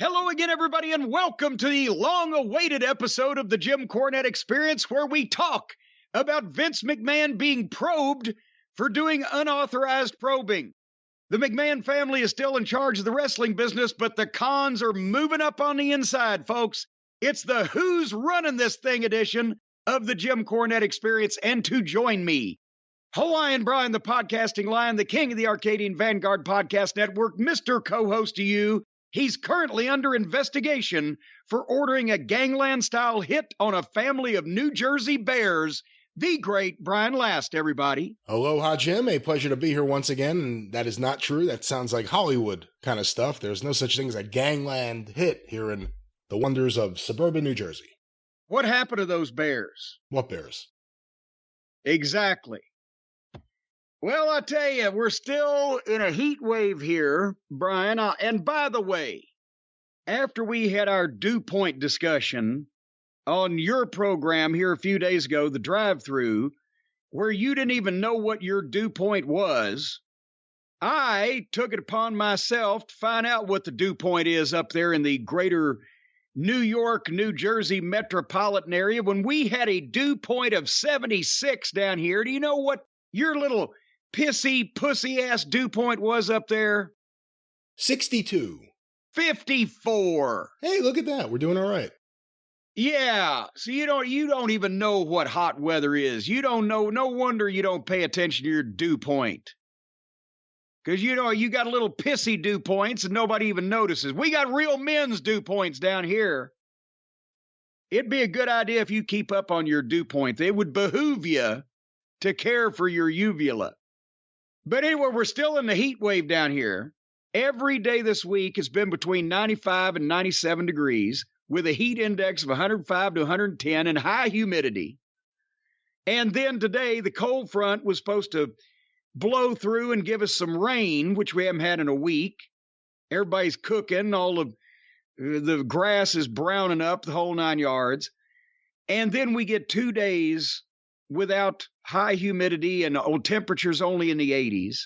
Hello again, everybody, and welcome to the long-awaited episode of the Jim Cornette Experience, where we talk about Vince McMahon being probed for doing unauthorized probing. The McMahon family is still in charge of the wrestling business, but the cons are moving up on the inside, folks. It's the Who's Running This Thing edition of the Jim Cornette Experience, and to join me, Hawaiian Brian, the podcasting lion, the king of the Arcadian Vanguard Podcast Network, Mr. Co-host to you. He's currently under investigation for ordering a gangland-style hit on a family of New Jersey bears. The great Brian Last, everybody. Aloha, Jim. A pleasure to be here once again. And that is not true. That sounds like Hollywood kind of stuff. There's no such thing as a gangland hit here in the wonders of suburban New Jersey. What happened to those bears? What bears? Exactly. Well, I tell you, we're still in a heat wave here, Brian. And by the way, after we had our dew point discussion on your program here a few days ago, the drive-thru, where you didn't even know what your dew point was, I took it upon myself to find out what the dew point is up there in the greater New York, New Jersey metropolitan area. When we had a dew point of 76 down here, do you know what your little pissy, pussy-ass dew point was up there? 62. 54. Hey, look at that. We're doing all right. Yeah. So you don't even know what hot weather is. You don't know. No wonder you don't pay attention to your dew point. Because you got a little pissy dew points and nobody even notices. We got real men's dew points down here. It'd be a good idea if you keep up on your dew point. It would behoove you to care for your uvula. But anyway, we're still in the heat wave down here. Every day this week has been between 95 and 97 degrees with a heat index of 105 to 110 and high humidity. And then today, the cold front was supposed to blow through and give us some rain, which we haven't had in a week. Everybody's cooking. All of the grass is browning up, the whole 9 yards. And then we get 2 days without high humidity and temperatures only in the 80s.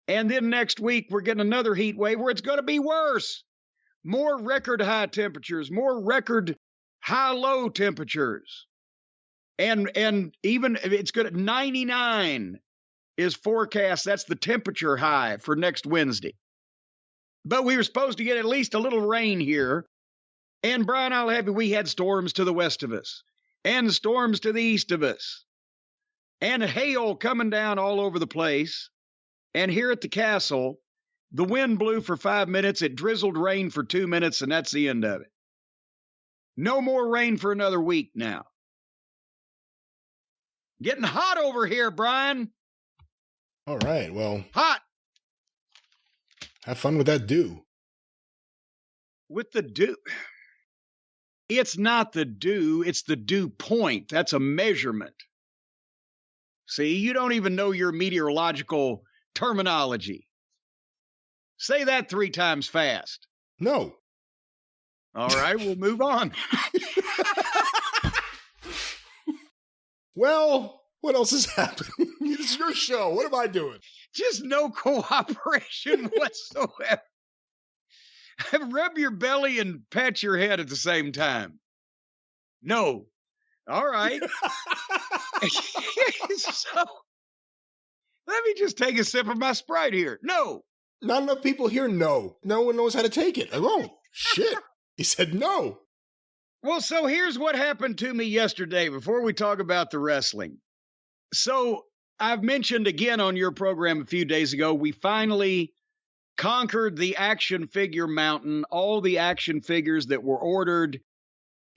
And then next week, we're getting another heat wave where it's going to be worse. More record high temperatures, more record high low temperatures. And even it's good at 99 is forecast. That's the temperature high for next Wednesday. But we were supposed to get at least a little rain here. And Brian, I'll have you, we had storms to the west of us and storms to the east of us. And hail coming down all over the place. And here at the castle, the wind blew for 5 minutes. It drizzled rain for 2 minutes, and that's the end of it. No more rain for another week now. Getting hot over here, Brian. All right. Well, hot. Have fun with that dew. With the dew. It's not the dew. It's the dew point. That's a measurement. See, you don't even know your meteorological terminology. Say that 3 times fast. No. All right, we'll move on. Well, what else is happening? It's your show. What am I doing? Just no cooperation whatsoever. Rub your belly and pat your head at the same time. No. All right. So, let me just take a sip of my Sprite here. No. Not enough people here know. No one knows how to take it. Oh, shit. He said no. Well, so here's what happened to me yesterday before we talk about the wrestling. So I've mentioned again on your program a few days ago, we finally conquered the action figure mountain. All the action figures that were ordered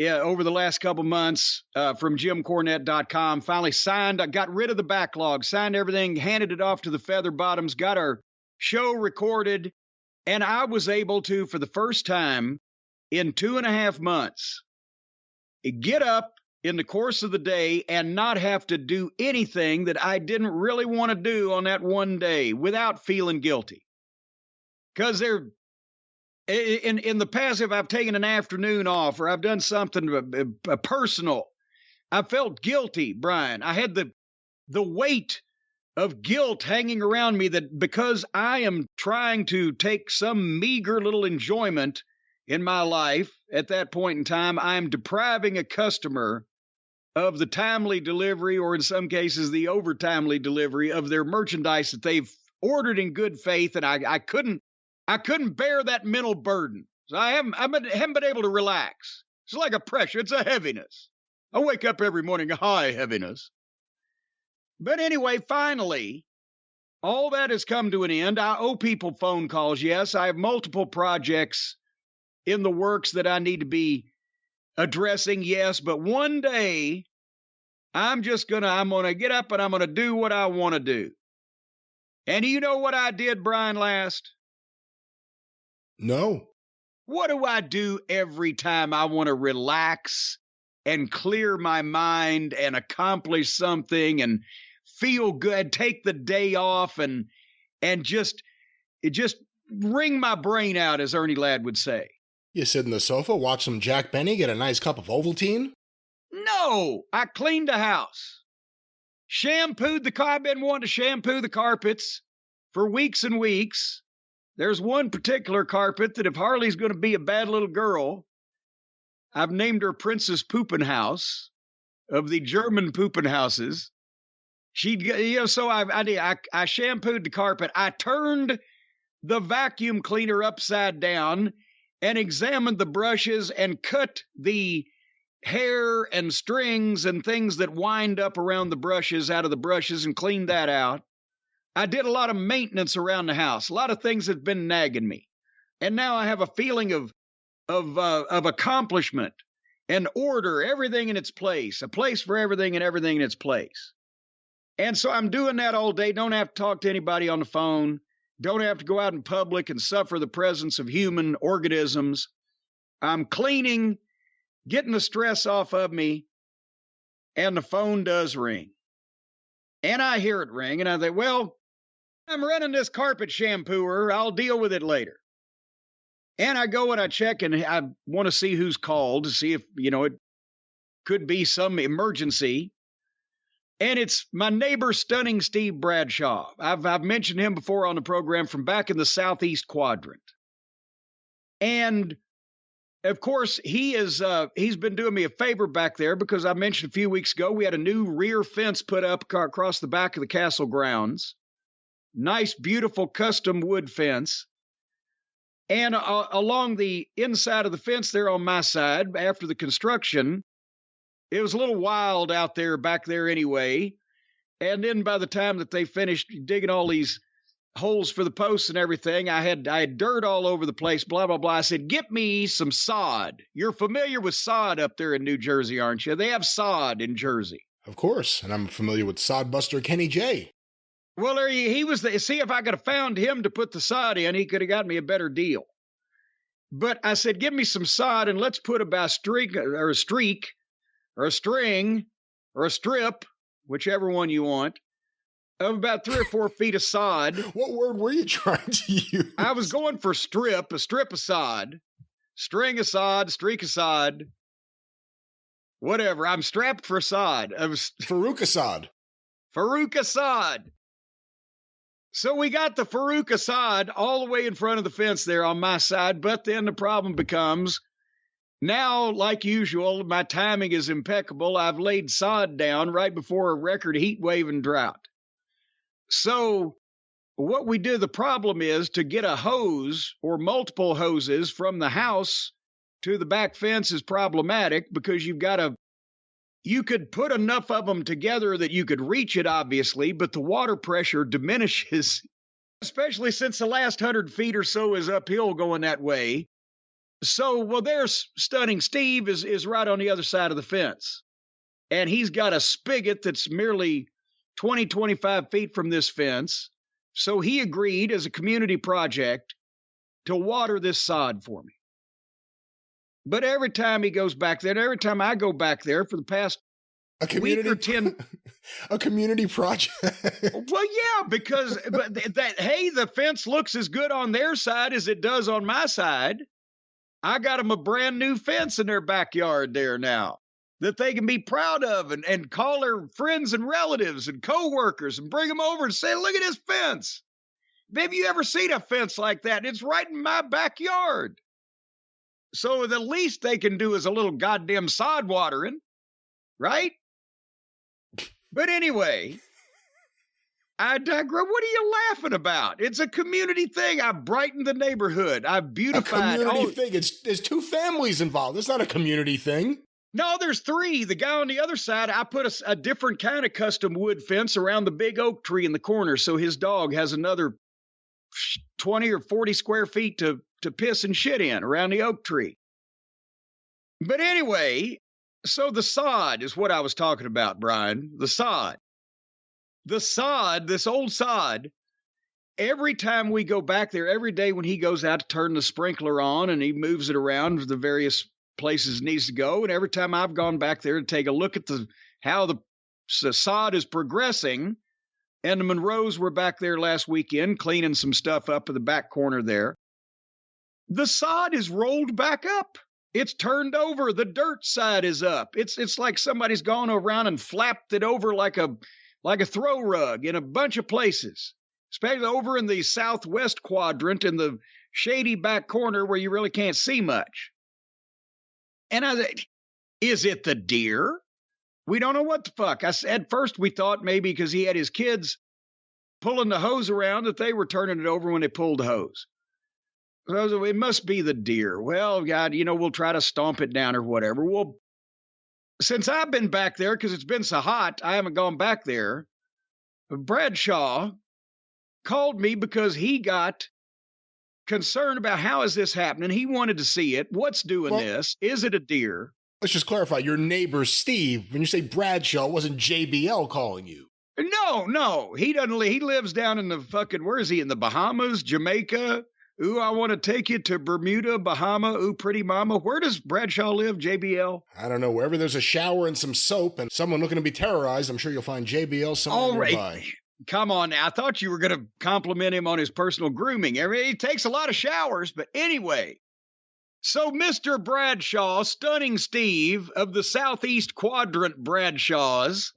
over the last couple months from JimCornette.com finally signed. I got rid of the backlog, signed everything, handed it off to the Feather Bottoms, got our show recorded, and I was able to, for the first time in 2.5 months, get up in the course of the day and not have to do anything that I didn't really want to do on that one day without feeling guilty. Because in the past, if I've taken an afternoon off or I've done something personal, I felt guilty, Brian. I had the weight of guilt hanging around me that because I am trying to take some meager little enjoyment in my life at that point in time, I am depriving a customer of the timely delivery, or in some cases, the over-timely delivery of their merchandise that they've ordered in good faith, and I couldn't bear that mental burden. So I haven't been able to relax. It's like a pressure. It's a heaviness. I wake up every morning, high heaviness. But anyway, finally, all that has come to an end. I owe people phone calls. Yes, I have multiple projects in the works that I need to be addressing. Yes, but one day I'm going to get up and I'm going to do what I want to do. And you know what I did, Brian, last? No. What do I do every time I want to relax and clear my mind and accomplish something and feel good, take the day off and just wring my brain out, as Ernie Ladd would say? You sit in the sofa, watch some Jack Benny, get a nice cup of Ovaltine? No, I cleaned the house. Shampooed the car. I've been wanting to shampoo the carpets for weeks and weeks. There's one particular carpet that if Harley's going to be a bad little girl, I've named her Princess Poopenhouse of the German Poopenhouses. So I shampooed the carpet. I turned the vacuum cleaner upside down and examined the brushes and cut the hair and strings and things that wind up around the brushes out of the brushes and cleaned that out. I did a lot of maintenance around the house, a lot of things that have been nagging me. And now I have a feeling of accomplishment and order, everything in its place, a place for everything and everything in its place. And so I'm doing that all day. Don't have to talk to anybody on the phone. Don't have to go out in public and suffer the presence of human organisms. I'm cleaning, getting the stress off of me, and the phone does ring. And I hear it ring, and I think, well, I'm running this carpet shampooer. I'll deal with it later. And I go and I check, and I want to see who's called to see if, it could be some emergency. And it's my neighbor, Stunning Steve Bradshaw. I've mentioned him before on the program from back in the Southeast Quadrant. And of course, he's been doing me a favor back there because I mentioned a few weeks ago, we had a new rear fence put up across the back of the castle grounds. Nice, beautiful custom wood fence. And along the inside of the fence there on my side, after the construction, it was a little wild out there back there anyway. And then by the time that they finished digging all these holes for the posts and everything, I had dirt all over the place, blah, blah, blah. I said, get me some sod. You're familiar with sod up there in New Jersey, aren't you? They have sod in Jersey. Of course. And I'm familiar with sodbuster Kenny J. Well, he was see if I could have found him to put the sod in, he could have got me a better deal. But I said, give me some sod and let's put about a streak or a string or a strip, whichever one you want, of about 3 or 4 feet of sod. What word were you trying to use? I was going for a strip of sod, string of sod, streak of sod, whatever. I'm strapped for sod. Farouk Assad. Farouk Assad. So we got the Farouk Assad all the way in front of the fence there on my side, but then the problem becomes, now, like usual, my timing is impeccable. I've laid sod down right before a record heat wave and drought. So what we do, the problem is to get a hose or multiple hoses from the house to the back fence is problematic because you could put enough of them together that you could reach it, obviously, but the water pressure diminishes, especially since the last 100 feet or so is uphill going that way. So, well, there's Stunning Steve is right on the other side of the fence. And he's got a spigot that's merely 20, 25 feet from this fence. So he agreed as a community project to water this sod for me. But every time he goes back there, and every time I go back there for the past week or 10... A community project. Well, yeah, because the fence looks as good on their side as it does on my side. I got them a brand new fence in their backyard there now that they can be proud of and call their friends and relatives and coworkers and bring them over and say, look at this fence. Have you ever seen a fence like that? It's right in my backyard. So the least they can do is a little goddamn sod watering, right? But anyway, I digress. What are you laughing about? It's a community thing. I brightened the neighborhood. I beautified. A community thing. There's two families involved. It's not a community thing. No, there's three. The guy on the other side, I put a different kind of custom wood fence around the big oak tree in the corner, so his dog has another 20 or 40 square feet to piss and shit in around the oak tree. But anyway, so the sod is what I was talking about, Brian. The sod. The sod, this old sod, every time we go back there, every day when he goes out to turn the sprinkler on and he moves it around the various places it needs to go, and every time I've gone back there to take a look at how the sod is progressing, and the Monroes were back there last weekend cleaning some stuff up in the back corner there, the sod is rolled back up. It's turned over. The dirt side is up. It's like somebody's gone around and flapped it over like a throw rug in a bunch of places, especially over in the southwest quadrant in the shady back corner where you really can't see much. And I said, is it the deer? We don't know what the fuck. At first we thought maybe because he had his kids pulling the hose around that they were turning it over when they pulled the hose. So it must be the deer. Well, God, we'll try to stomp it down or whatever. Well, since I've been back there, because it's been so hot, I haven't gone back there. Bradshaw called me because he got concerned about how is this happening. He wanted to see it. What's doing this? Is it a deer? Let's just clarify. Your neighbor, Steve, when you say Bradshaw, wasn't JBL calling you. No. He doesn't. He lives down in the fucking, where is he? In the Bahamas, Jamaica? Ooh, I want to take you to Bermuda, Bahama. Ooh, pretty mama. Where does Bradshaw live, JBL? I don't know. Wherever there's a shower and some soap and someone looking to be terrorized, I'm sure you'll find JBL somewhere nearby. Come on now. I thought you were going to compliment him on his personal grooming. I mean, he takes a lot of showers, but anyway. So Mr. Bradshaw, Stunning Steve of the Southeast Quadrant Bradshaws,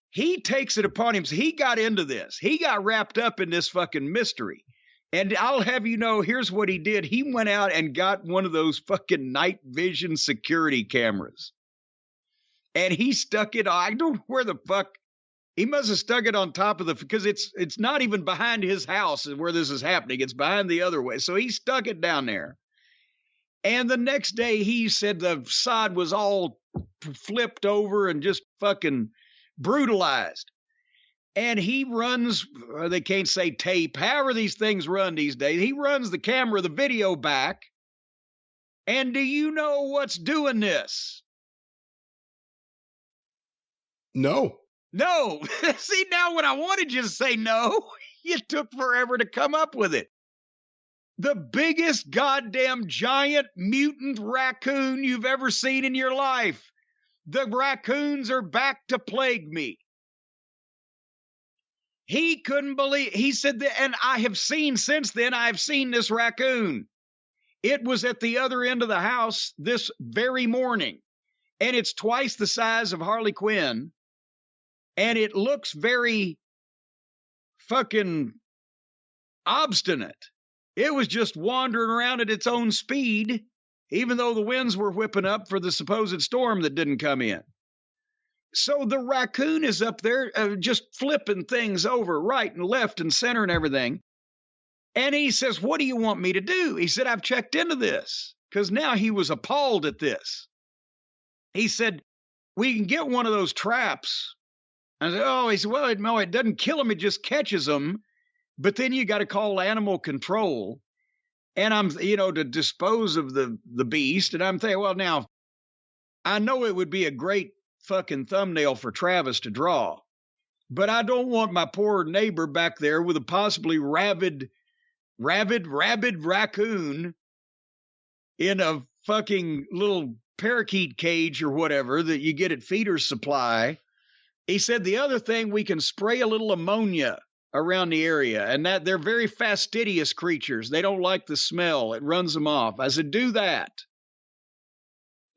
he takes it upon him. He got into this. He got wrapped up in this fucking mystery. And I'll have you know, here's what he did. He went out and got one of those fucking night vision security cameras. And he stuck it, I don't know where the fuck, he must have stuck it on top of because it's not even behind his house where this is happening. It's behind the other way. So he stuck it down there. And the next day he said the sod was all flipped over and just fucking brutalized. And he runs, they can't say tape, however these things run these days. He runs the camera, the video back. And do you know what's doing this? No. See, now when I wanted you to say no, you took forever to come up with it. The biggest goddamn giant mutant raccoon you've ever seen in your life. The raccoons are back to plague me. He couldn't believe, he said that, and I have seen since then, I've seen this raccoon. It was at the other end of the house this very morning, and it's twice the size of Harley Quinn, and it looks very fucking obstinate. It was just wandering around at its own speed, even though the winds were whipping up for the supposed storm that didn't come in. So the raccoon is up there just flipping things over right and left and center and everything. And he says, what do you want me to do? He said, I've checked into this, because now he was appalled at this. He said, we can get one of those traps. I said, oh, he said, well, no, it doesn't kill them. It just catches them. But then you got to call animal control. And I'm, to dispose of the beast. And I'm thinking, well, now, I know it would be a great fucking thumbnail for Travis to draw, but I don't want my poor neighbor back there with a possibly rabid raccoon in a fucking little parakeet cage or whatever that you get at Feeder's Supply. He said the other thing, we can spray a little ammonia around the area, and that they're very fastidious creatures. They don't like the smell. It runs them off. I said, do that.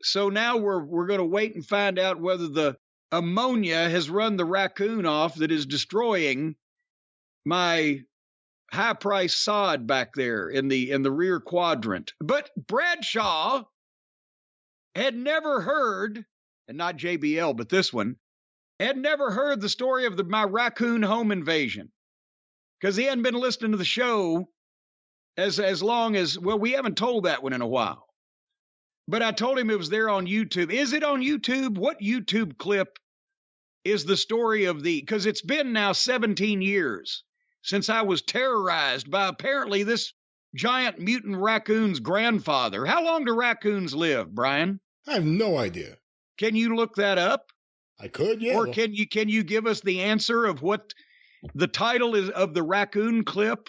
So now we're going to wait and find out whether the ammonia has run the raccoon off that is destroying my high-priced sod back there in the rear quadrant. But Bradshaw had never heard, and not JBL, but this one, had never heard the story of my raccoon home invasion, because he hadn't been listening to the show as long as, well, we haven't told that one in a while. But I told him it was there on YouTube. Is it on YouTube? What YouTube clip is the story of because it's been now 17 years since I was terrorized by apparently this giant mutant raccoon's grandfather. How long do raccoons live, Brian? I have no idea. Can you look that up? I could, yeah. Or can you give us the answer of what the title is of the raccoon clip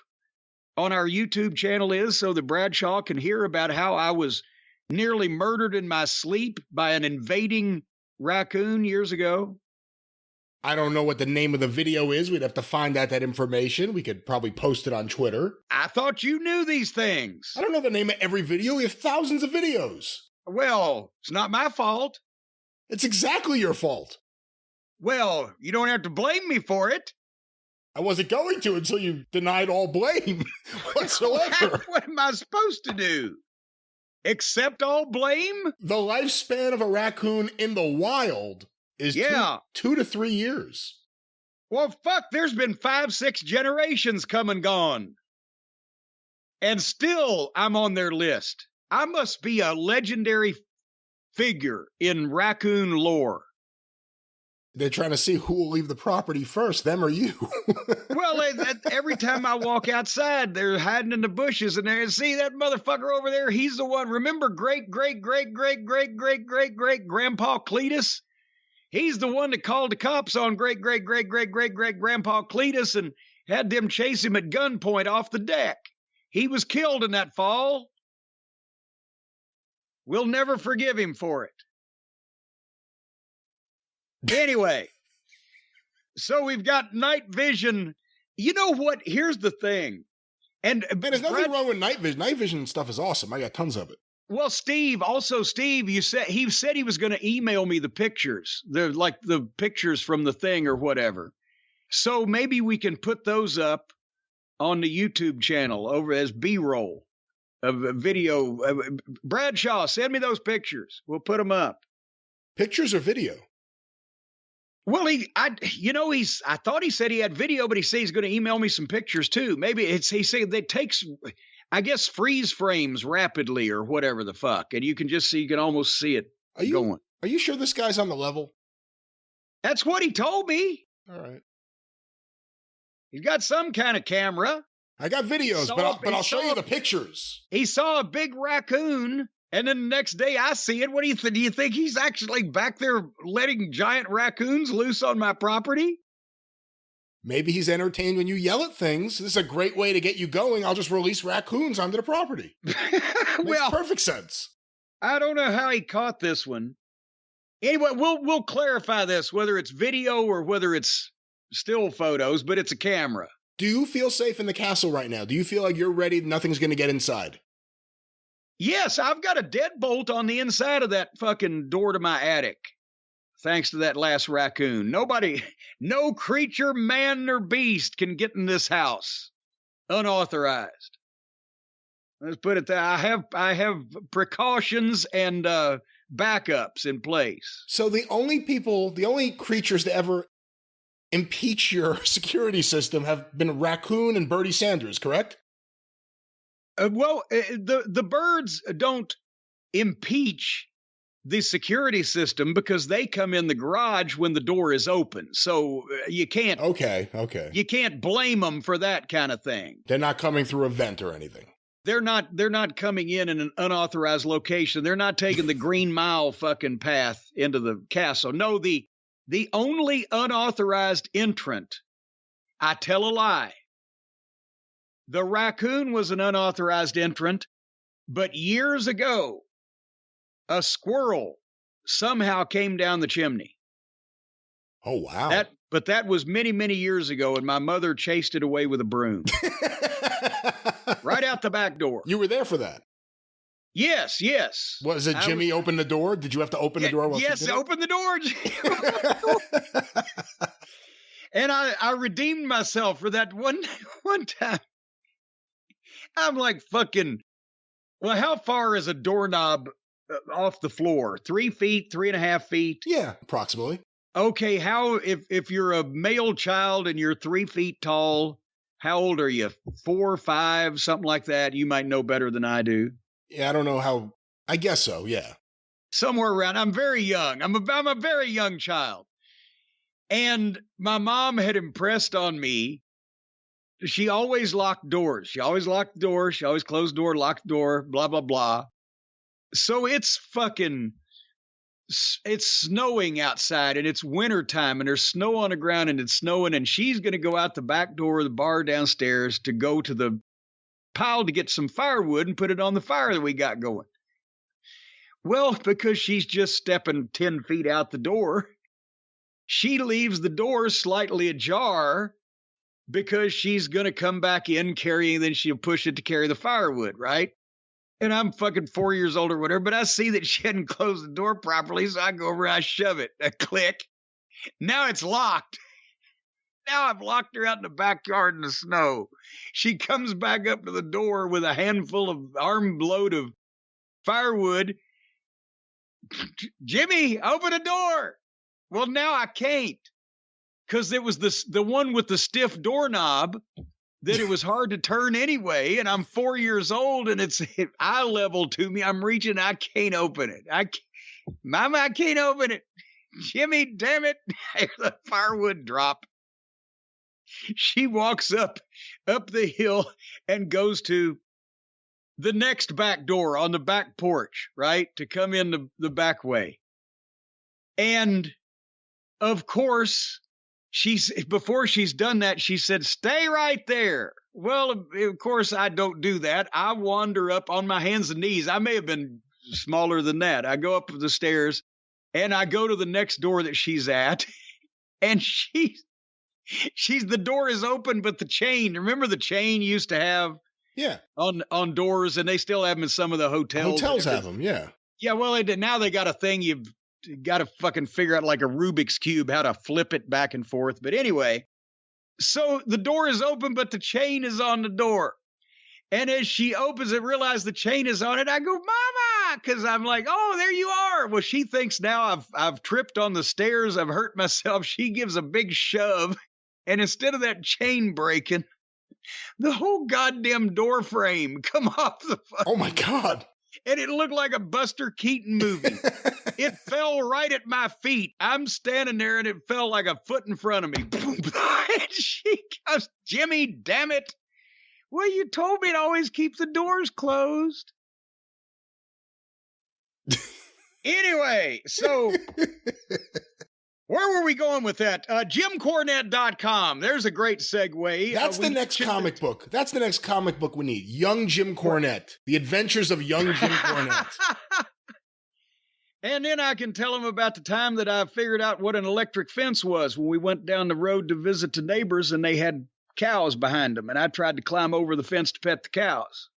on our YouTube channel is, so that Bradshaw can hear about how I was nearly murdered in my sleep by an invading raccoon years ago? I don't know what the name of the video is. We'd have to find out that information. We could probably post it on Twitter. I thought you knew these things. I don't know the name of every video. We have thousands of videos. Well, it's not my fault. It's exactly your fault. Well, you don't have to blame me for it. I wasn't going to until you denied all blame whatsoever. What am I supposed to do? Accept all blame? The lifespan of a raccoon in the wild is 2 to 3 years. Well, fuck, there's been 5-6 generations come and gone. And still, I'm on their list. I must be a legendary figure in raccoon lore. They're trying to see who will leave the property first, them or you. Well, every time I walk outside, they're hiding in the bushes, and they see that motherfucker over there. He's the one. Remember great-great-great-great-great-great-great-great-grandpa Cletus? He's the one that called the cops on great-great-great-great-great-great-grandpa Cletus and had them chase him at gunpoint off the deck. He was killed in that fall. We'll never forgive him for it. Anyway, so we've got night vision. You know what? Here's the thing. And there's nothing wrong with night vision. Night vision stuff is awesome. I got tons of it. Well, Steve, he said he was going to email me the pictures. They're like the pictures from the thing or whatever. So maybe we can put those up on the YouTube channel over as B-roll of a video. Bradshaw, send me those pictures. We'll put them up. Pictures or video? Well, I thought he said he had video, but he said he's going to email me some pictures too. Maybe he said it takes, I guess, freeze frames rapidly or whatever the fuck. And you can almost see it going. Are you sure this guy's on the level? That's what he told me. All right. He's got some kind of camera. I got videos, but I'll show you the pictures. He saw a big raccoon. And then the next day I see it. What do you think? Do you think he's actually back there letting giant raccoons loose on my property? Maybe he's entertained when you yell at things. This is a great way to get you going. I'll just release raccoons onto the property. Makes perfect sense. I don't know how he caught this one. Anyway, we'll clarify this, whether it's video or whether it's still photos, but it's a camera. Do you feel safe in the castle right now? Do you feel like you're ready? Nothing's going to get inside? Yes, I've got a deadbolt on the inside of that fucking door to my attic. Thanks to that last raccoon. No creature, man or beast can get in this house unauthorized. Let's put it that I have precautions and backups in place. So the only creatures to ever impeach your security system have been Raccoon and Bertie Sanders, correct? The birds don't impeach the security system because they come in the garage when the door is open. So you can't. Okay. You can't blame them for that kind of thing. They're not coming through a vent or anything. They're not coming in an unauthorized location. They're not taking the Green Mile fucking path into the castle. No, the only unauthorized entrant, I tell a lie. The raccoon was an unauthorized entrant, but years ago, a squirrel somehow came down the chimney. Oh, wow. But that was many, many years ago, and my mother chased it away with a broom. Right out the back door. You were there for that? Yes. Was it Jimmy opened the door? Did you have to open the door? Yes, open the door. And I redeemed myself for that one time. I'm like fucking, well, how far is a doorknob off the floor? 3 feet, 3.5 feet? Yeah, approximately. Okay, how, if you're a male child and you're 3 feet tall, how old are you? 4, 5, something like that? You might know better than I do. Yeah, I don't know how. I guess so, yeah. Somewhere around. I'm very young. I'm a very young child. And my mom had impressed on me, she always locked doors. She always locked the door. She always closed the door, locked the door, blah, blah, blah. So it's snowing outside and it's wintertime and there's snow on the ground and it's snowing and she's going to go out the back door of the bar downstairs to go to the pile to get some firewood and put it on the fire that we got going. Well, because she's just stepping 10 feet out the door, she leaves the door slightly ajar because she's going to come back in carrying, then she'll push it to carry the firewood, right? And I'm fucking 4 years old or whatever, but I see that she hadn't closed the door properly, so I go over and I shove it. A click. Now it's locked. Now I've locked her out in the backyard in the snow. She comes back up to the door with a handful of arm load of firewood. Jimmy, open the door. Well, now I can't. Because it was the one with the stiff doorknob that it was hard to turn anyway. And I'm 4 years old and it's eye level to me. I'm reaching. I can't open it. Mama, I can't open it. Jimmy, damn it. The firewood drop. She walks up the hill and goes to the next back door on the back porch, right? To come in the back way. And of course, before she's done that, she said, stay right there. Well, of course, I don't do that. I wander up on my hands and knees. I may have been smaller than that. I go up the stairs and I go to the next door that she's at. And the door is open, but the chain, remember the chain used to have on doors, and they still have them in some of the hotels. Hotels have them, yeah. Yeah, well, now they got a thing you've got to fucking figure out like a Rubik's Cube how to flip it back and forth. But anyway, so the door is open, but the chain is on the door. And as she opens it, realize the chain is on it, I go, Mama, because I'm like, oh, there you are. Well, she thinks now I've tripped on the stairs. I've hurt myself. She gives a big shove. And instead of that chain breaking, the whole goddamn door frame come off the fucking. Oh, my God. And it looked like a Buster Keaton movie. It fell right at my feet. I'm standing there and it fell like a foot in front of me. And she goes, Jimmy, damn it. Well, you told me to always keep the doors closed. Anyway, so where were we going with that? JimCornette.com. There's a great segue. That's the next comic book. That's the next comic book we need. Young Jim Cornette. The Adventures of Young Jim Cornette. And then I can tell them about the time that I figured out what an electric fence was when we went down the road to visit the neighbors and they had cows behind them. And I tried to climb over the fence to pet the cows.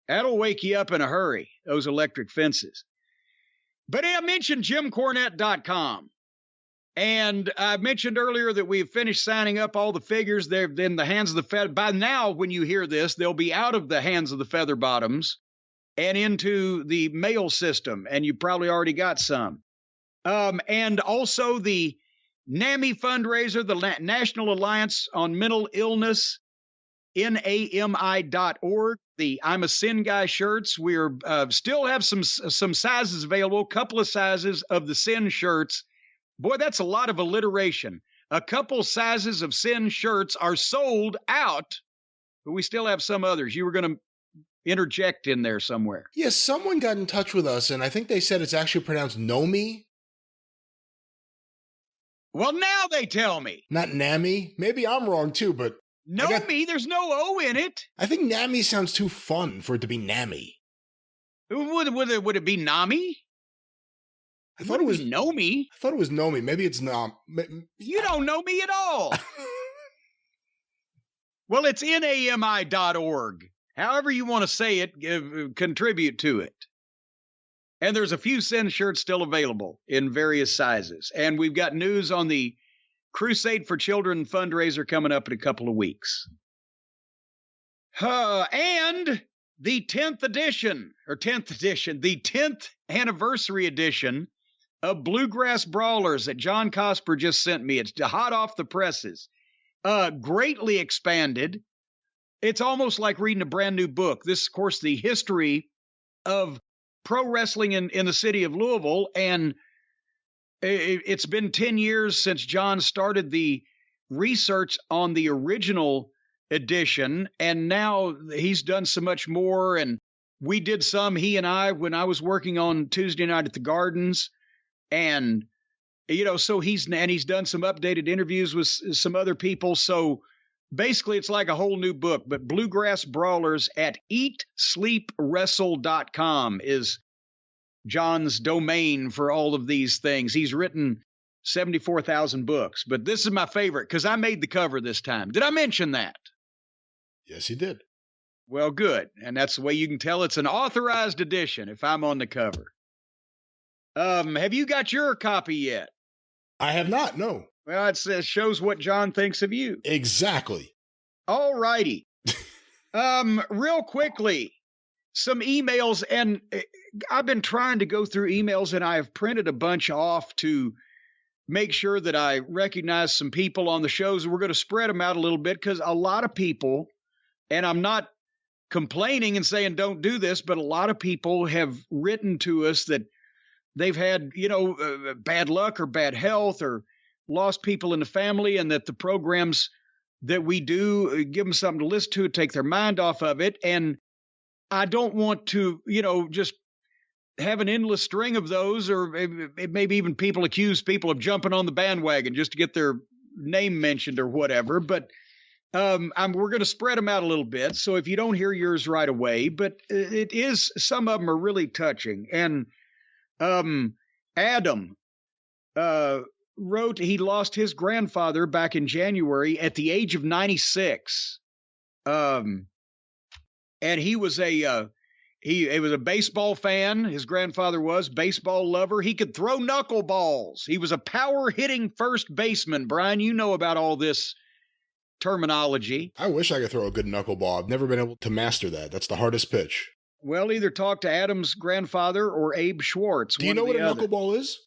That'll wake you up in a hurry, those electric fences. But I mentioned JimCornette.com. And I mentioned earlier that we've finished signing up all the figures. They're in the hands of the feather. By now, when you hear this, they'll be out of the hands of the feather bottoms and into the mail system. And you probably already got some. And also the NAMI fundraiser, the National Alliance on Mental Illness, NAMI.org. The I'm a Sin Guy shirts. We're still have some sizes available, a couple of sizes of the Sin shirts. Boy, that's a lot of alliteration. A couple sizes of Sin shirts are sold out, but we still have some others. You were going to interject in there somewhere. Yes, someone got in touch with us, and I think they said it's actually pronounced Nomi. Well, now they tell me. Not Nami. Maybe I'm wrong, too, but... Nomi, there's no O in it. I think Nami sounds too fun for it to be Nami. Would it be Nami? I thought it was Nomi. I thought it was Nomi. Maybe it's Nam. You don't know me at all. Well, it's NAMI.org. However you want to say it, contribute to it. And there's a few Sin shirts still available in various sizes. And we've got news on the Crusade for Children fundraiser coming up in a couple of weeks. And the 10th anniversary edition of Bluegrass Brawlers that John Cosper just sent me. It's hot off the presses. Greatly expanded. It's almost like reading a brand new book. This, of course, the history of pro wrestling in the city of Louisville. And it's been 10 years since John started the research on the original edition, and now he's done so much more. And we did some, he and I, when I was working on Tuesday night at the Gardens, and so he's done some updated interviews with some other people. So basically it's like a whole new book. But Bluegrass Brawlers at eatsleepwrestle.com is John's domain for all of these things. He's written 74,000 books, but this is my favorite because I made the cover this time. Did I mention that? Yes, you did. Well, good. And that's the way you can tell it's an authorized edition if I'm on the cover. Have you got your copy yet? I have not, no. Well, it shows what John thinks of you. Exactly. All righty. Real quickly, some emails, and I've been trying to go through emails, and I've printed a bunch off to make sure that I recognize some people on the shows. We're going to spread them out a little bit because a lot of people, and I'm not complaining and saying don't do this, but a lot of people have written to us that they've had, bad luck or bad health or lost people in the family, and that the programs that we do give them something to listen to, take their mind off of it. And I don't want to, just have an endless string of those, or maybe even people accuse people of jumping on the bandwagon just to get their name mentioned or whatever. But we're going to spread them out a little bit. So if you don't hear yours right away, but some of them are really touching. And Adam wrote he lost his grandfather back in January at the age of 96. And he was a baseball fan. His grandfather was baseball lover. He could throw knuckleballs. He was a power hitting first baseman. Brian, you know about all this terminology. I wish I could throw a good knuckleball. I've never been able to master that. That's the hardest pitch. Well, either talk to Adam's grandfather or Abe Schwartz. Do you know what a knuckleball is?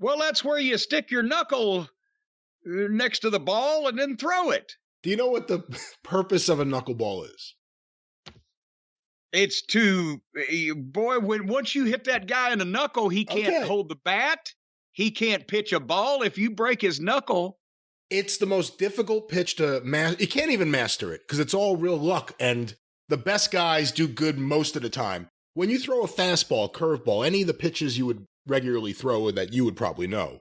Well, that's where you stick your knuckle next to the ball and then throw it. Do you know what the purpose of a knuckleball is? It's once you hit that guy in the knuckle, he can't hold the bat. He can't pitch a ball. If you break his knuckle. It's the most difficult pitch to master. You can't even master it because it's all real luck, and the best guys do good most of the time. When you throw a fastball, curveball, any of the pitches you would regularly throw that you would probably know,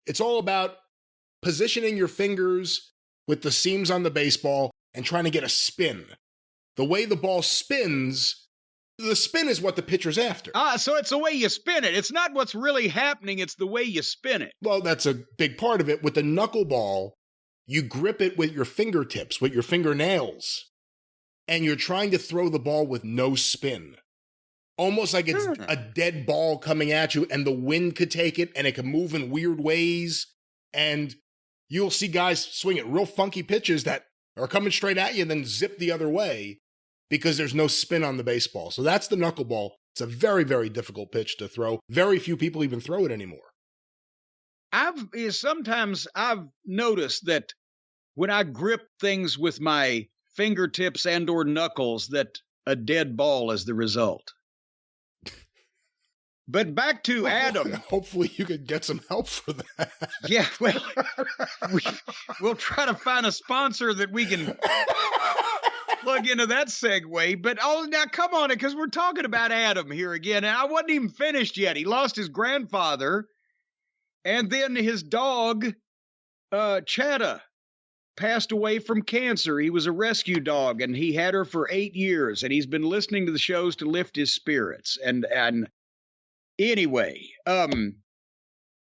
it's all about positioning your fingers with the seams on the baseball and trying to get a spin. The way the ball spins, the spin is what the pitcher's after. So it's the way you spin it. It's not what's really happening. It's the way you spin it. Well, that's a big part of it. With the knuckleball, you grip it with your fingertips, with your fingernails, and you're trying to throw the ball with no spin. Almost like it's a dead ball coming at you, and the wind could take it, and it can move in weird ways. And you'll see guys swing at real funky pitches that are coming straight at you and then zip the other way because there's no spin on the baseball. So that's the knuckleball. It's a very, very difficult pitch to throw. Very few people even throw it anymore. Sometimes I've noticed that when I grip things with my fingertips and or knuckles, that a dead ball is the result. But back to Adam. Hopefully you could get some help for that. Yeah, well, we'll try to find a sponsor that we can plug into that segue. But now come on, because we're talking about Adam here again. And I wasn't even finished yet. He lost his grandfather, and then his dog, Chatta, passed away from cancer. He was a rescue dog, and he had her for 8 years, and he's been listening to the shows to lift his spirits. And anyway, and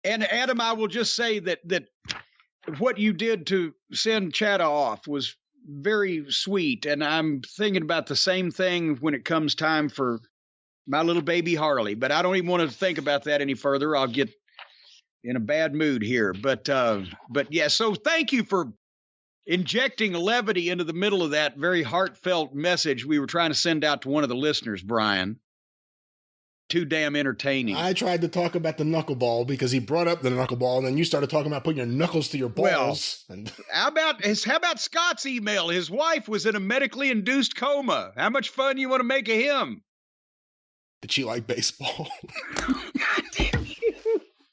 Adam, I will just say that what you did to send Chatta off was very sweet, and I'm thinking about the same thing when it comes time for my little baby Harley, but I don't even want to think about that any further. I'll get in a bad mood here, but yeah, so thank you for injecting levity into the middle of that very heartfelt message we were trying to send out to one of the listeners, Brian. Too damn entertaining. I tried to talk about the knuckleball because he brought up the knuckleball, and then you started talking about putting your knuckles to your balls. Well, how about Scott's email? His wife was in a medically induced coma. How much fun you want to make of him? Did she like baseball? God damn you.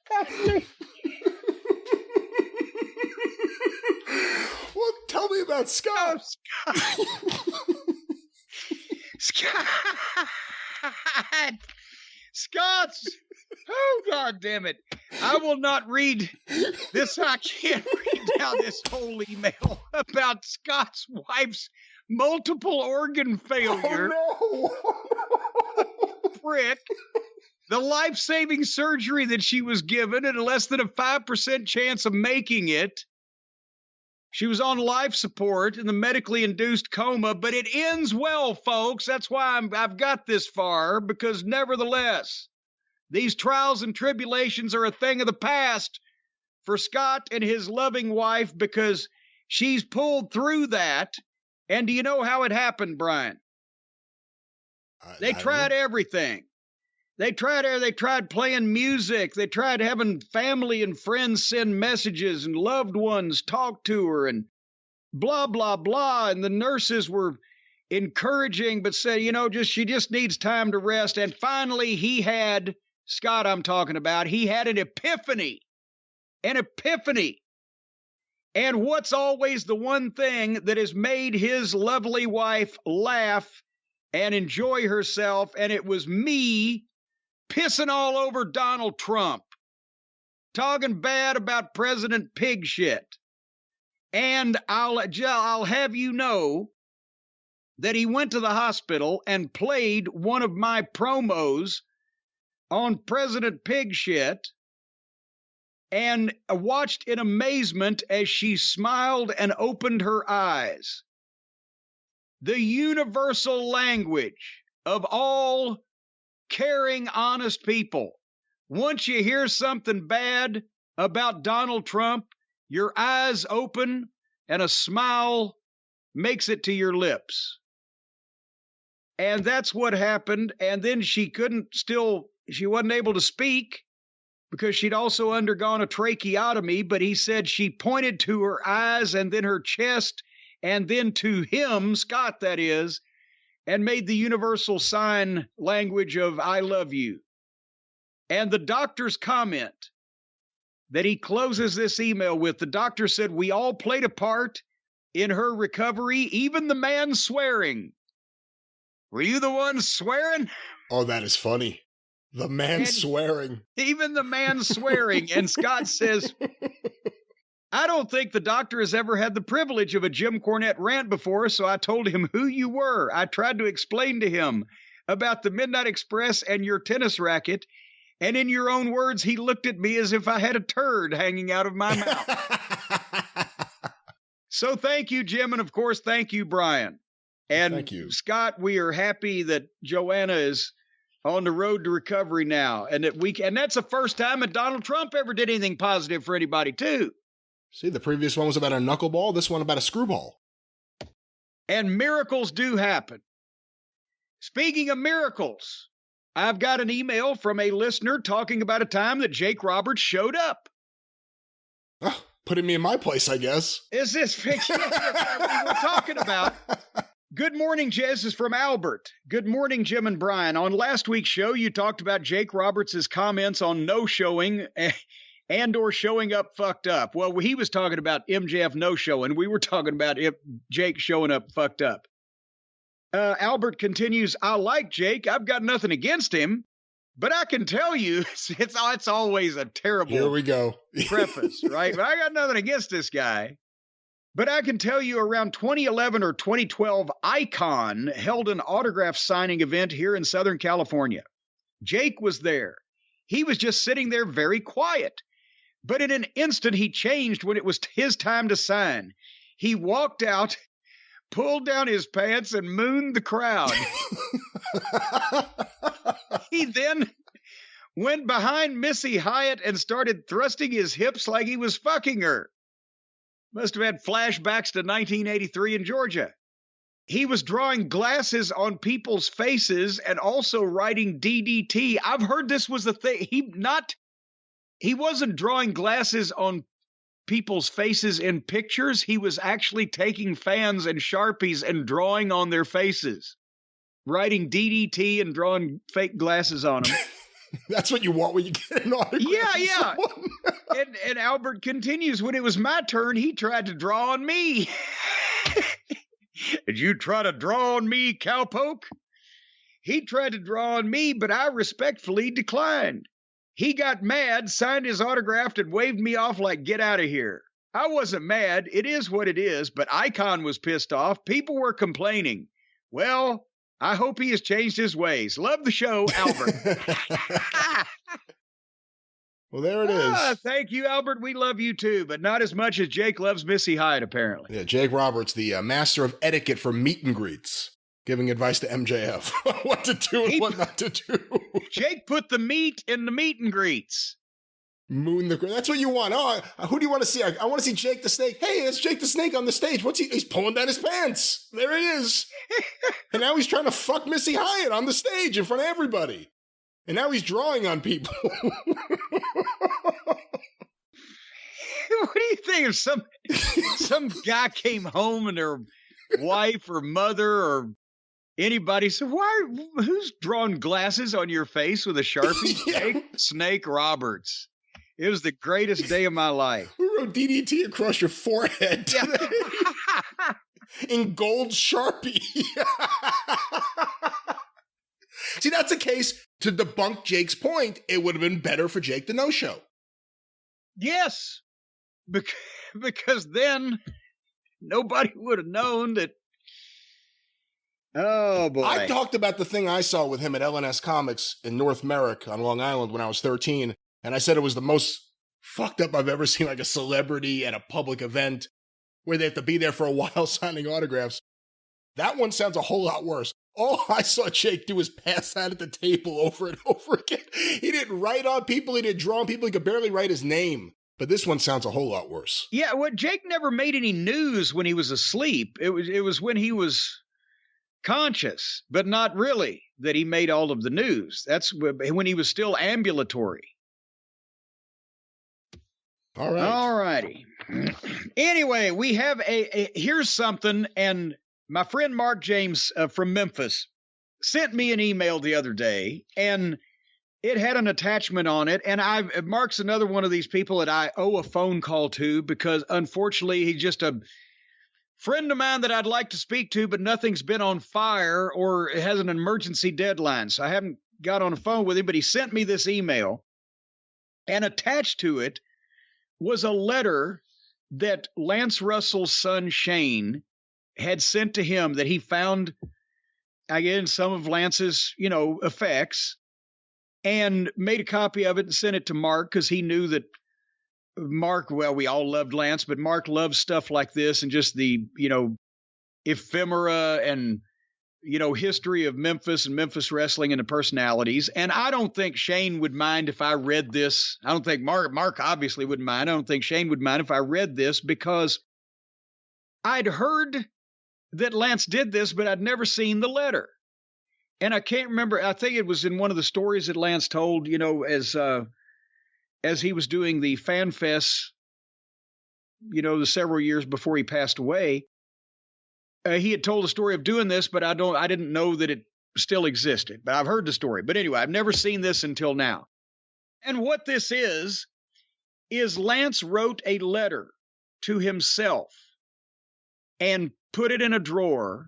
God damn. Well, tell me about Scott. Oh, Scott. Scott's. Oh, God damn it. I will not read this. I can't read down this whole email about Scott's wife's multiple organ failure. Oh, no. Prick. The life-saving surgery that she was given and less than a 5% chance of making it. She was on life support in the medically induced coma, but it ends well, folks. That's why I've got this far, because nevertheless, these trials and tribulations are a thing of the past for Scott and his loving wife, because she's pulled through that. And do you know how it happened, Brian? They tried everything. They tried playing music. They tried having family and friends send messages and loved ones talk to her and blah, blah, blah. And the nurses were encouraging, but said, she just needs time to rest. And finally Scott I'm talking about, he had an epiphany. And what's always the one thing that has made his lovely wife laugh and enjoy herself? And it was me pissing all over Donald Trump, talking bad about President Pig Shit. And I'll have you know that he went to the hospital and played one of my promos on President Pig Shit and watched in amazement as she smiled and opened her eyes. The universal language of all caring, honest people. Once you hear something bad about Donald Trump, your eyes open and a smile makes it to your lips. And that's what happened. And then she wasn't able to speak because she'd also undergone a tracheotomy, but he said she pointed to her eyes and then her chest and then to him, Scott that is, and made the universal sign language of I love you. And the doctor's comment that he closes this email with, the doctor said, we all played a part in her recovery, even the man swearing. Were you the one swearing? Oh, that is funny. The man swearing. Even the man swearing. And Scott says, I don't think the doctor has ever had the privilege of a Jim Cornette rant before, so I told him who you were. I tried to explain to him about the Midnight Express and your tennis racket, and in your own words, he looked at me as if I had a turd hanging out of my mouth. So thank you, Jim, and of course, thank you, Brian. And thank you. Scott, we are happy that Joanna is on the road to recovery now, and that's the first time that Donald Trump ever did anything positive for anybody, too. See, the previous one was about a knuckleball, this one about a screwball. And miracles do happen. Speaking of miracles, I've got an email from a listener talking about a time that Jake Roberts showed up. Oh, putting me in my place, I guess. Is this fiction? We were talking about? Good morning, Jez is from Albert. Good morning, Jim and Brian. On last week's show, you talked about Jake Roberts' comments on no-showing and or showing up fucked up. Well, he was talking about MJF no-showing. We were talking about Jake showing up fucked up. Albert continues, I like Jake. I've got nothing against him. But I can tell you, it's always a terrible Here we go. preface, right? But I got nothing against this guy. But I can tell you around 2011 or 2012, Icon held an autograph signing event here in Southern California. Jake was there. He was just sitting there very quiet. But in an instant, he changed when it was his time to sign. He walked out, pulled down his pants, and mooned the crowd. He then went behind Missy Hyatt and started thrusting his hips like he was fucking her. Must have had flashbacks to 1983 in Georgia. He was drawing glasses on people's faces and also writing DDT. I've heard this was the thing. He wasn't drawing glasses on people's faces in pictures. He was actually taking fans and Sharpies and drawing on their faces, writing DDT and drawing fake glasses on them. That's what you want when you get an autograph. Yeah. And Albert continues, when it was my turn, he tried to draw on me. Did you try to draw on me, cowpoke? He tried to draw on me, but I respectfully declined. He got mad, signed his autograph, and waved me off like, get out of here. I wasn't mad. It is what it is, but Icon was pissed off. People were complaining. Well, I hope he has changed his ways. Love the show, Albert. Well, there it is. Thank you, Albert. We love you too, but not as much as Jake loves Missy Hyde, apparently. Yeah, Jake Roberts, the master of etiquette for meet and greets, giving advice to MJF what to do and what not to do. Jake put the meat in the meet and greets. That's what you want. Oh, who do you want to see? I want to see Jake the Snake. Hey, it's Jake the Snake on the stage. He's pulling down his pants. There he is. And now he's trying to fuck Missy Hyatt on the stage in front of everybody. And now he's drawing on people. What do you think if some guy came home and their wife or mother or anybody said, who's drawing glasses on your face with a Sharpie? Yeah. Snake Roberts. It was the greatest day of my life. Who wrote DDT across your forehead today? In gold Sharpie. See, that's a case to debunk Jake's point. It would have been better for Jake to no-show. Yes. Because then nobody would have known that. Oh, boy. I talked about the thing I saw with him at LNS Comics in North Merrick on Long Island when I was 13. And I said it was the most fucked up I've ever seen, like a celebrity at a public event where they have to be there for a while signing autographs. That one sounds a whole lot worse. All I saw Jake do was pass out at the table over and over again. He didn't write on people. He didn't draw on people. He could barely write his name. But this one sounds a whole lot worse. Yeah, well, Jake never made any news when he was asleep. It was when he was conscious, but not really, that he made all of the news. That's when he was still ambulatory. All right. All righty. Anyway, we have here's something, and my friend Mark James from Memphis sent me an email the other day, and it had an attachment on it, and Mark's another one of these people that I owe a phone call to because, unfortunately, he's just a friend of mine that I'd like to speak to, but nothing's been on fire or it has an emergency deadline, so I haven't got on the phone with him, but he sent me this email, and attached to it was a letter that Lance Russell's son, Shane, had sent to him that he found, again, some of Lance's, effects, and made a copy of it and sent it to Mark because he knew that Mark, well, we all loved Lance, but Mark loves stuff like this and just the, ephemera and, history of Memphis and Memphis wrestling and the personalities. And I don't think Shane would mind if I read this. I don't think Mark obviously wouldn't mind. I don't think Shane would mind if I read this because I'd heard that Lance did this, but I'd never seen the letter. And I can't remember. I think it was in one of the stories that Lance told, as he was doing the Fan Fest, the several years before he passed away. He had told the story of doing this, but I didn't know that it still existed. But I've heard the story. But anyway, I've never seen this until now. And what this is Lance wrote a letter to himself and put it in a drawer,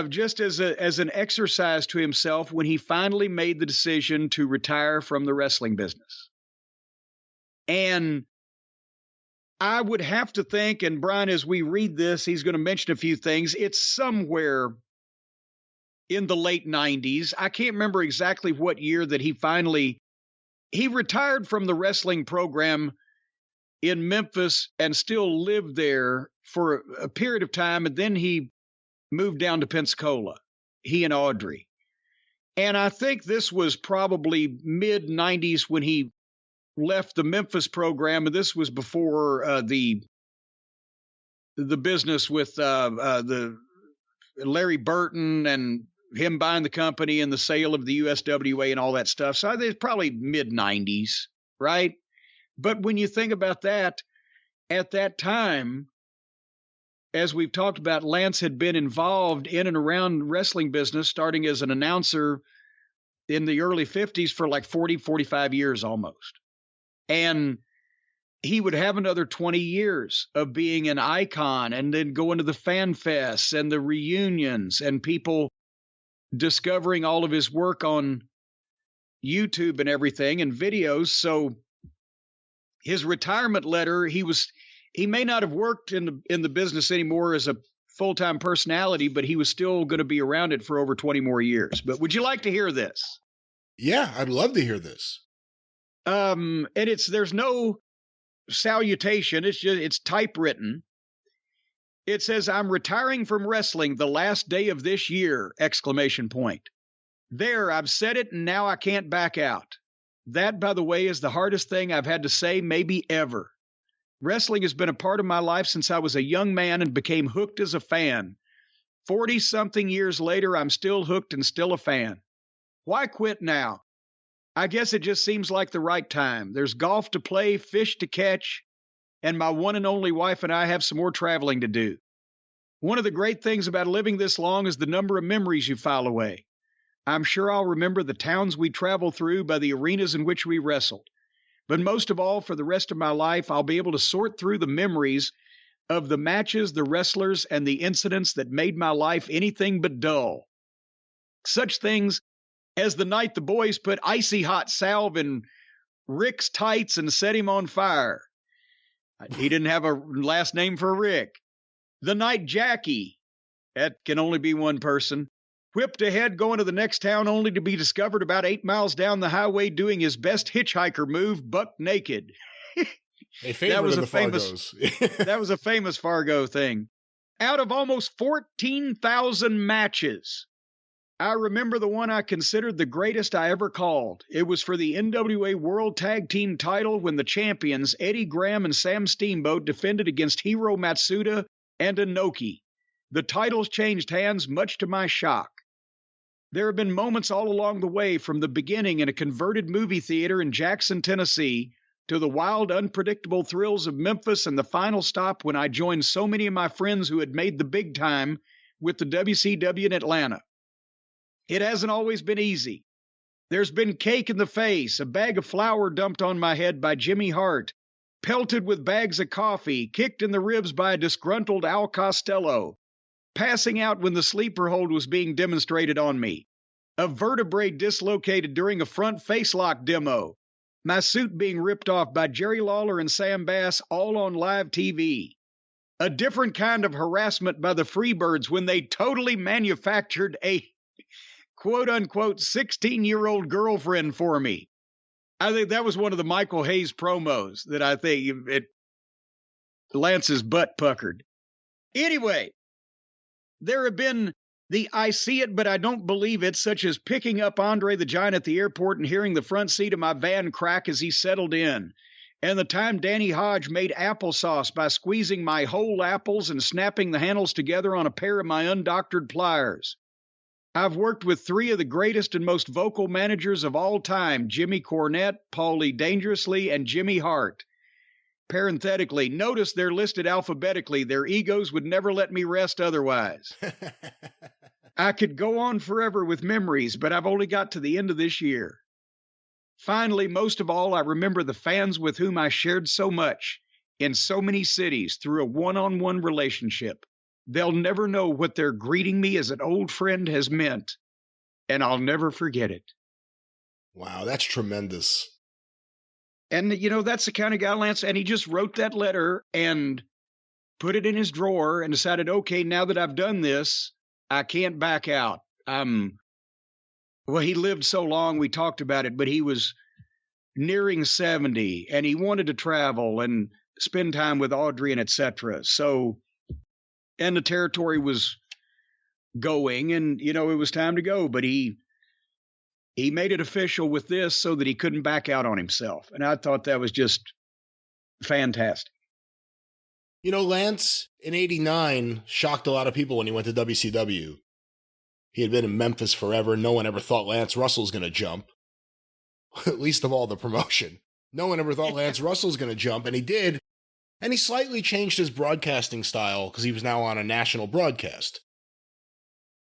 just as an exercise to himself when he finally made the decision to retire from the wrestling business. And I would have to think, and Brian, as we read this, he's going to mention a few things. It's somewhere in the late 90s. I can't remember exactly what year that he retired from the wrestling program in Memphis and still lived there for a period of time. And then he moved down to Pensacola, he and Audrey. And I think this was probably mid 90s when he left the Memphis program. And this was before the the business with the Larry Burton and him buying the company and the sale of the USWA and all that stuff. So it's probably mid-90s, right? But when you think about that, at that time, as we've talked about, Lance had been involved in and around wrestling business, starting as an announcer in the early 50s for like 40, 45 years almost. And he would have another 20 years of being an icon and then go into the fan fests and the reunions and people discovering all of his work on YouTube and everything and videos. So his retirement letter, he may not have worked in the business anymore as a full-time personality, but he was still going to be around it for over 20 more years. But would you like to hear this? Yeah, I'd love to hear this. And there's no salutation. It's typewritten. It says, "I'm retiring from wrestling the last day of this year, ! There, I've said it, and now I can't back out. That, by the way, is the hardest thing I've had to say maybe ever. Wrestling has been a part of my life since I was a young man and became hooked as a fan. 40-something years later, I'm still hooked and still a fan. Why quit now? I guess it just seems like the right time. There's golf to play, fish to catch, and my one and only wife and I have some more traveling to do. One of the great things about living this long is the number of memories you file away. I'm sure I'll remember the towns we traveled through by the arenas in which we wrestled. But most of all, for the rest of my life, I'll be able to sort through the memories of the matches, the wrestlers, and the incidents that made my life anything but dull. Such things as the night the boys put icy hot salve in Rick's tights and set him on fire. He didn't have a last name for Rick. The night Jackie, that can only be one person, whipped ahead going to the next town only to be discovered about 8 miles down the highway doing his best hitchhiker move, buck naked. That was a famous that was a famous Fargo thing. Out of almost 14,000 matches, I remember the one I considered the greatest I ever called. It was for the NWA World Tag Team title when the champions, Eddie Graham and Sam Steamboat, defended against Hiro Matsuda and Inoki. The titles changed hands, much to my shock. There have been moments all along the way, from the beginning in a converted movie theater in Jackson, Tennessee, to the wild, unpredictable thrills of Memphis, and the final stop when I joined so many of my friends who had made the big time with the WCW in Atlanta. It hasn't always been easy. There's been cake in the face, a bag of flour dumped on my head by Jimmy Hart, pelted with bags of coffee, kicked in the ribs by a disgruntled Al Costello, passing out when the sleeper hold was being demonstrated on me, a vertebrae dislocated during a front facelock demo, my suit being ripped off by Jerry Lawler and Sam Bass all on live TV, a different kind of harassment by the Freebirds when they totally manufactured a quote-unquote 16-year-old girlfriend for me. I think that was one of the Michael Hayes promos that I think Lance's butt puckered. Anyway, there have been the I see it, but I don't believe it, such as picking up Andre the Giant at the airport and hearing the front seat of my van crack as he settled in, and the time Danny Hodge made applesauce by squeezing my whole apples and snapping the handles together on a pair of my undoctored pliers. I've worked with 3 of the greatest and most vocal managers of all time, Jimmy Cornette, Paulie Dangerously, and Jimmy Hart. Parenthetically, notice they're listed alphabetically. Their egos would never let me rest otherwise. I could go on forever with memories, but I've only got to the end of this year. Finally, most of all, I remember the fans with whom I shared so much in so many cities through a one-on-one relationship. They'll never know what their greeting me as an old friend has meant, and I'll never forget it. Wow, that's tremendous. And, that's the kind of guy, Lance, and he just wrote that letter and put it in his drawer and decided, okay, now that I've done this, I can't back out. Well, he lived so long, we talked about it, but he was nearing 70, and he wanted to travel and spend time with Audrey and etc. So, and the territory was going, and, it was time to go, but he made it official with this so that he couldn't back out on himself. And I thought that was just fantastic. You know, Lance in '89 shocked a lot of people when he went to WCW. He had been in Memphis forever. No one ever thought Lance Russell's going to jump. Least of all the promotion. No one ever thought Lance Russell's going to jump, and he did. And he slightly changed his broadcasting style because he was now on a national broadcast.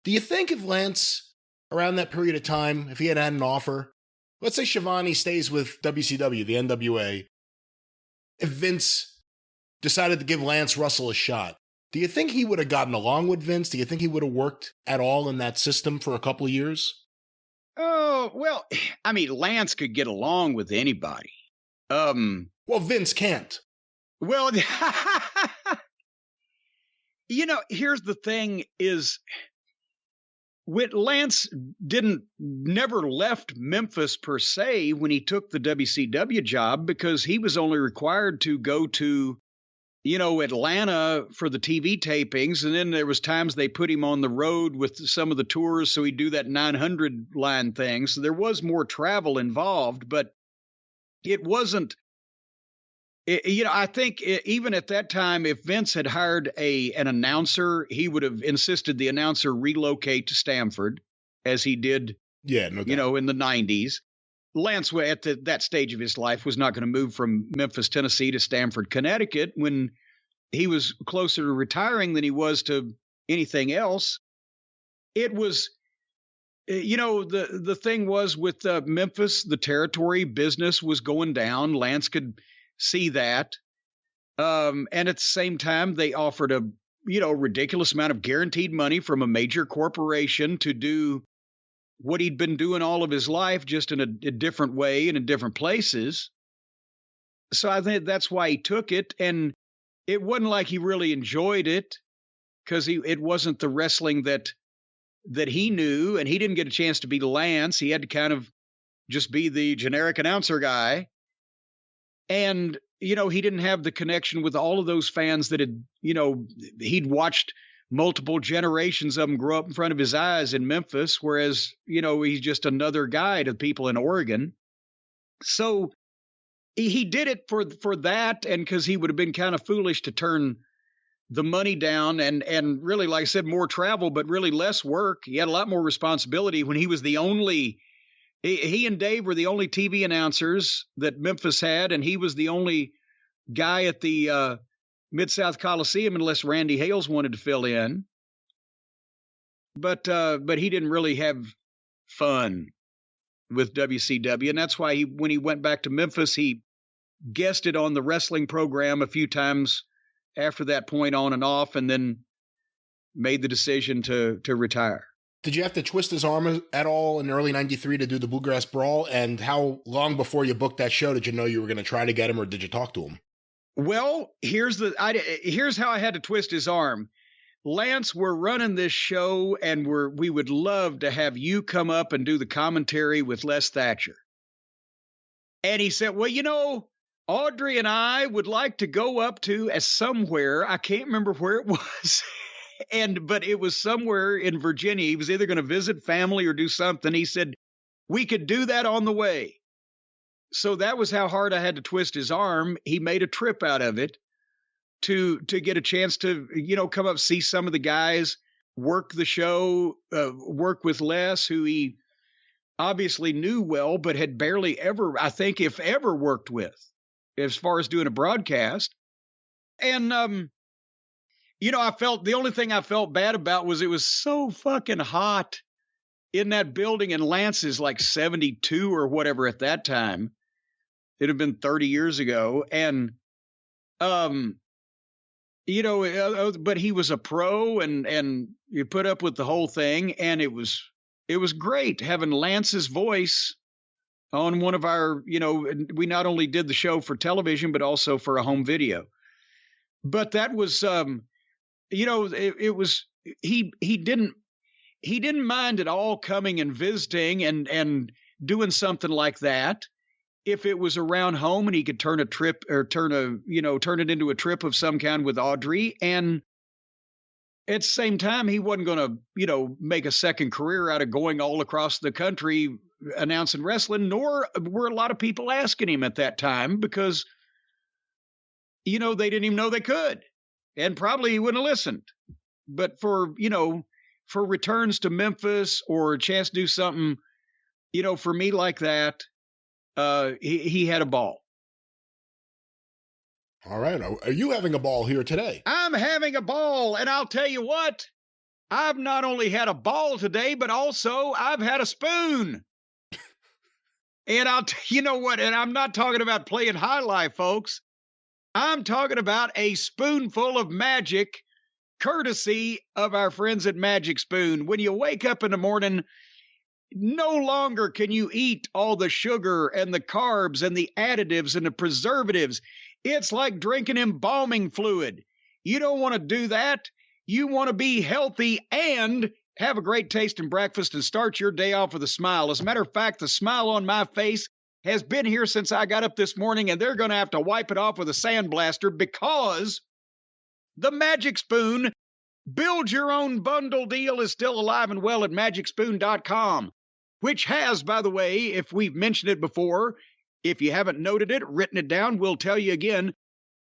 Do you think if Lance, around that period of time, if he had an offer, let's say Shivani stays with WCW, the NWA, if Vince decided to give Lance Russell a shot, do you think he would have gotten along with Vince? Do you think he would have worked at all in that system for a couple of years? Oh, well, I mean, Lance could get along with anybody. Well, Vince can't. Well, here's the thing is, when Lance never left Memphis per se when he took the WCW job, because he was only required to go to, Atlanta for the TV tapings. And then there was times they put him on the road with some of the tours. So he'd do that 900 line thing. So there was more travel involved, but it wasn't, I think even at that time, if Vince had hired an announcer, he would have insisted the announcer relocate to Stamford, as he did, in the 90s. Lance, at that stage of his life, was not going to move from Memphis, Tennessee to Stamford, Connecticut, when he was closer to retiring than he was to anything else. It was, the thing was with Memphis, the territory business was going down. Lance could see that. And at the same time, they offered a, ridiculous amount of guaranteed money from a major corporation to do what he'd been doing all of his life, just in a different way and in different places. So I think that's why he took it. And it wasn't like he really enjoyed it, because it wasn't the wrestling that he knew, and he didn't get a chance to be Lance. He had to kind of just be the generic announcer guy. And, he didn't have the connection with all of those fans that had, he'd watched multiple generations of them grow up in front of his eyes in Memphis, whereas, he's just another guy to people in Oregon. So he did it for that, and because he would have been kind of foolish to turn the money down and really, like I said, more travel, but really less work. He had a lot more responsibility when he was the only. He and Dave were the only TV announcers that Memphis had, and he was the only guy at the Mid-South Coliseum, unless Randy Hales wanted to fill in. But he didn't really have fun with WCW, and that's why when he went back to Memphis, he guested on the wrestling program a few times after that point, on and off, and then made the decision to retire. Did you have to twist his arm at all in early '93 to do the Bluegrass Brawl? And how long before you booked that show did you know you were going to try to get him, or did you talk to him? Well, here's how I had to twist his arm. Lance, we're running this show, and we would love to have you come up and do the commentary with Les Thatcher. And he said, well, Audrey and I would like to go up to somewhere. I can't remember where it was. But it was somewhere in Virginia. He was either going to visit family or do something. He said, we could do that on the way. So that was how hard I had to twist his arm. He made a trip out of it to get a chance to, come up, see some of the guys, work the show, work with Les, who he obviously knew well, but had barely ever, I think, if ever, worked with as far as doing a broadcast. And, I felt, the only thing I felt bad about was it was so fucking hot in that building, and Lance is like 72 or whatever at that time. It had been 30 years ago. And, but he was a pro, and you put up with the whole thing. And it was great having Lance's voice on one of our, we not only did the show for television, but also for a home video. But that was, it was, he didn't mind at all coming and visiting and doing something like that. If it was around home and he could turn a trip, or turn it into a trip of some kind with Audrey. And at the same time, he wasn't going to, make a second career out of going all across the country announcing wrestling, nor were a lot of people asking him at that time, because, they didn't even know they could. and probably he wouldn't have listened. But for returns to Memphis or a chance to do something, for me like that, he had a ball. All right. Are you having a ball here today? I'm having a ball, and I'll tell you what, I've not only had a ball today, but also I've had a spoon. And you know what, and I'm not talking about playing high life, folks. I'm talking about a spoonful of magic, courtesy of our friends at Magic Spoon. When you wake up in the morning, no longer can you eat all the sugar and the carbs and the additives and the preservatives. It's like drinking embalming fluid. You don't want to do that. You want to be healthy and have a great tasting breakfast and start your day off with a smile. As a matter of fact, the smile on my face has been here since I got up this morning, and they're going to have to wipe it off with a sandblaster because the Magic Spoon Build Your Own Bundle deal is still alive and well at MagicSpoon.com, which has, by the way, if we've mentioned it before, if you haven't noted it, written it down, we'll tell you again,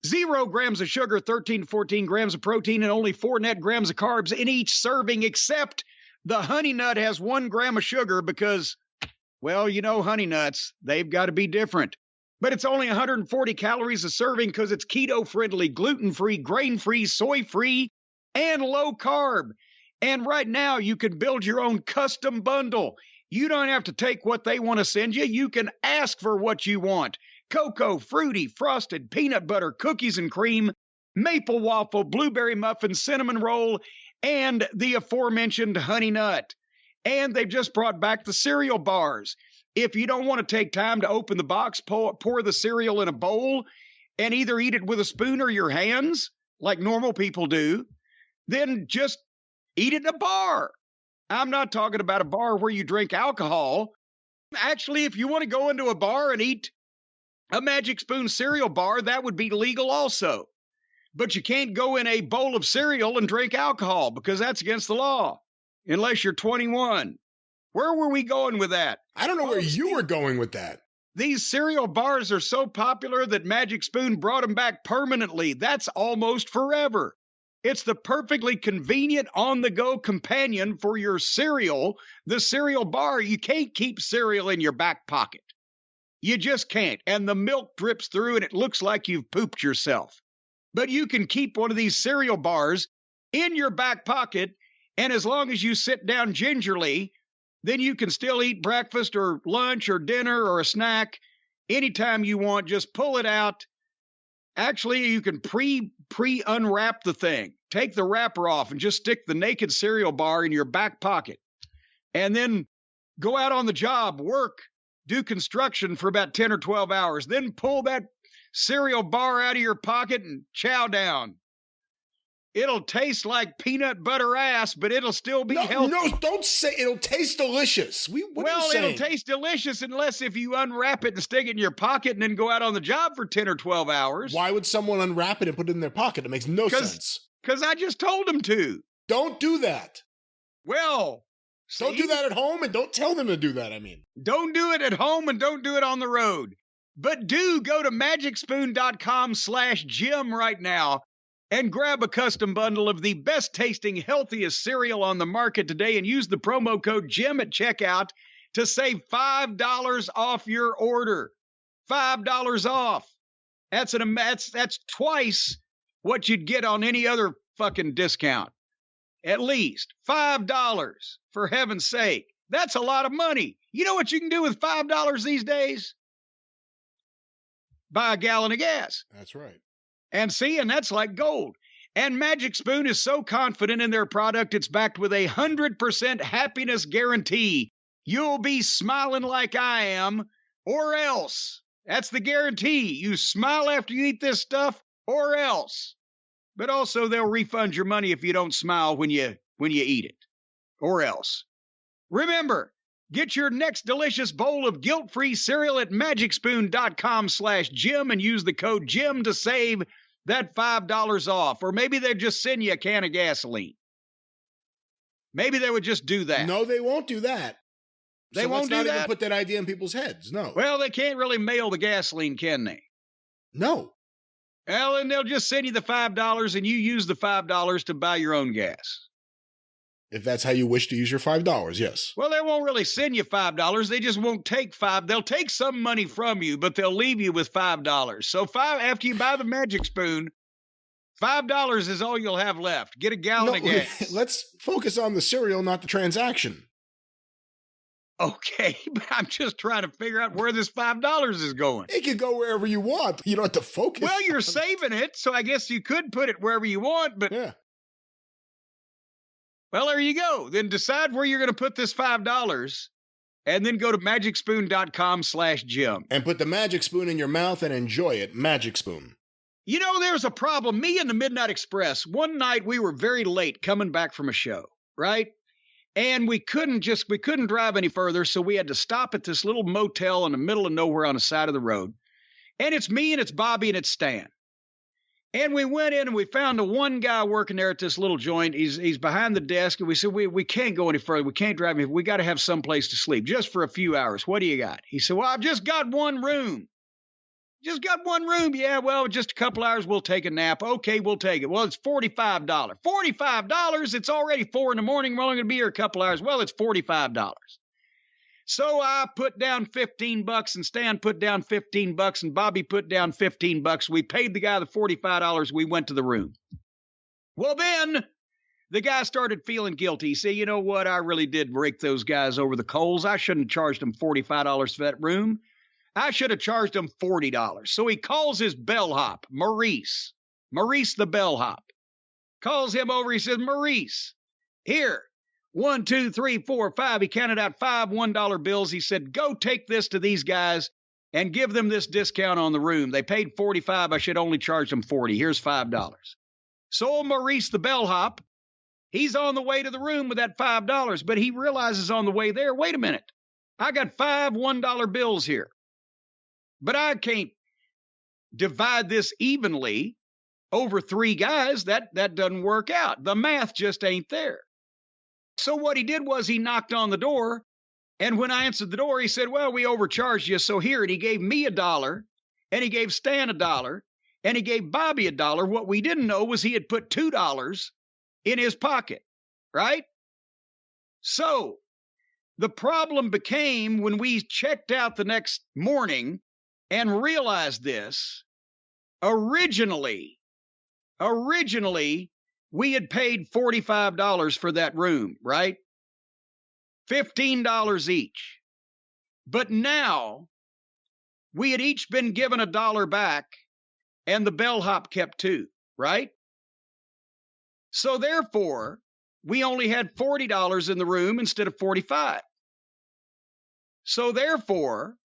0 grams of sugar, 13 to 14 grams of protein, and only 4 net grams of carbs in each serving, except the Honey Nut has 1 gram of sugar because, well, Honey Nuts, they've got to be different. But it's only 140 calories a serving because it's keto-friendly, gluten-free, grain-free, soy-free, and low carb. And right now, you can build your own custom bundle. You don't have to take what they want to send you. You can ask for what you want. Cocoa, fruity, frosted, peanut butter, cookies and cream, maple waffle, blueberry muffin, cinnamon roll, and the aforementioned Honey Nut. And they've just brought back the cereal bars. If you don't want to take time to open the box, pour the cereal in a bowl, and either eat it with a spoon or your hands, like normal people do, then just eat it in a bar. I'm not talking about a bar where you drink alcohol. Actually, if you want to go into a bar and eat a Magic Spoon cereal bar, that would be legal also. But you can't go in a bowl of cereal and drink alcohol because that's against the law, unless you're 21. Where were we going with that? I don't know where you were going with that. These cereal bars are so popular that Magic Spoon brought them back permanently. That's almost forever. It's the perfectly convenient on-the-go companion for your cereal, the cereal bar. You can't keep cereal in your back pocket. You just can't. And the milk drips through and it looks like you've pooped yourself. But you can keep one of these cereal bars in your back pocket, and as long as you sit down gingerly, then you can still eat breakfast or lunch or dinner or a snack anytime you want. Just pull it out. Actually, you can pre-unwrap the thing. Take the wrapper off and just stick the naked cereal bar in your back pocket. And then go out on the job, work, do construction for about 10 or 12 hours. Then pull that cereal bar out of your pocket and chow down. It'll taste like peanut butter ass, but it'll still be healthy. No, don't say it'll taste delicious. It'll taste delicious unless if you unwrap it and stick it in your pocket and then go out on the job for 10 or 12 hours. Why would someone unwrap it and put it in their pocket? It makes no sense. Because I just told them to. Don't do that. Well, don't do that at home, and don't tell them to do that, Don't do it at home and don't do it on the road. But do go to magicspoon.com/Jim right now and grab a custom bundle of the best tasting, healthiest cereal on the market today and use the promo code Jim at checkout to save $5 off your order. $5 off. That's twice what you'd get on any other fucking discount. At least $5, for heaven's sake. That's a lot of money. You know what you can do with $5 these days? Buy a gallon of gas. That's right. And that's like gold. And Magic Spoon is so confident in their product, it's backed with 100% happiness guarantee. You'll be smiling like I am, or else. That's the guarantee. You smile after you eat this stuff, or else. But also, they'll refund your money if you don't smile when you eat it, or else. Remember, get your next delicious bowl of guilt-free cereal at magicspoon.com/Jim and use the code Jim to save that $5 off. Or maybe they'd just send you a can of gasoline. Maybe they would just do that. No, they won't do that. They won't do that? Let's not even put that idea in people's heads. No. Well, they can't really mail the gasoline, can they? No. Well, and they'll just send you the $5 and you use the $5 to buy your own gas. If that's how you wish to use your $5, yes. Well, they won't really send you $5. They just won't take $5. They'll take some money from you, but they'll leave you with $5. So after you buy the Magic Spoon, $5 is all you'll have left. Get a gallon of gas. Let's focus on the cereal, not the transaction. Okay, but I'm just trying to figure out where this $5 is going. It can go wherever you want. You don't have to focus. Well, you're saving it, so I guess you could put it wherever you want, but... Yeah. Well, there you go. Then decide where you're going to put this $5 and then go to magicspoon.com/Jim. And put the Magic Spoon in your mouth and enjoy it. Magic Spoon. You know, there's a problem. Me and the Midnight Express, one night we were very late coming back from a show, right? And we couldn't drive any further, so we had to stop at this little motel in the middle of nowhere on the side of the road. And it's me and it's Bobby and it's Stan. And we went in and we found the one guy working there at this little joint. He's behind the desk. And we said, we can't go any further. We can't drive. We got to have some place to sleep just for a few hours. What do you got? He said, well, I've just got one room. Just got one room. Yeah, well, just a couple hours. We'll take a nap. Okay, we'll take it. Well, it's $45. $45? It's already 4 a.m. We're only going to be here a couple hours. Well, it's $45. So I put down $15 and Stan put down $15 and Bobby put down $15. We paid the guy the $45. We went to the room. Well, then the guy started feeling guilty. He said, you know what? I really did rake those guys over the coals. I shouldn't have charged them $45 for that room. I should have charged them $40. So he calls his bellhop, Maurice the bellhop. Calls him over. He says, Maurice, here. 1, 2, 3, 4, 5. He counted out 5 $1 bills. He said, go take this to these guys and give them this discount on the room. They paid $45. I should only charge them $40. Here's $5. So Maurice the bellhop, he's on the way to the room with that $5, but he realizes on the way there, wait a minute, I got 5 $1 bills here, but I can't divide this evenly over 3 guys. That doesn't work out. The math just ain't there. So what he did was he knocked on the door, and when I answered the door, he said, well, we overcharged you, so here. And he gave me $1, and he gave Stan $1, and he gave Bobby $1. What we didn't know was he had put $2 in his pocket, right? So the problem became when we checked out the next morning and realized this, originally, we had paid $45 for that room, right? $15 each. But now we had each been given $1 back and the bellhop kept $2, right? So therefore, we only had $40 in the room instead of $45. So therefore,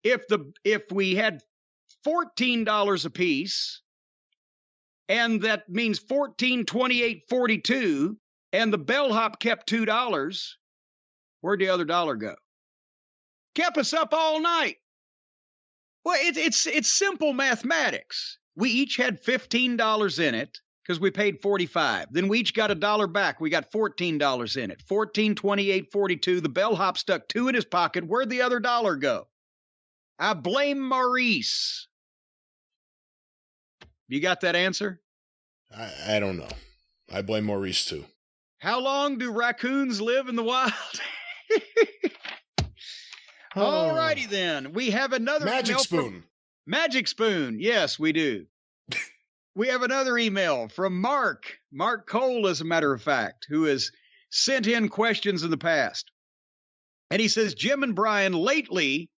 if we had $14 apiece, and that means 14, 28, 42, and the bellhop kept $2, where'd the other $1 go? Kept us up all night. Well, it's simple mathematics. We each had $15 in it because we paid $45. Then we each got $1 back. We got $14 in it. 14, 28, 42. The bellhop stuck $2 in his pocket. Where'd the other $1 go? I blame Maurice. You got that answer? I don't know. I blame Maurice too. How long do raccoons live in the wild? All righty then. We have another Magic Spoon. Magic Spoon. Yes, we do. We have another email from Mark Cole, as a matter of fact, who has sent in questions in the past. And he says, Jim and Brian, lately,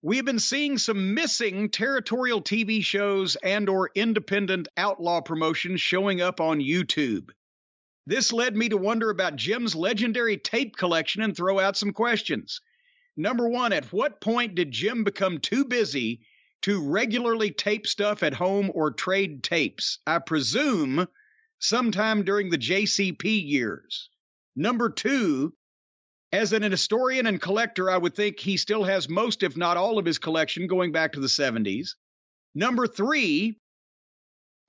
we've been seeing some missing territorial TV shows and or independent outlaw promotions showing up on YouTube. This led me to wonder about Jim's legendary tape collection and throw out some questions. Number 1, at what point did Jim become too busy to regularly tape stuff at home or trade tapes? I presume sometime during the JCP years. Number 2, as an historian and collector, I would think he still has most, if not all, of his collection going back to the 70s. Number 3,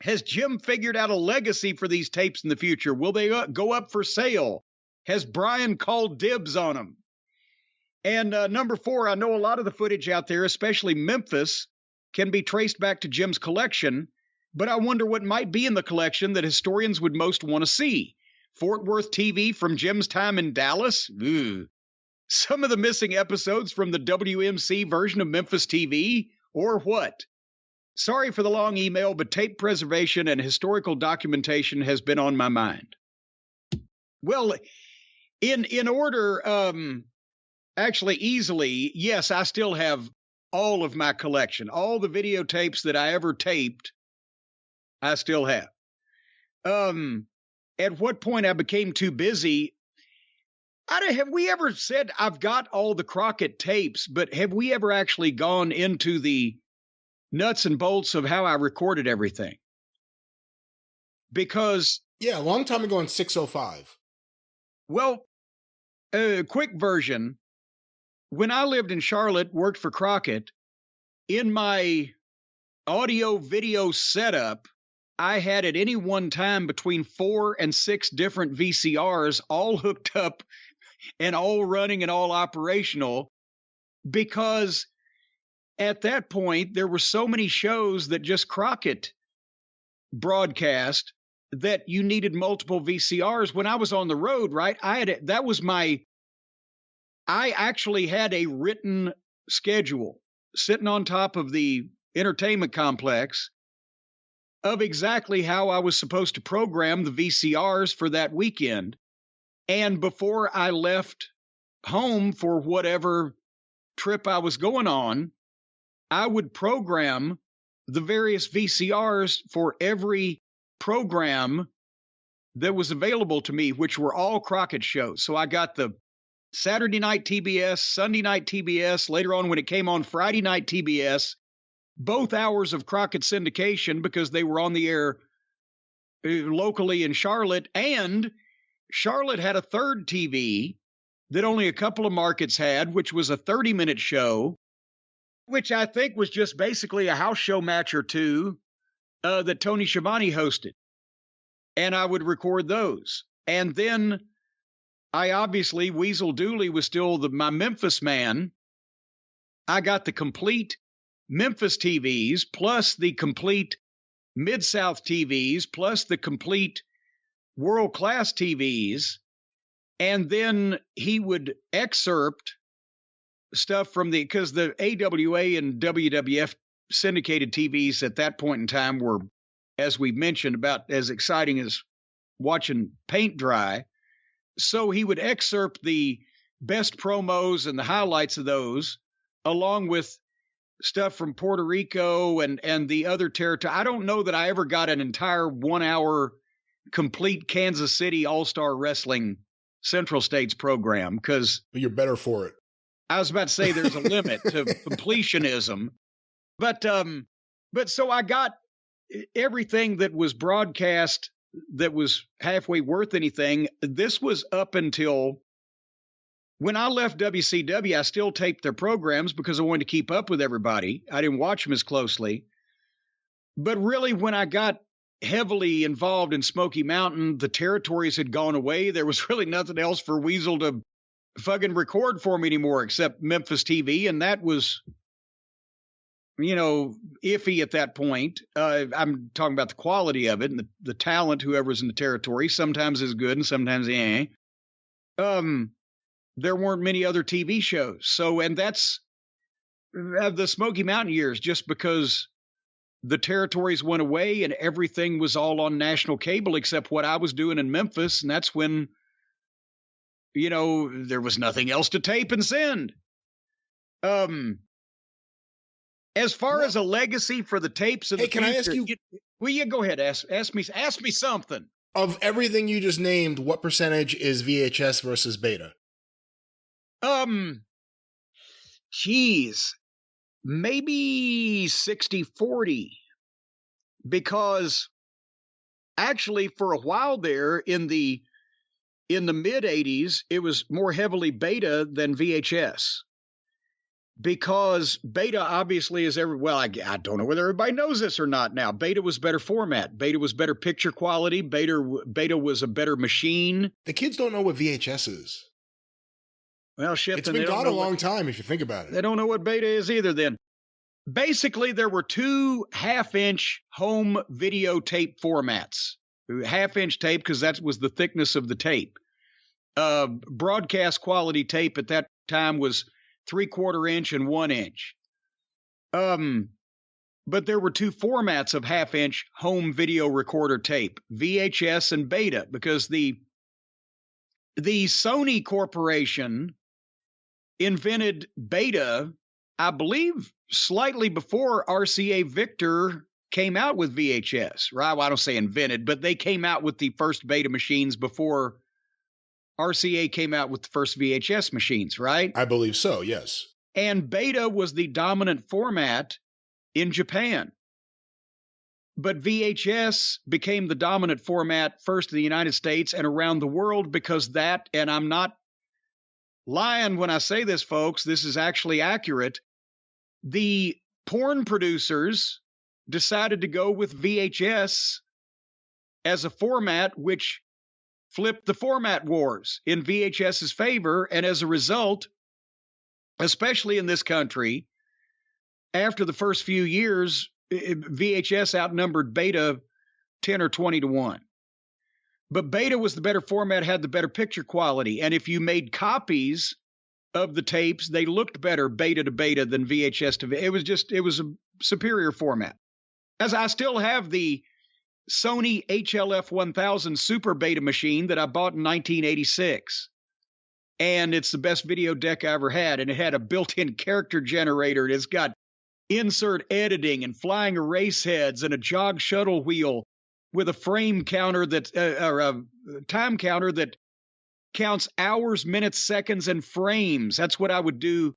has Jim figured out a legacy for these tapes in the future? Will they go up for sale? Has Brian called dibs on them? And number 4, I know a lot of the footage out there, especially Memphis, can be traced back to Jim's collection, but I wonder what might be in the collection that historians would most want to see. Fort Worth TV from Jim's time in Dallas? Ugh. Some of the missing episodes from the WMC version of Memphis TV? Or what? Sorry for the long email, but tape preservation and historical documentation has been on my mind. Well, in order, actually easily, yes, I still have all of my collection. All the videotapes that I ever taped, I still have. At what point I became too busy, have we ever said I've got all the Crockett tapes, but have we ever actually gone into the nuts and bolts of how I recorded everything? Because... Yeah, a long time ago in 605. Well, quick version. When I lived in Charlotte, worked for Crockett, in my audio-video setup, I had at any one time between 4 and 6 different VCRs all hooked up and all running and all operational, because at that point, there were so many shows that just Crockett broadcast that you needed multiple VCRs. When I was on the road, right, I actually had a written schedule sitting on top of the entertainment complex of exactly how I was supposed to program the VCRs for that weekend. And before I left home for whatever trip I was going on, I would program the various VCRs for every program that was available to me, which were all Crockett shows. So I got the Saturday night TBS, Sunday night TBS, later on when it came on Friday night TBS, both hours of Crockett syndication because they were on the air locally in Charlotte. And Charlotte had a third TV that only a couple of markets had, which was a 30-minute show, which I think was just basically a house show match or two that Tony Schiavone hosted. And I would record those. And then I obviously, Weasel Dooley was still my Memphis man. I got the complete Memphis TVs, plus the complete Mid-South TVs, plus the complete world-class TVs. And then he would excerpt stuff from because the AWA and WWF syndicated TVs at that point in time were, as we mentioned, about as exciting as watching paint dry. So he would excerpt the best promos and the highlights of those, along with stuff from Puerto Rico and the other territory. I don't know that I ever got an entire 1-hour complete Kansas City All-Star Wrestling Central States program, because you're better for it. I was about to say there's a limit to completionism. But so I got everything that was broadcast that was halfway worth anything. This was up until when I left WCW. I still taped their programs because I wanted to keep up with everybody. I didn't watch them as closely. But really, when I got heavily involved in Smoky Mountain, the territories had gone away. There was really nothing else for Weasel to fucking record for me anymore except Memphis TV. And that was, iffy at that point. I'm talking about the quality of it and the talent, whoever's in the territory, sometimes is good and sometimes there weren't many other TV shows. So, and that's the Smoky Mountain years, just because the territories went away and everything was all on national cable except what I was doing in Memphis. And that's when, there was nothing else to tape and send. As far as a legacy for the tapes of the future, can I ask you? Go ahead. Ask me something. Of everything you just named, what percentage is VHS versus beta? Maybe 60-40, because actually for a while there in the mid 80s, it was more heavily beta than VHS. Because beta obviously is I don't know whether everybody knows this or not now. Beta was better format. Beta was better picture quality. Beta was a better machine. The kids don't know what VHS is. Well, shit. It's been gone a long time if you think about it. They don't know what beta is either then. Basically, there were 2 half-inch home videotape formats. Half-inch tape, because that was the thickness of the tape. Broadcast quality tape at that time was 3/4 inch and 1 inch. But there were 2 formats of half-inch home video recorder tape, VHS and Beta, because the Sony Corporation invented Beta, I believe, slightly before RCA Victor came out with VHS, right? Well, I don't say invented, but they came out with the first Beta machines before RCA came out with the first VHS machines, right? I believe so, yes. And Beta was the dominant format in Japan. But VHS became the dominant format first in the United States and around the world because that, and I'm not lying when I say this, folks, this is actually accurate. The porn producers decided to go with VHS as a format, which flipped the format wars in VHS's favor. And as a result, especially in this country, after the first few years, VHS outnumbered Beta 10 or 20 to 1. But Beta was the better format, had the better picture quality. And if you made copies of the tapes, they looked better Beta to Beta than VHS to VHS. It was a superior format. As I still have the Sony HLF 1000 Super Beta machine that I bought in 1986. And it's the best video deck I ever had. And it had a built-in character generator. And it's got insert editing and flying erase heads and a jog shuttle wheel with a frame counter that, or a time counter that counts hours, minutes, seconds, and frames. That's what I would do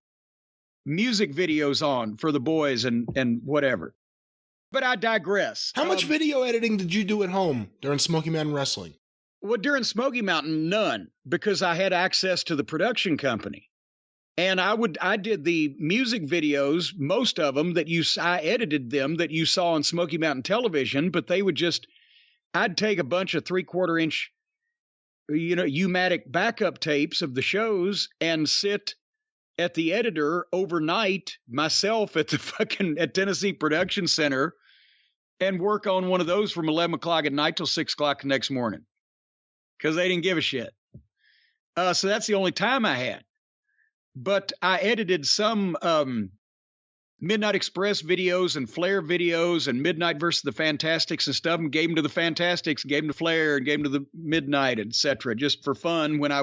music videos on for the boys and whatever. But I digress. How much video editing did you do at home during Smoky Mountain Wrestling? Well, during Smoky Mountain, none, because I had access to the production company. And I did the music videos, most of them I edited them that you saw on Smoky Mountain Television, but they would I'd take a bunch of 3/4 inch, U-matic backup tapes of the shows and sit at the editor overnight myself at at Tennessee Production Center and work on one of those from 11 o'clock at night till 6 o'clock the next morning because they didn't give a shit. So that's the only time I had. But I edited some Midnight Express videos and Flair videos and Midnight versus the Fantastics and stuff, and gave them to the Fantastics, gave them to Flair, and gave them to the Midnight, etc., just for fun when I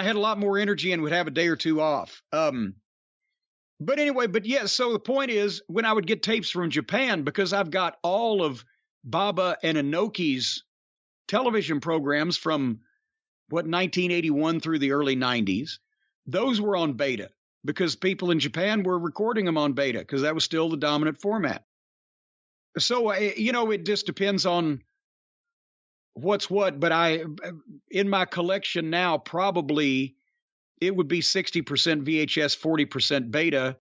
had a lot more energy and would have a day or two off. But anyway, so the point is, when I would get tapes from Japan, because I've got all of Baba and Inoki's television programs from 1981 through the early 90s, those were on Beta because people in Japan were recording them on Beta because that was still the dominant format. So, it just depends on what's what, but in my collection now, probably it would be 60% VHS, 40% Beta,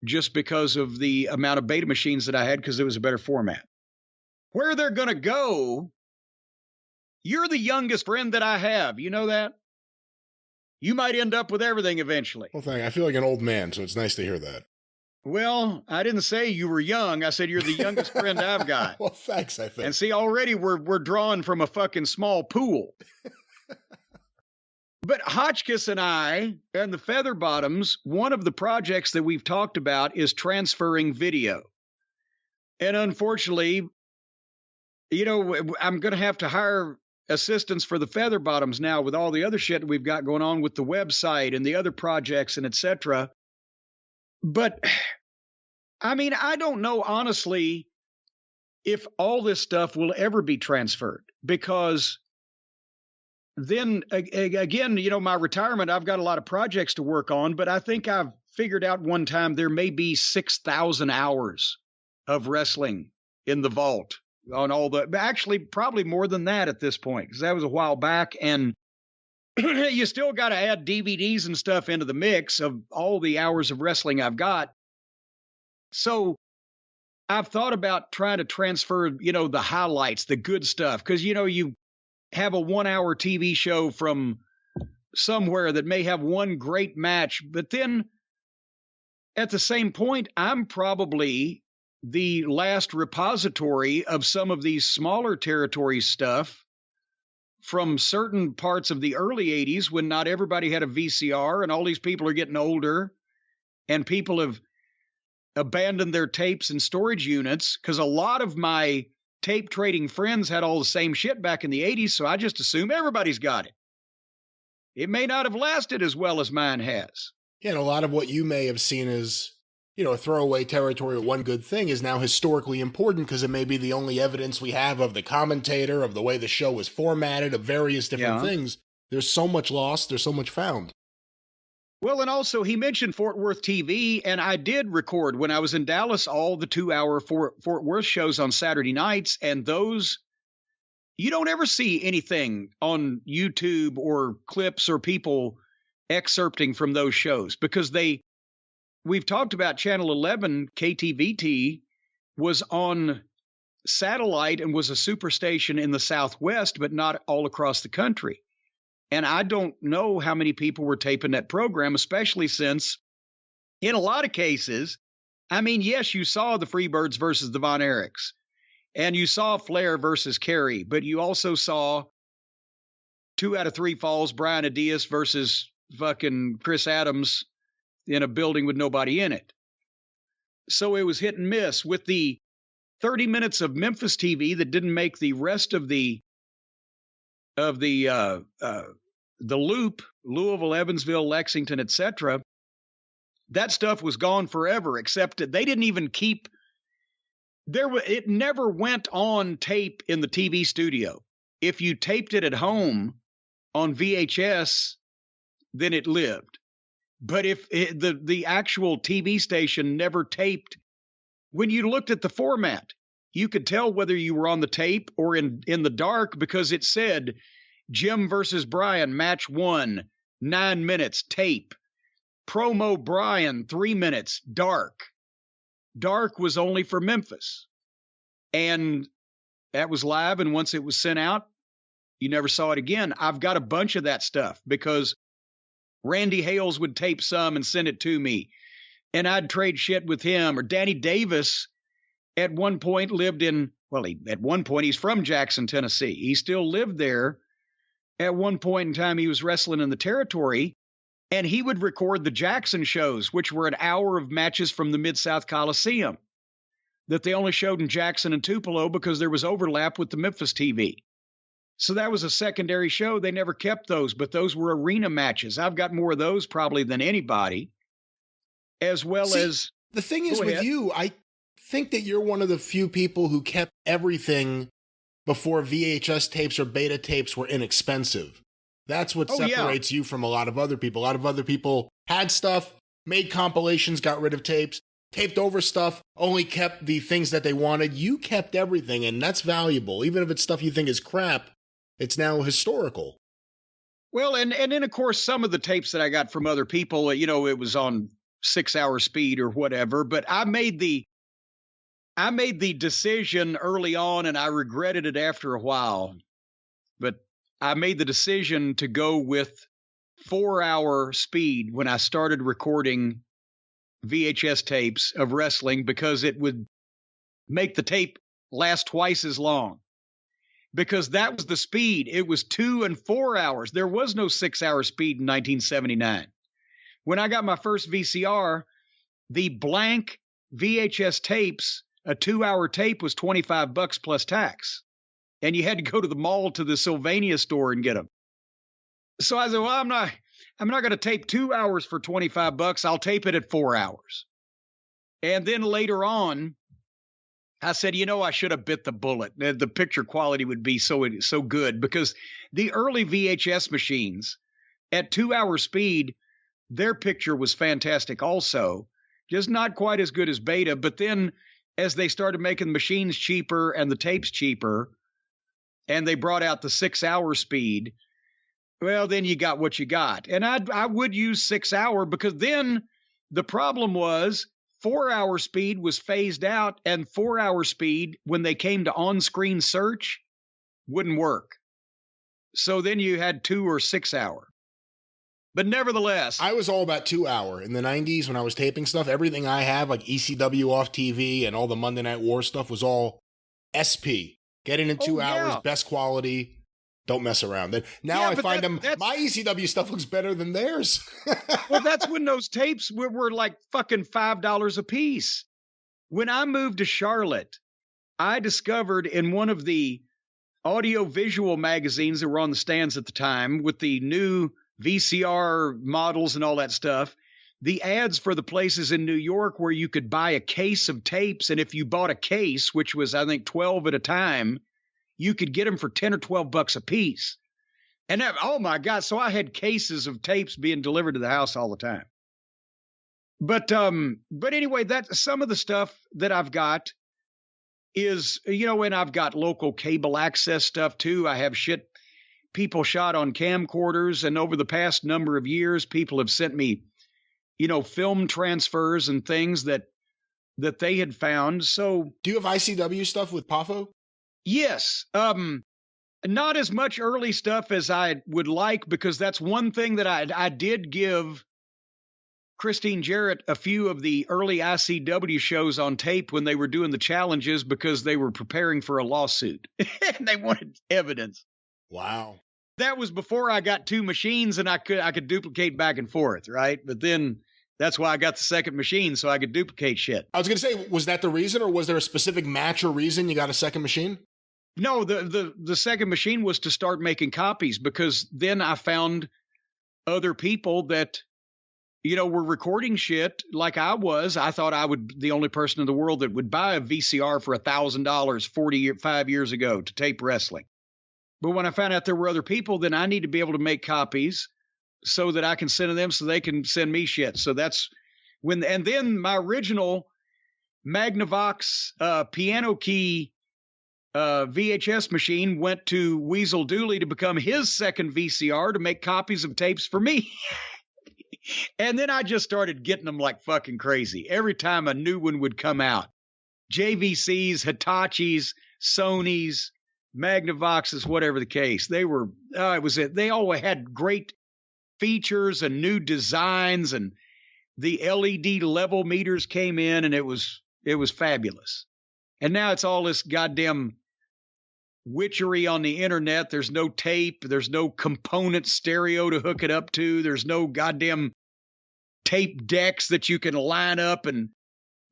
just because of the amount of Beta machines that I had because it was a better format. Where they're going to go, you're the youngest friend that I have. You know that? You might end up with everything eventually. Well, I feel like an old man, so it's nice to hear that. Well, I didn't say you were young. I said you're the youngest friend I've got. Well, thanks, I think. And see, already we're drawing from a fucking small pool. But Hotchkiss and I and the Featherbottoms, one of the projects that we've talked about is transferring video. And unfortunately, I'm going to have to hire assistance for the Featherbottoms now with all the other shit that we've got going on with the website and the other projects and etc. But I don't know honestly if all this stuff will ever be transferred, because then again, my retirement, I've got a lot of projects to work on, but I think I've figured out one time there may be 6,000 hours of wrestling in the vault on all actually probably more than that at this point, because that was a while back. And you still got to add DVDs and stuff into the mix of all the hours of wrestling I've got. So I've thought about trying to transfer, the highlights, the good stuff. Because, you have a 1-hour TV show from somewhere that may have one great match, but then at the same point, I'm probably the last repository of some of these smaller territory stuff from certain parts of the early 80s when not everybody had a VCR and all these people are getting older and people have abandoned their tapes in storage units, because a lot of my tape trading friends had all the same shit back in the 80s, so I just assume everybody's got it. It may not have lasted as well as mine has. Yeah, and a lot of what you may have seen as, a throwaway territory or one good thing is now historically important because it may be the only evidence we have of the commentator, of the way the show was formatted, of various different things. There's so much lost, there's so much found. Well, and also he mentioned Fort Worth TV, and I did record when I was in Dallas all the 2-hour Fort Worth shows on Saturday nights, and those, you don't ever see anything on YouTube or clips or people excerpting from those shows because we've talked about Channel 11, KTVT, was on satellite and was a superstation in the Southwest, but not all across the country. And I don't know how many people were taping that program, especially since in a lot of cases, I mean, yes, you saw the Freebirds versus the Von Erichs, and you saw Flair versus Kerry, but you also saw 2 out of 3 falls, Brian Adias versus fucking Chris Adams in a building with nobody in it. So it was hit and miss with the 30 minutes of Memphis TV that didn't make the rest of the loop, Louisville, Evansville, Lexington, etc. That stuff was gone forever, except that they didn't even keep it never went on tape in the TV studio. If you taped it at home on VHS, then it lived. But if the actual TV station never taped, when you looked at the format, you could tell whether you were on the tape or in the dark because it said Jim versus Brian, match 1, 9 minutes, tape. Promo Brian, 3 minutes, dark. Dark was only for Memphis. And that was live, and once it was sent out, you never saw it again. I've got a bunch of that stuff because Randy Hales would tape some and send it to me, and I'd trade shit with him. Or Danny Davis at one point lived in, at one point he's from Jackson, Tennessee. He still lived there. At one point in time, he was wrestling in the territory, and he would record the Jackson shows, which were an hour of matches from the Mid-South Coliseum that they only showed in Jackson and Tupelo because there was overlap with the Memphis TV. So that was a secondary show. They never kept those, but those were arena matches. I've got more of those probably than anybody, as well as... The thing is with you, I think that you're one of the few people who kept everything before VHS tapes or beta tapes were inexpensive. That's what separates you from a lot of other people. A lot of other people had stuff, made compilations, got rid of tapes, taped over stuff, only kept the things that they wanted. You kept everything, and that's valuable. Even if it's stuff you think is crap, it's now historical. Well, and then, of course, some of the tapes that I got from other people, it was on 6-hour speed or whatever, but I made the decision early on, and I regretted it after a while, but I made the decision to go with 4-hour speed when I started recording VHS tapes of wrestling because it would make the tape last twice as long. Because that was the speed. It was 2 and 4 hours. There was no 6-hour speed in 1979. When I got my first VCR, the blank VHS tapes, a 2-hour tape was $25 plus tax. And you had to go to the mall to the Sylvania store and get them. So I said, well, I'm not going to tape 2 hours for $25. I'll tape it at 4 hours. And then later on, I said, I should have bit the bullet. The picture quality would be so good because the early VHS machines at 2-hour speed, their picture was fantastic also, just not quite as good as beta. But then as they started making machines cheaper and the tapes cheaper, and they brought out the 6-hour speed, well, then you got what you got. And I would use 6-hour because then the problem was 4-hour speed was phased out, and 4-hour speed, when they came to on-screen search, wouldn't work. So then you had 2 or 6-hour. But nevertheless, I was all about 2 hour in the 90s when I was taping stuff. Everything I have, like ECW off TV and all the Monday Night War stuff, was all SP. Get in 2 hours, best quality. Don't mess around. Now I find my ECW stuff looks better than theirs. Well, that's when those tapes were like fucking $5 a piece. When I moved to Charlotte, I discovered in one of the audio-visual magazines that were on the stands at the time with the new VCR models and all that stuff, the ads for the places in New York where you could buy a case of tapes, and if you bought a case, which was, I think, 12 at a time, you could get them for 10 or 12 bucks a piece. And oh my God, so I had cases of tapes being delivered to the house all the time. But anyway, that's some of the stuff that I've got is, and I've got local cable access stuff too. I have people shot on camcorders, and over the past number of years, people have sent me, film transfers and things that they had found. So do you have ICW stuff with Pafo? Yes. Not as much early stuff as I would like, because that's one thing that I did give Christine Jarrett a few of the early ICW shows on tape when they were doing the challenges, because they were preparing for a lawsuit and they wanted evidence. Wow. That was before I got 2 machines and I could duplicate back and forth, right? But then that's why I got the second machine, so I could duplicate shit. I was going to say, was that the reason, or was there a specific match or reason you got a second machine? No, the second machine was to start making copies, because then I found other people that, were recording shit like I was. I thought I would be the only person in the world that would buy a VCR for $1,000 45 years ago to tape wrestling. But when I found out there were other people, then I need to be able to make copies so that I can send to them so they can send me shit. So that's when, and then my original Magnavox piano key VHS machine went to Weasel Dooley to become his second VCR to make copies of tapes for me. And then I just started getting them like fucking crazy. Every time a new one would come out, JVCs, Hitachis, Sonys, Magnavoxes, whatever the case, they were, they all had great features and new designs, and the LED level meters came in, and it was fabulous. And now it's all this goddamn witchery on the internet. There's no tape. There's no component stereo to hook it up to. There's no goddamn tape decks that you can line up and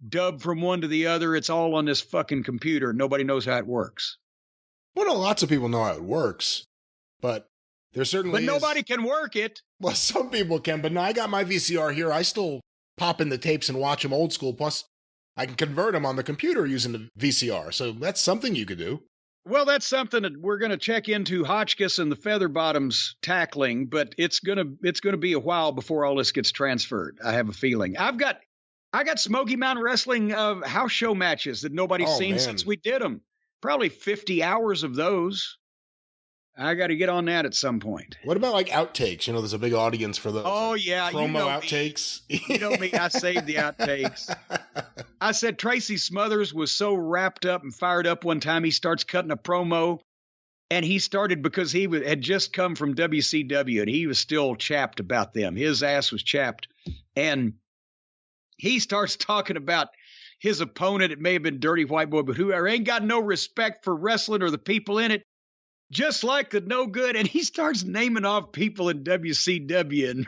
dub from one to the other. It's all on this fucking computer. Nobody knows how it works. Well, no, lots of people know how it works, but there certainly nobody can work it. Well, some people can, but no, I got my VCR here. I still pop in the tapes and watch them old school. Plus, I can convert them on the computer using the VCR. So that's something you could do. Well, that's something that we're going to check into Hotchkiss and the Featherbottoms tackling, but it's going to be a while before all this gets transferred. I have a feeling. I got Smoky Mountain Wrestling house show matches that nobody's seen since we did them. Probably 50 hours of those. I got to get on that at some point. What about like outtakes? There's a big audience for those. Oh, yeah. Promo outtakes. You know me. I saved the outtakes. I said Tracy Smothers was so wrapped up and fired up one time, he starts cutting a promo, and he started because he had just come from WCW, and he was still chapped about them. His ass was chapped. And he starts talking about his opponent. It may have been Dirty White Boy, but whoever ain't got no respect for wrestling or the people in it. Just like the no good. And he starts naming off people in WCW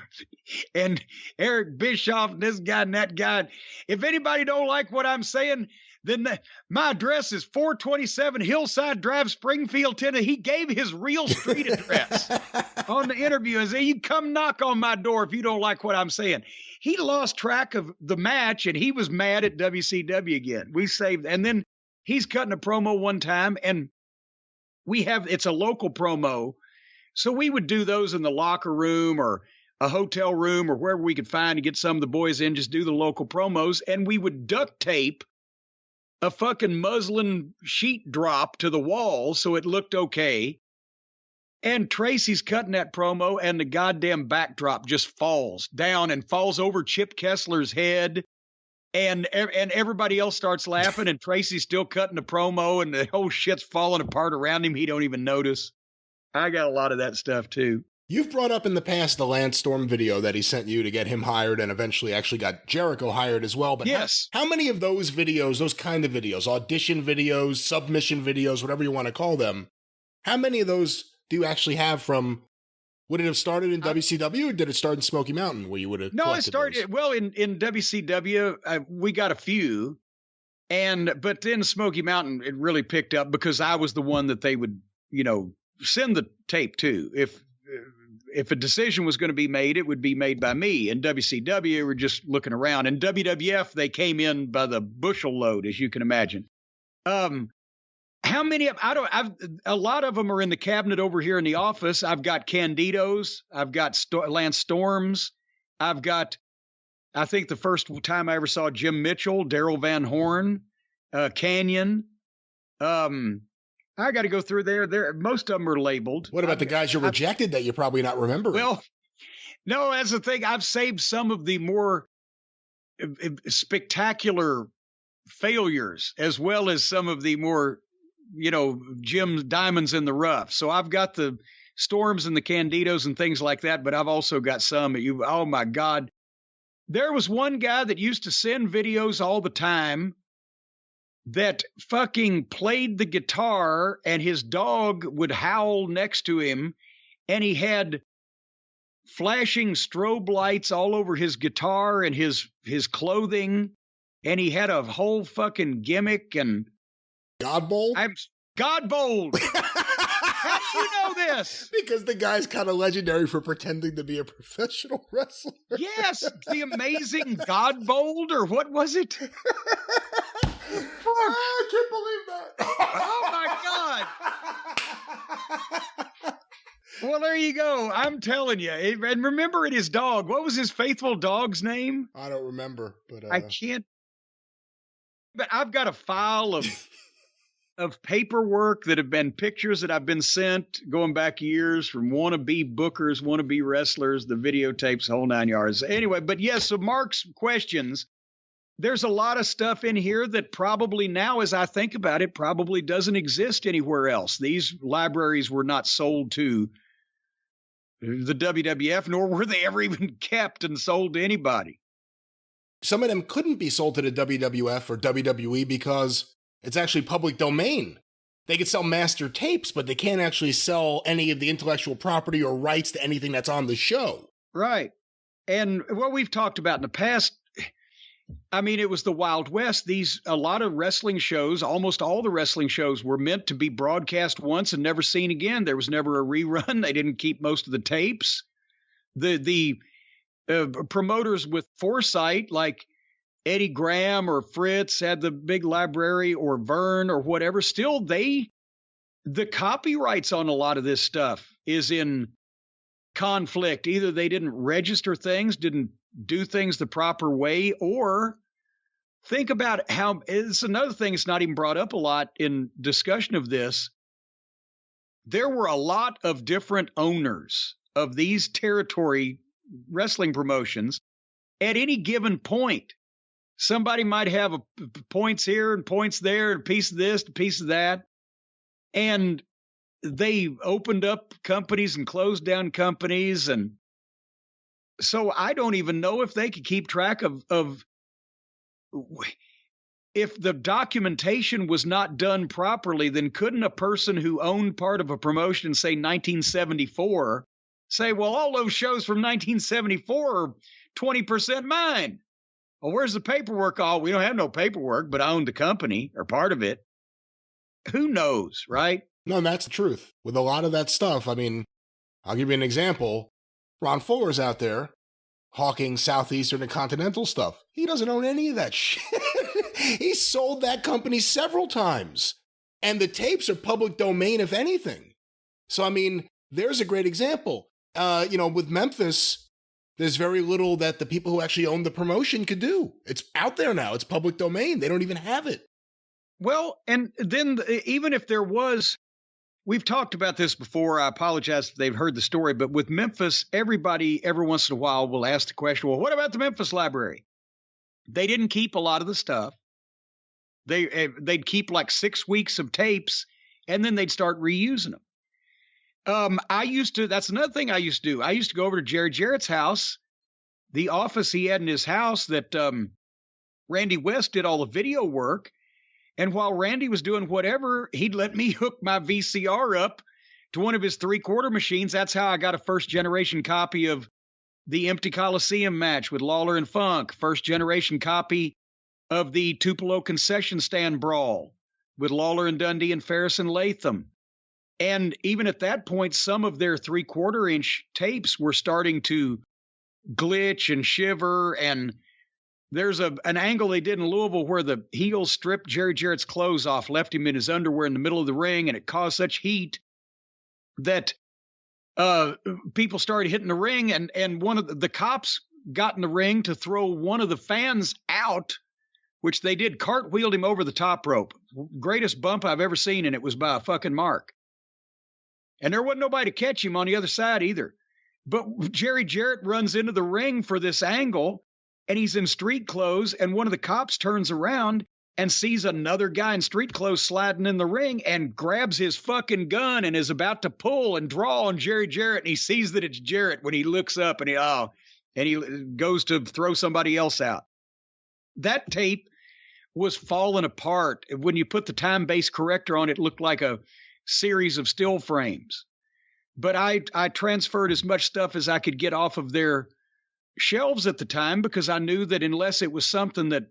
and Eric Bischoff and this guy and that guy. If anybody don't like what I'm saying, then my address is 427 Hillside Drive, Springfield, Tennessee. He gave his real street address on the interview and said, you come knock on my door if you don't like what I'm saying. He lost track of the match, and he was mad at WCW again. We saved, and then he's cutting a promo one time, and it's a local promo. So we would do those in the locker room or a hotel room or wherever we could find to get some of the boys in, just do the local promos. And we would duct tape a fucking muslin sheet drop to the wall so it looked okay. And Tracy's cutting that promo, and the goddamn backdrop just falls down and falls over Chip Kessler's head. And everybody else starts laughing, and Tracy's still cutting the promo, and the whole shit's falling apart around him. He don't even notice. I got a lot of that stuff, too. You've brought up in the past the Lance Storm video that he sent you to get him hired and eventually actually got Jericho hired as well. But yes. How many of those videos, those kind of videos, audition videos, submission videos, whatever you want to call them, how many of those do you actually have from, would it have started in WCW or did it start in Smoky Mountain where you would have No, it started, well, in WCW, we got a few. But then Smoky Mountain, it really picked up because I was the one that they would, send the tape to. If a decision was going to be made, it would be made by me. In WCW, we're just looking around. In WWF, they came in by the bushel load, as you can imagine. How many of a lot of them are in the cabinet over here in the office. I've got Candidos. I've got Lance Storms. I've got, I think the first time I ever saw Jim Mitchell, Daryl Van Horn, Canyon. I got to go through there. Most of them are labeled. What about the guys you rejected that you're probably not remembering? Well, no, that's the thing. I've saved some of the more spectacular failures as well as some of the more, Jim's diamonds in the rough. So I've got the Storms and the Candidos and things like that, but I've also got some. Oh my God. There was one guy that used to send videos all the time that fucking played the guitar and his dog would howl next to him, and he had flashing strobe lights all over his guitar and his clothing, and he had a whole fucking gimmick. And Godbold? I'm Godbold. How do you know this? Because the guy's kind of legendary for pretending to be a professional wrestler. Yes, the amazing Godbold, or what was it? I can't believe that. Oh, my God. Well, there you go. I'm telling you. And remember his dog. What was his faithful dog's name? I don't remember. But I can't. But I've got a file of paperwork that have been pictures that I've been sent going back years from wannabe bookers, wannabe wrestlers, the videotapes, whole 9 yards. Anyway, but yes, so Mark's questions. There's a lot of stuff in here that probably now, as I think about it, probably doesn't exist anywhere else. These libraries were not sold to the WWF, nor were they ever even kept and sold to anybody. Some of them couldn't be sold to the WWF or WWE because it's actually public domain. They could sell master tapes, but they can't actually sell any of the intellectual property or rights to anything that's on the show. Right. And what we've talked about in the past, I mean, it was the Wild West. A lot of wrestling shows, almost all the wrestling shows were meant to be broadcast once and never seen again. There was never a rerun. They didn't keep most of the tapes. The promoters with foresight, like Eddie Graham or Fritz had the big library, or Vern or whatever. Still, the copyrights on a lot of this stuff is in conflict. Either they didn't register things, didn't do things the proper way, or think about how it's another thing that's not even brought up a lot in discussion of this. There were a lot of different owners of these territory wrestling promotions at any given point. Somebody might have points here and points there, and a piece of this, a piece of that. And they opened up companies and closed down companies. And so I don't even know if they could keep track of if the documentation was not done properly, then couldn't a person who owned part of a promotion, say 1974, say, well, all those shows from 1974 are 20% mine. Well, where's the paperwork? Oh, we don't have no paperwork, but I own the company or part of it. Who knows, right? No, and that's the truth. With a lot of that stuff, I mean, I'll give you an example. Ron Fuller's out there hawking Southeastern and Continental stuff. He doesn't own any of that shit. He sold that company several times. And the tapes are public domain, if anything. So, I mean, there's a great example. With Memphis, there's very little that the people who actually own the promotion could do. It's out there now. It's public domain. They don't even have it. Well, and then even if there was, we've talked about this before. I apologize if they've heard the story, but with Memphis, everybody every once in a while will ask the question, well, what about the Memphis library? They didn't keep a lot of the stuff. They'd keep like 6 weeks of tapes, and then they'd start reusing them. That's another thing I used to do. I used to go over to Jerry Jarrett's house, the office he had in his house that Randy West did all the video work. And while Randy was doing whatever, he'd let me hook my VCR up to one of his 3/4 machines. That's how I got a first generation copy of the Empty Coliseum match with Lawler and Funk, first generation copy of the Tupelo concession stand brawl with Lawler and Dundee and Ferris and Latham. And even at that point, some of their 3/4 inch tapes were starting to glitch and shiver. And there's an angle they did in Louisville where the heel stripped Jerry Jarrett's clothes off, left him in his underwear in the middle of the ring, and it caused such heat that people started hitting the ring, and one of the cops got in the ring to throw one of the fans out, which they did, cartwheeled him over the top rope. Greatest bump I've ever seen, and it was by a fucking mark. And there wasn't nobody to catch him on the other side either. But Jerry Jarrett runs into the ring for this angle, and he's in street clothes, and one of the cops turns around and sees another guy in street clothes sliding in the ring and grabs his fucking gun and is about to pull and draw on Jerry Jarrett. And he sees that it's Jarrett when he looks up and he goes to throw somebody else out. That tape was falling apart. When you put the time-based corrector on, it looked like a series of still frames. But I transferred as much stuff as I could get off of their shelves at the time, because I knew that unless it was something that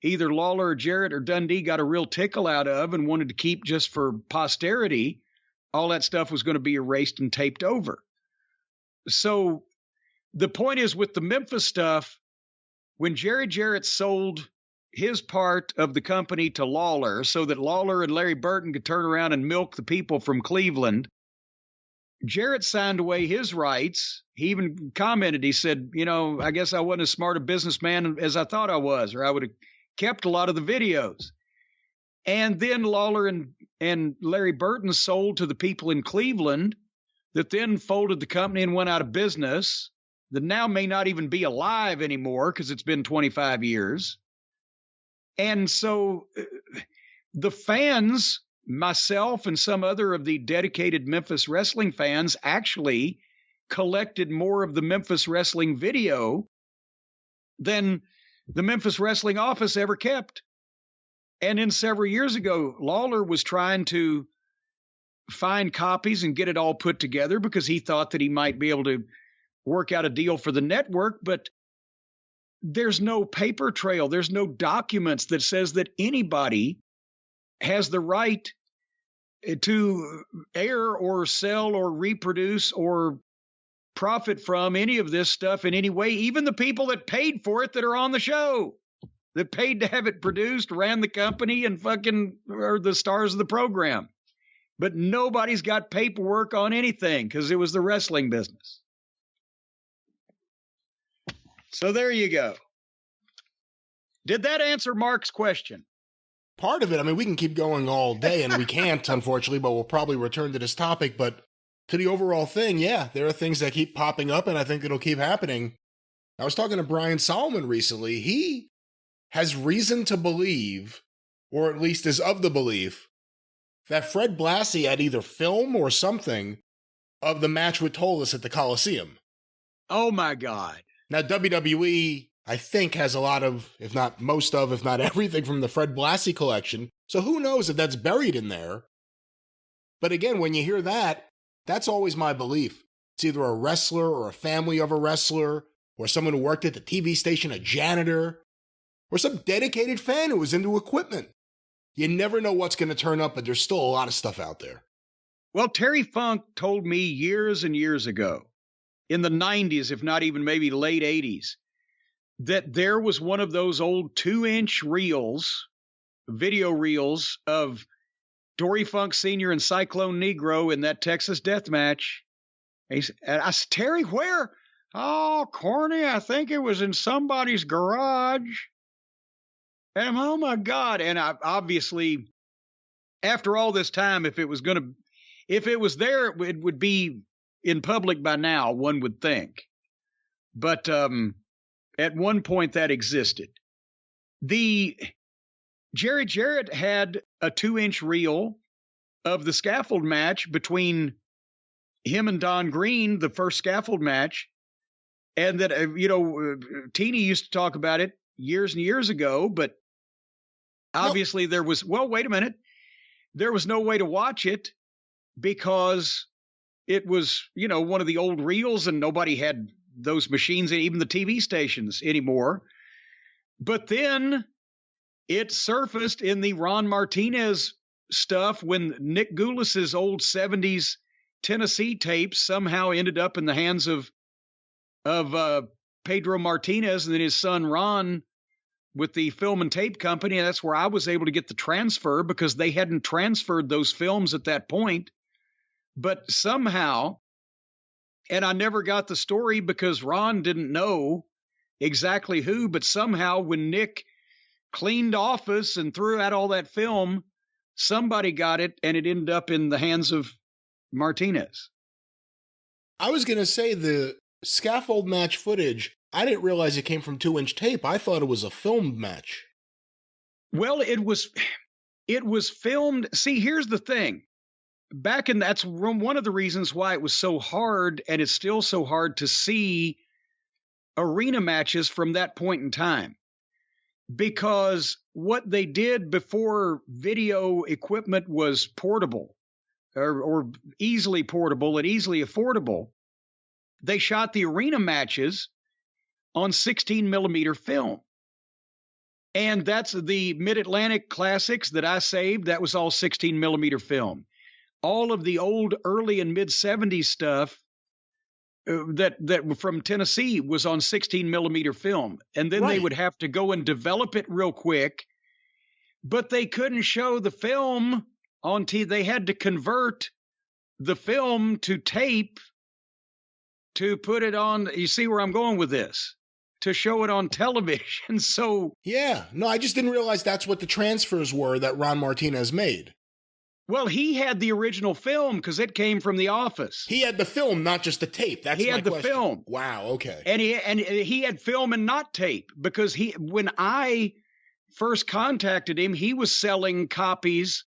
either Lawler or Jarrett or Dundee got a real tickle out of and wanted to keep just for posterity, all that stuff was going to be erased and taped over. So the point is, with the Memphis stuff, when Jerry Jarrett sold his part of the company to Lawler so that Lawler and Larry Burton could turn around and milk the people from Cleveland, Jarrett signed away his rights. He even commented, he said, I guess I wasn't as smart a businessman as I thought I was, or I would have kept a lot of the videos. And then Lawler and Larry Burton sold to the people in Cleveland that then folded the company and went out of business, that now may not even be alive anymore because it's been 25 years. And so the fans, myself and some other of the dedicated Memphis wrestling fans, actually collected more of the Memphis wrestling video than the Memphis wrestling office ever kept. And then several years ago, Lawler was trying to find copies and get it all put together because he thought that he might be able to work out a deal for the network, but there's no paper trail. There's no documents that says that anybody has the right to air or sell or reproduce or profit from any of this stuff in any way. Even the people that paid for it, that are on the show, that paid to have it produced, ran the company, and fucking are the stars of the program. But nobody's got paperwork on anything because it was the wrestling business. So there you go. Did that answer Mark's question? Part of it. I mean, we can keep going all day, and we can't, unfortunately, but we'll probably return to this topic. But to the overall thing, yeah, there are things that keep popping up, and I think it'll keep happening. I was talking to Brian Solomon recently. He has reason to believe, or at least is of the belief, that Fred Blassie had either film or something of the match with Tolis at the Coliseum. Oh, my God. Now, WWE, I think, has a lot of, if not most of, if not everything from the Fred Blassie collection. So who knows if that's buried in there. But again, when you hear that, that's always my belief. It's either a wrestler or a family of a wrestler, or someone who worked at the TV station, a janitor, or some dedicated fan who was into equipment. You never know what's going to turn up, but there's still a lot of stuff out there. Well, Terry Funk told me years and years ago, in the 90s, if not even maybe late 80s, that there was one of those old 2-inch reels, video reels of Dory Funk Sr. and Cyclone Negro in that Texas death match. And I said, Terry, where? Oh, Corny, I think it was in somebody's garage. And oh my God. And I obviously, after all this time, if it was there, it would be in public by now, one would think. But at one point that existed. Jerry Jarrett had a 2-inch reel of the scaffold match between him and Don Green, the first scaffold match. And that, Teeny used to talk about it years and years ago, but obviously there was, wait a minute. There was no way to watch it because it was, one of the old reels and nobody had those machines, even the TV stations anymore. But then it surfaced in the Ron Martinez stuff when Nick Goulas's old 70s Tennessee tapes somehow ended up in the hands of Pedro Martinez and then his son Ron with the film and tape company. And that's where I was able to get the transfer because they hadn't transferred those films at that point. But somehow, and I never got the story because Ron didn't know exactly who, but somehow when Nick cleaned office and threw out all that film, somebody got it and it ended up in the hands of Martinez. I was going to say the scaffold match footage, I didn't realize it came from 2-inch tape. I thought it was a filmed match. Well, it was filmed. See, here's the thing. That's one of the reasons why it was so hard, and it's still so hard to see arena matches from that point in time. Because what they did before video equipment was portable or easily portable and easily affordable, they shot the arena matches on 16 millimeter film. And that's the Mid-Atlantic Classics that I saved. That was all 16 millimeter film. All of the old early and mid 70s stuff that from Tennessee was on 16 millimeter film. And then they would have to go and develop it real quick, but they couldn't show the film on TV. They had to convert the film to tape to put it on. You see where I'm going with this? To show it on television. So yeah, no, I just didn't realize that's what the transfers were that Ron Martinez made. Well, he had the original film because it came from the office. He had the film, not just the tape. That's he had the film. Wow, okay. And he had film and not tape because when I first contacted him, he was selling copies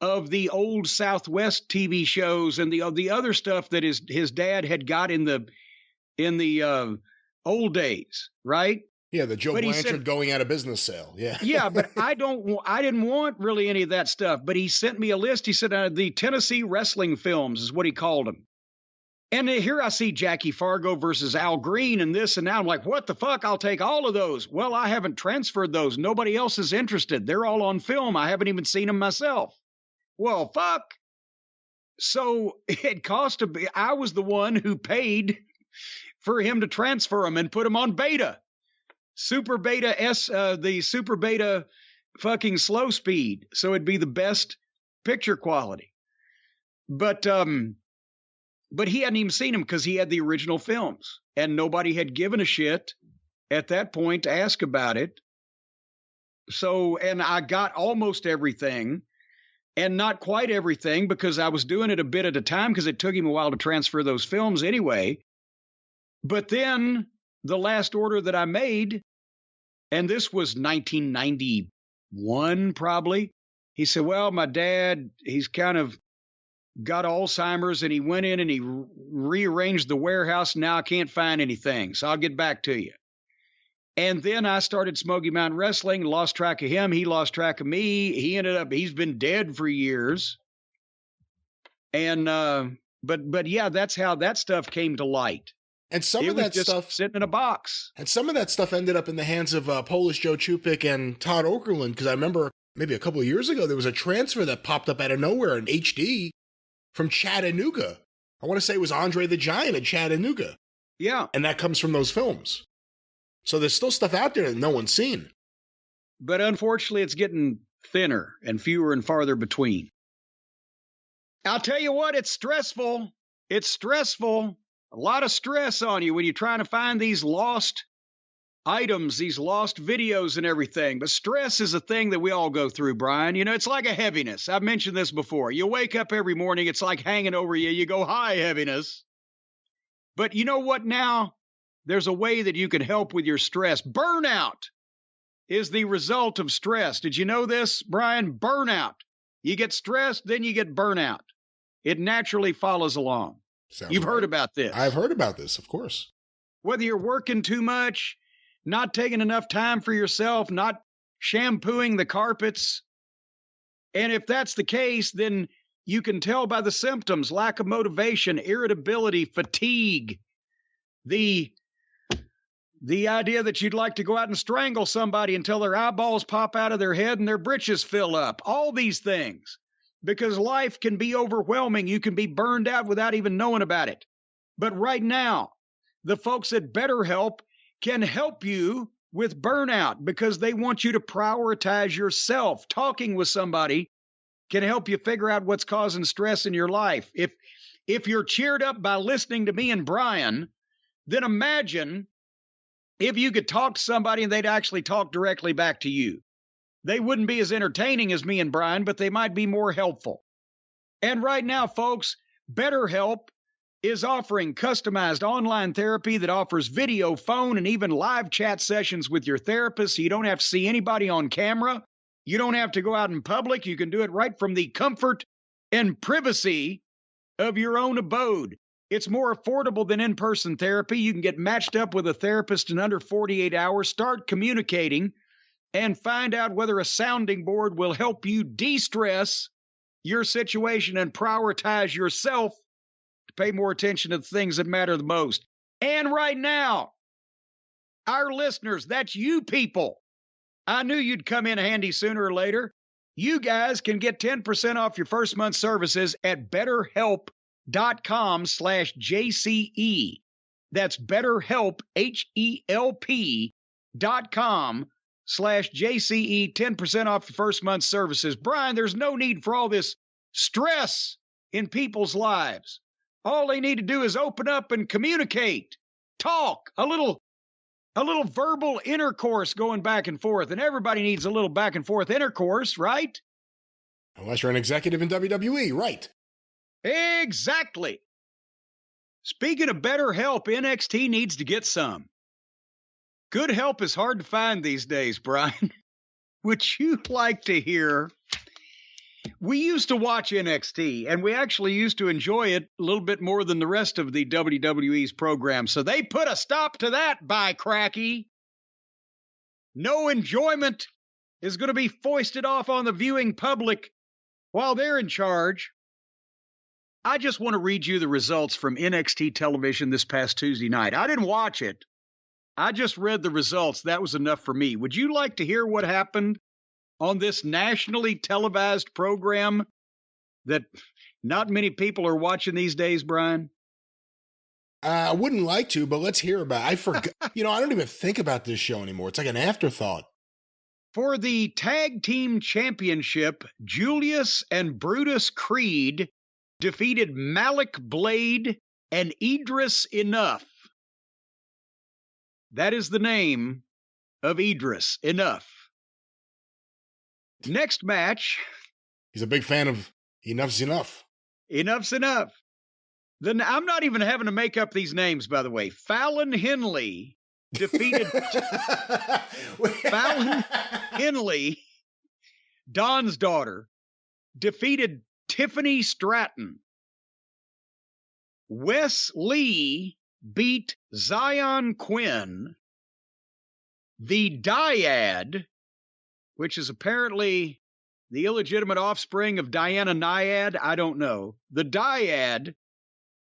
of the old Southwest TV shows and the other stuff that his dad had got in the old days, right? Yeah, the Joe Blanchard going out of business sale. Yeah. Yeah, but I didn't want really any of that stuff. But he sent me a list. He said the Tennessee wrestling films is what he called them. And here I see Jackie Fargo versus Al Green and this and that. I'm like, what the fuck? I'll take all of those. Well, I haven't transferred those. Nobody else is interested. They're all on film. I haven't even seen them myself. Well, fuck. So it cost I was the one who paid for him to transfer them and put them on beta. Super Beta the Super Beta fucking slow speed. So it'd be the best picture quality. But he hadn't even seen them because he had the original films and nobody had given a shit at that point to ask about it. So, and I got almost everything and not quite everything because I was doing it a bit at a time because it took him a while to transfer those films anyway. But then the last order that I made, and this was 1991 probably, he said, well, my dad, he's kind of got Alzheimer's and he went in and he rearranged the warehouse. And now I can't find anything. So I'll get back to you. And then I started Smoky Mountain Wrestling, lost track of him. He lost track of me. He's been dead for years. And, but yeah, that's how that stuff came to light. And some of that stuff sitting in a box. And some of that stuff ended up in the hands of Polish Joe Chupik and Todd Okerlund. Because I remember maybe a couple of years ago, there was a transfer that popped up out of nowhere in HD from Chattanooga. I want to say it was Andre the Giant in Chattanooga. Yeah. And that comes from those films. So there's still stuff out there that no one's seen. But unfortunately, it's getting thinner and fewer and farther between. I'll tell you what, it's stressful. It's stressful. A lot of stress on you when you're trying to find these lost items, these lost videos and everything. But stress is a thing that we all go through, Brian. You know, it's like a heaviness. I've mentioned this before. You wake up every morning, it's like hanging over you. You go, hi, heaviness. But you know what now? There's a way that you can help with your stress. Burnout is the result of stress. Did you know this, Brian? Burnout. You get stressed, then you get burnout. It naturally follows along. You've heard about this. I've heard about this, of course. Whether you're working too much, not taking enough time for yourself, not shampooing the carpets. And if that's the case, then you can tell by the symptoms: lack of motivation, irritability, fatigue, the idea that you'd like to go out and strangle somebody until their eyeballs pop out of their head and their britches fill up. All these things. Because life can be overwhelming. You can be burned out without even knowing about it. But right now, the folks at BetterHelp can help you with burnout because they want you to prioritize yourself. Talking with somebody can help you figure out what's causing stress in your life. If you're cheered up by listening to me and Brian, then imagine if you could talk to somebody and they'd actually talk directly back to you. They wouldn't be as entertaining as me and Brian, but they might be more helpful. And right now, folks, BetterHelp is offering customized online therapy that offers video, phone, and even live chat sessions with your therapist, so you don't have to see anybody on camera. You don't have to go out in public. You can do it right from the comfort and privacy of your own abode. It's more affordable than in-person therapy. You can get matched up with a therapist in under 48 hours, start communicating, and find out whether a sounding board will help you de-stress your situation and prioritize yourself to pay more attention to the things that matter the most. And right now, our listeners, that's you people. I knew you'd come in handy sooner or later. You guys can get 10% off your first month's services at BetterHelp.com/JCE. That's BetterHelp, HELP.com/JCE, 10% off the first month's services. Brian, there's no need for all this stress in people's lives. All they need to do is open up and communicate, talk, a little verbal intercourse going back and forth. And everybody needs a little back and forth intercourse, right? Unless you're an executive in WWE, right? Exactly. Speaking of BetterHelp, NXT needs to get some. Good help is hard to find these days, Brian. Would you like to hear? We used to watch NXT, and we actually used to enjoy it a little bit more than the rest of the WWE's program. So they put a stop to that, by cracky. No enjoyment is going to be foisted off on the viewing public while they're in charge. I just want to read you the results from NXT television this past Tuesday night. I didn't watch it. I just read the results. That was enough for me. Would you like to hear what happened on this nationally televised program that not many people are watching these days, Brian? I wouldn't like to, but let's hear about it. I forgot. I don't even think about this show anymore. It's like an afterthought. For the Tag Team Championship, Julius and Brutus Creed defeated Malik Blade and Idris Enough. That is the name of Idris Enough. Next match. He's a big fan of Enough's Enough. Enough's Enough. Then I'm not even having to make up these names, by the way. Fallon Henley defeated Fallon Henley, Don's daughter, defeated Tiffany Stratton. Wes Lee beat Zion Quinn. The Dyad, which is apparently the illegitimate offspring of Diana Nyad, I don't know. The Dyad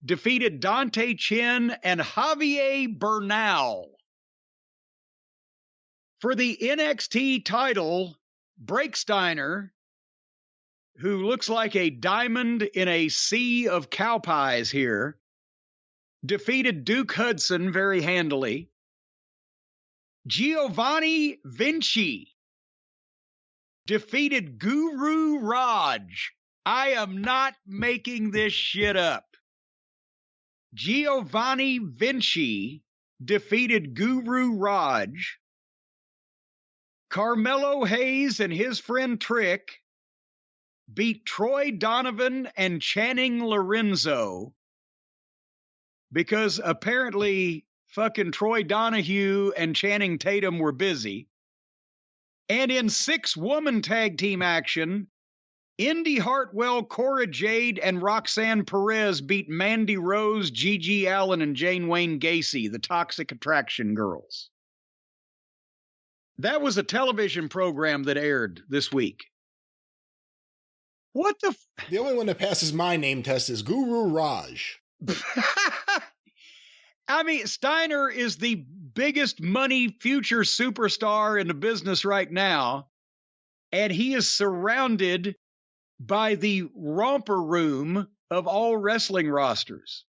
defeated Dante Chen and Javier Bernal. For the NXT title, Breaksteiner, who looks like a diamond in a sea of cow pies here, defeated Duke Hudson very handily. Giovanni Vinci defeated Guru Raj. I am not making this shit up. Giovanni Vinci defeated Guru Raj. Carmelo Hayes and his friend Trick beat Troy Donovan and Channing Lorenzo because apparently fucking Troy Donahue and Channing Tatum were busy. And in 6-woman tag team action, Indy Hartwell, Cora Jade, and Roxanne Perez beat Mandy Rose, Gigi Allen, and Jane Wayne Gacy, the Toxic Attraction Girls. That was a television program that aired this week. What the... The only one that passes my name test is Guru Raj. I mean, Steiner is the biggest money future superstar in the business right now, and he is surrounded by the romper room of all wrestling rosters.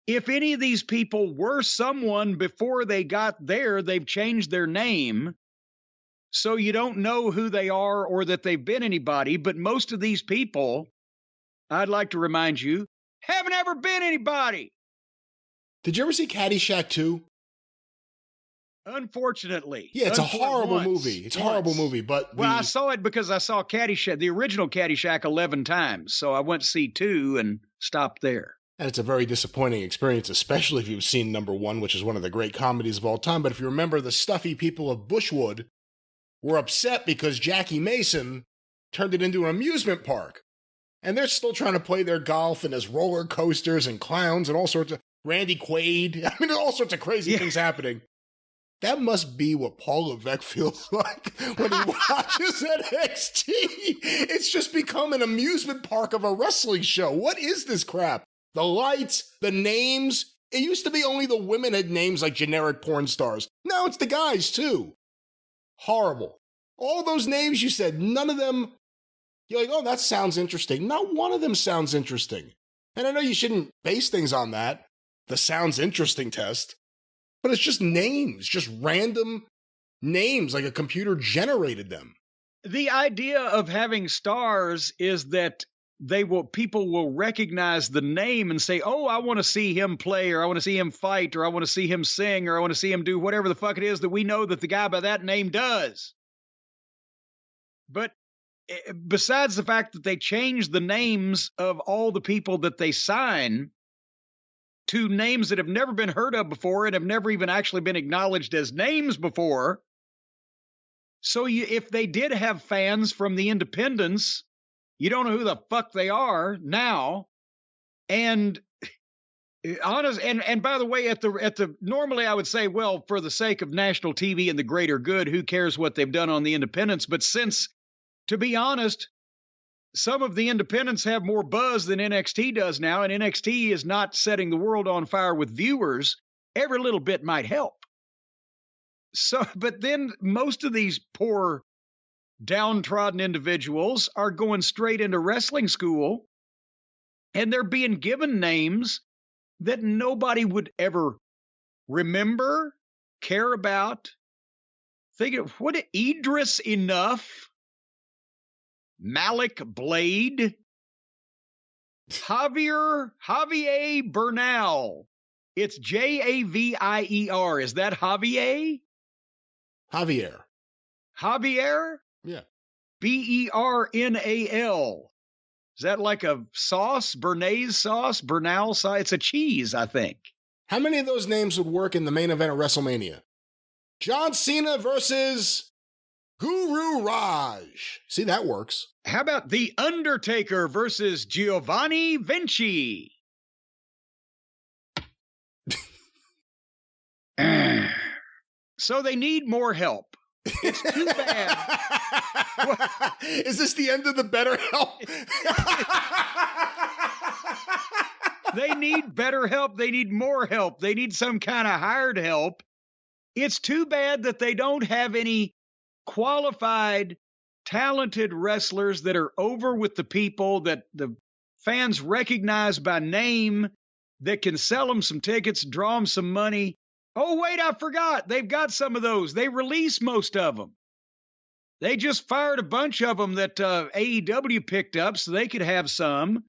If any of these people were someone before they got there, they've changed their name, so you don't know who they are or that they've been anybody. But most of these people, I'd like to remind you, haven't ever been anybody. Did you ever see Caddyshack 2? Unfortunately. Yeah, it's a horrible movie. It's a horrible movie, but... Well, I saw it because I saw Caddyshack, the original Caddyshack 11 times, so I went to see 2 and stopped there. And it's a very disappointing experience, especially if you've seen number 1, which is one of the great comedies of all time. But if you remember, the stuffy people of Bushwood were upset because Jackie Mason turned it into an amusement park. And they're still trying to play their golf, and there's roller coasters and clowns and all sorts of... Randy Quaid. I mean, all sorts of crazy things happening. That must be what Paul Levesque feels like when he watches NXT. It's just become an amusement park of a wrestling show. What is this crap? The lights, the names. It used to be only the women had names like generic porn stars. Now it's the guys, too. Horrible. All those names you said, none of them, you're like, oh, that sounds interesting. Not one of them sounds interesting. And I know you shouldn't base things on that, the sounds interesting test. But it's just names, just random names, like a computer generated them. The idea of having stars is that people will recognize the name and say, oh, I want to see him play, or I want to see him fight, or I want to see him sing, or I want to see him do whatever the fuck it is that we know that the guy by that name does. But besides the fact that they change the names of all the people that they sign to names that have never been heard of before and have never even actually been acknowledged as names before. So if they did have fans from the independents, you don't know who the fuck they are now. And honest, and by the way, normally I would say, well, for the sake of national TV and the greater good, who cares what they've done on the independents? But since, to be honest, some of the independents have more buzz than NXT does now, and NXT is not setting the world on fire with viewers. Every little bit might help. So, but then most of these poor, downtrodden individuals are going straight into wrestling school, and they're being given names that nobody would ever remember, care about. Think of what Idris Enough, Malik Blade, Javier Bernal. It's Javier. Is that Javier? Javier. Javier? Yeah. Bernal. Is that like a sauce? Bernaise sauce? Bernal sauce? It's a cheese, I think. How many of those names would work in the main event of WrestleMania? John Cena versus Guru Raj. See, that works. How about The Undertaker versus Giovanni Vinci? So they need more help. It's too bad. Is this the end of the BetterHelp? They need better help. They need more help. They need some kind of hired help. It's too bad that they don't have any qualified, talented wrestlers that are over with the people that the fans recognize by name, that can sell them some tickets, draw them some money. Oh, wait, I forgot. They've got some of those. They release most of them. They just fired a bunch of them that AEW picked up so they could have some.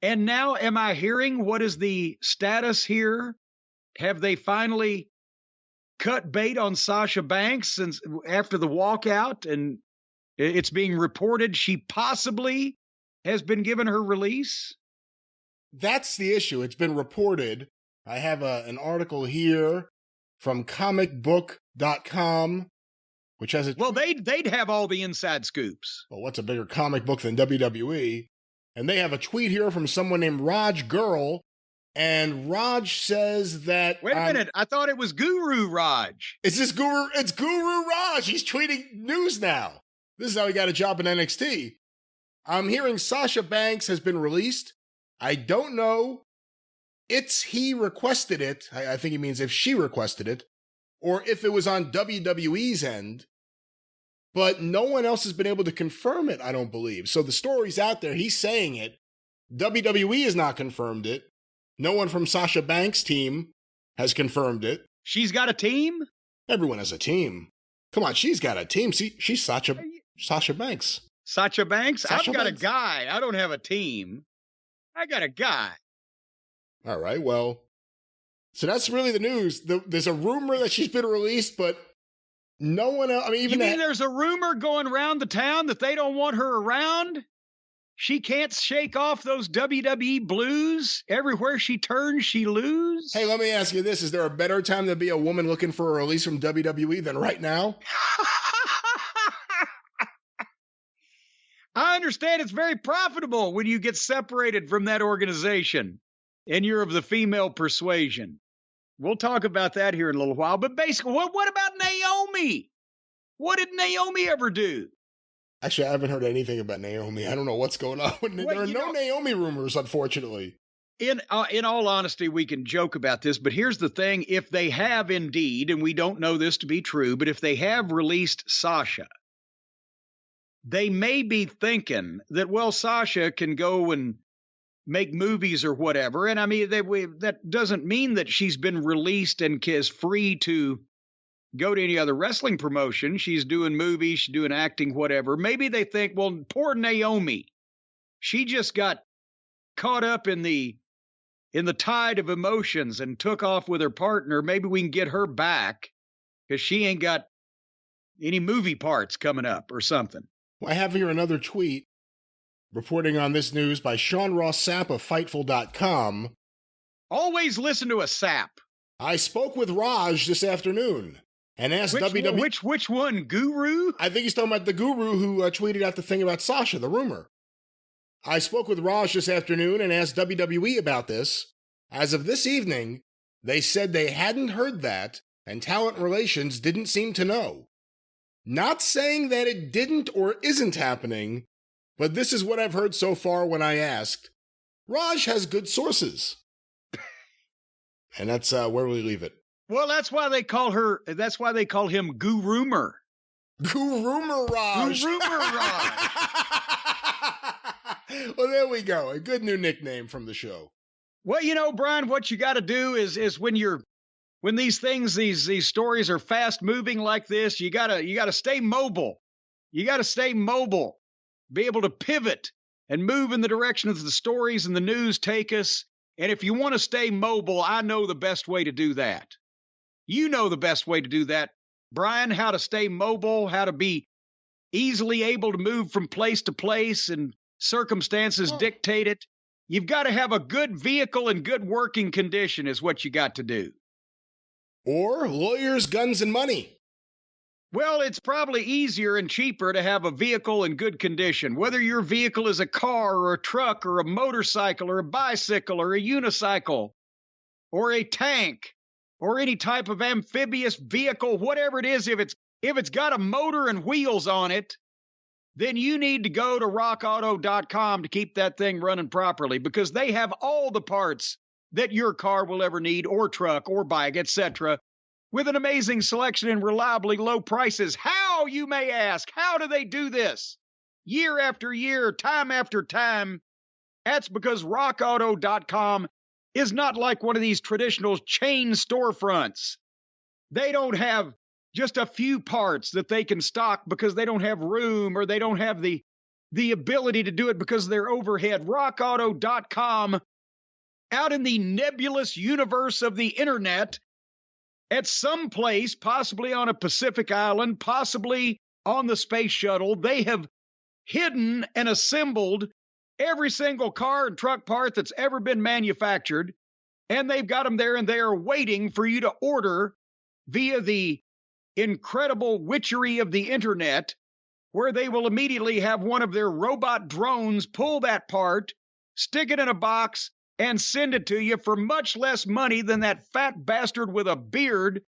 And now, am I hearing what is the status here? Have they finally cut bait on Sasha Banks since after the walkout? And it's being reported she possibly has been given her release? That's the issue. It's been reported. I have an article here from comicbook.com. which has a well, they'd have all the inside scoops. Well, what's a bigger comic book than WWE? And they have a tweet here from someone named Raj Girl, and Raj says that... Wait a minute, I thought it was Guru Raj. It's Guru Raj. He's tweeting news now. This is how he got a job in NXT. I'm hearing Sasha Banks has been released. I don't know. He requested it. I think he means if she requested it, or if it was on WWE's end. But no one else has been able to confirm it, I don't believe. So the story's out there. He's saying it. WWE has not confirmed it. No one from Sasha Banks' team has confirmed it. She's got a team? Everyone has a team. Come on, she's got a team. See, she's Sasha Banks. Sasha Banks? Sasha I've got Banks. a guy. I don't have a team. I got a guy. All right, well, so that's really the news. There's a rumor that she's been released, but no one else. I mean, even there's a rumor going around the town that they don't want her around? She can't shake off those WWE blues. Everywhere she turns, she loses. Hey, let me ask you this. Is there a better time to be a woman looking for a release from WWE than right now? I understand it's very profitable when you get separated from that organization and you're of the female persuasion. We'll talk about that here in a little while. But basically, what about Naomi? What did Naomi ever do? Actually, I haven't heard anything about Naomi. I don't know what's going on. There are no Naomi rumors, unfortunately. In all honesty, we can joke about this, but here's the thing. If they have indeed, and we don't know this to be true, but if they have released Sasha, they may be thinking that, well, Sasha can go and make movies or whatever. And I mean, that doesn't mean that she's been released and is free to go to any other wrestling promotion. She's doing movies, she's doing acting, whatever. Maybe they think, well, poor Naomi, she just got caught up in the tide of emotions and took off with her partner. Maybe we can get her back because she ain't got any movie parts coming up or something. Well, I have here another tweet reporting on this news by Sean Ross Sapp of Fightful.com. Always listen to a Sapp. I spoke with Raj this afternoon and asked WWE... Which one, Guru? I think he's talking about the Guru who tweeted out the thing about Sasha, the rumor. I spoke with Raj this afternoon and asked WWE about this. As of this evening, they said they hadn't heard that, and Talent Relations didn't seem to know. Not saying that it didn't or isn't happening, but this is what I've heard so far when I asked. Raj has good sources. And that's where we leave it. Well, that's why they call him Guru-mer. Guru-mer Raj. Guru-mer Raj. Well, there we go. A good new nickname from the show. Well, Brian, what you got to do is when these things, these stories are fast moving like this, you gotta stay mobile. You gotta stay mobile, be able to pivot and move in the direction of the stories and the news take us. And if you want to stay mobile, I know the best way to do that. You know the best way to do that, Brian, how to stay mobile, how to be easily able to move from place to place and circumstances dictate it. You've got to have a good vehicle and good working condition is what you got to do. Or lawyers, guns, and money. Well, it's probably easier and cheaper to have a vehicle in good condition, whether your vehicle is a car or a truck or a motorcycle or a bicycle or a unicycle or a tank or any type of amphibious vehicle, whatever it is. If it's got a motor and wheels on it, then you need to go to rockauto.com to keep that thing running properly, because they have all the parts that your car will ever need, or truck or bike, etc., with an amazing selection and reliably low prices. How, you may ask? How do they do this? Year after year, time after time. That's because rockauto.com is not like one of these traditional chain storefronts. They don't have just a few parts that they can stock because they don't have room, or they don't have the ability to do it because of their overhead. rockauto.com, out in the nebulous universe of the internet, at some place, possibly on a Pacific island, possibly on the space shuttle, they have hidden and assembled every single car and truck part that's ever been manufactured, and they've got them there, and they are waiting for you to order via the incredible witchery of the internet, where they will immediately have one of their robot drones pull that part, stick it in a box, and send it to you for much less money than that fat bastard with a beard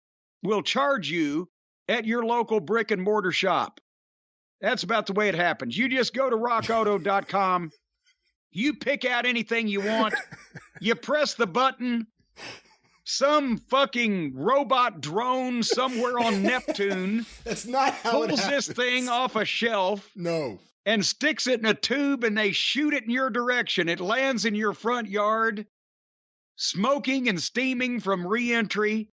will charge you at your local brick and mortar shop. That's about the way it happens. You just go to rockauto.com. You pick out anything you want. You press the button. Some fucking robot drone somewhere on Neptune That's not how it pulls happens. this thing off a shelf No. and sticks it in a tube, and they shoot it in your direction. It lands in your front yard, smoking and steaming from re-entry,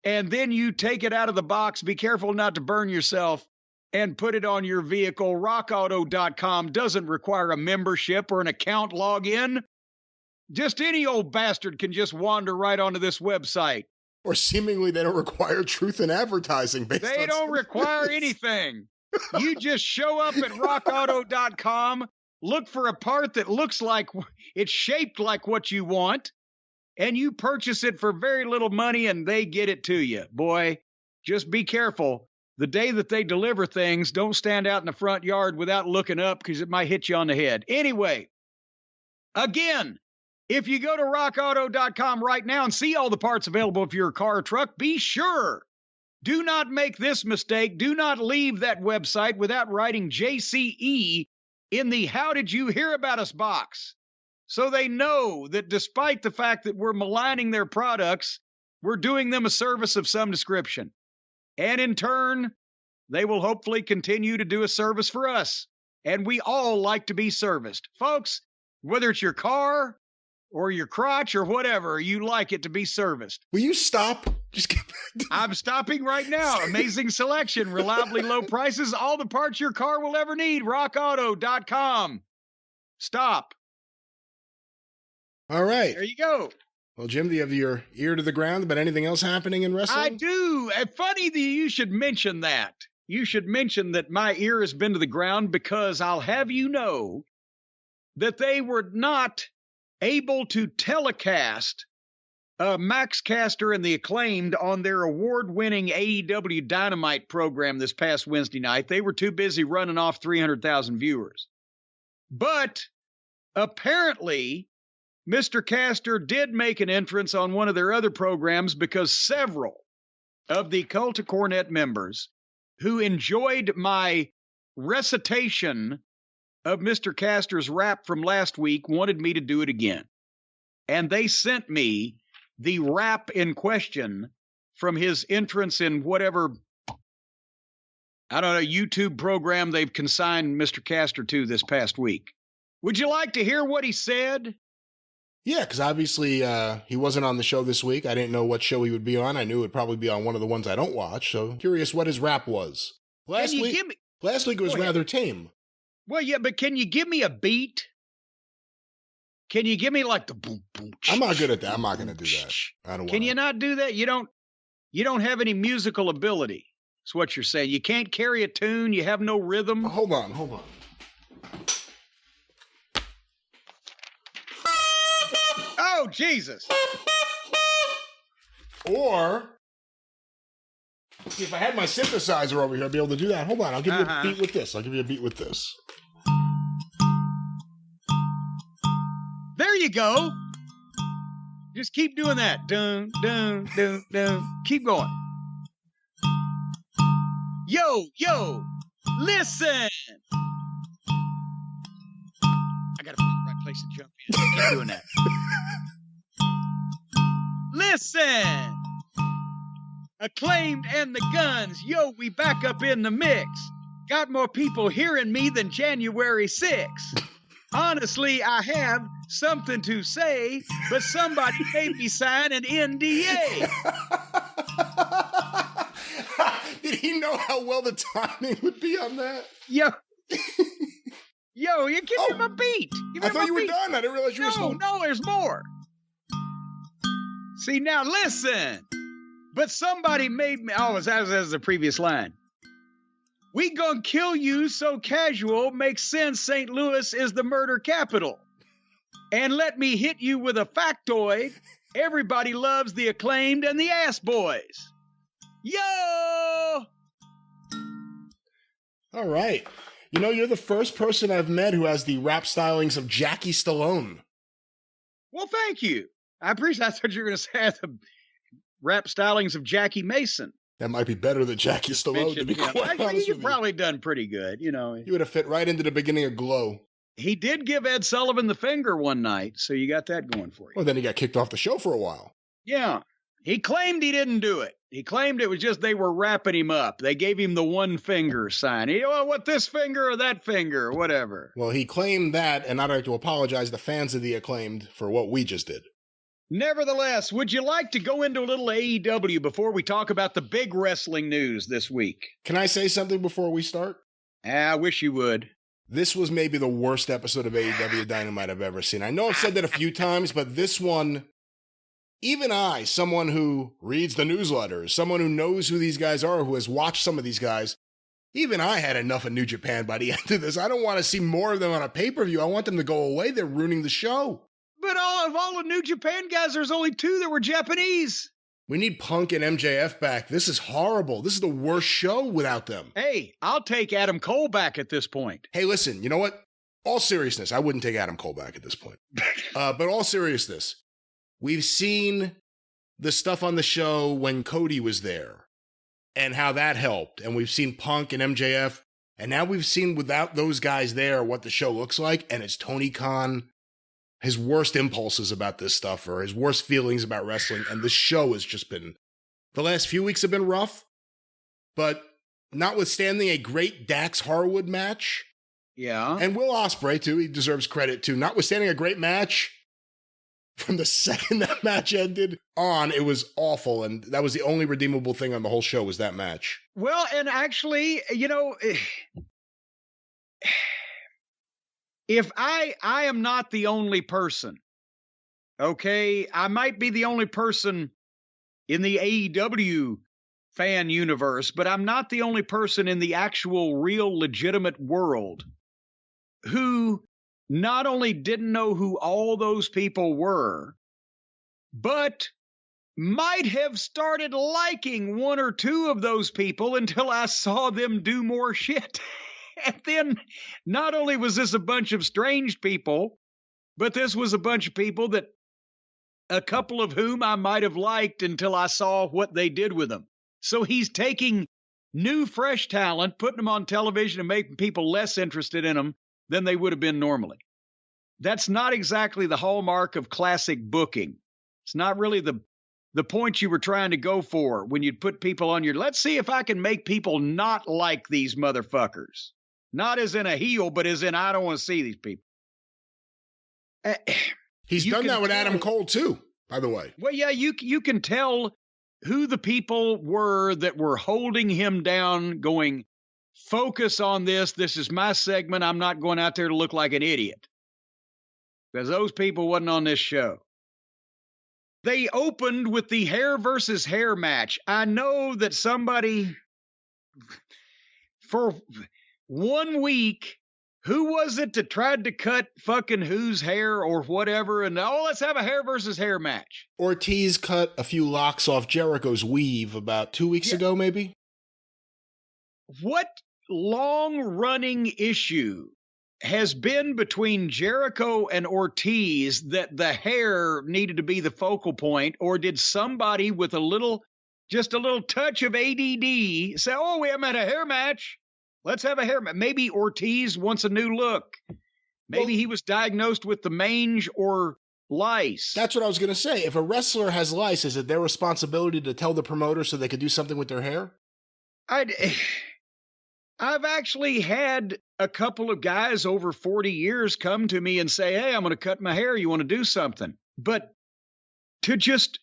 and then you take it out of the box. Be careful not to burn yourself, and put it on your vehicle. RockAuto.com doesn't require a membership or an account login. Just any old bastard can just wander right onto this website. Or seemingly they don't require truth in advertising. They don't require anything. You just show up at rockauto.com, look for a part that looks like it's shaped like what you want, and you purchase it for very little money, and they get it to you. Boy, just be careful. The day that they deliver things, don't stand out in the front yard without looking up, because it might hit you on the head. Anyway, again, if you go to rockauto.com right now and see all the parts available for your car or truck, be sure. Do not make this mistake. Do not leave that website without writing JCE in the How Did You Hear About Us box, so they know that despite the fact that we're maligning their products, we're doing them a service of some description. And in turn, they will hopefully continue to do a service for us. And we all like to be serviced. Folks, whether it's your car or your crotch or whatever, you like it to be serviced. Will you stop? Just get I'm stopping right now. Amazing selection, reliably low prices, all the parts your car will ever need. RockAuto.com. Stop. All right. There you go. Well, Jim, do you have your ear to the ground about anything else happening in wrestling? I do. Funny that you should mention that. You should mention that my ear has been to the ground, because I'll have you know that they were not able to telecast Max Caster and the Acclaimed on their award-winning AEW Dynamite program this past Wednesday night. They were too busy running off 300,000 viewers. But apparently, Mr. Caster did make an entrance on one of their other programs, because several of the Cult of Cornette members who enjoyed my recitation of Mr. Caster's rap from last week wanted me to do it again. And they sent me the rap in question from his entrance in whatever, I don't know, YouTube program they've consigned Mr. Caster to this past week. Would you like to hear what he said? Yeah, because obviously he wasn't on the show this week. I didn't know what show he would be on. I knew it would probably be on one of the ones I don't watch. So curious what his rap was. Last week it was rather tame. Well, yeah, but can you give me a beat? Can you give me like the boom, boom? I'm not good at that. I'm not going to do that. I don't want. Can you not do that? You don't have any musical ability. That's what you're saying. You can't carry a tune. You have no rhythm. Hold on. Oh, Jesus. Or, see, if I had my synthesizer over here, I'd be able to do that. Hold on. I'll give you a beat with this. There you go. Just keep doing that. Dun, dun, dun, dun. Keep going. Yo, listen. I got to find the right place to jump in. Keep doing that. Listen. Acclaimed and the Guns. Yo, we back up in the mix. Got more people hearing me than January 6th. Honestly, I have something to say, but somebody made me sign an NDA. Did he know how well the timing would be on that? Yo, you give him a beat. I thought you were done. I didn't realize you were still... No, there's more. See, now listen. But somebody made me... Oh, that was the previous line. We gonna kill you so casual makes sense St. Louis is the murder capital. And let me hit you with a factoid. Everybody loves the Acclaimed and the Ass Boys. Yo! All right. You know, you're the first person I've met who has the rap stylings of Jackie Stallone. Well, thank you. I appreciate. I thought you were going to say the rap stylings of Jackie Mason. That might be better than Jackie Stallone, to be quite honest You've probably done pretty good, you know. You would have fit right into the beginning of Glow. He did give Ed Sullivan the finger one night, so you got that going for you. Well, then he got kicked off the show for a while. Yeah. He claimed he didn't do it. He claimed it was just they were wrapping him up. They gave him the one finger sign. What this finger or that finger or whatever. Well, he claimed that, and I'd like to apologize to fans of the Acclaimed for what we just did. Nevertheless, would you like to go into a little AEW before we talk about the big wrestling news this week? Can I say something before we start? I wish you would. This was maybe the worst episode of AEW Dynamite I've ever seen. I know I've said that a few times, but this one, even I, someone who reads the newsletters, someone who knows who these guys are, who has watched some of these guys, even I had enough of New Japan by the end of this. I don't want to see more of them on a pay-per-view. I want them to go away. They're ruining the show. But all the New Japan guys, there's only 2 that were Japanese. We need Punk and MJF back. This is horrible. This is the worst show without them. Hey, I'll take Adam Cole back at this point. Hey, listen, you know what? All seriousness, I wouldn't take Adam Cole back at this point. But all seriousness, we've seen the stuff on the show when Cody was there and how that helped. And we've seen Punk and MJF. And now we've seen without those guys there what the show looks like. And it's Tony Khan, his worst impulses about this stuff or his worst feelings about wrestling. And the show has just been, the last few weeks have been rough. But notwithstanding a great Dax Harwood match. Yeah. And Will Ospreay, too. He deserves credit, too. Notwithstanding a great match, from the second that match ended on, it was awful. And that was the only redeemable thing on the whole show was that match. Well, and actually, you know, if I am not the only person, okay? I might be the only person in the AEW fan universe, but I'm not the only person in the actual real legitimate world who not only didn't know who all those people were, but might have started liking 1 or 2 of those people until I saw them do more shit. And then not only was this a bunch of strange people, but this was a bunch of people that a couple of whom I might have liked until I saw what they did with them. So he's taking new, fresh talent, putting them on television and making people less interested in them than they would have been normally. That's not exactly the hallmark of classic booking. It's not really the point you were trying to go for when you'd put people on your, let's see if I can make people not like these motherfuckers. Not as in a heel, but as in I don't want to see these people. He's done that with Adam Cole, too, by the way. Well, yeah, you can tell who the people were that were holding him down, going, focus on this. This is my segment. I'm not going out there to look like an idiot. Because those people wasn't on this show. They opened with the hair versus hair match. I know that somebody, for 1 week, who was it that tried to cut fucking whose hair or whatever? And, let's have a hair versus hair match. Ortiz cut a few locks off Jericho's weave about 2 weeks ago, maybe? What long-running issue has been between Jericho and Ortiz that the hair needed to be the focal point, or did somebody with just a little touch of ADD say, oh, we haven't had a hair match. Let's have a hair match. Maybe Ortiz wants a new look. Maybe he was diagnosed with the mange or lice. That's what I was going to say. If a wrestler has lice, is it their responsibility to tell the promoter so they could do something with their hair? I've actually had a couple of guys over 40 years come to me and say, hey, I'm going to cut my hair. You want to do something? But to just,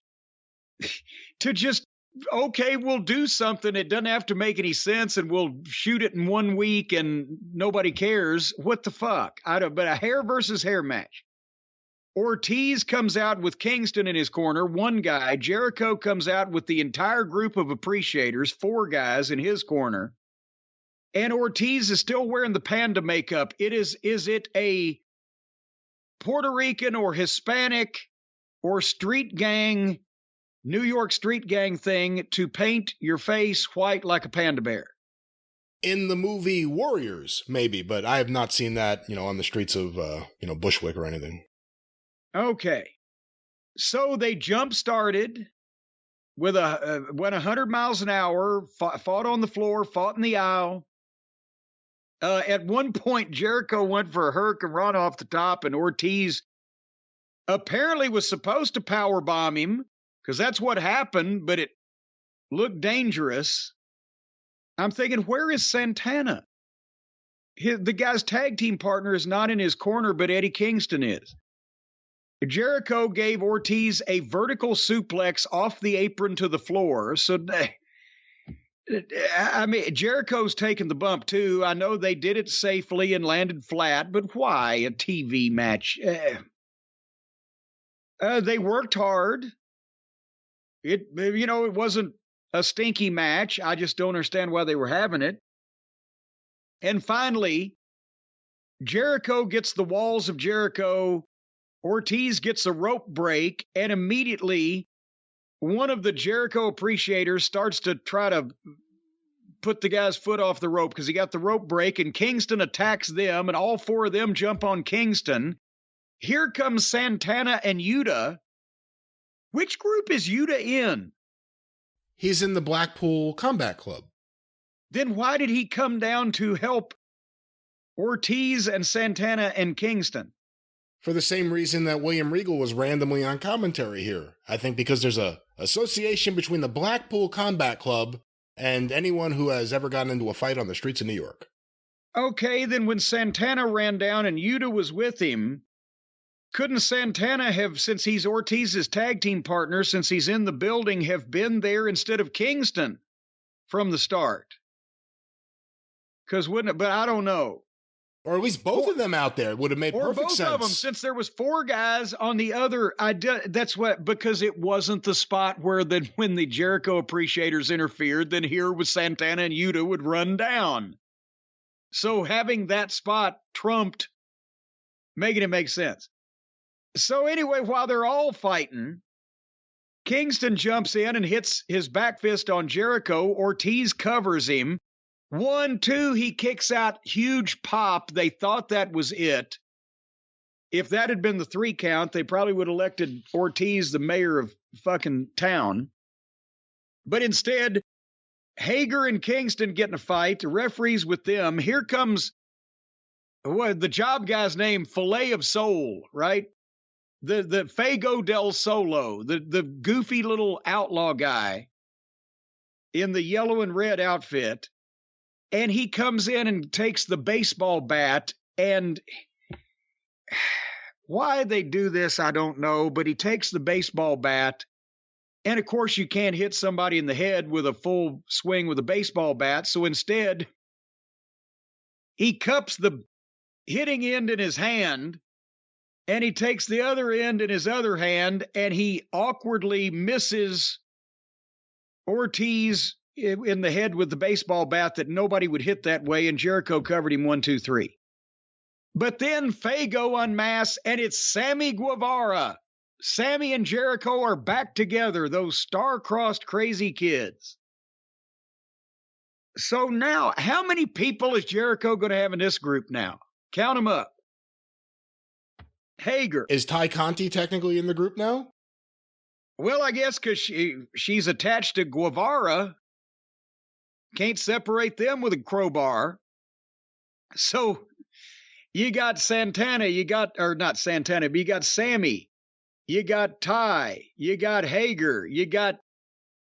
okay, we'll do something. It doesn't have to make any sense and we'll shoot it in 1 week and nobody cares. What the fuck? But a hair versus hair match. Ortiz comes out with Kingston in his corner, 1 guy. Jericho comes out with the entire group of appreciators, 4 guys in his corner. And Ortiz is still wearing the panda makeup. Is it a Puerto Rican or Hispanic or street gang New York street gang thing to paint your face white like a panda bear? In the movie Warriors, maybe, but I have not seen that, on the streets of, Bushwick or anything. Okay. So they jump-started with went 100 miles an hour, fought on the floor, fought in the aisle. At one point, Jericho went for a hurricane run off the top, and Ortiz apparently was supposed to powerbomb him, because that's what happened, but it looked dangerous. I'm thinking, where is Santana? The guy's tag team partner is not in his corner, but Eddie Kingston is. Jericho gave Ortiz a vertical suplex off the apron to the floor. So, I mean, Jericho's taken the bump too. I know they did it safely and landed flat, but why a TV match? They worked hard. It wasn't a stinky match. I just don't understand why they were having it. And finally, Jericho gets the walls of Jericho. Ortiz gets a rope break, and immediately one of the Jericho appreciators starts to try to put the guy's foot off the rope because he got the rope break, and Kingston attacks them, and all four of them jump on Kingston. Here comes Santana and Yuta. Which group is Yuta in? He's in the Blackpool Combat Club. Then why did he come down to help Ortiz and Santana and Kingston? For the same reason that William Regal was randomly on commentary here. I think because there's a association between the Blackpool Combat Club and anyone who has ever gotten into a fight on the streets of New York. Okay, then when Santana ran down and Yuta was with him, couldn't Santana have, since he's Ortiz's tag team partner, since he's in the building, have been there instead of Kingston from the start? Because wouldn't it, but I don't know. Or at least both of them out there would have made perfect sense. Or both of them, since there was four guys on the other. That's what, because it wasn't the spot where when the Jericho appreciators interfered, then here was Santana and Yuta would run down. So having that spot trumped, making it make sense. So anyway, while they're all fighting, Kingston jumps in and hits his back fist on Jericho. Ortiz covers him. 1, 2, he kicks out, huge pop. They thought that was it. If that had been the 3 count, they probably would have elected Ortiz the mayor of fucking town. But instead, Hager and Kingston get in a fight. The referee's with them. Here comes the job guy's name, Filet of Soul, right? The Fago del Solo, the goofy little outlaw guy in the yellow and red outfit. And he comes in and takes the baseball bat, and why they do this, I don't know, but he takes the baseball bat, and of course you can't hit somebody in the head with a full swing with a baseball bat, so instead he cups the hitting end in his hand, and he takes the other end in his other hand, and he awkwardly misses Ortiz in the head with the baseball bat that nobody would hit that way, and Jericho covered him 1, 2, 3. But then Fago unmasks, and it's Sammy Guevara. Sammy and Jericho are back together, those star-crossed crazy kids. So now, how many people is Jericho going to have in this group now? Count them up. Hager. Is Ty Conti technically in the group now? Well, I guess because she's attached to Guevara. Can't separate them with a crowbar. So you got Santana, not Santana, but you got Sammy, you got Ty, you got Hager, you got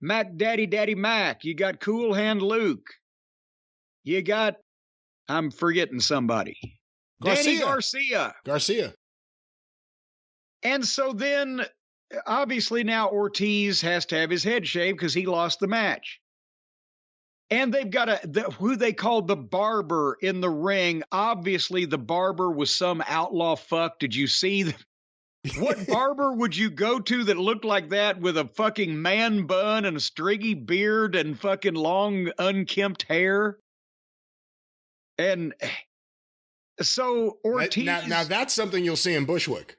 Mac Daddy Mac, you got Cool Hand Luke, you got, I'm forgetting somebody. Danny Garcia. And so then, obviously now Ortiz has to have his head shaved because he lost the match. And they've got who they called the barber in the ring. Obviously, the barber was some outlaw fuck. Did you see? What barber would you go to that looked like that with a fucking man bun and a stringy beard and fucking long, unkempt hair? And so Ortiz... Now that's something you'll see in Bushwick.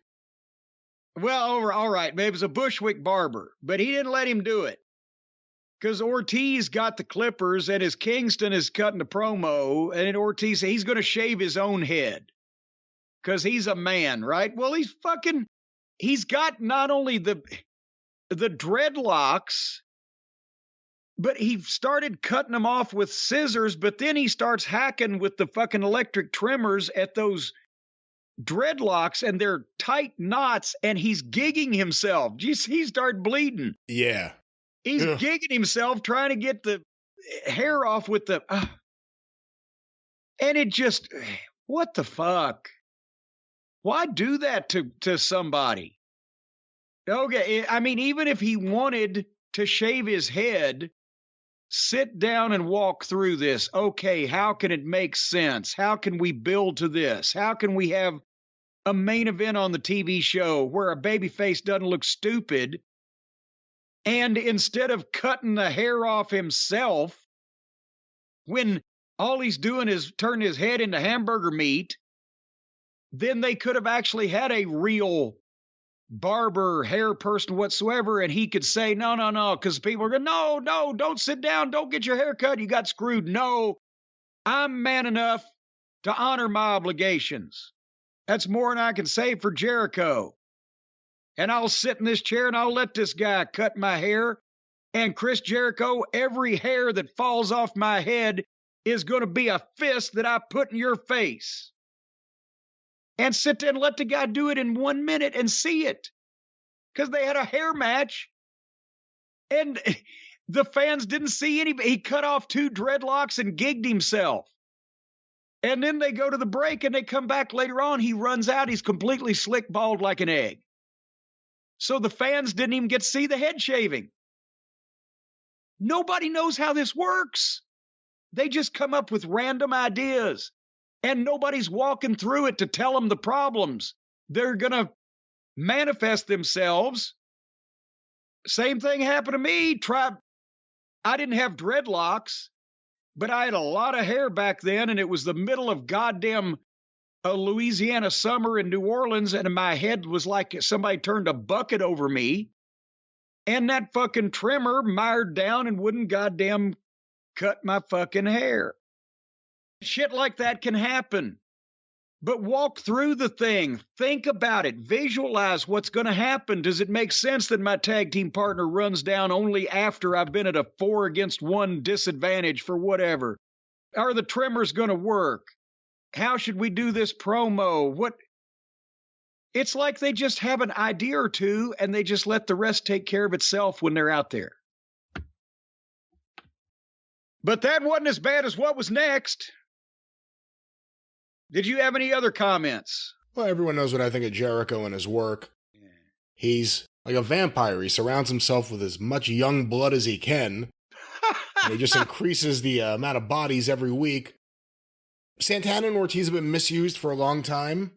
Well, all right, maybe it was a Bushwick barber, but he didn't let him do it. Because Ortiz got the clippers, and as Kingston is cutting the promo, and Ortiz, he's going to shave his own head. Because he's a man, right? Well, he's got not only the dreadlocks, but he started cutting them off with scissors, but then he starts hacking with the fucking electric trimmers at those dreadlocks, and they're tight knots, and he's gigging himself. He started bleeding. Yeah. He's gigging himself trying to get the hair off with the... and it just... What the fuck? Why do that to somebody? Okay, I mean, even if he wanted to shave his head, sit down and walk through this. Okay, how can it make sense? How can we build to this? How can we have a main event on the TV show where a babyface doesn't look stupid? And instead of cutting the hair off himself, when all he's doing is turning his head into hamburger meat, then they could have actually had a real barber, hair person whatsoever, and he could say, no, because people are going, no, don't sit down, don't get your hair cut, you got screwed. No, I'm man enough to honor my obligations. That's more than I can say for Jericho. And I'll sit in this chair and I'll let this guy cut my hair. And Chris Jericho, every hair that falls off my head is going to be a fist that I put in your face. And sit there and let the guy do it in 1 minute and see it. Because they had a hair match. And the fans didn't see anybody. He cut off 2 dreadlocks and gigged himself. And then they go to the break and they come back later on. He runs out. He's completely slick bald like an egg. So the fans didn't even get to see the head shaving. Nobody knows how this works. They just come up with random ideas. And nobody's walking through it to tell them the problems. They're going to manifest themselves. Same thing happened to me. I didn't have dreadlocks, but I had a lot of hair back then, and it was the middle of goddamn Louisiana summer in New Orleans, and my head was like somebody turned a bucket over me, and that fucking trimmer mired down and wouldn't goddamn cut my fucking hair. Shit like that can happen. But walk through the thing. Think about it. Visualize what's going to happen. Does it make sense that my tag team partner runs down only after I've been at a 4-against-1 disadvantage for whatever? Are the trimmers going to work? How should we do this promo? What? It's like they just have an idea or two and they just let the rest take care of itself when they're out there. But that wasn't as bad as what was next. Did you have any other comments? Well, everyone knows what I think of Jericho and his work. Yeah. He's like a vampire. He surrounds himself with as much young blood as he can. And he just increases the amount of bodies every week. Santana and Ortiz have been misused for a long time.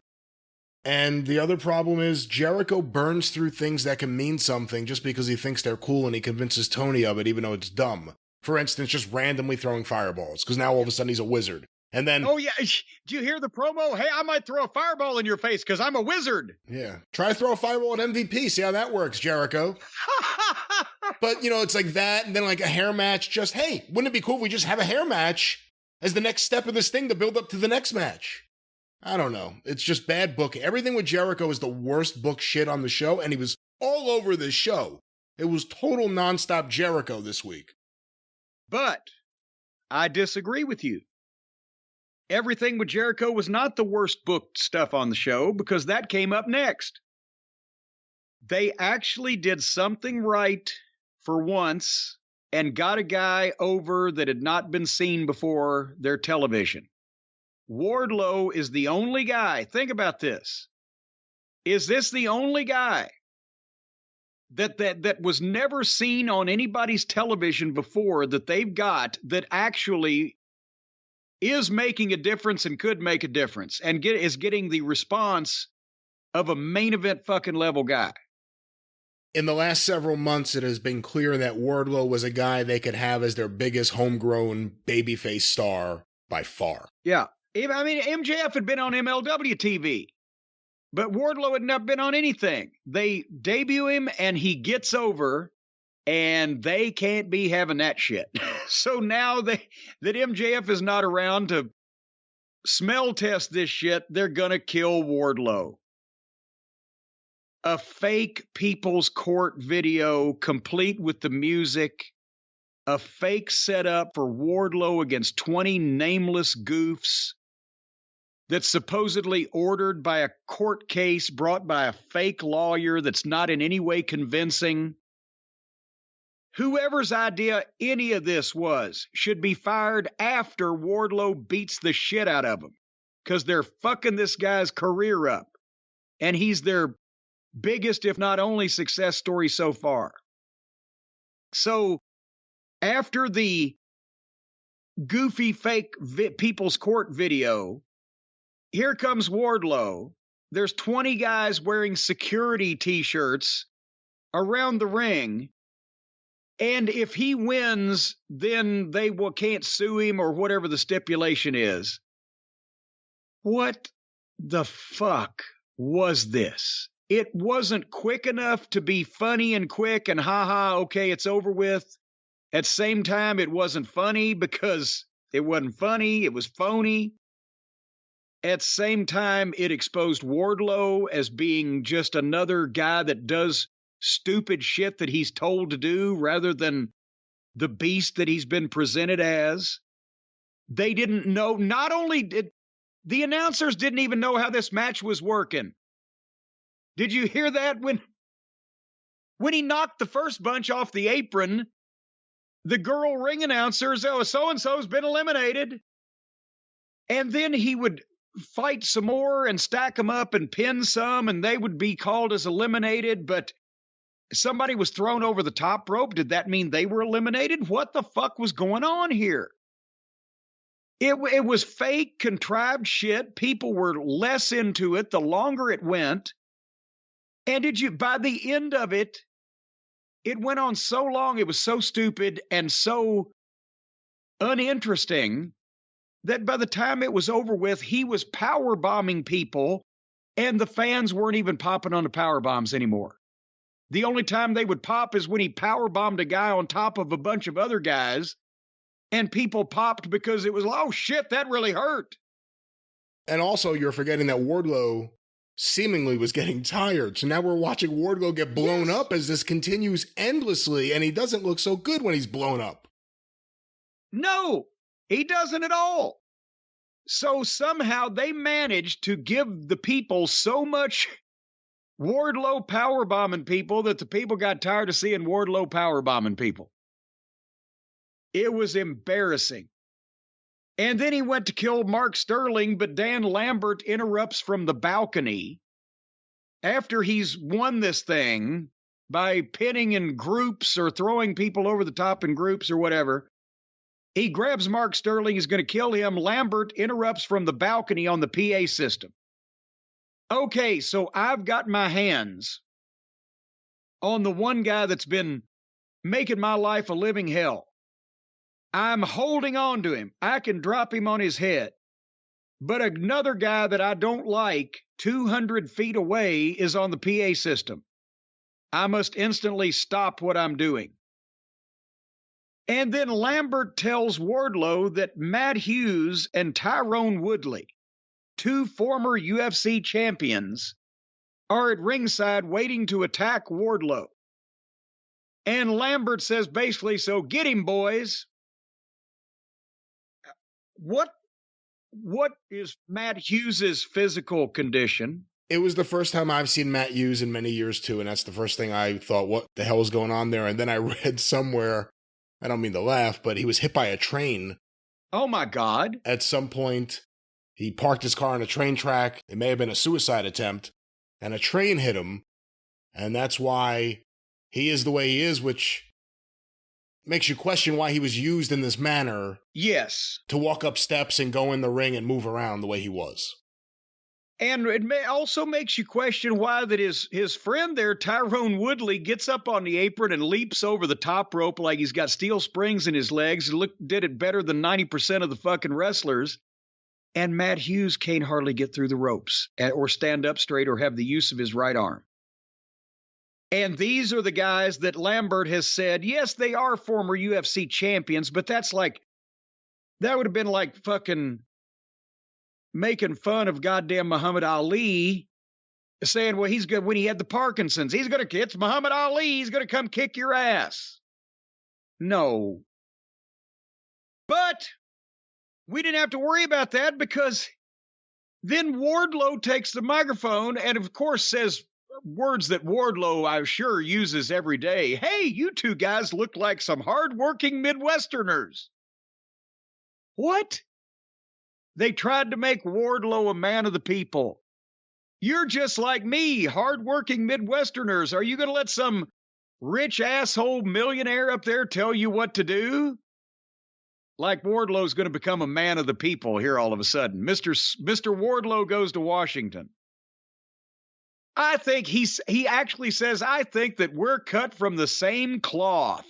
And the other problem is Jericho burns through things that can mean something just because he thinks they're cool and he convinces Tony of it even though it's dumb. For instance, just randomly throwing fireballs because now all of a sudden he's a wizard. And then... Oh, yeah. Did you hear the promo? Hey, I might throw a fireball in your face because I'm a wizard. Yeah. Try to throw a fireball at MVP. See how that works, Jericho. But, you know, it's like that. And then like a hair match. Just, hey, wouldn't it be cool if we just have a hair match as the next step of this thing to build up to the next match? I don't know. It's just bad booking. Everything with Jericho is the worst book shit on the show. And he was all over this show. It was total nonstop Jericho this week. But I disagree with you. Everything with Jericho was not the worst booked stuff on the show because that came up next. They actually did something right for once and got a guy over that had not been seen before their television. Wardlow is the only guy. Think about this. Is this the only guy that was never seen on anybody's television before that they've got that actually is making a difference and could make a difference and is getting the response of a main event fucking level guy? In the last several months, it has been clear that Wardlow was a guy they could have as their biggest homegrown babyface star by far. Yeah. I mean, MJF had been on MLW TV. But Wardlow had not been on anything. They debut him and he gets over, and they can't be having that shit. So now that MJF is not around to smell test this shit, they're going to kill Wardlow. A fake People's Court video complete with the music. A fake setup for Wardlow against 20 nameless goofs that's supposedly ordered by a court case brought by a fake lawyer that's not in any way convincing. Whoever's idea any of this was should be fired after Wardlow beats the shit out of him, because they're fucking this guy's career up. And he's their biggest, if not only, success story so far. So after the goofy fake People's Court video, here comes Wardlow. There's 20 guys wearing security t-shirts around the ring. And if he wins, then they can't sue him or whatever the stipulation is. What the fuck was this? It wasn't quick enough to be funny and quick and haha, okay, it's over with. At the same time, it wasn't funny because it wasn't funny. It was phony. At the same time, it exposed Wardlow as being just another guy that does stupid shit that he's told to do rather than the beast that he's been presented as. They didn't know. Not only did the announcers didn't even know how this match was working. Did you hear that? When he knocked the first bunch off the apron, the girl ring announcers, oh, so-and-so's been eliminated. And then he would fight some more and stack them up and pin some, and they would be called as eliminated, but somebody was thrown over the top rope. Did that mean they were eliminated? What the fuck was going on here? It was fake, contrived shit. People were less into it the longer it went. And by the end of it, it went on so long, it was so stupid and so uninteresting that by the time it was over with, he was power bombing people, and the fans weren't even popping on the power bombs anymore. The only time they would pop is when he power bombed a guy on top of a bunch of other guys, and people popped because it was, oh shit, that really hurt. And also, you're forgetting that Wardlow seemingly was getting tired. So now we're watching Wardlow get blown up as this continues endlessly, and he doesn't look so good when he's blown up. No, he doesn't at all. So somehow they managed to give the people so much Wardlow powerbombing people that the people got tired of seeing Wardlow powerbombing people. It was embarrassing. And then he went to kill Mark Sterling, but Dan Lambert interrupts from the balcony after he's won this thing by pinning in groups or throwing people over the top in groups or whatever. He grabs Mark Sterling, he's going to kill him. Lambert interrupts from the balcony on the PA system. Okay, so I've got my hands on the one guy that's been making my life a living hell. I'm holding on to him. I can drop him on his head. But another guy that I don't like 200 feet away is on the PA system. I must instantly stop what I'm doing. And then Lambert tells Wardlow that Matt Hughes and Tyrone Woodley, two former UFC champions, are at ringside waiting to attack Wardlow. And Lambert says basically, so get him, boys. What is Matt Hughes's physical condition? It was the first time I've seen Matt Hughes in many years, too, and that's the first thing I thought, what the hell is going on there? And then I read somewhere, I don't mean to laugh, but he was hit by a train. Oh, my God. At some point, he parked his car on a train track. It may have been a suicide attempt, and a train hit him, and that's why he is the way he is, which makes you question why he was used in this manner. Yes. To walk up steps and go in the ring and move around the way he was. And it also makes you question why that his friend there, Tyrone Woodley, gets up on the apron and leaps over the top rope like he's got steel springs in his legs. Did it better than 90% of the fucking wrestlers. And Matt Hughes can't hardly get through the ropes or stand up straight or have the use of his right arm. And these are the guys that Lambert has said, yes, they are former UFC champions, but that would have been like fucking making fun of goddamn Muhammad Ali, saying, well, he's good when he had the Parkinson's. It's Muhammad Ali. He's going to come kick your ass. No. But we didn't have to worry about that because then Wardlow takes the microphone and, of course, says words that Wardlow, I'm sure, uses every day. Hey, you two guys look like some hardworking Midwesterners. What? They tried to make Wardlow a man of the people. You're just like me, hardworking Midwesterners. Are you going to let some rich asshole millionaire up there tell you what to do? Like Wardlow's going to become a man of the people here all of a sudden. Mr. Wardlow goes to Washington. I think he actually says, I think that we're cut from the same cloth.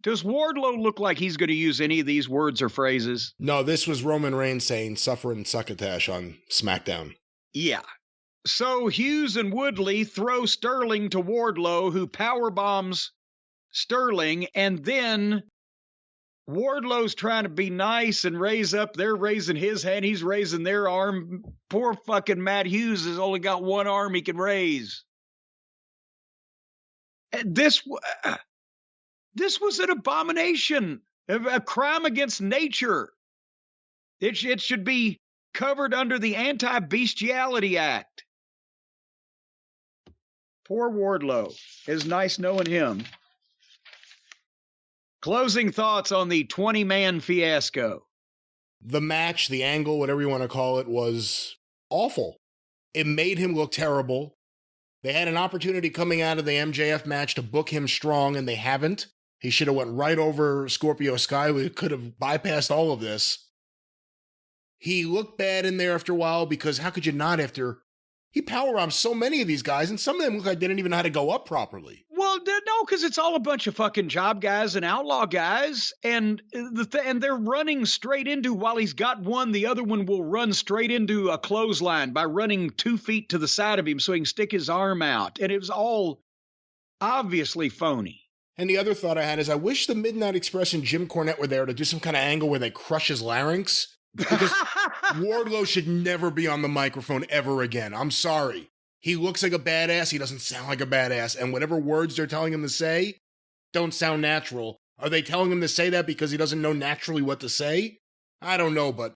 Does Wardlow look like he's going to use any of these words or phrases? No, this was Roman Reigns saying suffering succotash on SmackDown. Yeah. So Hughes and Woodley throw Sterling to Wardlow, who powerbombs Sterling, and then Wardlow's trying to be nice and they're raising his hand, he's raising their arm. Poor fucking Matt Hughes has only got one arm he can raise. This was an abomination, a crime against nature. It should be covered under the Anti-Bestiality Act. Poor Wardlow. It's nice knowing him. Closing thoughts on the 20-man fiasco. The match, the angle, whatever you want to call it, was awful. It made him look terrible. They had an opportunity coming out of the MJF match to book him strong, and they haven't. He should have went right over Scorpio Sky. We could have bypassed all of this. He looked bad in there after a while because how could you not after... He powerbombed so many of these guys, and some of them look like they didn't even know how to go up properly. Well, no, because it's all a bunch of fucking job guys and outlaw guys, and they're running straight into, while he's got one, the other one will run straight into a clothesline by running 2 feet to the side of him so he can stick his arm out. And it was all obviously phony. And the other thought I had is I wish the Midnight Express and Jim Cornette were there to do some kind of angle where they crush his larynx. Because Wardlow should never be on the microphone ever again. I'm sorry. He looks like a badass. He doesn't sound like a badass. And whatever words they're telling him to say don't sound natural. Are they telling him to say that because he doesn't know naturally what to say? I don't know, but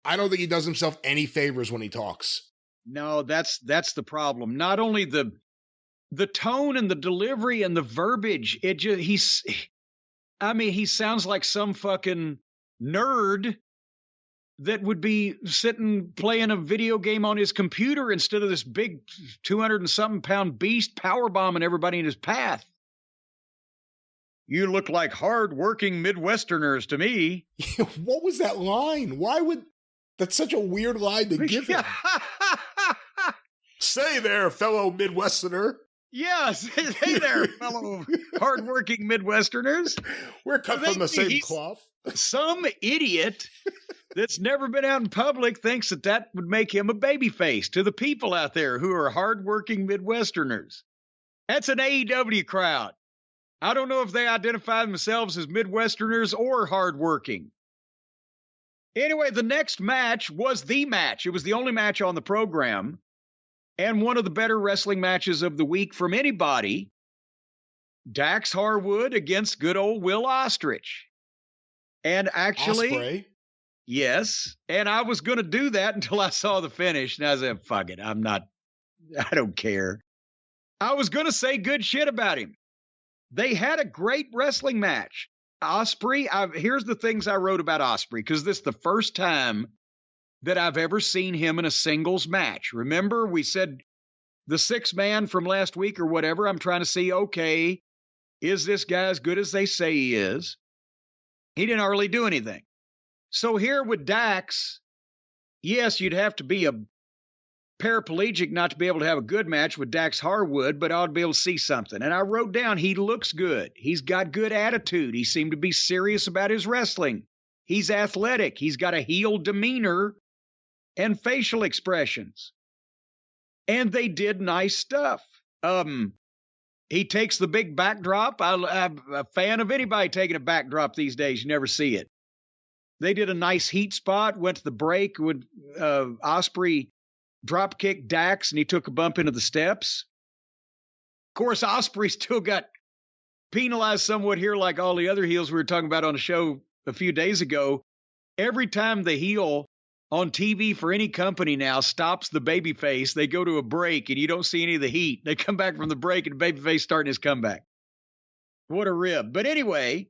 I don't think he does himself any favors when he talks. No, that's the problem. Not only the tone and the delivery and the verbiage, he sounds like some fucking nerd that would be sitting playing a video game on his computer instead of this big 200 and something pound beast powerbombing everybody in his path. You look like hard-working Midwesterners to me. What was that line? That's such a weird line to give him. Say there, fellow Midwesterner. Yes, hey there, fellow hard-working Midwesterners. We're cut from the same cloth. Some idiot that's never been out in public thinks that would make him a babyface to the people out there who are hardworking Midwesterners. That's an AEW crowd. I don't know if they identify themselves as Midwesterners or hardworking. Anyway, the next match was the match. It was the only match on the program and one of the better wrestling matches of the week from anybody. Dax Harwood against good old Will Ostrich. And actually, Ospreay. Yes. And I was going to do that until I saw the finish. And I said, fuck it. I don't care. I was going to say good shit about him. They had a great wrestling match. Ospreay, here's the things I wrote about Ospreay, because this is the first time that I've ever seen him in a singles match. Remember, we said the 6-man from last week or whatever. I'm trying to see, okay, is this guy as good as they say he is? He didn't hardly do anything. So here with Dax, yes, you'd have to be a paraplegic not to be able to have a good match with Dax Harwood, but I ought to be able to see something. And I wrote down, he looks good. He's got good attitude. He seemed to be serious about his wrestling. He's athletic. He's got a heel demeanor and facial expressions. And they did nice stuff. He takes the big backdrop. I'm a fan of anybody taking a backdrop these days. You never see it. They did a nice heat spot, went to the break with Ospreay drop kick Dax, and he took a bump into the steps. Of course, Ospreay still got penalized somewhat here like all the other heels we were talking about on the show a few days ago. Every time the heel on TV for any company now stops the babyface, they go to a break and you don't see any of the heat. They come back from the break and the babyface starting his comeback. What a rib. But anyway,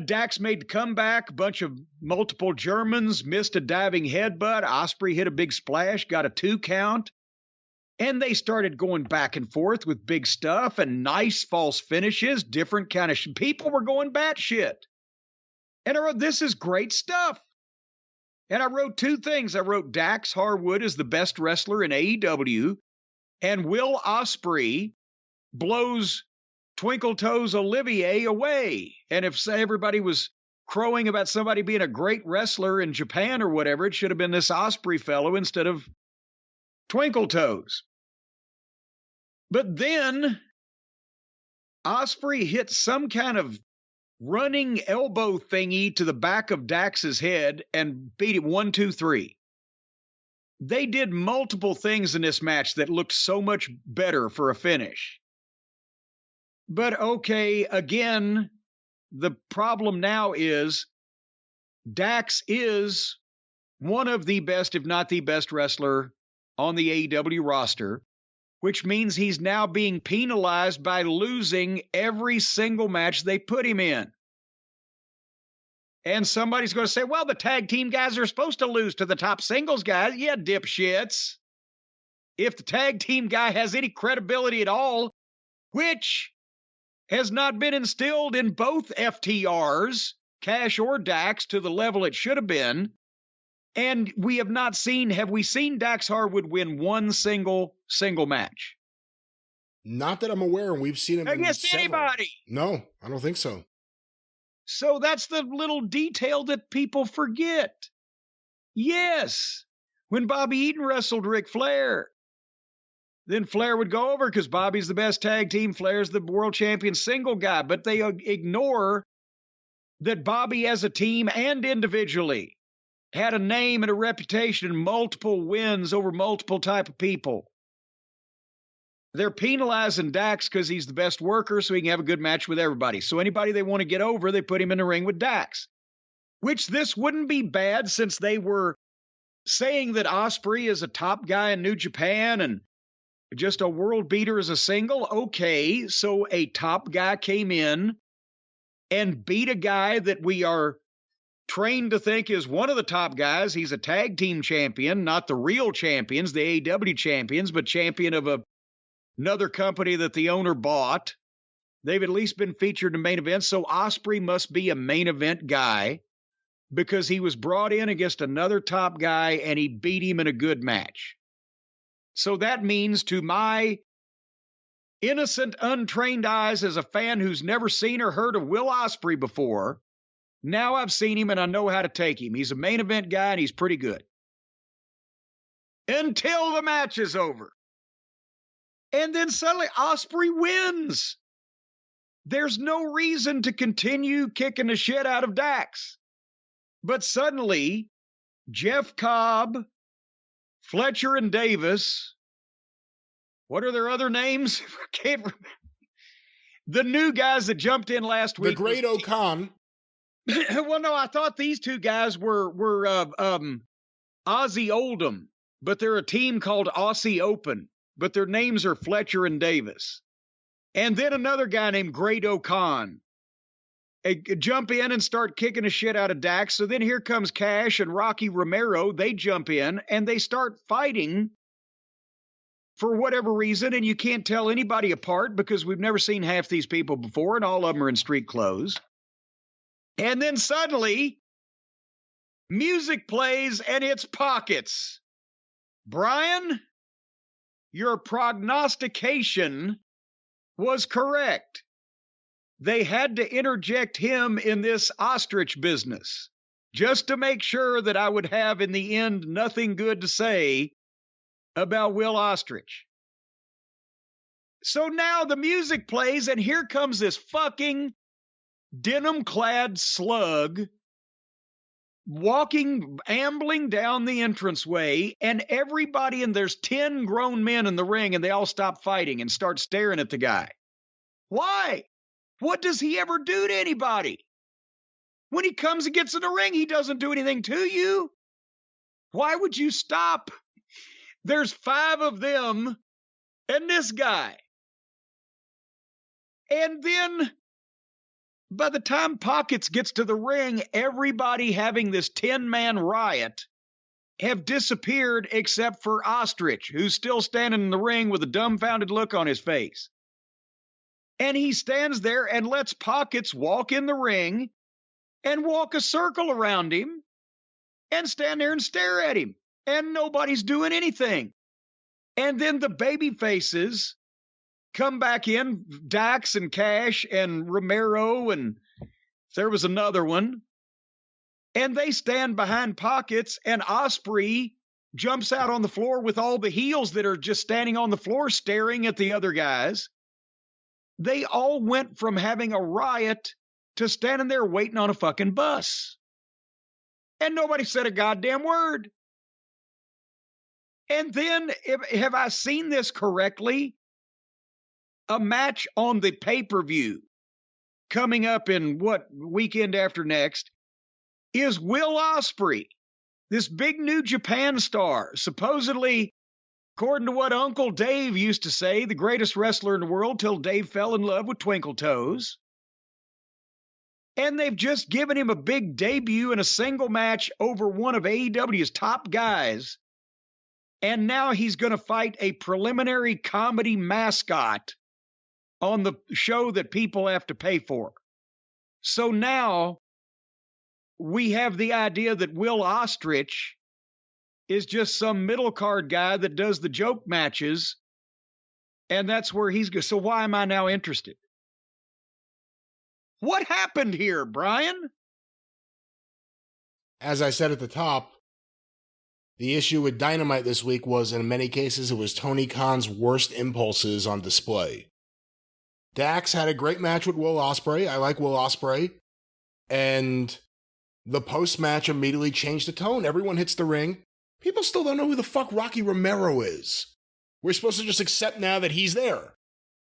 Dax made the comeback. A bunch of multiple Germans missed a diving headbutt. Ospreay hit a big splash, got a 2 count. And they started going back and forth with big stuff and nice false finishes, different kind of people were going batshit. And I wrote, this is great stuff. And I wrote 2 things. I wrote Dax Harwood is the best wrestler in AEW, and Will Ospreay blows Twinkle Toes Olivier away. And if everybody was crowing about somebody being a great wrestler in Japan or whatever, it should have been this Ospreay fellow instead of Twinkle Toes. But then Ospreay hit some kind of running elbow thingy to the back of Dax's head and beat it 1, 2, 3. They did multiple things in this match that looked so much better for a finish. But okay, again, the problem now is Dax is one of the best, if not the best wrestler on the AEW roster, which means he's now being penalized by losing every single match they put him in. And somebody's going to say, well, the tag team guys are supposed to lose to the top singles guys. Yeah, dipshits. If the tag team guy has any credibility at all, which has not been instilled in both FTRs, Cash or Dax, to the level it should have been, and we have not seen, have we seen Dax Harwood win one single match? Not that I'm aware, and we've seen him against anybody. No, I don't think so. So that's the little detail that people forget. Yes, when Bobby Eaton wrestled Ric Flair, then Flair would go over because Bobby's the best tag team, Flair's the world champion single guy, but they ignore that Bobby as a team and individually had a name and a reputation and multiple wins over multiple type of people. They're penalizing Dax because he's the best worker so he can have a good match with everybody. So anybody they want to get over, they put him in the ring with Dax. Which this wouldn't be bad since they were saying that Ospreay is a top guy in New Japan and just a world beater as a single. Okay, so a top guy came in and beat a guy that we are trained to think is one of the top guys. He's a tag team champion, not the real champions, the AEW champions, but champion of another company that the owner bought. They've at least been featured in main events, so Ospreay must be a main event guy because he was brought in against another top guy and he beat him in a good match. So that means to my innocent, untrained eyes as a fan who's never seen or heard of Will Ospreay before, now I've seen him and I know how to take him. He's a main event guy and he's pretty good. Until the match is over. And then suddenly Ospreay wins. There's no reason to continue kicking the shit out of Dax. But suddenly, Jeff Cobb, Fletcher and Davis, what are their other names? Can't remember. The new guys that jumped in last week. The Great O'Con. Well, no, I thought these two guys were Aussie Oldham, but they're a team called Aussie Open, but their names are Fletcher and Davis. And then another guy named Great O'Con. Jump in and start kicking the shit out of Dax. So then here comes Cash and Rocky Romero. They jump in and they start fighting for whatever reason. And you can't tell anybody apart because we've never seen half these people before and all of them are in street clothes. And then suddenly music plays and it's pockets. Brian, your prognostication was correct. They had to interject him in this ostrich business. just to make sure that I would have in the end nothing good to say about Will Ostrich. So now the music plays, and here comes this fucking denim-clad slug ambling down the entranceway, and everybody, and there's 10 grown men in the ring, and they all stop fighting and start staring at the guy. Why? What does he ever do to anybody? When he comes and gets in the ring, he doesn't do anything to you. Why would you stop? There's 5 of them and this guy. And then by the time Pockets gets to the ring, everybody having this 10-man riot have disappeared except for Ostrich, who's still standing in the ring with a dumbfounded look on his face. And he stands there and lets Pockets walk in the ring and walk a circle around him and stand there and stare at him. And nobody's doing anything. And then the baby faces come back in, Dax and Cash and Romero, and there was another one. And they stand behind Pockets, and Ospreay jumps out on the floor with all the heels that are just standing on the floor staring at the other guys. They all went from having a riot to standing there waiting on a fucking bus. And nobody said a goddamn word. And then, have I seen this correctly? A match on the pay-per-view coming up in what weekend after next is Will Ospreay, this big New Japan star, supposedly, according to what Uncle Dave used to say, the greatest wrestler in the world till Dave fell in love with Twinkle Toes. And they've just given him a big debut in a single match over one of AEW's top guys. And now he's going to fight a preliminary comedy mascot on the show that people have to pay for. So now we have the idea that Will Ostrich is just some middle card guy that does the joke matches, and that's where he's going. So why am I now interested? What happened here, Brian? As I said at the top, the issue with Dynamite this week was, in many cases, it was Tony Khan's worst impulses on display. Dax had a great match with Will Ospreay. I like Will Ospreay. And the post-match immediately changed the tone. Everyone hits the ring. People still don't know who the fuck Rocky Romero is. We're supposed to just accept now that he's there.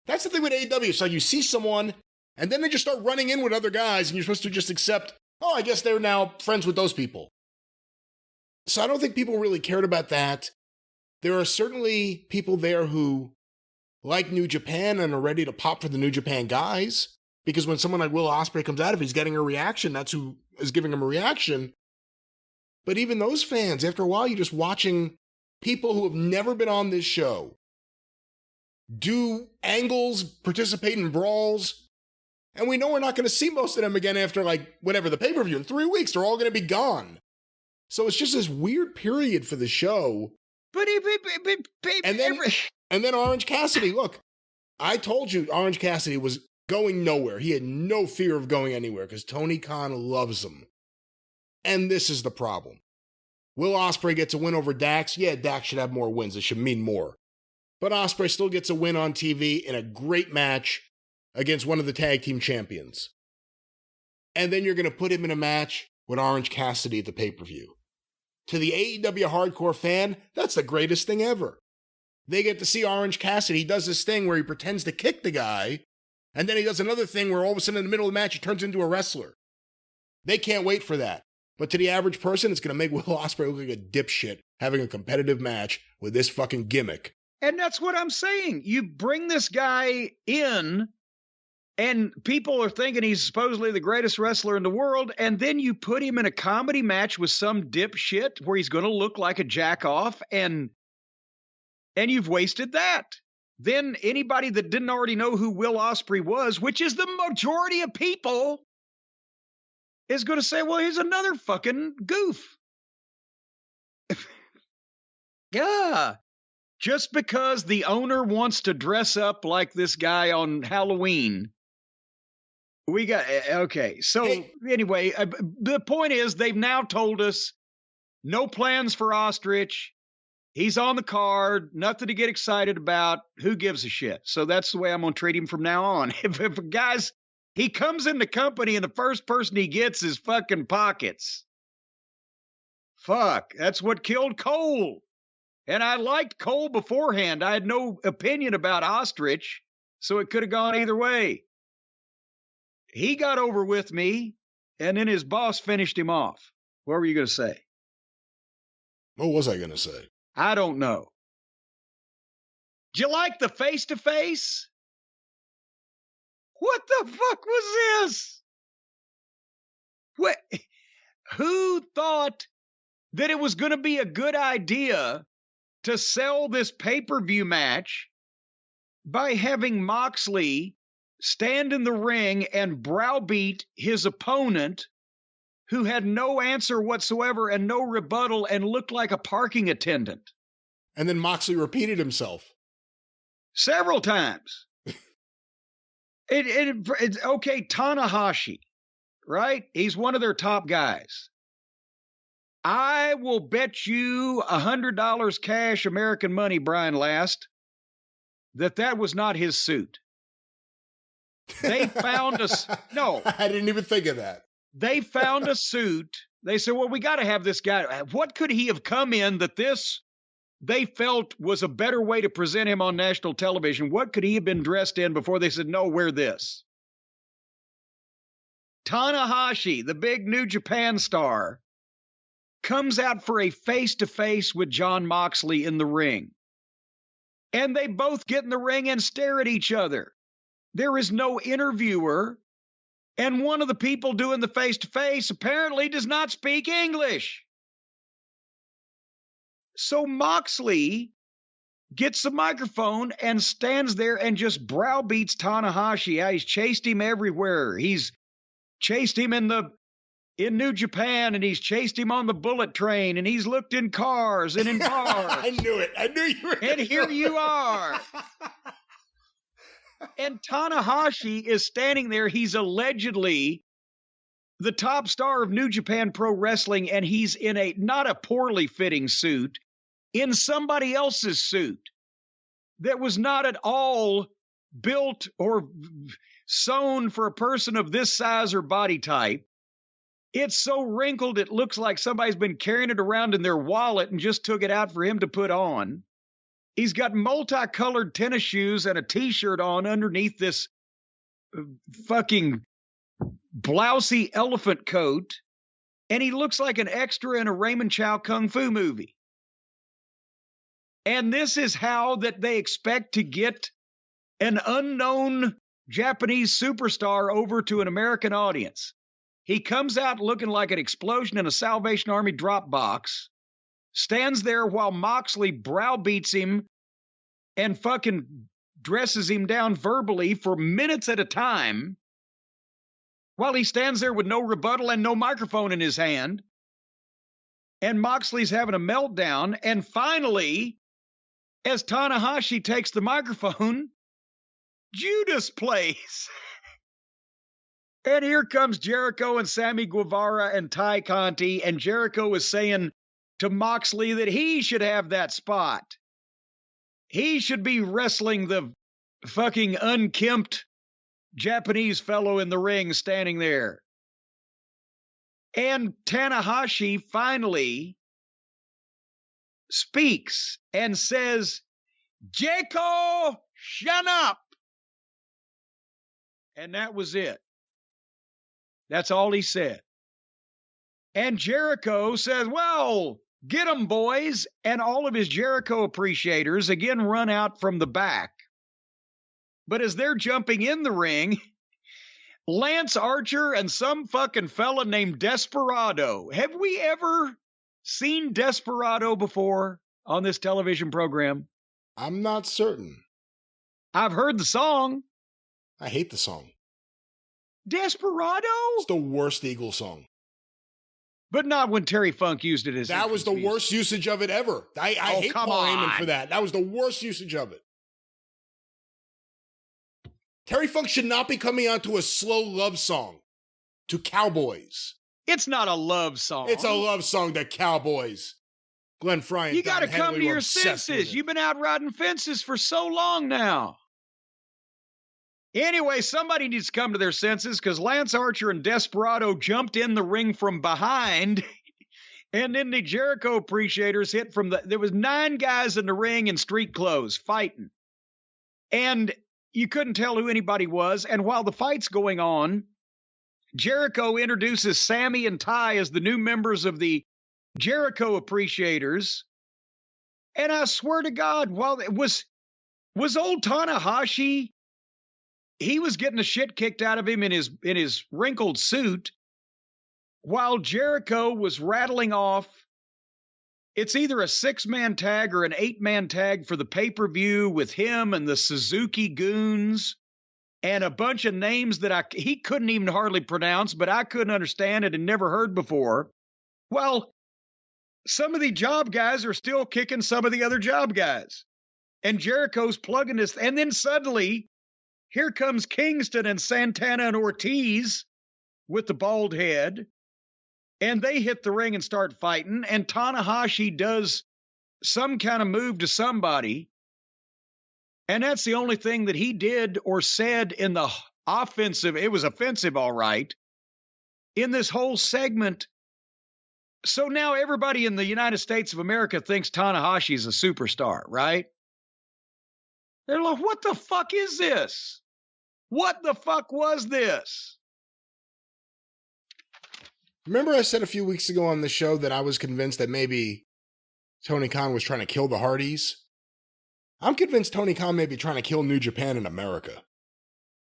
That's the thing with AEW. It's like you see someone, and then they just start running in with other guys, and you're supposed to just accept, oh, I guess they're now friends with those people. So I don't think people really cared about that. There are certainly people there who like New Japan and are ready to pop for the New Japan guys, because when someone like Will Ospreay comes out, if he's getting a reaction, that's who is giving him a reaction. But even those fans, after a while, you're just watching people who have never been on this show do angles, participate in brawls, and we know we're not going to see most of them again after, like, whatever, the pay-per-view. In 3 weeks, they're all going to be gone. So it's just this weird period for the show. And then Orange Cassidy, look, I told you Orange Cassidy was going nowhere. He had no fear of going anywhere because Tony Khan loves him. And this is the problem. Will Ospreay gets a win over Dax? Yeah, Dax should have more wins. It should mean more. But Ospreay still gets a win on TV in a great match against one of the tag team champions. And then you're going to put him in a match with Orange Cassidy at the pay-per-view. To the AEW hardcore fan, that's the greatest thing ever. They get to see Orange Cassidy. He does this thing where he pretends to kick the guy, and then he does another thing where all of a sudden in the middle of the match, he turns into a wrestler. They can't wait for that. But to the average person, it's going to make Will Ospreay look like a dipshit having a competitive match with this fucking gimmick. And that's what I'm saying. You bring this guy in, and people are thinking he's supposedly the greatest wrestler in the world, and then you put him in a comedy match with some dipshit where he's going to look like a jack-off, and you've wasted that. Then anybody that didn't already know who Will Ospreay was, which is the majority of people, is going to say, well, he's another fucking goof. Yeah. Just because the owner wants to dress up like this guy on Halloween We got, okay. So anyway, the point is they've now told us no plans for Ostrich. He's on the card, nothing to get excited about. Who gives a shit? So that's the way I'm going to treat him from now on. If guys, he comes in the company and the first person he gets is fucking Pockets. Fuck, that's what killed Cole. And I liked Cole beforehand. I had no opinion about Ostrich, so it could have gone either way. He got over with me, and then his boss finished him off. What were you going to say? What was I going to say? I don't know. Do you like the face-to-face? What the fuck was this? What? Who thought that it was going to be a good idea to sell this pay-per-view match by having Moxley stand in the ring and browbeat his opponent who had no answer whatsoever and no rebuttal and looked like a parking attendant? And then Moxley repeated himself several times. It's okay, Tanahashi, right? He's one of their top guys. I will bet you $100 cash American money, Brian Last, that was not his suit. They found no. I didn't even think of that. They found a suit. They said, well, we got to have this guy. What could he have come in that they felt was a better way to present him on national television? What could he have been dressed in before they said, no, wear this? Tanahashi, the big New Japan star, comes out for a face-to-face with Jon Moxley in the ring. And they both get in the ring and stare at each other. There is no interviewer. And one of the people doing the face-to-face apparently does not speak English. So Moxley gets the microphone and stands there and just browbeats Tanahashi. He's chased him everywhere. He's chased him in New Japan, and he's chased him on the bullet train, and he's looked in cars and in bars. I knew it. I knew you were. And here you are. And Tanahashi is standing there. He's allegedly the top star of New Japan Pro Wrestling, and he's in not a poorly fitting suit, in somebody else's suit that was not at all built or sewn for a person of this size or body type. It's so wrinkled it looks like somebody's been carrying it around in their wallet and just took it out for him to put on. He's got multicolored tennis shoes and a T-shirt on underneath this fucking blousy elephant coat, and he looks like an extra in a Raymond Chow Kung Fu movie. And this is how that they expect to get an unknown Japanese superstar over to an American audience. He comes out looking like an explosion in a Salvation Army drop box, stands there while Moxley browbeats him and fucking dresses him down verbally for minutes at a time, while he stands there with no rebuttal and no microphone in his hand. And Moxley's having a meltdown. And finally, as Tanahashi takes the microphone, Judas plays. And here comes Jericho and Sammy Guevara and Ty Conti, and Jericho is saying to Moxley that he should have that spot. He should be wrestling the fucking unkempt Japanese fellow in the ring standing there. And Tanahashi finally speaks and says, Jericho, shut up. And that was it. That's all he said. And Jericho says, well, get 'em, boys. And all of his Jericho appreciators again run out from the back. But as they're jumping in the ring, Lance Archer and some fucking fella named Desperado. Have we ever seen Desperado before on this television program? I'm not certain. I've heard the song. I hate the song. Desperado? It's the worst Eagles song. But not when Terry Funk used it as that was the worst usage of it ever. I hate Paul Heyman for that. That was the worst usage of it. Terry Funk should not be coming out to a slow love song to cowboys. It's not a love song. It's a love song to cowboys. Glenn Fry and You got to Don come Henley to were your obsessed with senses. it. You've been out riding fences for so long now. Anyway, somebody needs to come to their senses because Lance Archer and Desperado jumped in the ring from behind. And then the Jericho appreciators hit from there was 9 guys in the ring in street clothes fighting. And you couldn't tell who anybody was. And while the fight's going on, Jericho introduces Sammy and Ty as the new members of the Jericho appreciators. And I swear to God, while it was old Tanahashi, he was getting the shit kicked out of him in his wrinkled suit, while Jericho was rattling off. It's either a 6-man tag or an 8-man tag for the pay-per-view with him and the Suzuki Goons and a bunch of names that he couldn't even hardly pronounce, but I couldn't understand it and never heard before. Well, some of the job guys are still kicking some of the other job guys. And Jericho's plugging this. And then suddenly, here comes Kingston and Santana and Ortiz with the bald head. And they hit the ring and start fighting. And Tanahashi does some kind of move to somebody. And that's the only thing that he did or said in the offensive. It was offensive, all right, in this whole segment. So now everybody in the United States of America thinks Tanahashi's a superstar, right? They're like, what the fuck is this? What the fuck was this? Remember I said a few weeks ago on the show that I was convinced that maybe Tony Khan was trying to kill the Hardys? I'm convinced Tony Khan may be trying to kill New Japan in America.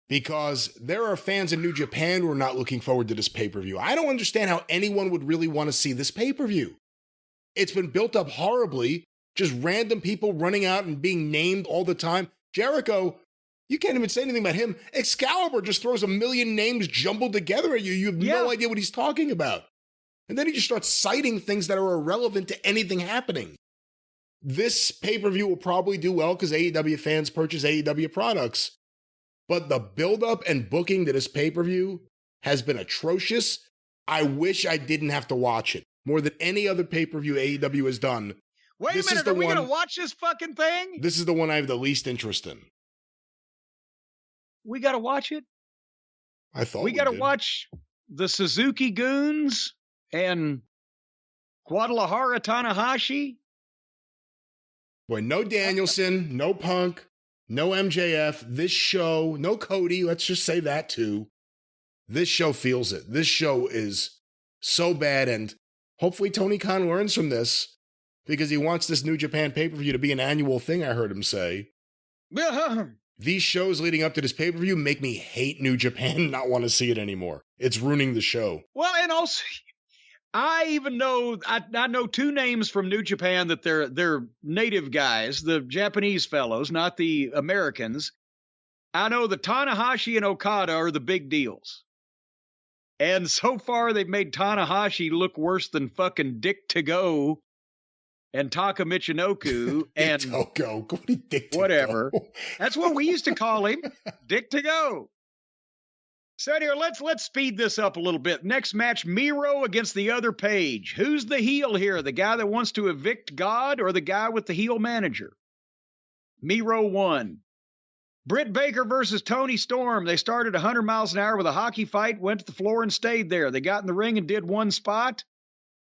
Because there are fans in New Japan who are not looking forward to this pay-per-view. I don't understand how anyone would really want to see this pay-per-view. It's been built up horribly, just random people running out and being named all the time. Jericho, you can't even say anything about him. Excalibur just throws a million names jumbled together at you. You have no idea what he's talking about. And then he just starts citing things that are irrelevant to anything happening. This pay-per-view will probably do well because AEW fans purchase AEW products. But the build-up and booking to this pay-per-view has been atrocious. I wish I didn't have to watch it. More than any other pay-per-view AEW has done. Wait a minute, are we going to watch this fucking thing? This is the one I have the least interest in. We got to watch it? I thought we got to watch the Suzuki Goons and Guadalajara Tanahashi? Boy, no Danielson, no Punk, no MJF, this show, no Cody, let's just say that too. This show feels it. This show is so bad, and hopefully Tony Khan learns from this because he wants this New Japan pay-per-view to be an annual thing, I heard him say. These shows leading up to this pay-per-view make me hate New Japan and not want to see it anymore. It's ruining the show. Well, and also, I even know, I know 2 names from New Japan that they're native guys, the Japanese fellows, not the Americans. I know that Tanahashi and Okada are the big deals. And so far, they've made Tanahashi look worse than fucking Dick to Go and Taka Michinoku and whatever. That's what we used to call him, Dick to Go. So anyway, let's speed this up a little bit. Next match, Miro against the other Page. Who's the heel here? The guy that wants to evict God or the guy with the heel manager? Miro won. Britt Baker versus Tony Storm. They started 100 miles an hour with a hockey fight, went to the floor and stayed there. They got in the ring and did one spot,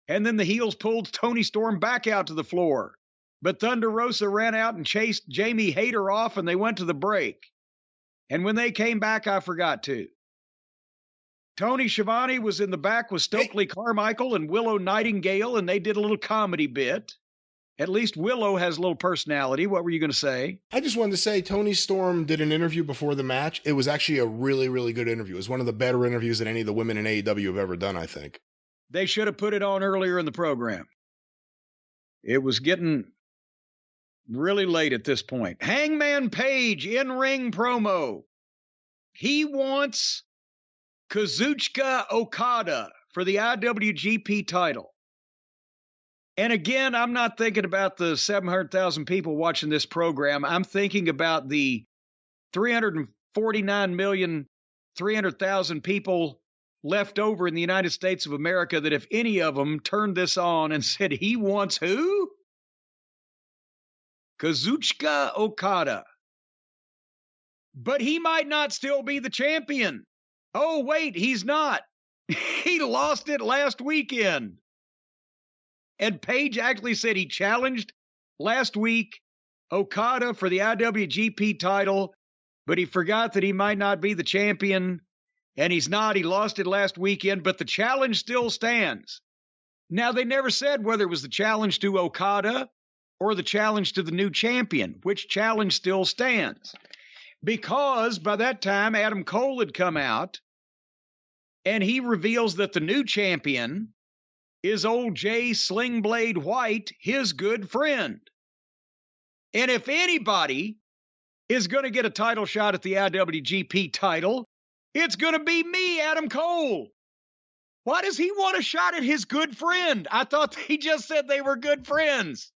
and then the heels pulled Tony Storm back out to the floor. But Thunder Rosa ran out and chased Jamie Hayter off, and they went to the break. And when they came back, I forgot to. Tony Schiavone was in the back with Stokely Carmichael and Willow Nightingale, and they did a little comedy bit. At least Willow has a little personality. What were you going to say? I just wanted to say Tony Storm did an interview before the match. It was actually a really, really good interview. It was one of the better interviews that any of the women in AEW have ever done, I think. They should have put it on earlier in the program. It was getting really late at this point. Hangman Page in-ring promo. He wants Kazuchika Okada for the IWGP title. And again, I'm not thinking about the 700,000 people watching this program. I'm thinking about the 300 49,300,000 people left over in the United States of America that if any of them turned this on and said, he wants who? Kazuchika Okada. But he might not still be the champion. Oh, wait, he's not. He lost it last weekend. And Page actually said he challenged last week Okada for the IWGP title, but he forgot that he might not be the champion. And he's not. He lost it last weekend, but the challenge still stands. Now, they never said whether it was the challenge to Okada or the challenge to the new champion, which challenge still stands. Because by that time, Adam Cole had come out, and he reveals that the new champion is old Jay Slingblade White, his good friend. And if anybody is going to get a title shot at the IWGP title, it's going to be me, Adam Cole. Why does he want a shot at his good friend? I thought he just said they were good friends.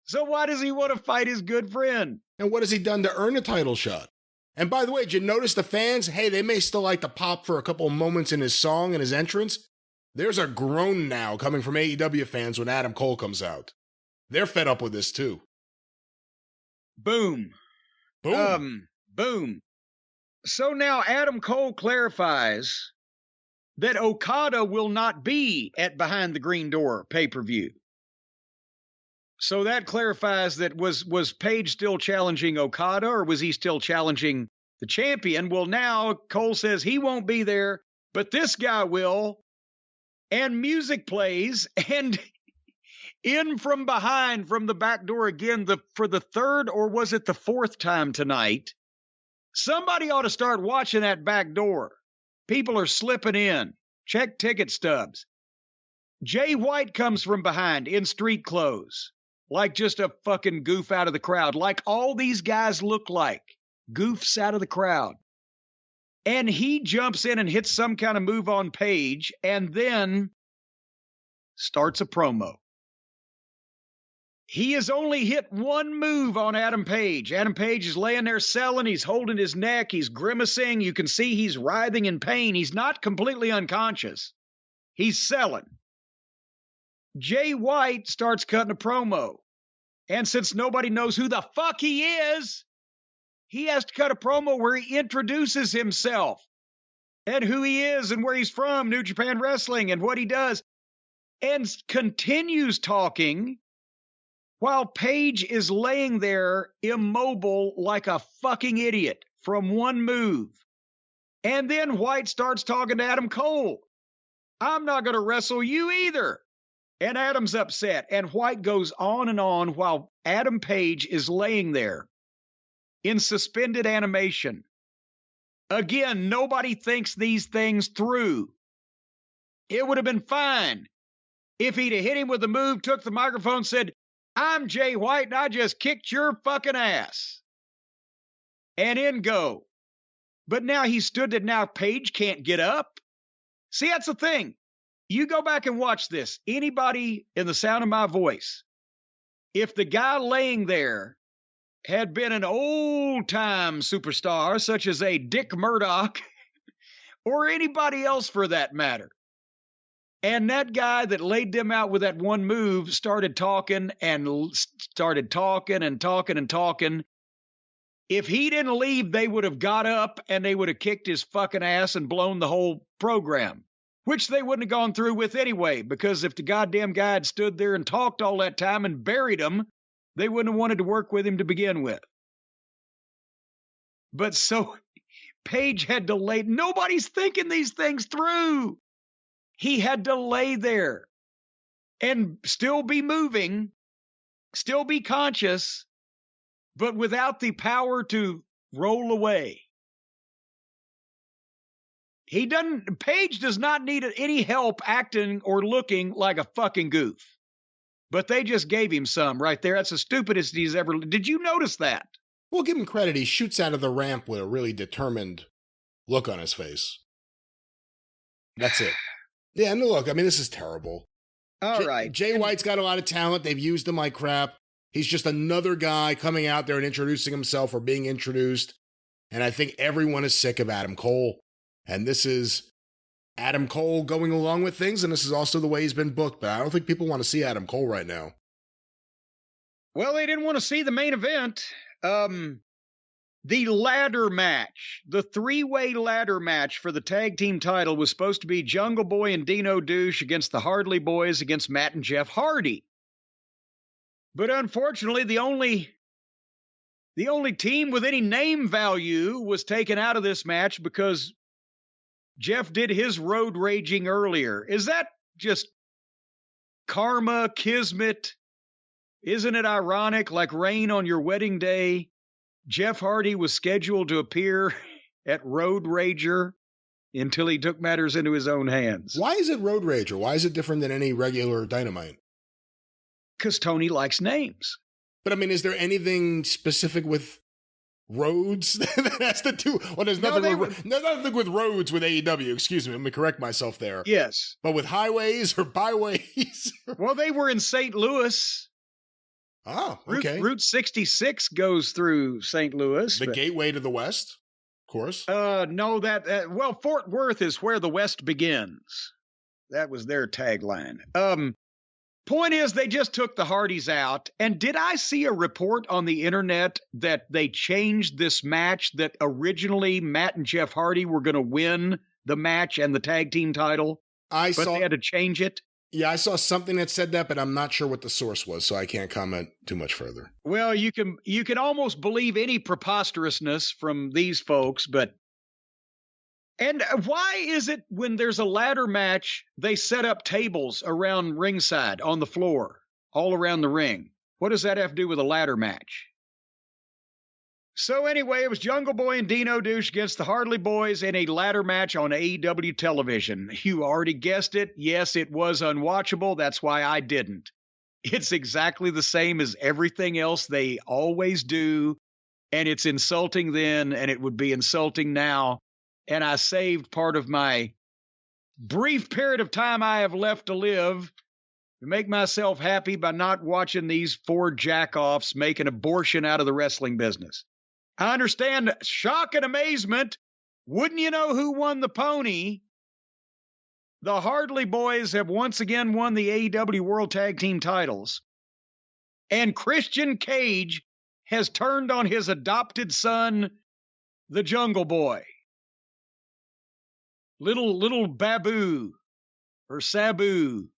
So why does he want to fight his good friend? And what has he done to earn a title shot? And by the way, did you notice the fans? Hey, they may still like to pop for a couple of moments in his song and his entrance. There's a groan now coming from AEW fans when Adam Cole comes out. They're fed up with this too. Boom. Boom. Boom. So now Adam Cole clarifies that Okada will not be at Behind the Green Door pay-per-view. So that clarifies that was Page still challenging Okada, or was he still challenging the champion? Well, now Cole says he won't be there, but this guy will. And music plays, and in from behind, from the back door again, for the third, or was it the fourth time tonight, somebody ought to start watching that back door. People are slipping in. Check ticket stubs. Jay White comes from behind in street clothes, like just a fucking goof out of the crowd, like all these guys look like goofs out of the crowd. And he jumps in and hits some kind of move on Page, and then starts a promo. He has only hit one move on Adam Page. Adam Page is laying there selling. He's holding his neck. He's grimacing. You can see he's writhing in pain. He's not completely unconscious. He's selling. Jay White starts cutting a promo. And since nobody knows who the fuck he is, he has to cut a promo where he introduces himself and who he is and where he's from, New Japan Wrestling, and what he does, and continues talking while Page is laying there immobile like a fucking idiot from one move. And then White starts talking to Adam Cole. I'm not going to wrestle you either. And Adam's upset. And White goes on while Adam Page is laying there in suspended animation. Again, nobody thinks these things through. It would have been fine if he'd have hit him with the move, took the microphone, said, I'm Jay White, and I just kicked your fucking ass. And in go. But now he stood there. Now Page can't get up. See, that's the thing. You go back and watch this. Anybody in the sound of my voice, if the guy laying there had been an old-time superstar, such as a Dick Murdoch, or anybody else for that matter, and that guy that laid them out with that one move started talking and talking. If he didn't leave, they would have got up and they would have kicked his fucking ass and blown the whole program, which they wouldn't have gone through with anyway, because if the goddamn guy had stood there and talked all that time and buried him, they wouldn't have wanted to work with him to begin with. But so Page had to lay. Nobody's thinking these things through. He had to lay there and still be moving, still be conscious, but without the power to roll away. Page does not need any help acting or looking like a fucking goof. But they just gave him some right there. That's the stupidest he's ever. Did you notice that? We'll give him credit. He shoots out of the ramp with a really determined look on his face. That's it. Yeah, no, look, I mean, this is terrible. All right. Jay White's got a lot of talent. They've used him like crap. He's just another guy coming out there and introducing himself or being introduced. And I think everyone is sick of Adam Cole. And this is Adam Cole going along with things, and this is also the way he's been booked. But I don't think people want to see Adam Cole right now. Well, they didn't want to see the main event. The ladder match, the three-way ladder match for the tag team title was supposed to be Jungle Boy and Dino Douche against the Hardy Boys against Matt and Jeff Hardy. But unfortunately, the only team with any name value was taken out of this match because Jeff did his road raging earlier. Is that just karma, kismet? Isn't it ironic, like rain on your wedding day? Jeff Hardy was scheduled to appear at Road Rager until he took matters into his own hands. Why is it Road Rager? Why is it different than any regular Dynamite? Because Tony likes names. But I mean, is there anything specific with roads that has to do? Well, there's nothing with roads with AEW. Excuse me, let me correct myself there. Yes. But with highways or byways? Well, they were in St. Louis. Oh, okay. Route 66 goes through St. Louis. The gateway to the West, of course. No, well, Fort Worth is where the West begins. That was their tagline. Point is, they just took the Hardys out. And did I see a report on the internet that they changed this match, that originally Matt and Jeff Hardy were going to win the match and the tag team title? But they had to change it? Yeah, I saw something that said that, but I'm not sure what the source was, so I can't comment too much further. Well, you can almost believe any preposterousness from these folks, but... And why is it when there's a ladder match, they set up tables around ringside on the floor, all around the ring? What does that have to do with a ladder match? So anyway, it was Jungle Boy and Dino Douche against the Hardy Boys in a ladder match on AEW television. You already guessed it. Yes, it was unwatchable. That's why I didn't. It's exactly the same as everything else they always do, and it's insulting then, and it would be insulting now. And I saved part of my brief period of time I have left to live to make myself happy by not watching these four jackoffs make an abortion out of the wrestling business. I understand shock and amazement. Wouldn't you know who won the pony? The Hardy Boys have once again won the AEW World Tag Team titles. And Christian Cage has turned on his adopted son, the Jungle Boy. Little Babu or Sabu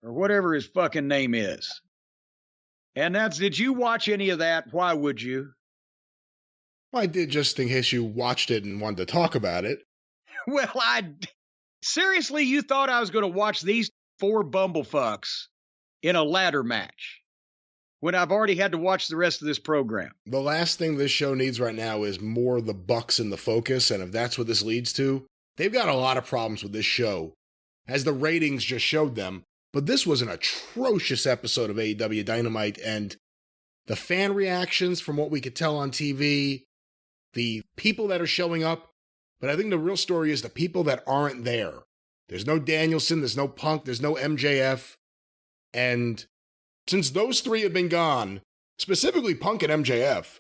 or whatever his fucking name is. And did you watch any of that? Why would you? Well, I did, just in case you watched it and wanted to talk about it. Well, seriously, you thought I was going to watch these four bumblefucks in a ladder match when I've already had to watch the rest of this program? The last thing this show needs right now is more of the Bucks in the focus, and if that's what this leads to, they've got a lot of problems with this show, as the ratings just showed them. But this was an atrocious episode of AEW Dynamite, and the fan reactions from what we could tell on TV, the people that are showing up, but I think the real story is the people that aren't there. There's no Danielson, there's no Punk, there's no MJF, and since those three have been gone, specifically Punk and MJF,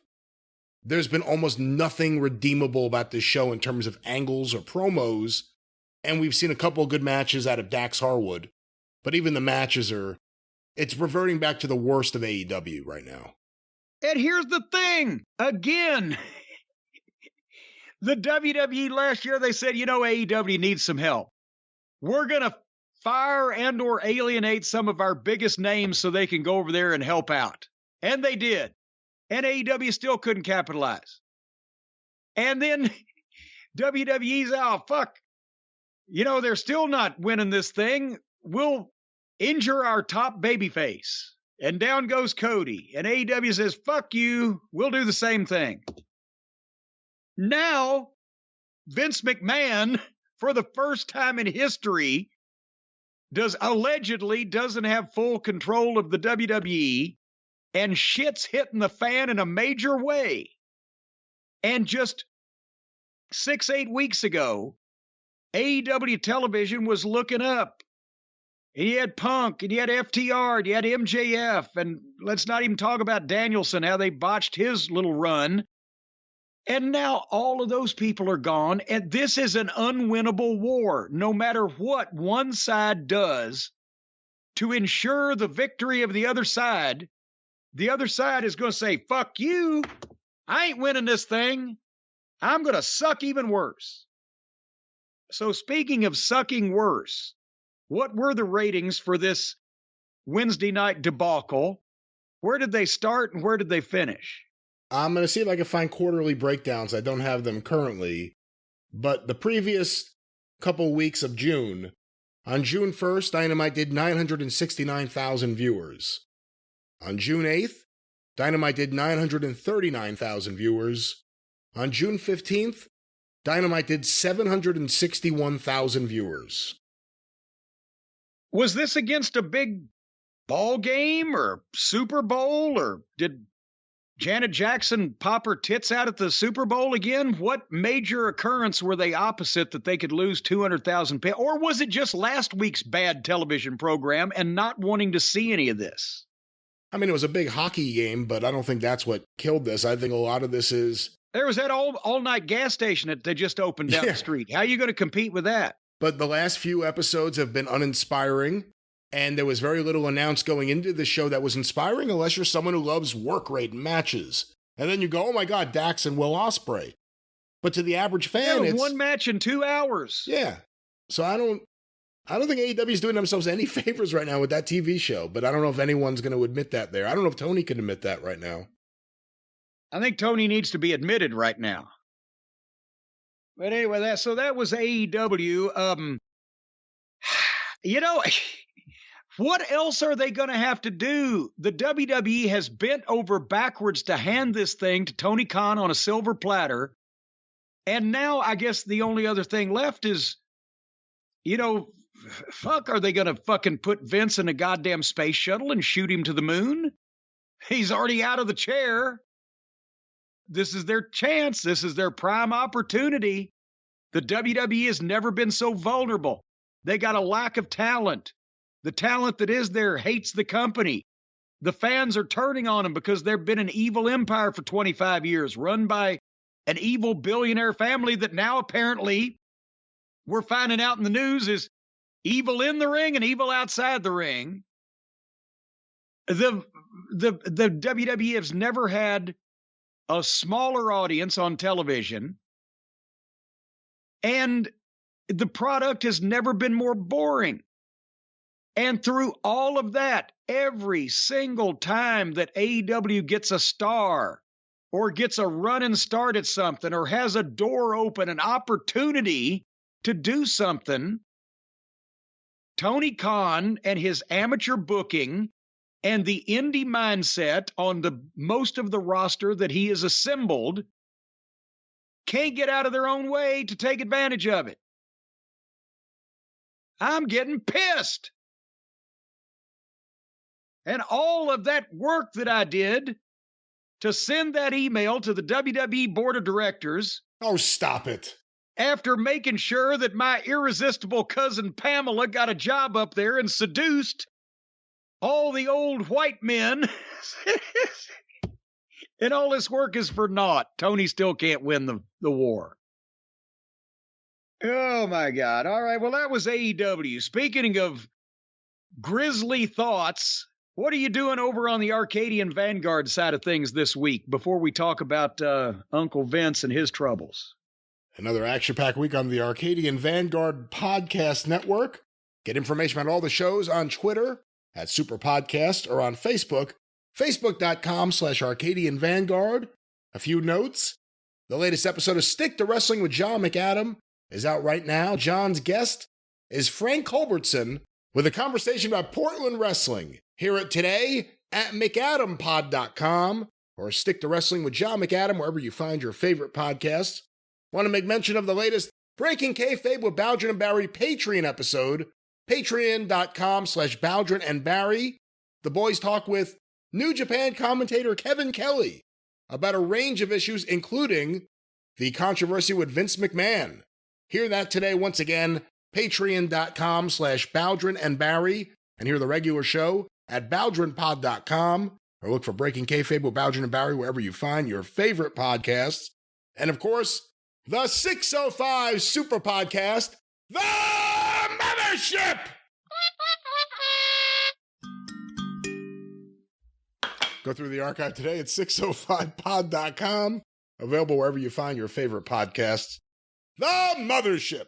there's been almost nothing redeemable about this show in terms of angles or promos, and we've seen a couple of good matches out of Dax Harwood, but even the matches it's reverting back to the worst of AEW right now. And here's the thing, again, the WWE last year, they said, AEW needs some help. We're going to fire and or alienate some of our biggest names so they can go over there and help out. And they did. And AEW still couldn't capitalize. And then WWE's, fuck. They're still not winning this thing. We'll injure our top babyface. And down goes Cody. And AEW says, fuck you. We'll do the same thing. Now, Vince McMahon, for the first time in history, allegedly doesn't have full control of the WWE, and shit's hitting the fan in a major way. And just 6-8 weeks ago, AEW television was looking up. And you had Punk, and you had FTR, and you had MJF, and let's not even talk about Danielson, how they botched his little run. And now all of those people are gone, and this is an unwinnable war. No matter what one side does to ensure the victory of the other side is going to say, fuck you, I ain't winning this thing. I'm going to suck even worse. So speaking of sucking worse, what were the ratings for this Wednesday night debacle? Where did they start and where did they finish? I'm going to see if I can find quarterly breakdowns. I don't have them currently. But the previous couple weeks of June, on June 1st, Dynamite did 969,000 viewers. On June 8th, Dynamite did 939,000 viewers. On June 15th, Dynamite did 761,000 viewers. Was this against a big ball game or Super Bowl, or did Janet Jackson pop her tits out at the Super Bowl again? What major occurrence were they opposite that they could lose 200,000 people? Or was it just last week's bad television program and not wanting to see any of this? I mean, it was a big hockey game, but I don't think that's what killed this. I think a lot of this is... There was that all-night gas station that they just opened down the street. How are you going to compete with that? But the last few episodes have been uninspiring, and there was very little announced going into the show that was inspiring unless you're someone who loves work rate and matches. And then you go, oh my God, Dax and Will Ospreay. But to the average fan, it's... one match in 2 hours. Yeah. So I don't think AEW is doing themselves any favors right now with that TV show, but I don't know if anyone's going to admit that there. I don't know if Tony can admit that right now. I think Tony needs to be admitted right now. But anyway, that was AEW. What else are they going to have to do? The WWE has bent over backwards to hand this thing to Tony Khan on a silver platter. And now I guess the only other thing left is, are they going to fucking put Vince in a goddamn space shuttle and shoot him to the moon? He's already out of the chair. This is their chance. This is their prime opportunity. The WWE has never been so vulnerable. They got a lack of talent. The talent that is there hates the company. The fans are turning on them because they've been an evil empire for 25 years, run by an evil billionaire family that now apparently we're finding out in the news is evil in the ring and evil outside the ring. The WWE has never had a smaller audience on television, and the product has never been more boring. And through all of that, every single time that AEW gets a star or gets a running start at something or has a door open, an opportunity to do something, Tony Khan and his amateur booking and the indie mindset on the most of the roster that he has assembled can't get out of their own way to take advantage of it. I'm getting pissed. And all of that work that I did to send that email to the WWE Board of Directors. Oh, stop it. After making sure that my irresistible cousin Pamela got a job up there and seduced all the old white men. And all this work is for naught. Tony still can't win the war. Oh, my God. All right. Well, that was AEW. Speaking of grisly thoughts, what are you doing over on the Arcadian Vanguard side of things this week before we talk about Uncle Vince and his troubles? Another action-packed week on the Arcadian Vanguard Podcast Network. Get information about all the shows on Twitter at Superpodcast or on Facebook, facebook.com/Arcadian Vanguard. A few notes. The latest episode of Stick to Wrestling with John McAdam is out right now. John's guest is Frank Culbertson with a conversation about Portland wrestling. Hear it today at McAdamPod.com or Stick to Wrestling with John McAdam wherever you find your favorite podcasts. Want to make mention of the latest Breaking Kayfabe with Baldwin and Barry Patreon episode, patreon.com/Baldwin and Barry. The boys talk with New Japan commentator Kevin Kelly about a range of issues, including the controversy with Vince McMahon. Hear that today once again, patreon.com/Baldwin and Barry, and hear the regular show at BaldwinPod.com, or look for Breaking Kayfabe with Baldwin and Barry wherever you find your favorite podcasts. And of course, the 605 Superpodcast, The Mothership! Go through the archive today at 605pod.com. Available wherever you find your favorite podcasts. The Mothership.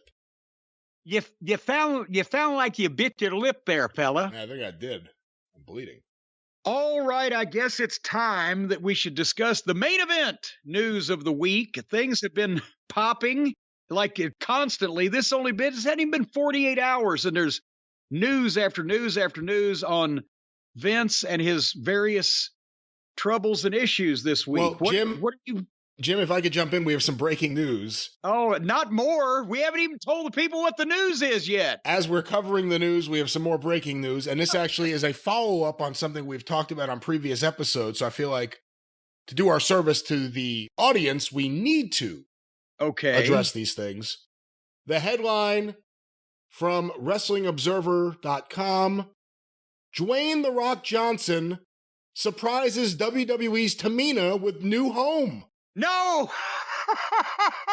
You found like you bit your lip there, fella. I think I did. I'm bleeding. All right, I guess it's time that we should discuss the main event news of the week. Things have been popping like constantly. It's hadn't even been 48 hours, and there's news after news after news on Vince and his various troubles and issues this week. Well, Jim, if I could jump in, we have some breaking news. Oh, not more. We haven't even told the people what the news is yet. As we're covering the news, we have some more breaking news. And this actually is a follow-up on something we've talked about on previous episodes. So I feel like to do our service to the audience, we need to address these things. The headline from WrestlingObserver.com, Dwayne "The Rock" Johnson surprises WWE's Tamina with new home. No!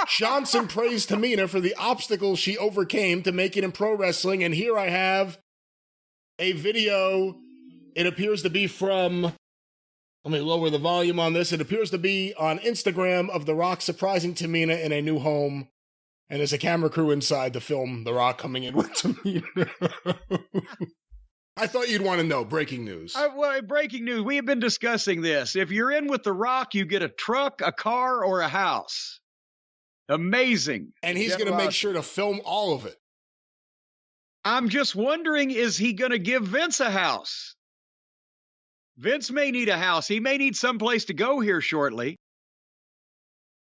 Johnson praised Tamina for the obstacles she overcame to make it in pro wrestling, and here I have a video. It appears to be from, let me lower the volume on this. It appears to be on Instagram of The Rock surprising Tamina in a new home, and there's a camera crew inside to film The Rock coming in with Tamina. I thought you'd want to know. Breaking news. Breaking news. We have been discussing this. If you're in with The Rock, you get a truck, a car, or a house. Amazing. And he's going to make sure to film all of it. I'm just wondering, is he going to give Vince a house? Vince may need a house. He may need someplace to go here shortly.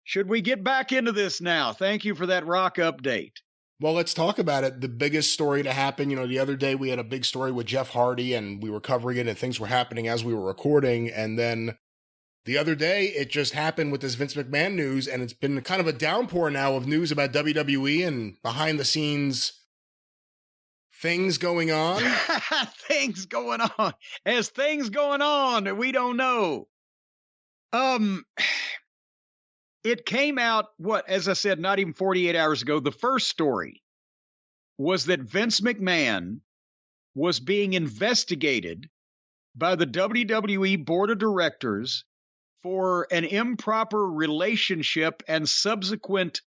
Should we get back into this now? Thank you for that Rock update. Well, let's talk about it. The biggest story to happen, the other day we had a big story with Jeff Hardy and we were covering it and things were happening as we were recording. And then the other day it just happened with this Vince McMahon news, and it's been kind of a downpour now of news about WWE and behind the scenes things going on. Things going on. As things going on that we don't know. It came out, as I said, not even 48 hours ago. The first story was that Vince McMahon was being investigated by the WWE Board of Directors for an improper relationship and subsequent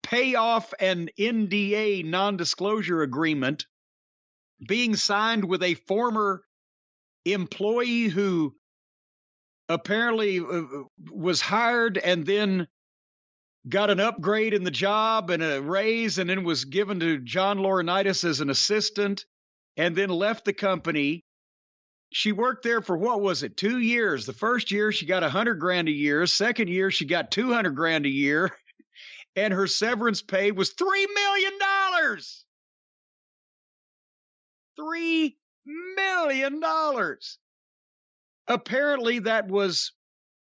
payoff and NDA, non-disclosure agreement, being signed with a former employee who apparently was hired and then got an upgrade in the job and a raise, and then was given to John Laurinitis as an assistant, and then left the company. She worked there for, 2 years. The first year she got $100,000 a year. Second year she got $200,000 a year, and her severance pay was $3 million. $3 million. Apparently that was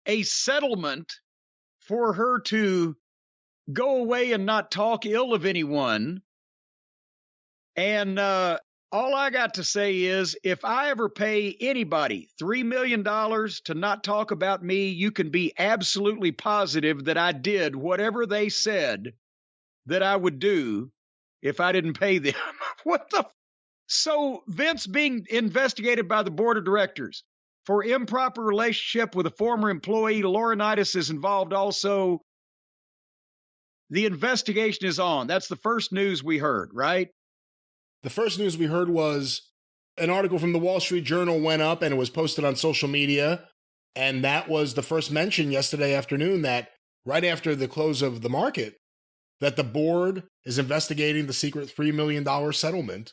a settlement for her to go away and not talk ill of anyone. And all I got to say is, if I ever pay anybody $3 million to not talk about me, you can be absolutely positive that I did whatever they said that I would do if I didn't pay them. So Vince being investigated by the board of directors for improper relationship with a former employee. Laurinitis is involved also. The investigation is on. That's the first news we heard, right? The first news we heard was an article from the Wall Street Journal went up and it was posted on social media. And that was the first mention yesterday afternoon, that right after the close of the market, that the board is investigating the secret $3 million settlement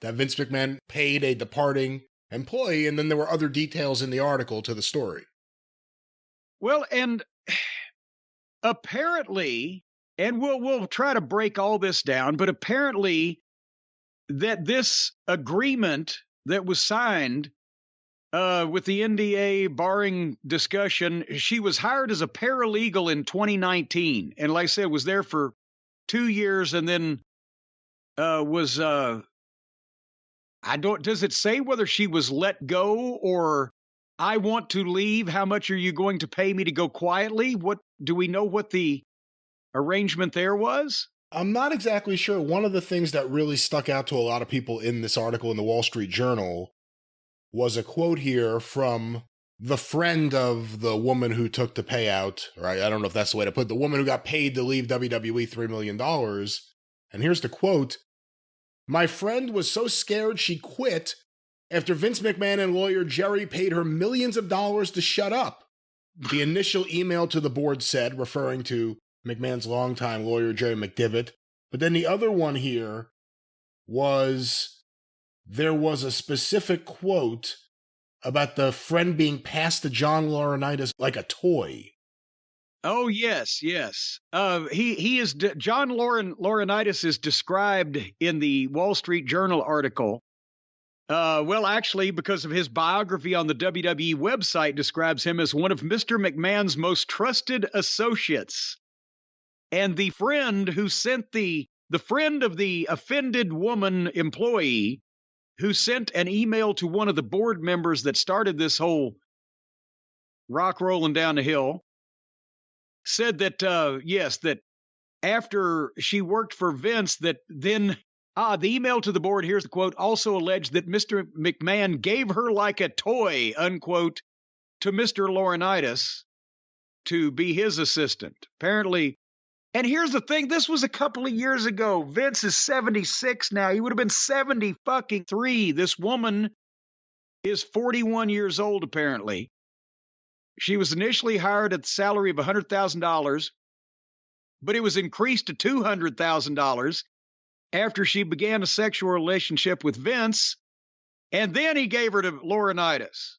that Vince McMahon paid a departing employee, and then there were other details in the article to the story. Well, and apparently, and we'll try to break all this down, but apparently that this agreement that was signed with the NDA barring discussion, she was hired as a paralegal in 2019, and like I said, was there for 2 years, and then does it say whether she was let go or I want to leave. How much are you going to pay me to go quietly? What do we know what the arrangement there was? I'm not exactly sure. One of the things that really stuck out to a lot of people in this article in the Wall Street Journal was a quote here from the friend of the woman who took the payout, right? I don't know if that's the way to put it. The woman who got paid to leave WWE $3 million. And here's the quote. My friend was so scared she quit after Vince McMahon and lawyer Jerry paid her millions of dollars to shut up. The initial email to the board said, referring to McMahon's longtime lawyer, Jerry McDivitt. But then the other one here was, there was a specific quote about the friend being passed to John Laurinitis like a toy. Oh, yes, yes. He is, John Laurinitis is described in the Wall Street Journal article. Well, actually, because of his biography on the WWE website describes him as one of Mr. McMahon's most trusted associates. And the friend who sent the friend of the offended woman employee who sent an email to one of the board members that started this whole rock rolling down the hill said that, yes, that after she worked for Vince, that then, the email to the board, here's the quote, also alleged that Mr. McMahon gave her like a toy, unquote, to Mr. Laurinitis to be his assistant. Apparently, and here's the thing, this was a couple of years ago. Vince is 76 now. He would have been 73. This woman is 41 years old, apparently. She was initially hired at the salary of $100,000, but it was increased to $200,000 after she began a sexual relationship with Vince, and then he gave her to Laurinitis.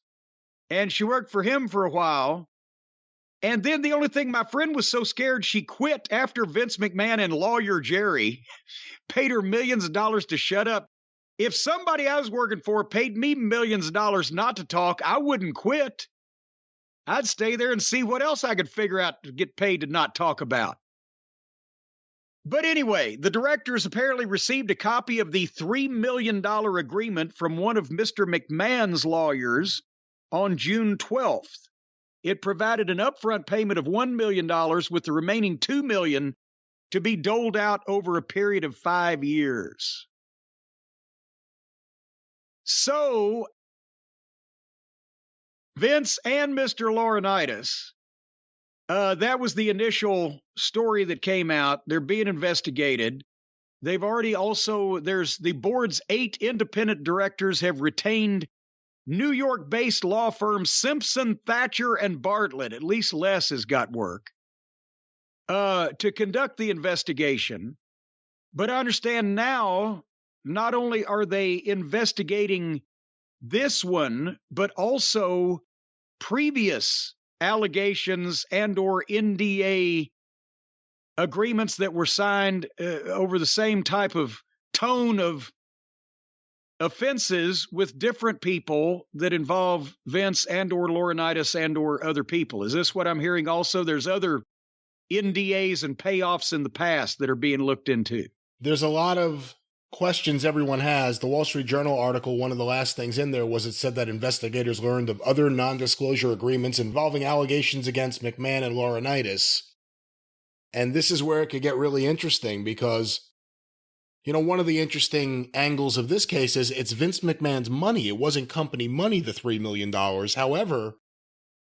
And she worked for him for a while. And then the only thing, my friend was so scared she quit after Vince McMahon and lawyer Jerry paid her millions of dollars to shut up. If somebody I was working for paid me millions of dollars not to talk, I wouldn't quit. I'd stay there and see what else I could figure out to get paid to not talk about. But anyway, the directors apparently received a copy of the $3 million agreement from one of Mr. McMahon's lawyers on June 12th. It provided an upfront payment of $1 million with the remaining $2 million to be doled out over a period of 5 years. So, Vince and Mr. Laurinitis, that was the initial story that came out. They're being investigated. They've already also, there's the board's 8 independent directors have retained New York-based law firm Simpson, Thatcher, and Bartlett, at least Les has got work, to conduct the investigation. But I understand now, not only are they investigating this one, but also previous allegations and or NDA agreements that were signed over the same type of tone of offenses with different people that involve Vince and or Laurinitis and or other people. Is this what I'm hearing also? There's other NDAs and payoffs in the past that are being looked into. There's a lot of questions everyone has. The Wall Street Journal article, one of the last things in there was it said that investigators learned of other non-disclosure agreements involving allegations against McMahon and Laurinitis. And this is where it could get really interesting because, you know, one of the interesting angles of this case is it's Vince McMahon's money. It wasn't company money, the $3 million. However,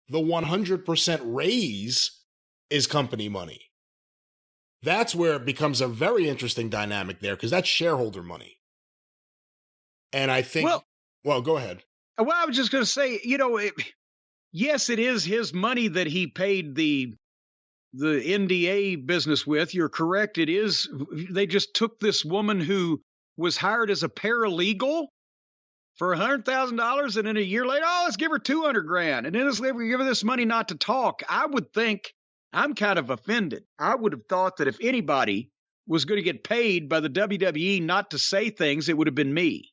the 100% raise is company money. That's where it becomes a very interesting dynamic there because that's shareholder money. And I think, well, go ahead. Well, I was just going to say, you know, yes, it is his money that he paid the NDA business with. You're correct. It is. They just took this woman who was hired as a paralegal for $100,000, and then a year later, let's give her $200,000, and then let's give her this money not to talk. I would think, I'm kind of offended. I would have thought that if anybody was going to get paid by the WWE not to say things, it would have been me.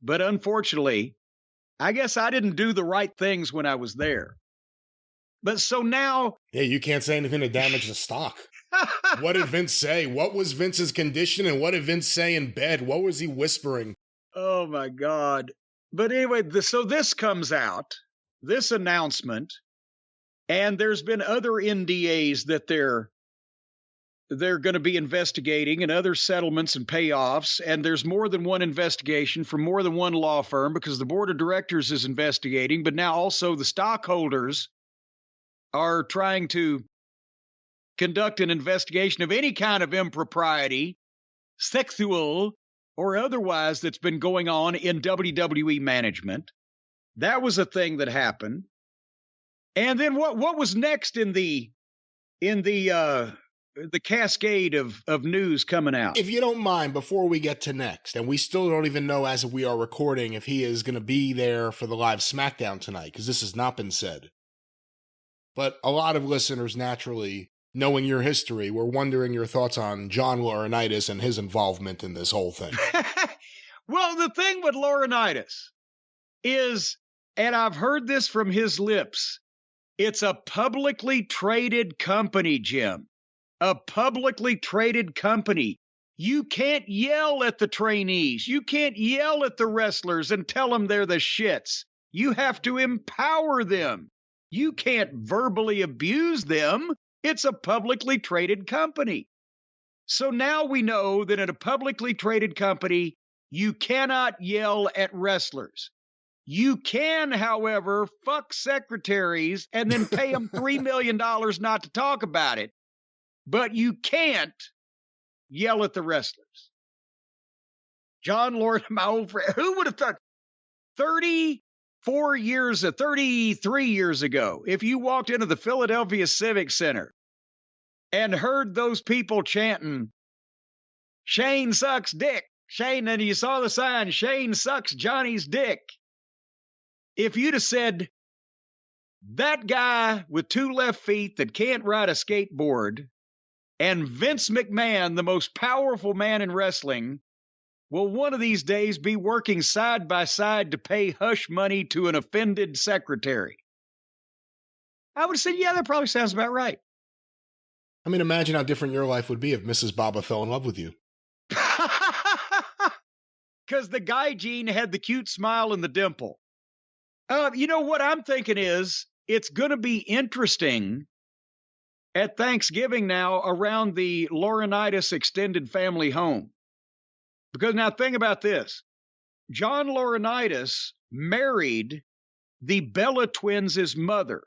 But unfortunately, I guess I didn't do the right things when I was there. But so now... Yeah, you can't say anything to damage the stock. What did Vince say? What was Vince's condition and what did Vince say in bed? What was he whispering? Oh, my God. But anyway, so this comes out, this announcement, and there's been other NDAs that they're going to be investigating and other settlements and payoffs. And there's more than one investigation from more than one law firm because the board of directors is investigating, but now also the stockholders are trying to conduct an investigation of any kind of impropriety, sexual or otherwise, that's been going on in WWE management. That was a thing that happened. And then what was next in the cascade of news coming out? If you don't mind, before we get to next, and we still don't even know as we are recording if he is going to be there for the live SmackDown tonight, because this has not been said. But a lot of listeners, naturally, knowing your history, were wondering your thoughts on John Laurinitis and his involvement in this whole thing. Well, the thing with Laurinitis is, and I've heard this from his lips, it's a publicly traded company, Jim. A publicly traded company. You can't yell at the trainees. You can't yell at the wrestlers and tell them they're the shits. You have to empower them. You can't verbally abuse them. It's a publicly traded company. So now we know that in a publicly traded company, you cannot yell at wrestlers. You can, however, fuck secretaries and then pay them $3 million not to talk about it. But you can't yell at the wrestlers. John Lord, my old friend, who would have thought 33 years ago, if you walked into the Philadelphia Civic Center and heard those people chanting, Shane sucks dick, Shane, and you saw the sign, Shane sucks Johnny's dick. If you'd have said, that guy with two left feet that can't ride a skateboard and Vince McMahon, the most powerful man in wrestling, will one of these days be working side by side to pay hush money to an offended secretary, I would have said, yeah, that probably sounds about right. I mean, imagine how different your life would be if Mrs. Baba fell in love with you. Because the guy gene had the cute smile and the dimple. You know what I'm thinking is, it's going to be interesting at Thanksgiving now around the Laurinitis extended family home. Because now think about this. John Laurinitis married the Bella twins' mother.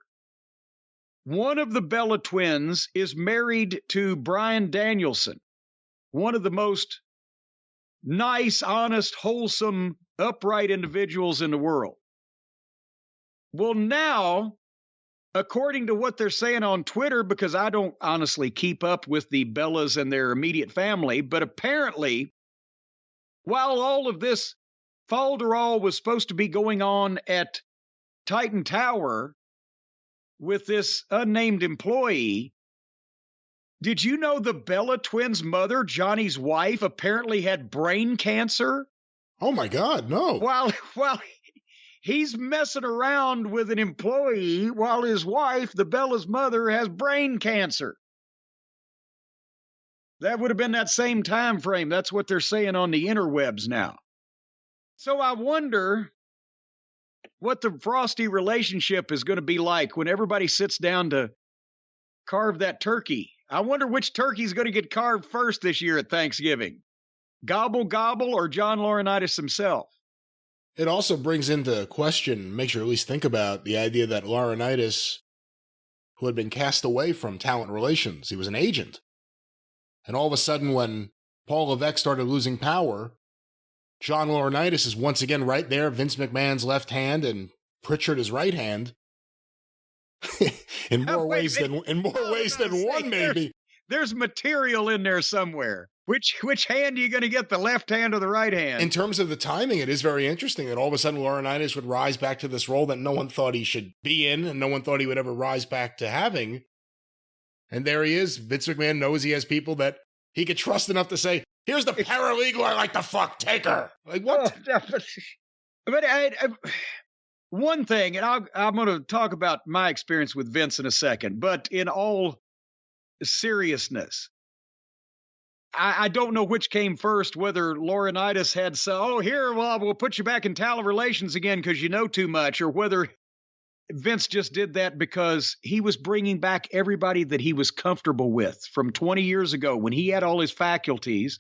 One of the Bella twins is married to Bryan Danielson, one of the most nice, honest, wholesome, upright individuals in the world. Well, now, according to what they're saying on Twitter, because I don't honestly keep up with the Bellas and their immediate family, but apparently, while all of this falderall was supposed to be going on at Titan Tower with this unnamed employee, did you know the Bella twins' mother, Johnny's wife, apparently had brain cancer? Oh my God, no. While he's messing around with an employee while his wife, the Bella's mother, has brain cancer. That would have been that same time frame. That's what they're saying on the interwebs now. So I wonder what the frosty relationship is going to be like when everybody sits down to carve that turkey. I wonder which turkey is going to get carved first this year at Thanksgiving. Gobble Gobble or John Laurinitis himself? It also brings into question, makes you at least think about the idea that Laurinitis, who had been cast away from talent relations, he was an agent. And all of a sudden, when Paul Levesque started losing power, John Laurinitis is once again right there, Vince McMahon's left hand and Pritchard his right hand. in more ways than one, maybe. There's material in there somewhere. Which hand are you going to get, the left hand or the right hand? In terms of the timing, it is very interesting that all of a sudden Laurinitis would rise back to this role that no one thought he should be in and no one thought he would ever rise back to having. And there he is. Vince McMahon knows he has people that he could trust enough to say, here's the paralegal I like to fuck, take her. Like, what? But one thing, and I'm going to talk about my experience with Vince in a second, but in all seriousness, I don't know which came first, whether Laurinitis had we'll put you back in talent relations again because you know too much, or whether Vince just did that because he was bringing back everybody that he was comfortable with from 20 years ago when he had all his faculties,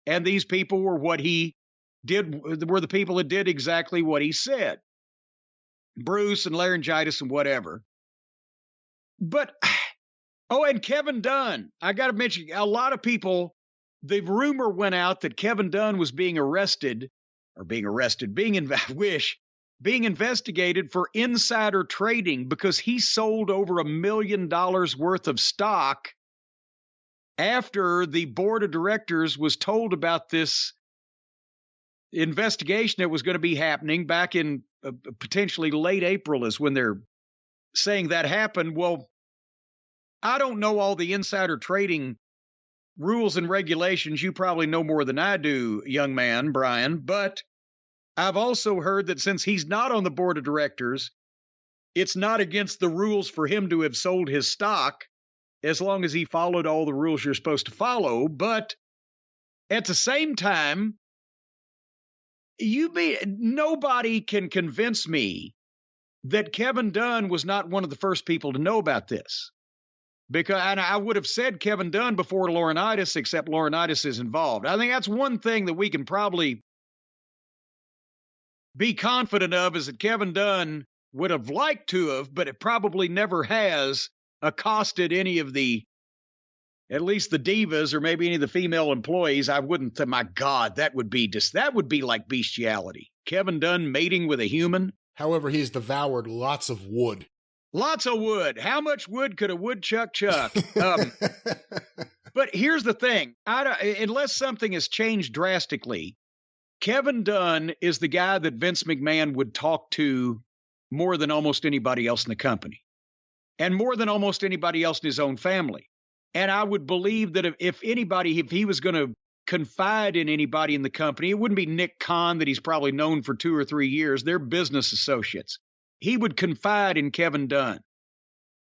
and these people were were the people that did exactly what he said. Bruce and laryngitis and whatever. But, and Kevin Dunn. I got to mention, a lot of people, the rumor went out that Kevin Dunn was being investigated for insider trading because he sold over $1 million worth of stock after the board of directors was told about this investigation that was going to be happening back in potentially late April is when they're saying that happened. Well, I don't know all the insider trading rules and regulations. You probably know more than I do, young man, Brian, but I've also heard that since he's not on the board of directors, it's not against the rules for him to have sold his stock as long as he followed all the rules you're supposed to follow. But at the same time, nobody can convince me that Kevin Dunn was not one of the first people to know about this. And I would have said Kevin Dunn before Laurinitis, except Laurinitis is involved. I think that's one thing that we can probably be confident of, is that Kevin Dunn would have liked to have, but it probably never has accosted any of at least the divas or maybe any of the female employees. I wouldn't think, my God, that would be like bestiality. Kevin Dunn mating with a human. However, he's devoured lots of wood. Lots of wood. How much wood could a woodchuck chuck? But here's the thing. Unless something has changed drastically, Kevin Dunn is the guy that Vince McMahon would talk to more than almost anybody else in the company, and more than almost anybody else in his own family. And I would believe that if he was going to confide in anybody in the company, it wouldn't be Nick Khan, that he's probably known for 2 or 3 years. They're business associates. He would confide in Kevin Dunn.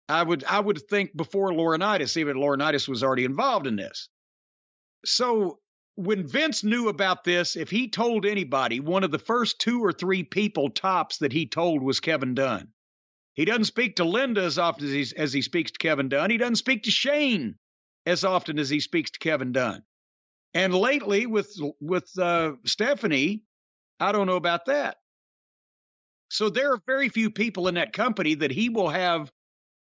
I would think before Laurinitis, even Laurinitis was already involved in this. So when Vince knew about this, if he told anybody, one of the first 2 or 3 people tops that he told was Kevin Dunn. He doesn't speak to Linda as often as he speaks to Kevin Dunn. He doesn't speak to Shane as often as he speaks to Kevin Dunn. And lately with Stephanie, I don't know about that. So there are very few people in that company that he will have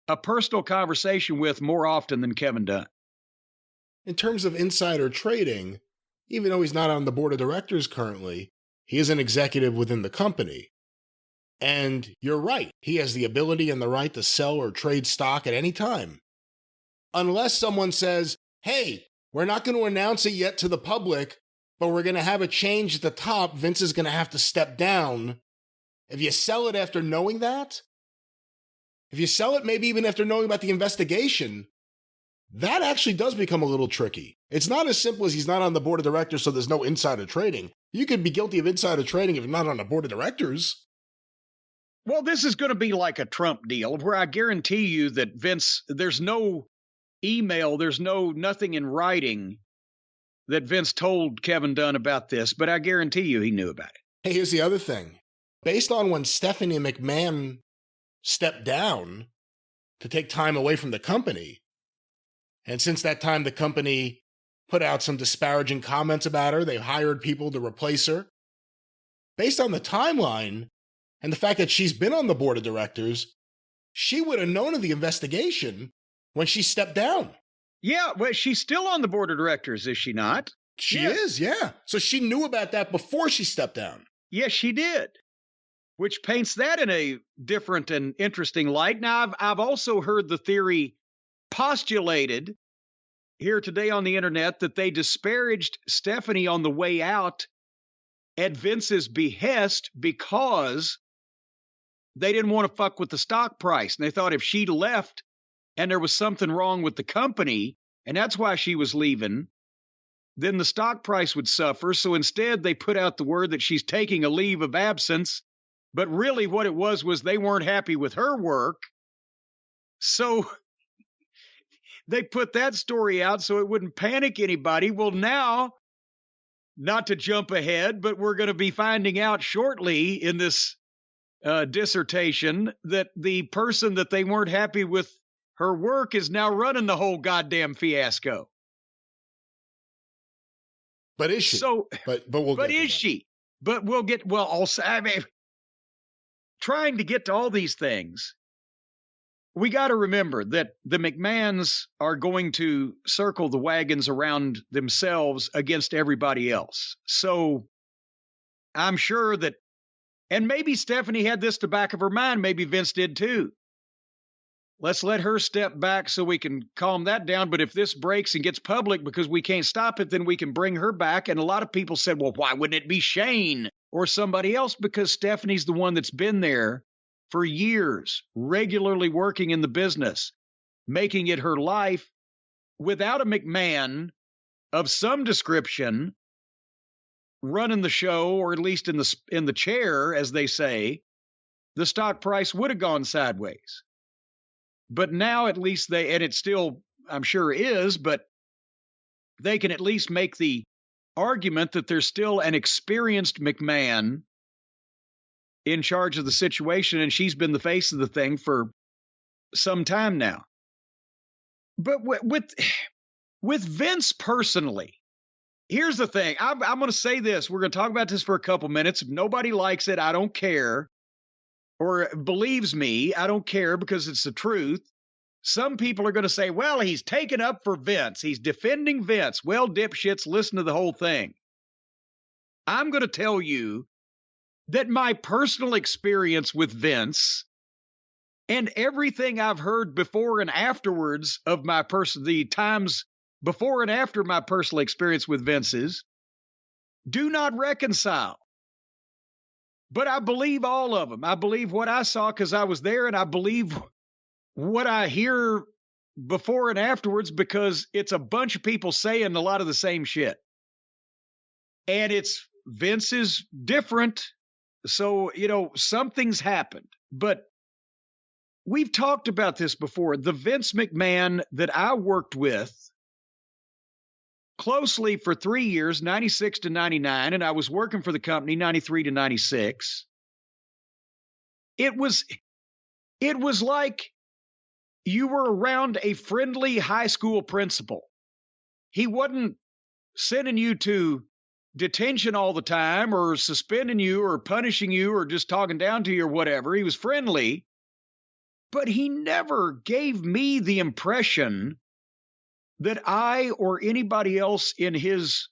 a personal conversation with more often than Kevin Dunn. In terms of insider trading, even though he's not on the board of directors currently, he is an executive within the company. And you're right, he has the ability and the right to sell or trade stock at any time. Unless someone says, hey, we're not going to announce it yet to the public, but we're going to have a change at the top. Vince is going to have to step down. If you sell it after knowing that, if you sell it maybe even after knowing about the investigation, that actually does become a little tricky. It's not as simple as he's not on the board of directors, so there's no insider trading. You could be guilty of insider trading if you're not on the board of directors. Well, this is going to be like a Trump deal where I guarantee you that Vince, there's no email, there's nothing in writing that Vince told Kevin Dunn about this, but I guarantee you he knew about it. Hey, here's the other thing. Based on when Stephanie McMahon stepped down to take time away from the company, and since that time the company put out some disparaging comments about her, they hired people to replace her. Based on the timeline and the fact that she's been on the board of directors, she would have known of the investigation when she stepped down. Yeah, well, she's still on the board of directors, is she not? She is, yeah. So she knew about that before she stepped down. Yes, she did, which paints that in a different and interesting light. Now, I've also heard the theory postulated here today on the internet that they disparaged Stephanie on the way out at Vince's behest because they didn't want to fuck with the stock price. And they thought if she left and there was something wrong with the company, and that's why she was leaving, then the stock price would suffer. So instead, they put out the word that she's taking a leave of absence. But really what it was they weren't happy with her work. So they put that story out so it wouldn't panic anybody. Well, now, not to jump ahead, but we're going to be finding out shortly in this dissertation that the person that they weren't happy with her work is now running the whole goddamn fiasco. But is she? So, but we'll but get is she? But we'll get, well, also, I mean, trying to get to all these things, we got to remember that the McMahons are going to circle the wagons around themselves against everybody else. So I'm sure that, and maybe Stephanie had this to the back of her mind. Maybe Vince did too. Let's let her step back so we can calm that down. But if this breaks and gets public because we can't stop it, then we can bring her back. And a lot of people said, well, why wouldn't it be Shane or somebody else? Because Stephanie's the one that's been there for years, regularly working in the business, making it her life. Without a McMahon of some description running the show, or at least in the chair, as they say, the stock price would have gone sideways. But now at least and it still, I'm sure is, but they can at least make the argument that there's still an experienced McMahon in charge of the situation, and she's been the face of the thing for some time now. But with Vince personally, here's the thing. I'm going to say this. We're going to talk about this for a couple minutes. If nobody likes it, I don't care. Or believes me, I don't care, because it's the truth. Some people are going to say, well, he's taken up for Vince. He's defending Vince. Well, dipshits, listen to the whole thing. I'm going to tell you that my personal experience with Vince and everything I've heard before and afterwards of the times before and after my personal experience with Vince's do not reconcile. But I believe all of them. I believe what I saw because I was there, and I believe what I hear before and afterwards because it's a bunch of people saying a lot of the same shit. And Vince is different. So, something's happened. But we've talked about this before. The Vince McMahon that I worked with closely for 3 years, 96 to 99, and I was working for the company 93 to 96. It was like you were around a friendly high school principal. He wasn't sending you to detention all the time or suspending you or punishing you or just talking down to you or whatever. He was friendly, but he never gave me the impression that I or anybody else in his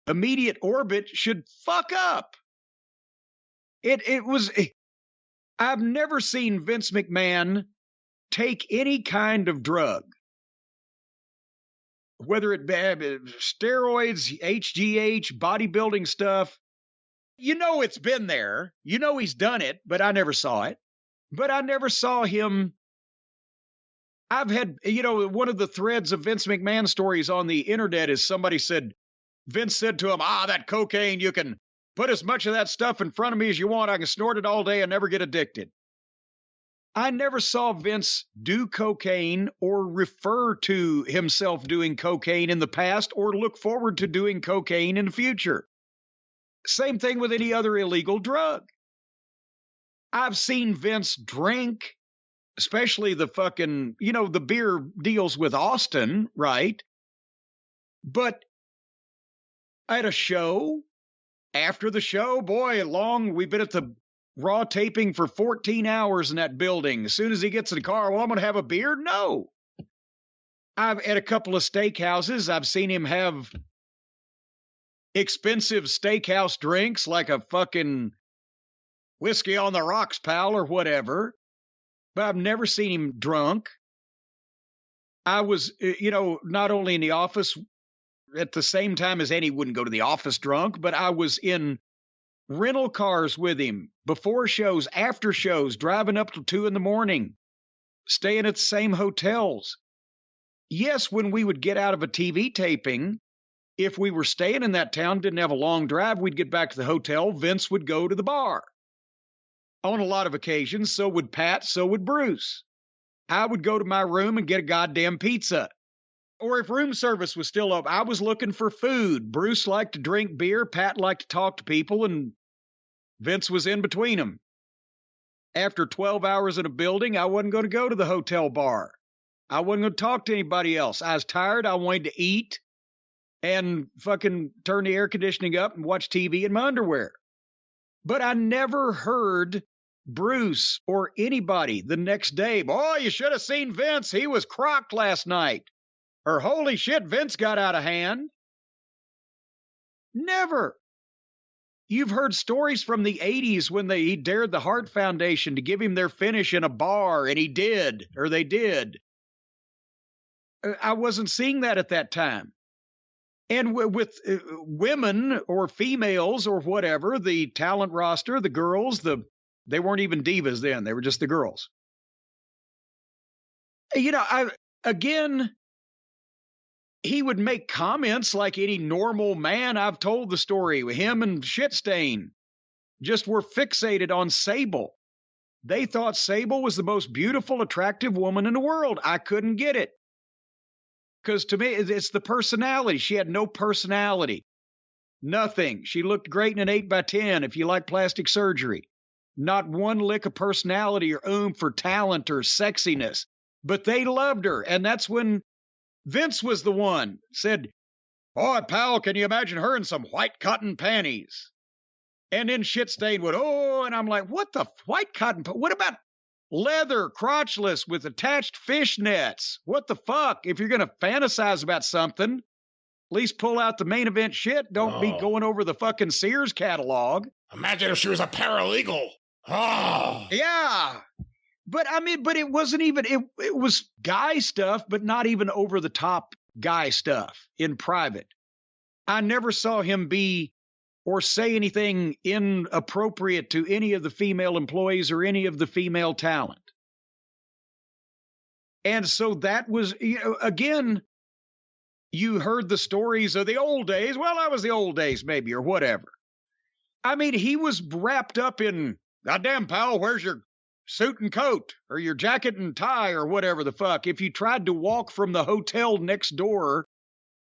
immediate orbit should fuck up. I've never seen Vince McMahon take any kind of drug, whether it be steroids, HGH, bodybuilding stuff. It's been there. He's done it, but I never saw it. But I never saw him. I've had, one of the threads of Vince McMahon stories on the internet is somebody said, Vince said to him, that cocaine, you can put as much of that stuff in front of me as you want. I can snort it all day and never get addicted. I never saw Vince do cocaine or refer to himself doing cocaine in the past or look forward to doing cocaine in the future. Same thing with any other illegal drug. I've seen Vince drink, especially the fucking, the beer deals with Austin, right? But at a show, after the show, we've been at the Raw taping for 14 hours in that building. As soon as he gets in the car, I'm going to have a beer? No. I've at a couple of steakhouses, I've seen him have expensive steakhouse drinks like a fucking whiskey on the rocks, pal, or whatever. But I've never seen him drunk. I was, not only in the office at the same time as Eddie wouldn't go to the office drunk, but I was in rental cars with him before shows, after shows, driving up till 2 a.m, staying at the same hotels. Yes, when we would get out of a TV taping, if we were staying in that town, didn't have a long drive, we'd get back to the hotel. Vince would go to the bar. On a lot of occasions, so would Pat, so would Bruce. I would go to my room and get a goddamn pizza. Or if room service was still open, I was looking for food. Bruce liked to drink beer, Pat liked to talk to people, and Vince was in between them. After 12 hours in a building, I wasn't going to go to the hotel bar. I wasn't going to talk to anybody else. I was tired. I wanted to eat and fucking turn the air conditioning up and watch TV in my underwear. But I never heard Bruce or anybody the next day, boy, you should have seen Vince. He was crocked last night. Or holy shit, Vince got out of hand. Never. You've heard stories from the 80s when he dared the Hart Foundation to give him their finish in a bar, and he did, or they did. I wasn't seeing that at that time. And with women or females or whatever, the talent roster, the girls, they weren't even divas then. They were just the girls. You know, again, he would make comments like any normal man. I've told the story with him and Shitstain just were fixated on Sable. They thought Sable was the most beautiful, attractive woman in the world. I couldn't get it. Because to me, it's the personality. She had no personality. Nothing. She looked great in an 8x10 if you like plastic surgery. Not one lick of personality or oomph or talent or sexiness. But they loved her. And that's when Vince was the one said, boy, pal, can you imagine her in some white cotton panties? And then Shitstain would, oh, and I'm like, what the white cotton? What about leather, crotchless with attached fishnets? What the fuck? If you're going to fantasize about something, at least pull out the main event shit. Don't be going over the fucking Sears catalog. Imagine if she was a paralegal. Oh. Yeah. But I mean, but it wasn't even, it was guy stuff, but not even over the top guy stuff in private. I never saw him be or say anything inappropriate to any of the female employees or any of the female talent. And so that was, you know, again, you heard the stories of the old days. Well, that was the old days maybe, or whatever. I mean, he was wrapped up in, goddamn pal, where's your suit and coat or your jacket and tie or whatever the fuck. If you tried to walk from the hotel next door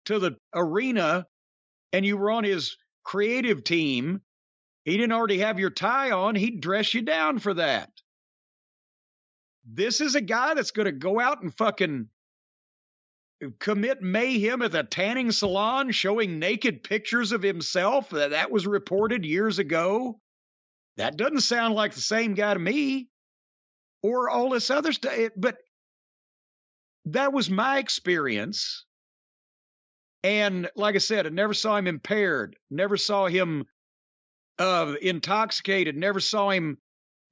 to the arena and you were on his creative team, he didn't already have your tie on, he'd dress you down for that. This is a guy that's going to go out and fucking commit mayhem at the tanning salon showing naked pictures of himself. That was reported years ago. That doesn't sound like the same guy to me. Or all this other stuff. But that was my experience. And like I said, I never saw him impaired, never saw him intoxicated, never saw him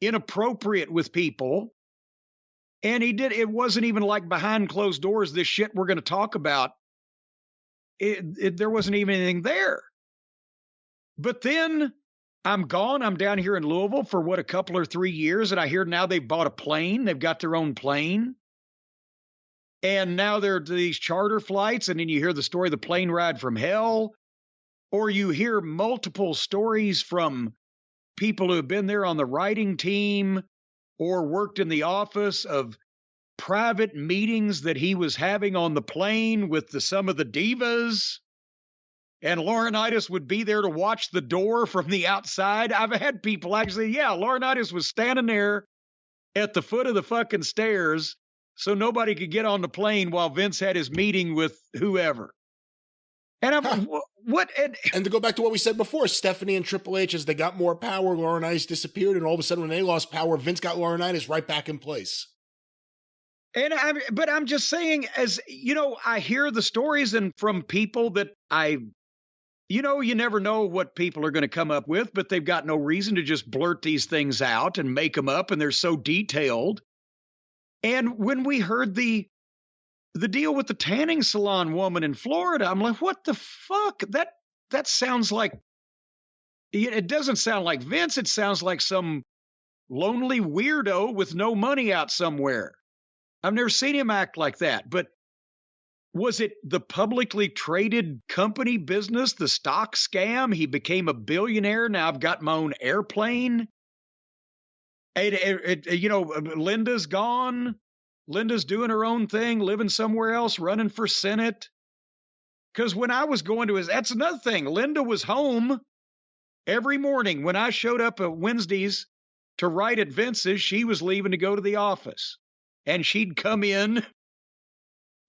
inappropriate with people. And it wasn't even like behind closed doors, this shit we're going to talk about. There wasn't even anything there. But then I'm gone. I'm down here in Louisville for a couple or 3 years. And I hear now they've bought a plane. They've got their own plane. And now there are these charter flights. And then you hear the story of the plane ride from hell. Or you hear multiple stories from people who have been there on the writing team or worked in the office of private meetings that he was having on the plane with some of the divas. And Laurinitis would be there to watch the door from the outside. I've had people actually, Laurinitis was standing there at the foot of the fucking stairs so nobody could get on the plane while Vince had his meeting with whoever. And I'm, what? And to go back to what we said before, Stephanie and Triple H, as they got more power, Laurinitis disappeared, and all of a sudden when they lost power, Vince got Laurinitis right back in place. But I'm just saying, as you know, I hear the stories and from people that you never know what people are going to come up with, but they've got no reason to just blurt these things out and make them up, and they're so detailed. And when we heard the deal with the tanning salon woman in Florida, I'm like, what the fuck? That sounds like, it doesn't sound like Vince. It sounds like some lonely weirdo with no money out somewhere. I've never seen him act like that. But was it the publicly traded company business, the stock scam? He became a billionaire. Now I've got my own airplane. Linda's gone. Linda's doing her own thing, living somewhere else, running for Senate. Because when I was going to that's another thing. Linda was home every morning. When I showed up at Wednesdays to write at Vince's, she was leaving to go to the office. And she'd come in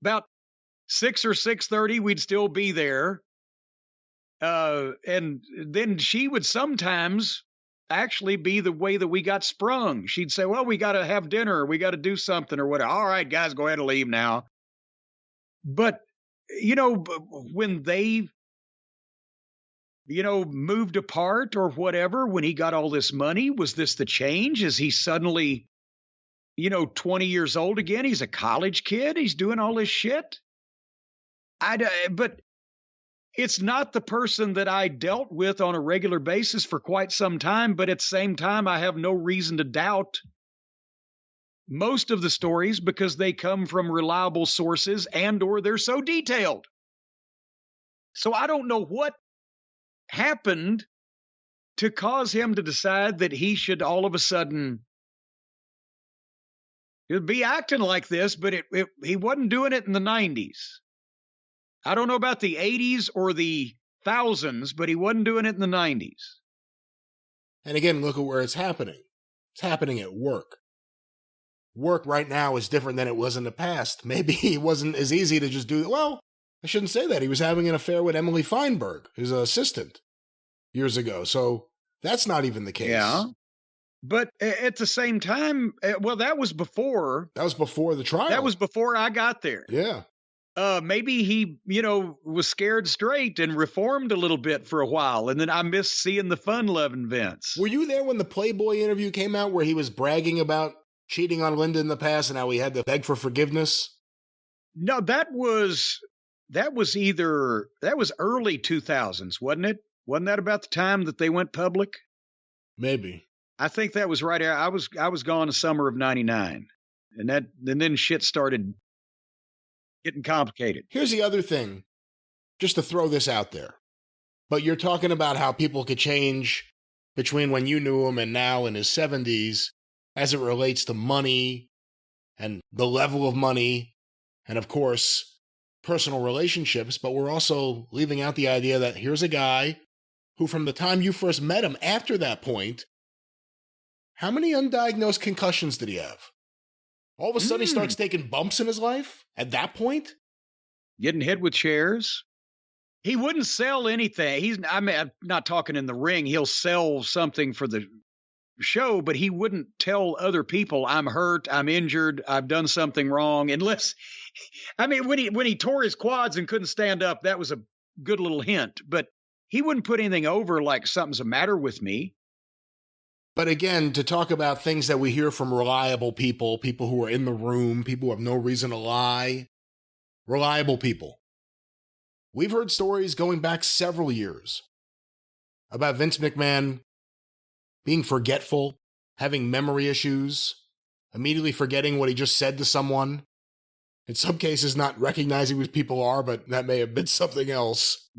about 6 or 6:30. We'd still be there. And then she would sometimes actually be the way that we got sprung. She'd say, well, we got to have dinner. We got to do something or whatever. All right, guys, go ahead and leave now. But, when they, moved apart or whatever, when he got all this money, was this the change? Is he suddenly, 20 years old again? He's a college kid. He's doing all this shit. But it's not the person that I dealt with on a regular basis for quite some time. But at the same time, I have no reason to doubt most of the stories because they come from reliable sources and or they're so detailed. So I don't know what happened to cause him to decide that he should all of a sudden be acting like this, but he wasn't doing it in the 90s. I don't know about the 80s or the thousands, but he wasn't doing it in the 90s. And again, look at where it's happening. It's happening at work. Work right now is different than it was in the past. Maybe it wasn't as easy to just do, well, I shouldn't say that. He was having an affair with Emily Feinberg, his assistant, years ago. So that's not even the case. Yeah. But at the same time, that was before. That was before the trial. That was before I got there. Yeah. Maybe he, was scared straight and reformed a little bit for a while. And then I missed seeing the fun-loving Vince. Were you there when the Playboy interview came out where he was bragging about cheating on Linda in the past and how he had to beg for forgiveness? No, that was early 2000s, wasn't it? Wasn't that about the time that they went public? Maybe. I think that was right. I was gone the summer of 99. And then shit started getting complicated. Here's the other thing, just to throw this out there. But you're talking about how people could change between when you knew him and now in his 70s as it relates to money and the level of money and, of course, personal relationships. But we're also leaving out the idea that here's a guy who, from the time you first met him, after that point, how many undiagnosed concussions did he have? All of a sudden, he starts taking bumps in his life at that point? Getting hit with chairs. He wouldn't sell anything. I'm not talking in the ring. He'll sell something for the show, but he wouldn't tell other people, I'm hurt, I'm injured, I've done something wrong. Unless, when he tore his quads and couldn't stand up, that was a good little hint. But he wouldn't put anything over like something's the matter with me. But again, to talk about things that we hear from reliable people, people who are in the room, people who have no reason to lie, reliable people. We've heard stories going back several years about Vince McMahon being forgetful, having memory issues, immediately forgetting what he just said to someone. In some cases, not recognizing who people are, but that may have been something else.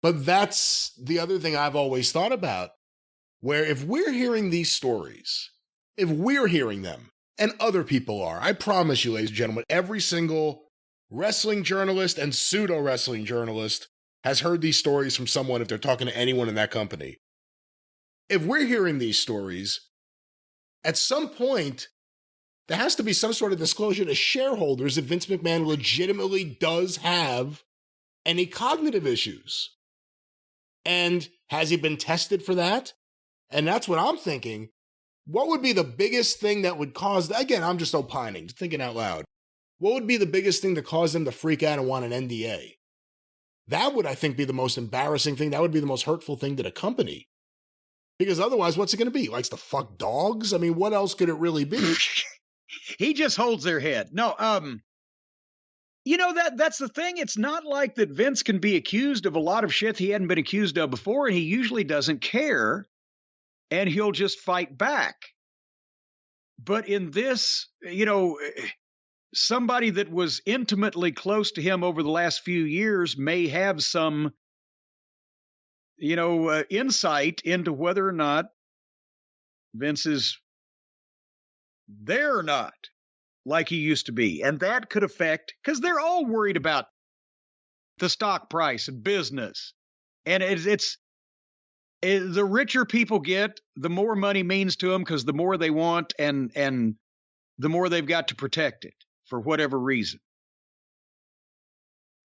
But that's the other thing I've always thought about. Where if we're hearing these stories, if we're hearing them, and other people are, I promise you, ladies and gentlemen, every single wrestling journalist and pseudo-wrestling journalist has heard these stories from someone if they're talking to anyone in that company. If we're hearing these stories, at some point, there has to be some sort of disclosure to shareholders if Vince McMahon legitimately does have any cognitive issues. And has he been tested for that? And that's what I'm thinking. What would be the biggest thing that would cause, again, I'm just opining, thinking out loud. What would be the biggest thing to cause them to freak out and want an NDA? That would, I think, be the most embarrassing thing. That would be the most hurtful thing to the company. Because otherwise, what's it going to be? He likes to fuck dogs? I mean, what else could it really be? He just holds their head. No, that's the thing. It's not like that Vince can be accused of a lot of shit he hadn't been accused of before, and he usually doesn't care. And he'll just fight back. But in this, somebody that was intimately close to him over the last few years may have some, insight into whether or not Vince is there or not. like he used to be. And that could affect, because they're all worried about the stock price and business. And the richer people get, the more money means to them, because the more they want and the more they've got to protect it for whatever reason.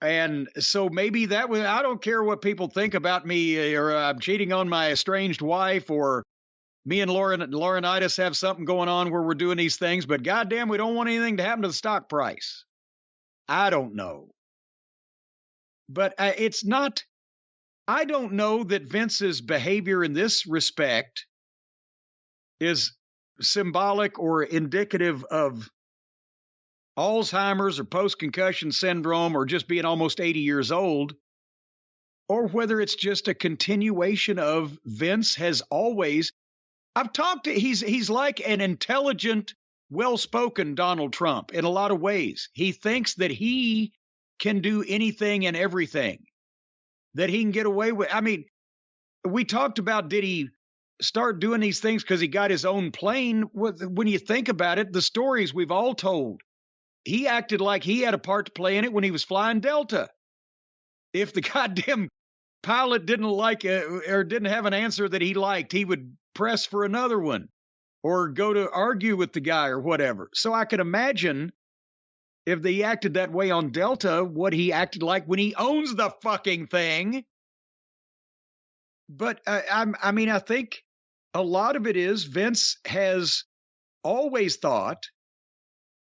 And so maybe that was, I don't care what people think about me, or I'm cheating on my estranged wife, or me and Laurinitis have something going on where we're doing these things, but goddamn, we don't want anything to happen to the stock price. I don't know. But it's not, I don't know that Vince's behavior in this respect is symbolic or indicative of Alzheimer's or post-concussion syndrome or just being almost 80 years old, or whether it's just a continuation of Vince has always, I've talked to, he's like an intelligent, well-spoken Donald Trump in a lot of ways. He thinks that he can do anything and everything, that he can get away with. I mean, we talked about, did he start doing these things because he got his own plane? When you think about it, the stories we've all told, he acted like he had a part to play in it when he was flying Delta. If the goddamn pilot didn't like or didn't have an answer that he liked, he would press for another one or go to argue with the guy or whatever. So I could imagine if they acted that way on Delta, what he acted like when he owns the fucking thing. But I mean, I think a lot of it is Vince has always thought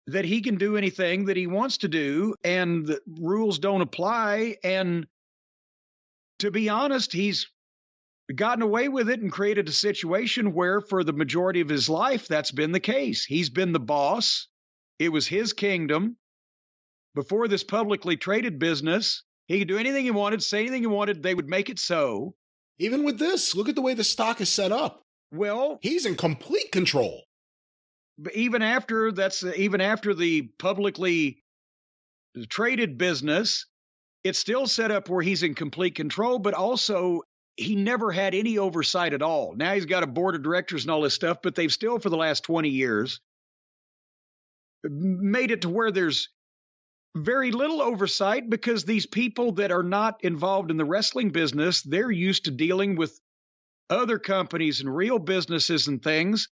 that he can do anything that he wants to do and the rules don't apply. And to be honest, he's gotten away with it and created a situation where for the majority of his life, that's been the case. He's been the boss. It was his kingdom. Before this publicly traded business, he could do anything he wanted, say anything he wanted. They would make it so. Even with this, look at the way the stock is set up. Well, he's in complete control. But even after the publicly traded business, it's still set up where he's in complete control, but also he never had any oversight at all. Now he's got a board of directors and all this stuff, but they've still, for the last 20 years, made it to where there's very little oversight, because these people that are not involved in the wrestling business, they're used to dealing with other companies and real businesses and things,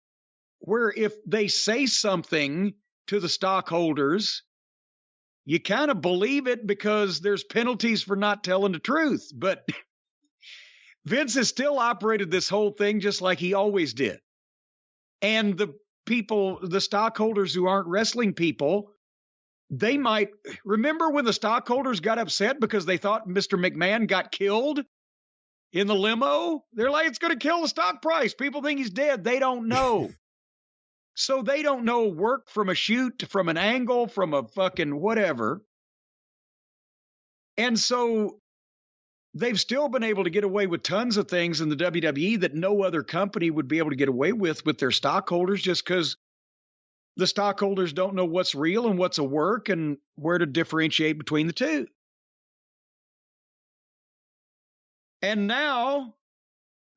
where if they say something to the stockholders, you kind of believe it because there's penalties for not telling the truth. But Vince has still operated this whole thing just like he always did. And the people, the stockholders who aren't wrestling people, they might remember when the stockholders got upset because they thought Mr. McMahon got killed in the limo. They're like, it's going to kill the stock price. People think he's dead. They don't know. So they don't know work from a shoot, from an angle, from a fucking whatever. And so they've still been able to get away with tons of things in the WWE that no other company would be able to get away with their stockholders, just because the stockholders don't know what's real and what's a work and where to differentiate between the two. And now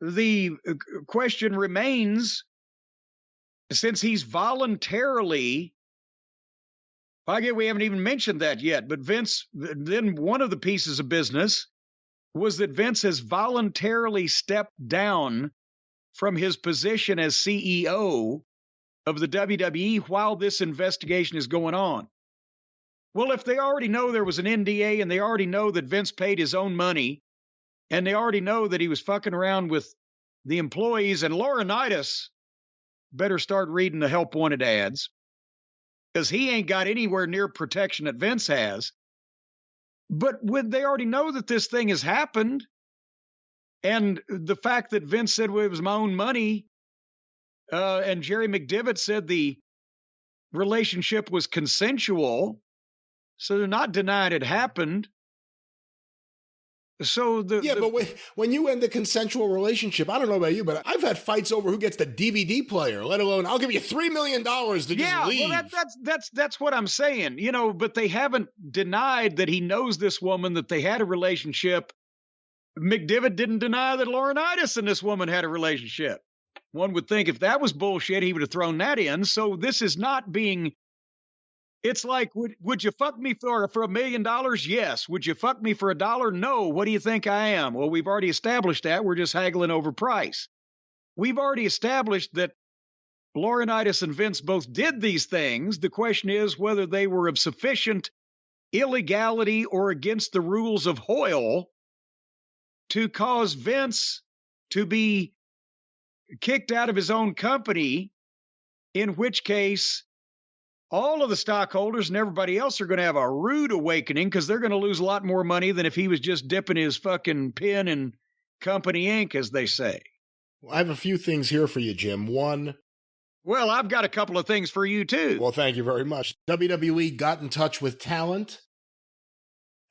the question remains, since he's voluntarily, we haven't even mentioned that yet, but Vince, then one of the pieces of business was that Vince has voluntarily stepped down from his position as CEO of the WWE while this investigation is going on. Well, if they already know there was an NDA and they already know that Vince paid his own money and they already know that he was fucking around with the employees, and Laurinitis better start reading the help wanted ads, because he ain't got anywhere near protection that Vince has. But when they already know that this thing has happened, and the fact that Vince said, well, it was my own money, and Jerry McDevitt said the relationship was consensual, so they're not denying it happened. So but when you end a consensual relationship, I don't know about you, but I've had fights over who gets the DVD player, let alone I'll give you $3 million to just leave. Well, that's what I'm saying, but they haven't denied that he knows this woman, that they had a relationship. McDevitt didn't deny that Laurinitis and this woman had a relationship. One would think if that was bullshit, he would have thrown that in. So this is not being It's like, would you fuck me for $1 million? Yes. Would you fuck me for $1? No. What do you think I am? Well, we've already established that. We're just haggling over price. We've already established that Laurinitis and Vince both did these things. The question is whether they were of sufficient illegality or against the rules of Hoyle to cause Vince to be kicked out of his own company, in which case all of the stockholders and everybody else are going to have a rude awakening because they're going to lose a lot more money than if he was just dipping his fucking pen in company ink, as they say. Well, I have a few things here for you, Jim. One. Well, I've got a couple of things for you, too. Well, thank you very much. WWE got in touch with talent,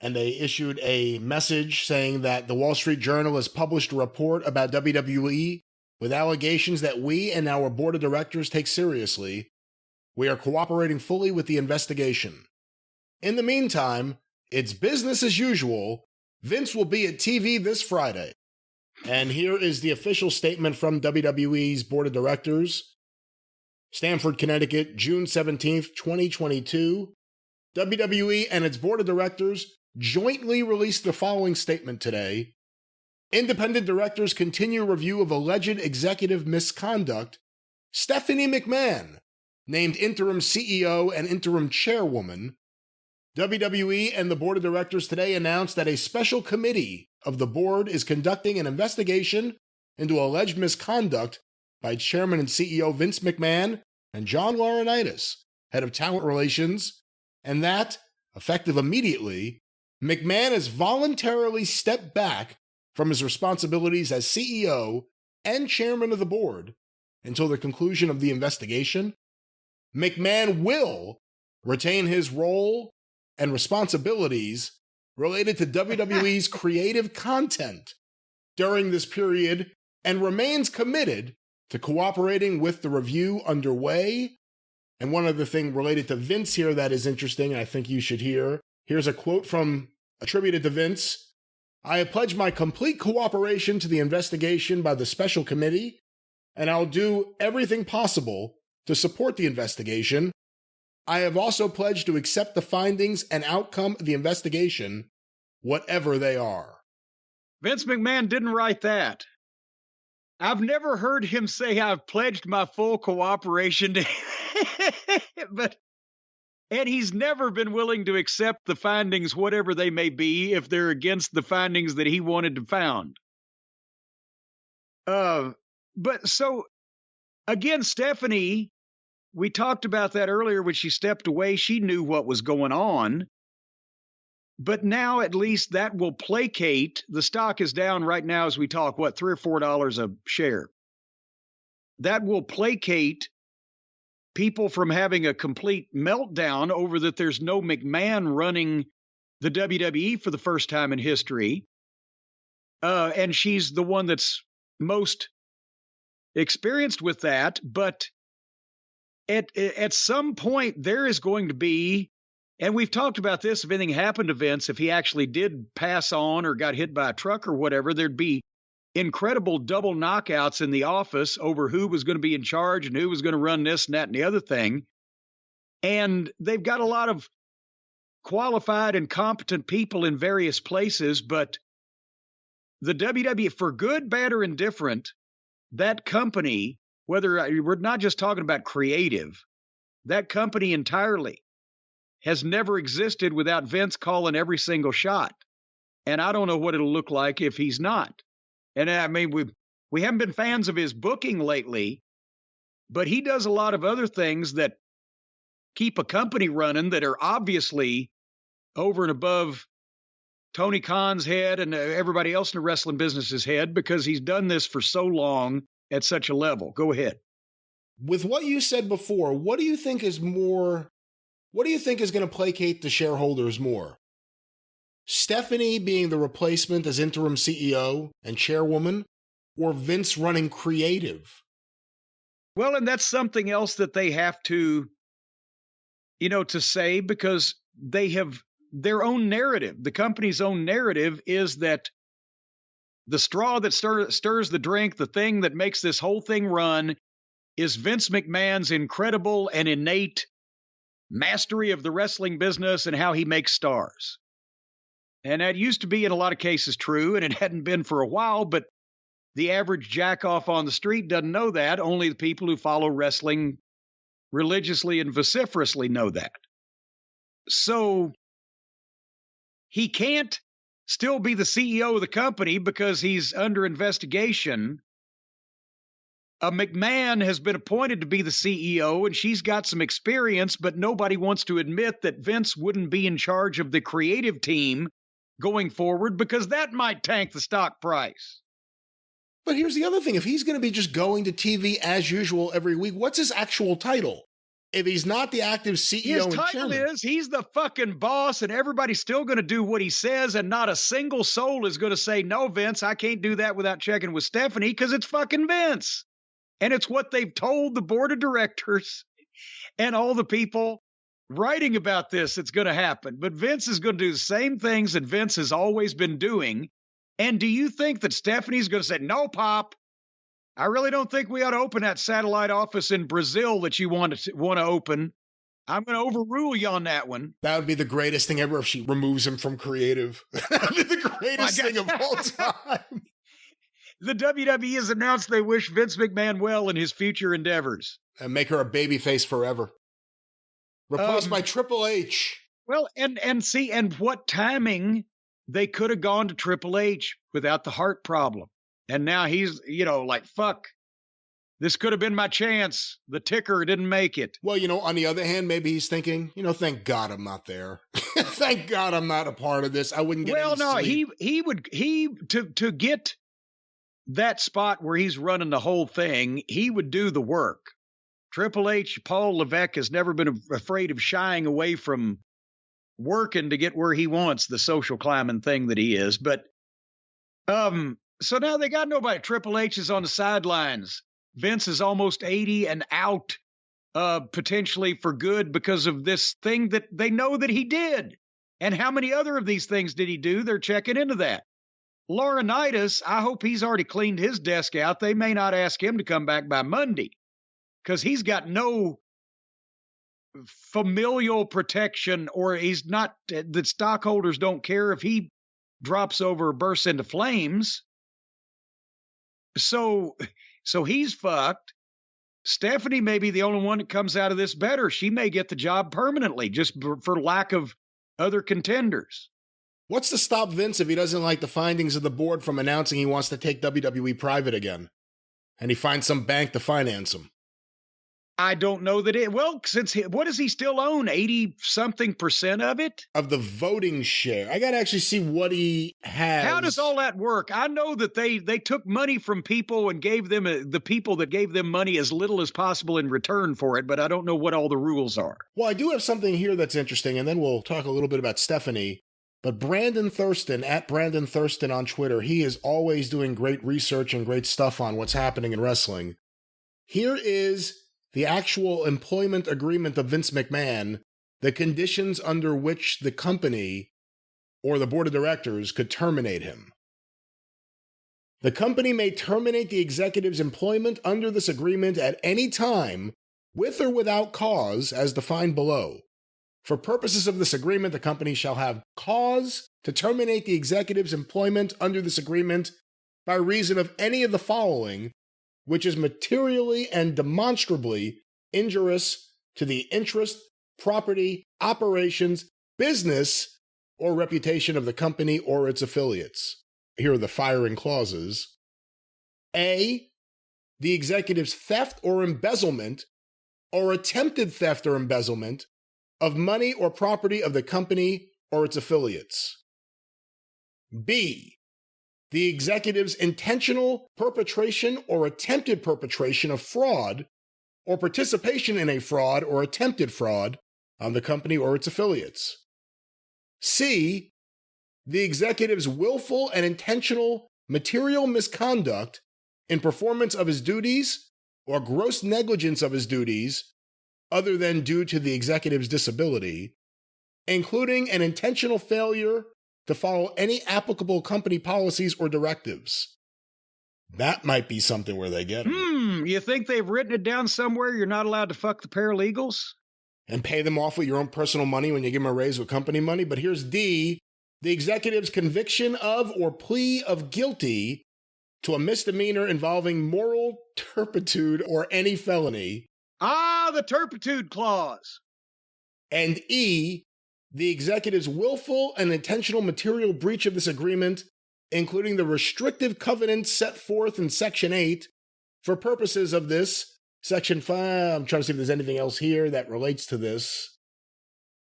and they issued a message saying that the Wall Street Journal has published a report about WWE with allegations that we and our board of directors take seriously. We are cooperating fully with the investigation. In the meantime, it's business as usual. Vince will be at TV this Friday. And here is the official statement from WWE's board of directors. Stamford, Connecticut, June 17th, 2022. WWE and its board of directors jointly released the following statement today. Independent directors continue review of alleged executive misconduct. Stephanie McMahon, named interim CEO and interim chairwoman. WWE and the board of directors today announced that a special committee of the board is conducting an investigation into alleged misconduct by Chairman and CEO Vince McMahon and John Laurinitis, head of talent relations, and that, effective immediately, McMahon has voluntarily stepped back from his responsibilities as CEO and chairman of the board until the conclusion of the investigation. McMahon will retain his role and responsibilities related to WWE's creative content during this period and remains committed to cooperating with the review underway. And one other thing related to Vince here that is interesting, and I think you should hear. Here's a quote attributed to Vince. I have pledged my complete cooperation to the investigation by the special committee, and I'll do everything possible to support the investigation. I have also pledged to accept the findings and outcome of the investigation, whatever they are. Vince McMahon didn't write that. I've never heard him say I've pledged my full cooperation to and he's never been willing to accept the findings, whatever they may be, if they're against the findings that he wanted to found. But so, again, Stephanie, we talked about that earlier when she stepped away. She knew what was going on. But now at least that will placate. The stock is down right now as we talk, $3 or $4 a share. That will placate people from having a complete meltdown over that there's no McMahon running the WWE for the first time in history. And she's the one that's most experienced with that. But at some point there is going to be, and we've talked about this, if anything happened to Vince, if he actually did pass on or got hit by a truck or whatever, there'd be incredible double knockouts in the office over who was going to be in charge and who was going to run this and that and the other thing. And they've got a lot of qualified and competent people in various places, but the WWE, for good, bad, or indifferent, that company, whether we're not just talking about creative, that company entirely has never existed without Vince calling every single shot. And I don't know what it'll look like if he's not. And I mean, we haven't been fans of his booking lately, but he does a lot of other things that keep a company running that are obviously over and above Tony Khan's head and everybody else in the wrestling business's head, because he's done this for so long at such a level. Go ahead. With what you said before, what do you think is going to placate the shareholders more? Stephanie being the replacement as interim CEO and chairwoman, or Vince running creative? Well, and that's something else that they have to, to say, because they have their own narrative. The company's own narrative is that the straw that stirs the drink, the thing that makes this whole thing run, is Vince McMahon's incredible and innate mastery of the wrestling business and how he makes stars. And that used to be in a lot of cases true, and it hadn't been for a while, but the average jack-off on the street doesn't know that. Only the people who follow wrestling religiously and vociferously know that. So he can't still be the CEO of the company because he's under investigation. McMahon has been appointed to be the CEO, and she's got some experience, but nobody wants to admit that Vince wouldn't be in charge of the creative team going forward because that might tank the stock price. But here's the other thing. If he's going to be just going to TV as usual every week, what's his actual title? If he's not the active CEO and chairman. His title is he's the fucking boss, and everybody's still going to do what he says, and not a single soul is going to say, no, Vince, I can't do that without checking with Stephanie because it's fucking Vince. And it's what they've told the board of directors and all the people writing about this it's going to happen. But Vince is going to do the same things that Vince has always been doing. And do you think that Stephanie's going to say, no, Pop, I really don't think we ought to open that satellite office in Brazil that you want to open. I'm going to overrule you on that one. That would be the greatest thing ever if she removes him from creative. That would be the greatest thing of all time. The WWE has announced they wish Vince McMahon well in his future endeavors. And make her a babyface forever. Replaced by Triple H. Well, and what timing they could have gone to Triple H without the heart problem. And now he's, like, fuck, this could have been my chance. The ticker didn't make it. Well, on the other hand, maybe he's thinking, thank God I'm not there. Thank God I'm not a part of this. I wouldn't get any sleep. To get that spot where he's running the whole thing, he would do the work. Triple H, Paul Levesque, has never been afraid of shying away from working to get where he wants, the social climbing thing that he is. But so now they got nobody. Triple H is on the sidelines. Vince is almost 80 and out, potentially for good because of this thing that they know that he did. And how many other of these things did he do? They're checking into that. Laurinitis, I hope he's already cleaned his desk out. They may not ask him to come back by Monday because he's got no familial protection, or he's not, the stockholders don't care if he drops over or bursts into flames. So he's fucked. Stephanie may be the only one that comes out of this better. She may get the job permanently just for lack of other contenders. What's to stop Vince if he doesn't like the findings of the board from announcing he wants to take WWE private again? And he finds some bank to finance him. I don't know that it, well, what does he still own? 80-something% of it? Of the voting share. I got to actually see what he has. How does all that work? I know that they took money from people and gave them, the people that gave them money as little as possible in return for it, but I don't know what all the rules are. Well, I do have something here that's interesting, and then we'll talk a little bit about Stephanie. But Brandon Thurston, at Brandon Thurston on Twitter, he is always doing great research and great stuff on what's happening in wrestling. Here is the actual employment agreement of Vince McMahon, the conditions under which the company or the board of directors could terminate him. The company may terminate the executive's employment under this agreement at any time, with or without cause, as defined below. For purposes of this agreement, the company shall have cause to terminate the executive's employment under this agreement by reason of any of the following, which is materially and demonstrably injurious to the interest, property, operations, business, or reputation of the company or its affiliates. Here are the firing clauses. A, the executive's theft or embezzlement, or attempted theft or embezzlement, of money or property of the company or its affiliates. B, the executive's intentional perpetration or attempted perpetration of fraud or participation in a fraud or attempted fraud on the company or its affiliates. C, the executive's willful and intentional material misconduct in performance of his duties or gross negligence of his duties other than due to the executive's disability, including an intentional failure to follow any applicable company policies or directives. That might be something where they get him. You think they've written it down somewhere you're not allowed to fuck the paralegals? and pay them off with your own personal money when you give them a raise with company money. But here's D, the executive's conviction of or plea of guilty to a misdemeanor involving moral turpitude or any felony. Ah, the turpitude clause. And E, the executive's willful and intentional material breach of this agreement, including the restrictive covenants set forth in Section 8 for purposes of this. Section 5, I'm trying to see if there's anything else here that relates to this.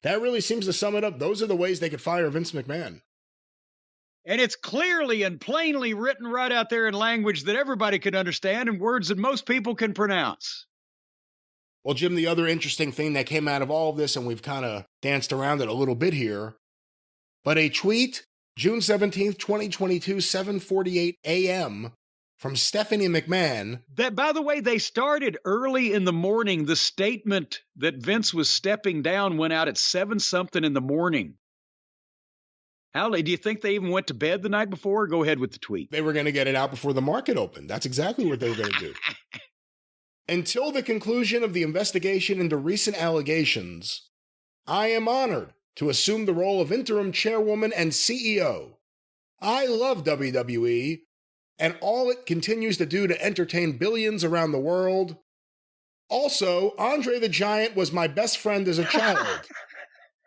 That really seems to sum it up. Those are the ways they could fire Vince McMahon. And it's clearly and plainly written right out there in language that everybody could understand and words that most people can pronounce. Well, Jim, the other interesting thing that came out of all of this, and we've kind of danced around it a little bit here, but a tweet, June 17th, 2022, 7:48 a.m., from Stephanie McMahon. That, by the way, they started early in the morning. The statement that Vince was stepping down went out at 7-something in the morning. How late? Do you think they even went to bed the night before? Go ahead with the tweet. They were going to get it out before the market opened. That's exactly what they were going to do. Until the conclusion of the investigation into recent allegations, I am honored to assume the role of interim chairwoman and CEO. I love WWE and all it continues to do to entertain billions around the world. Also, Andre the Giant was my best friend as a child.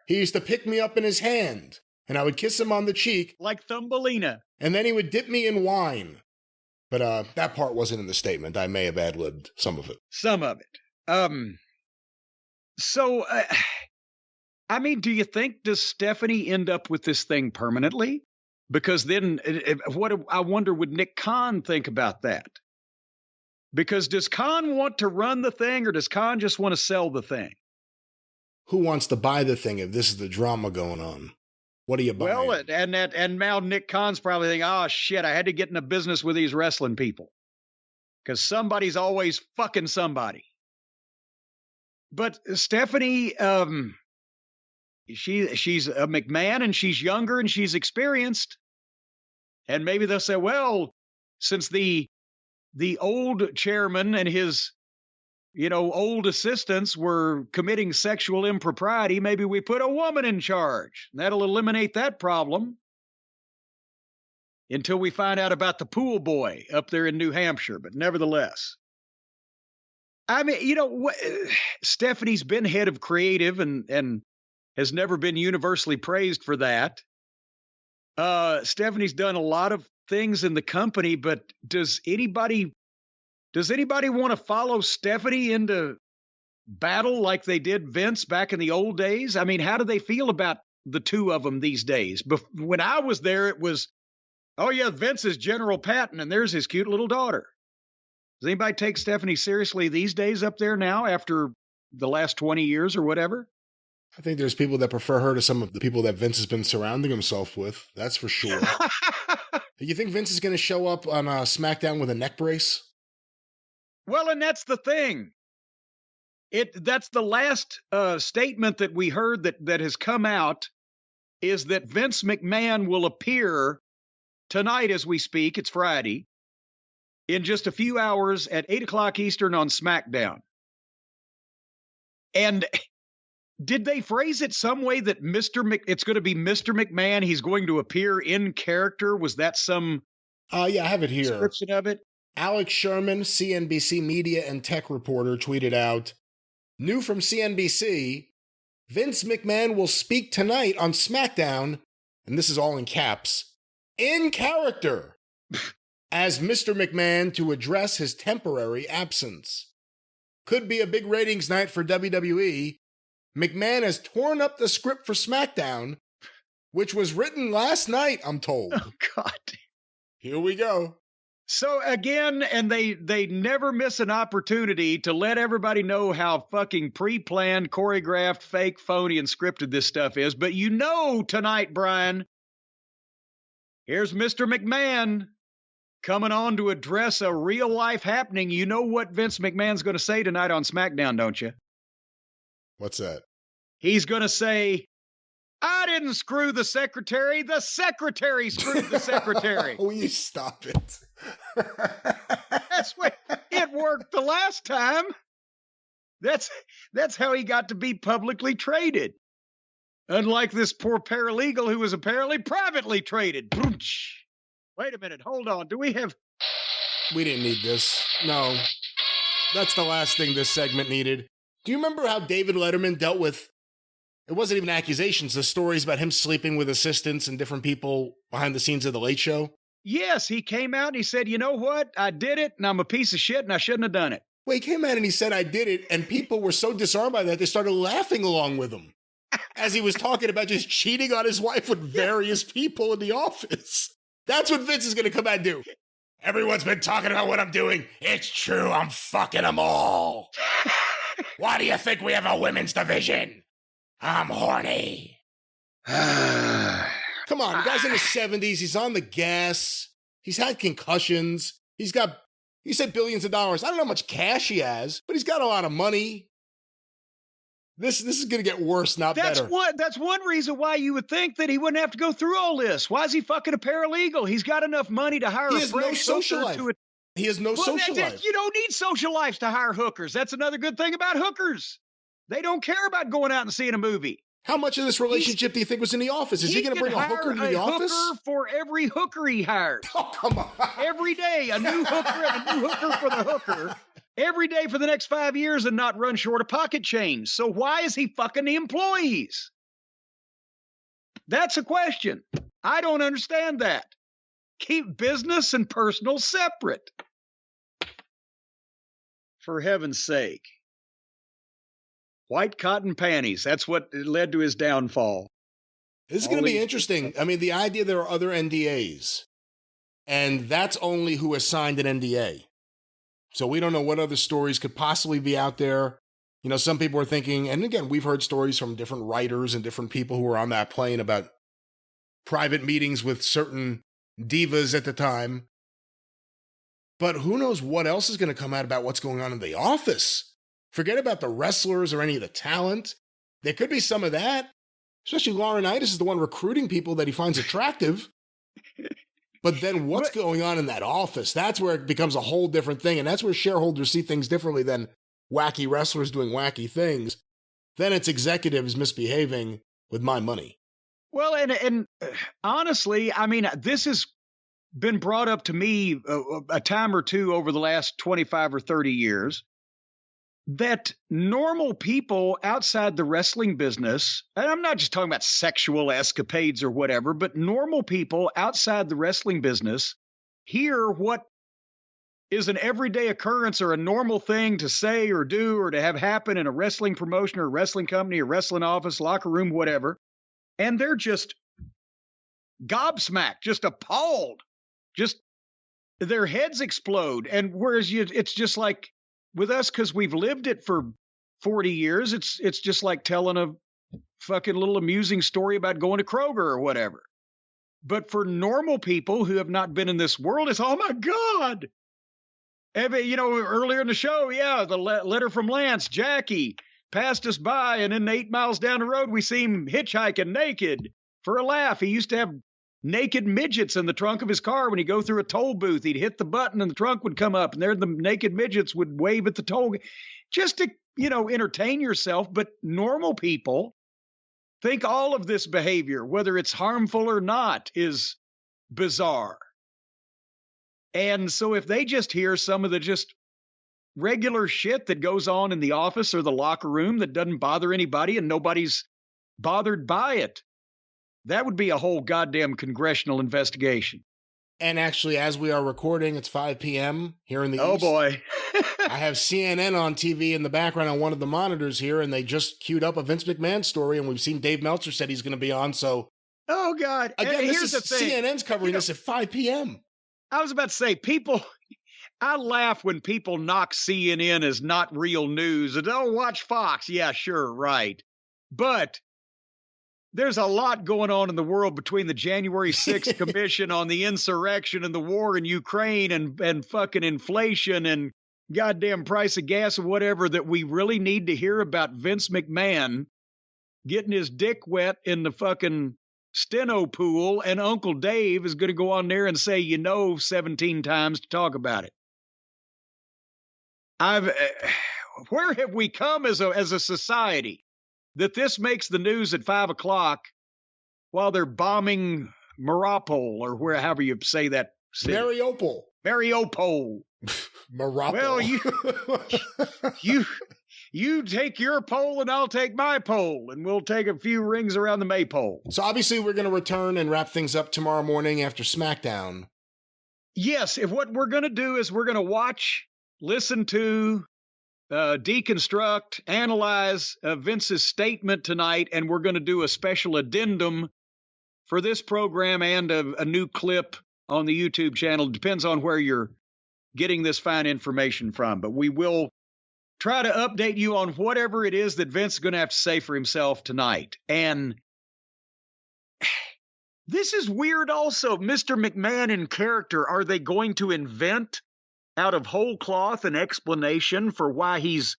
He used to pick me up in his hand, and I would kiss him on the cheek. Like Thumbelina. And then he would dip me in wine. But that part wasn't in the statement. I may have ad-libbed some of it. Some of it. I mean, do you think, does Stephanie end up with this thing permanently? Because then, I wonder, would Nick Khan think about that? Because does Khan want to run the thing, or does Khan just want to sell the thing? Who wants to buy the thing if this is the drama going on? What are you buying? Well, and now Nick Khan's probably thinking, oh, shit, I had to get into business with these wrestling people. Because somebody's always fucking somebody. But Stephanie, she's a McMahon, and she's younger, and she's experienced. And maybe they'll say, well, since the old chairman and his, old assistants were committing sexual impropriety, maybe we put a woman in charge. That'll eliminate that problem. Until we find out about the pool boy up there in New Hampshire. But nevertheless, I mean, Stephanie's been head of creative and has never been universally praised for that. Stephanie's done a lot of things in the company, but does anybody want to follow Stephanie into battle like they did Vince back in the old days? I mean, how do they feel about the two of them these days? When I was there, it was, oh yeah, Vince is General Patton, and there's his cute little daughter. Does anybody take Stephanie seriously these days up there now after the last 20 years or whatever? I think there's people that prefer her to some of the people that Vince has been surrounding himself with. That's for sure. You think Vince is going to show up on SmackDown with a neck brace? Well, and that's the thing. That's the last statement that we heard that has come out, is that Vince McMahon will appear tonight as we speak. It's Friday, in just a few hours at 8 o'clock Eastern on SmackDown. And did they phrase it some way that it's going to be Mr. McMahon? He's going to appear in character. Was that some? Yeah, I have it here. Description of it. Alex Sherman, CNBC media and tech reporter, tweeted out, new from CNBC, Vince McMahon will speak tonight on SmackDown, and this is all in caps, in character, as Mr. McMahon to address his temporary absence. Could be a big ratings night for WWE. McMahon has torn up the script for SmackDown, which was written last night, I'm told. Oh, God. Here we go. So again, and they never miss an opportunity to let everybody know how fucking pre-planned, choreographed, fake, phony, and scripted this stuff is. But tonight, Brian, here's Mr. McMahon coming on to address a real-life happening. You know what Vince McMahon's going to say tonight on SmackDown, don't you? What's that? He's going to say, I didn't screw the secretary screwed the secretary. Will you stop it? That's what it worked the last time. That's how he got to be publicly traded. Unlike this poor paralegal who was apparently privately traded. Wait a minute. Hold on. Do we have... We didn't need this. No. That's the last thing this segment needed. Do you remember how David Letterman dealt with... It wasn't even accusations, the stories about him sleeping with assistants and different people behind the scenes of The Late Show? Yes, he came out and he said, you know what? I did it, and I'm a piece of shit, and I shouldn't have done it. Well, he came out and he said, I did it, and people were so disarmed by that, they started laughing along with him as he was talking about just cheating on his wife with various people in the office. That's what Vince is going to come out and do. Everyone's been talking about what I'm doing. It's true, I'm fucking them all. Why do you think we have a women's division? I'm horny. Come on, the guy's in his 70s. He's on the gas. He's had concussions. He said billions of dollars. I don't know how much cash he has, but he's got a lot of money. This is going to get worse, not better. That's one reason why you would think that he wouldn't have to go through all this. Why is he fucking a paralegal? He's got enough money to hire He has no social life. He has no social life. You don't need social lives to hire hookers. That's another good thing about hookers. They don't care about going out and seeing a movie. How much of this relationship do you think was in the office? Is he going to bring a hooker to the office? Hooker for every hooker he hires. Oh, come on. Every day, a new hooker and a new hooker for the hooker. Every day for the next 5 years and not run short of pocket change. So why is he fucking the employees? That's a question. I don't understand that. Keep business and personal separate. For heaven's sake. White cotton panties. That's what led to his downfall. This is going to be interesting. I mean, the idea there are other NDAs, and that's only who has signed an NDA. So we don't know what other stories could possibly be out there. You know, some people are thinking, and again, we've heard stories from different writers and different people who were on that plane about private meetings with certain divas at the time. But who knows what else is going to come out about what's going on in the office. Forget about the wrestlers or any of the talent. There could be some of that. Especially Laurinitis is the one recruiting people that he finds attractive. But then what's going on in that office? That's where it becomes a whole different thing. And that's where shareholders see things differently than wacky wrestlers doing wacky things. Then it's executives misbehaving with my money. Well, and honestly, I mean, this has been brought up to me a time or two over the last 25 or 30 years. That normal people outside the wrestling business, and I'm not just talking about sexual escapades or whatever, but normal people outside the wrestling business hear what is an everyday occurrence or a normal thing to say or do or to have happen in a wrestling promotion or a wrestling company or wrestling office, locker room, whatever. And they're just gobsmacked, just appalled, just their heads explode. And whereas it's just like, with us, because we've lived it for 40 years, it's just like telling a fucking little amusing story about going to Kroger or whatever. But for normal people who have not been in this world, it's, oh my God. You know, earlier in the show, yeah, the letter from Lance, Jackie passed us by, and then 8 miles down the road, we see him hitchhiking naked for a laugh. He used to have naked midgets in the trunk of his car. When he'd go through a toll booth, he'd hit the button and the trunk would come up, and there the naked midgets would wave at the toll, just to, you know, entertain yourself. But normal people think all of this behavior, whether it's harmful or not, is bizarre. And so if they just hear some of the just regular shit that goes on in the office or the locker room that doesn't bother anybody and nobody's bothered by it, that would be a whole goddamn congressional investigation. And actually, as we are recording, it's 5 p.m. here in the East. Oh, boy. I have CNN on TV in the background on one of the monitors here, and they just queued up a Vince McMahon story, and we've seen Dave Meltzer said he's going to be on, so... Oh, God. Again, here's the thing. CNN's covering this at 5 p.m. I was about to say, I laugh when people knock CNN as not real news. And, oh, watch Fox. Yeah, sure, right. But... there's a lot going on in the world between the January 6th commission on the insurrection and the war in Ukraine and fucking inflation and goddamn price of gas and whatever that we really need to hear about Vince McMahon getting his dick wet in the fucking steno pool, and Uncle Dave is going to go on there and say, 17 times to talk about it. where have we come as a society that this makes the news at 5 o'clock while they're bombing Mariupol or however you say that city? Mariupol. Mariupol. Well, you take your pole and I'll take my pole, and we'll take a few rings around the maypole. So obviously we're going to return and wrap things up tomorrow morning after SmackDown. Yes, if what we're going to do is we're going to watch, listen to, deconstruct, analyze Vince's statement tonight, and we're going to do a special addendum for this program and a new clip on the YouTube channel. Depends on where you're getting this fine information from, but we will try to update you on whatever it is that Vince is going to have to say for himself tonight. And this is weird also. Mr. McMahon in character, are they going to invent out of whole cloth an explanation for why he's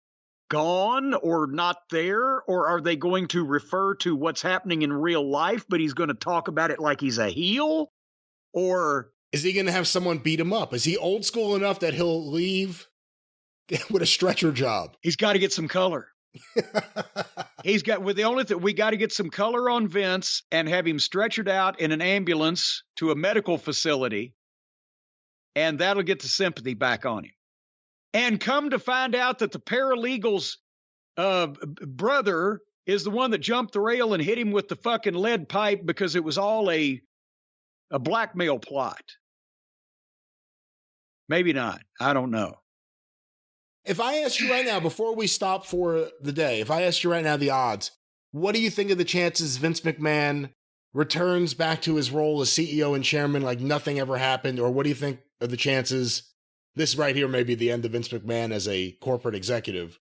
gone or not there? Or are they going to refer to what's happening in real life, but he's going to talk about it like he's a heel? Or is he going to have someone beat him up? Is he old school enough that he'll leave with a stretcher job? He's got to get some color. We got to get some color on Vince and have him stretchered out in an ambulance to a medical facility, and that'll get the sympathy back on him. And come to find out that the paralegal's brother is the one that jumped the rail and hit him with the fucking lead pipe because it was all a blackmail plot. Maybe not. I don't know. If I asked you right now, before we stop for the day, if I asked you right now the odds, what do you think of the chances Vince McMahon returns back to his role as CEO and chairman like nothing ever happened? Or what do you think of the chances this right here may be the end of Vince McMahon as a corporate executive?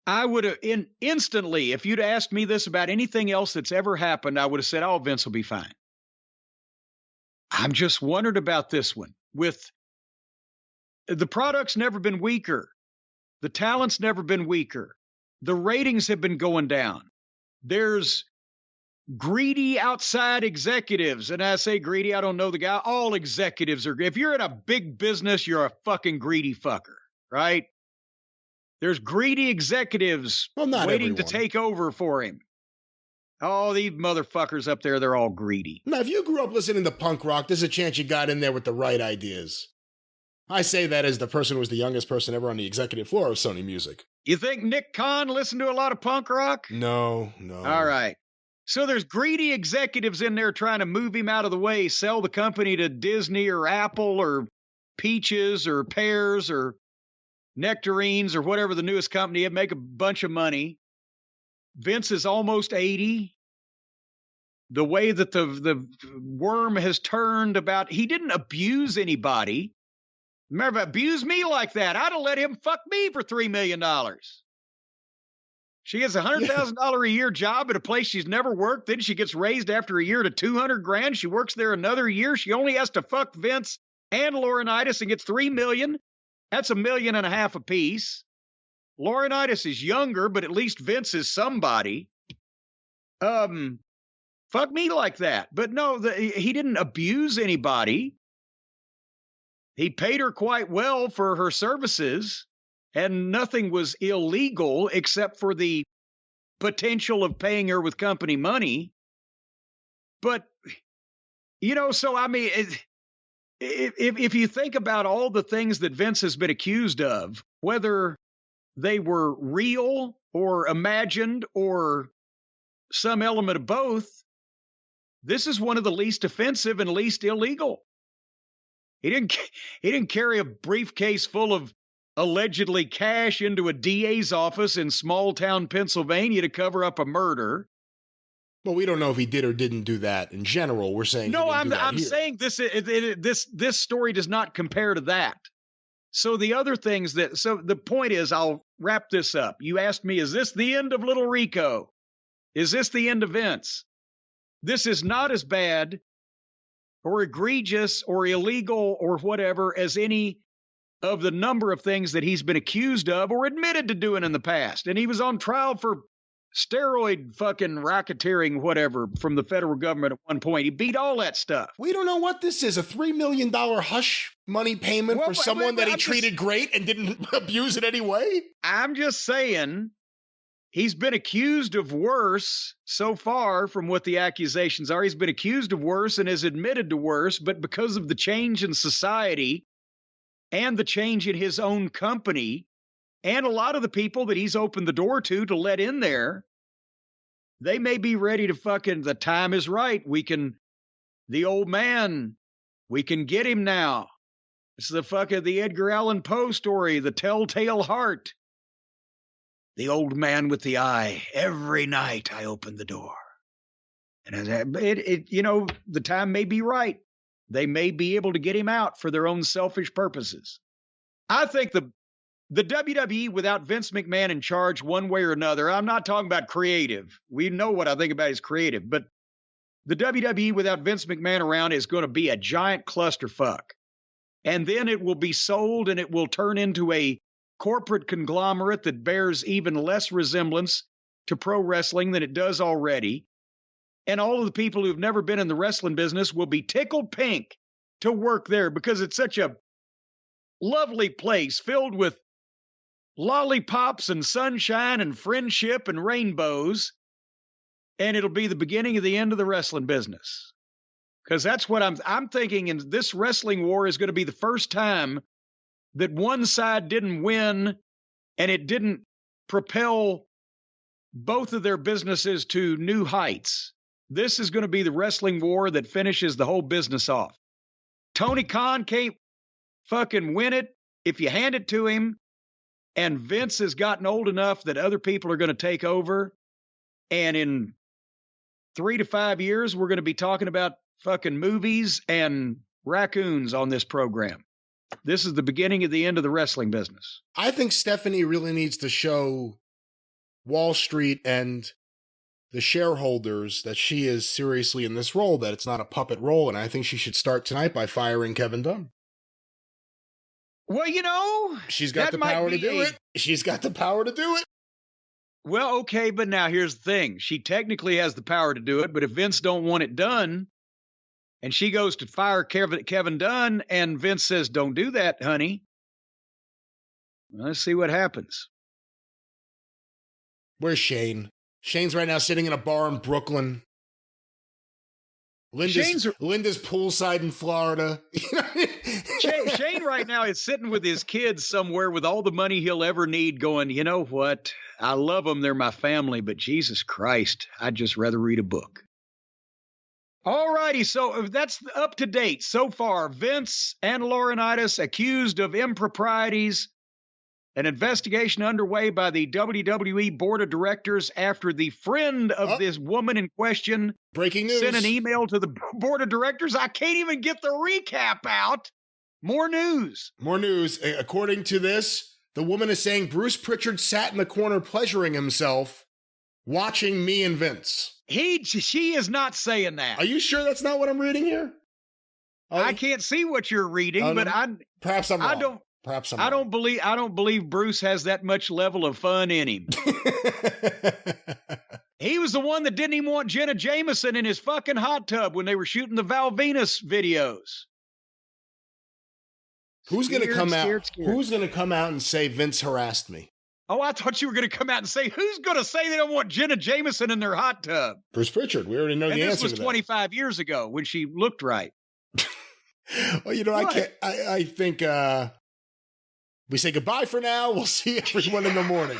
I would have instantly, if you'd asked me this about anything else that's ever happened, I would have said, oh, Vince will be fine. I'm just wondering about this one. With the product's never been weaker. The talent's never been weaker. The ratings have been going down. There's greedy outside executives. And I say greedy, I don't know the guy. All executives are. If you're in a big business, you're a fucking greedy fucker, right? There's greedy executives waiting to take over for him. Oh, these motherfuckers up there, they're all greedy. Now, if you grew up listening to punk rock, there's a chance you got in there with the right ideas. I say that as the person who was the youngest person ever on the executive floor of Sony Music. You think Nick Khan listened to a lot of punk rock? No. All right. So there's greedy executives in there trying to move him out of the way, sell the company to Disney or Apple or Peaches or Pears or Nectarines or whatever the newest company is, make a bunch of money. Vince is almost 80. The way that the worm has turned about, he didn't abuse anybody. Remember, abuse me like that, I'd have let him fuck me for $3 million. She gets a $100,000 a year job at a place she's never worked. Then she gets raised after a year to $200,000. She works there another year. She only has to fuck Vince and Laurinitis and gets $3 million. That's $1.5 million apiece. Laurinitis is younger, but at least Vince is somebody. Fuck me like that. But no, he didn't abuse anybody. He paid her quite well for her services, and nothing was illegal except for the potential of paying her with company money. But, so I mean, if you think about all the things that Vince has been accused of, whether they were real or imagined or some element of both, this is one of the least offensive and least illegal. He didn't carry a briefcase full of allegedly cash into a DA's office in small town Pennsylvania to cover up a murder. Well, we don't know if he did or didn't do that. In general, we're saying no. I'm saying this story does not compare to that. So the other things the point is, I'll wrap this up. You asked me, is this the end of Little Rico? Is this the end of Vince? This is not as bad or egregious or illegal or whatever as any of the number of things that he's been accused of or admitted to doing in the past. And he was on trial for steroid fucking racketeering, whatever, from the federal government at one point. He beat all that stuff. We don't know what this is. A $3 million hush money payment for someone that he treated great and didn't abuse in any way? I'm just saying, he's been accused of worse so far from what the accusations are. He's been accused of worse and has admitted to worse, but because of the change in society and the change in his own company, and a lot of the people that he's opened the door to let in there, they may be ready to the time is right. The old man, we can get him now. It's the Edgar Allan Poe story, The Telltale Heart. The old man with the eye. Every night I open the door. And the time may be right. They may be able to get him out for their own selfish purposes. I think the WWE without Vince McMahon in charge one way or another, I'm not talking about creative. We know what I think about is creative, but the WWE without Vince McMahon around is going to be a giant clusterfuck. And then it will be sold and it will turn into a corporate conglomerate that bears even less resemblance to pro wrestling than it does already. And all of the people who've never been in the wrestling business will be tickled pink to work there because it's such a lovely place filled with lollipops and sunshine and friendship and rainbows. And it'll be the beginning of the end of the wrestling business. Because that's what I'm thinking. And this wrestling war is going to be the first time that one side didn't win and it didn't propel both of their businesses to new heights. This is going to be the wrestling war that finishes the whole business off. Tony Khan can't fucking win it if you hand it to him. And Vince has gotten old enough that other people are going to take over. And in 3 to 5 years, we're going to be talking about fucking movies and raccoons on this program. This is the beginning of the end of the wrestling business. I think Stephanie really needs to show Wall Street and the shareholders that she is seriously in this role, that it's not a puppet role. And I think she should start tonight by firing Kevin Dunn. Well, she's got the power to do it. She's got the power to do it. Well, okay, but now here's the thing. She technically has the power to do it, but if Vince don't want it done, and she goes to fire Kevin Dunn, and Vince says, don't do that, honey. Let's see what happens. Where's Shane? Shane's right now sitting in a bar in Brooklyn. Linda's poolside in Florida. Shane right now is sitting with his kids somewhere with all the money he'll ever need going, you know what? I love them. They're my family, but Jesus Christ, I'd just rather read a book. All righty. So that's up to date so far. Vince and Laurinitis accused of improprieties. An investigation underway by the WWE Board of Directors after the friend of this woman in question breaking news sent an email to the Board of Directors. I can't even get the recap out. More news. According to this, the woman is saying Bruce Pritchard sat in the corner pleasuring himself watching me and Vince. She is not saying that. Are you sure that's not what I'm reading here? I can't see what you're reading, but perhaps I'm wrong. I don't believe Bruce has that much level of fun in him. He was the one that didn't even want Jenna Jameson in his fucking hot tub when they were shooting the Val Venus videos. Who's going to come out? Who's going to come out and say Vince harassed me? Oh, I thought you were going to come out and say, who's going to say they don't want Jenna Jameson in their hot tub? Bruce Pritchard. We already know the answer to that. This was 25 years ago when she looked right. Well, I think we say goodbye for now. We'll see everyone in the morning.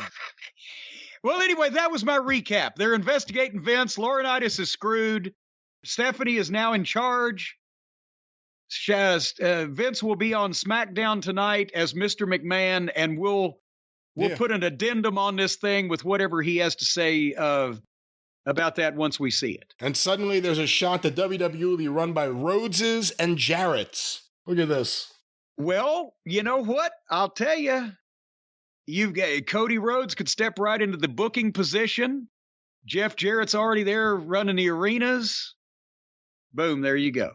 Well, anyway, that was my recap. They're investigating Vince. Laurinitis is screwed. Stephanie is now in charge. Vince will be on SmackDown tonight as Mr. McMahon, and we'll put an addendum on this thing with whatever he has to say about that once we see it. And suddenly there's a shot that WWE will be run by Rhodeses and Jarretts. Look at this. Well, you know what? I'll tell you. You've got Cody Rhodes could step right into the booking position. Jeff Jarrett's already there running the arenas. Boom, there you go.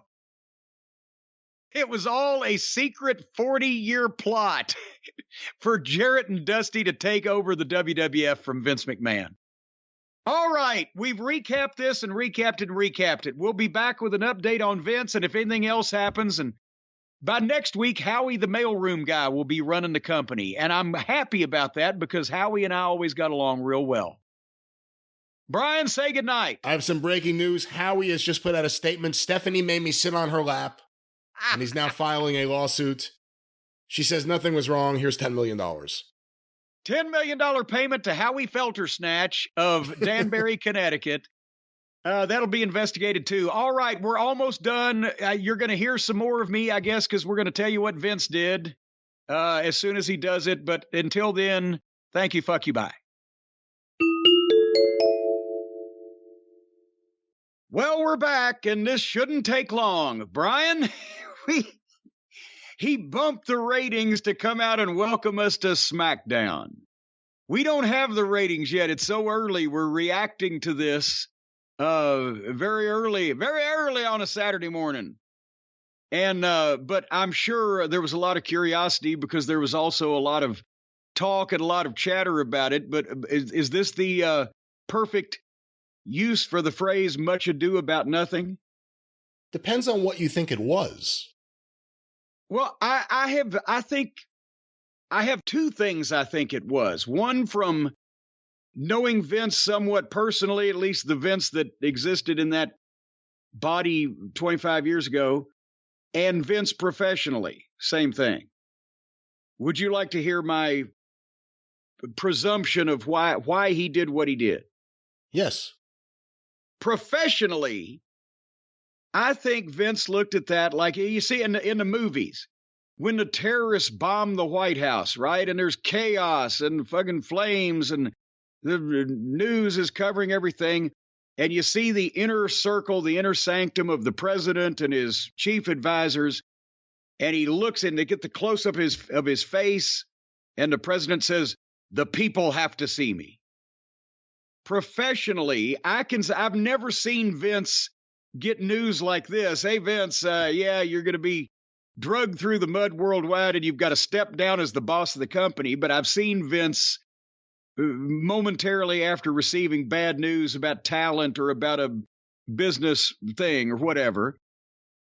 It was all a secret 40-year plot for Jarrett and Dusty to take over the WWF from Vince McMahon. All right, we've recapped this and recapped it. We'll be back with an update on Vince, and if anything else happens, and by next week, Howie, the mailroom guy, will be running the company. And I'm happy about that because Howie and I always got along real well. Brian, say goodnight. I have some breaking news. Howie has just put out a statement. Stephanie made me sit on her lap, and he's now filing a lawsuit. She says nothing was wrong. Here's $10 million. $10 million payment to Howie Feltersnatch of Danbury, Connecticut. That'll be investigated too. All right, we're almost done. You're going to hear some more of me, I guess, because we're going to tell you what Vince did as soon as he does it. But until then, thank you, fuck you, bye. Well, we're back, and this shouldn't take long. Brian, he bumped the ratings to come out and welcome us to SmackDown. We don't have the ratings yet. It's so early. We're reacting to this very early on a Saturday morning. And but I'm sure there was a lot of curiosity because there was also a lot of talk and a lot of chatter about it. But is this the perfect use for the phrase much ado about nothing? Depends on what you think it was. Well, I think I have two things I think it was. One, from knowing Vince somewhat personally, at least the Vince that existed in that body 25 years ago, and Vince professionally, same thing. Would you like to hear my presumption of why he did what he did? Yes. Professionally, I think Vince looked at that like you see in the movies when the terrorists bomb the White House, right? And there's chaos and fucking flames and the news is covering everything. And you see the inner circle, the inner sanctum of the president and his chief advisors. And he looks and they get the close up of his face. And the president says, "The people have to see me." Professionally, I've never seen Vince get news like this. Hey, Vince, yeah, you're going to be drugged through the mud worldwide and you've got to step down as the boss of the company. But I've seen Vince momentarily after receiving bad news about talent or about a business thing or whatever.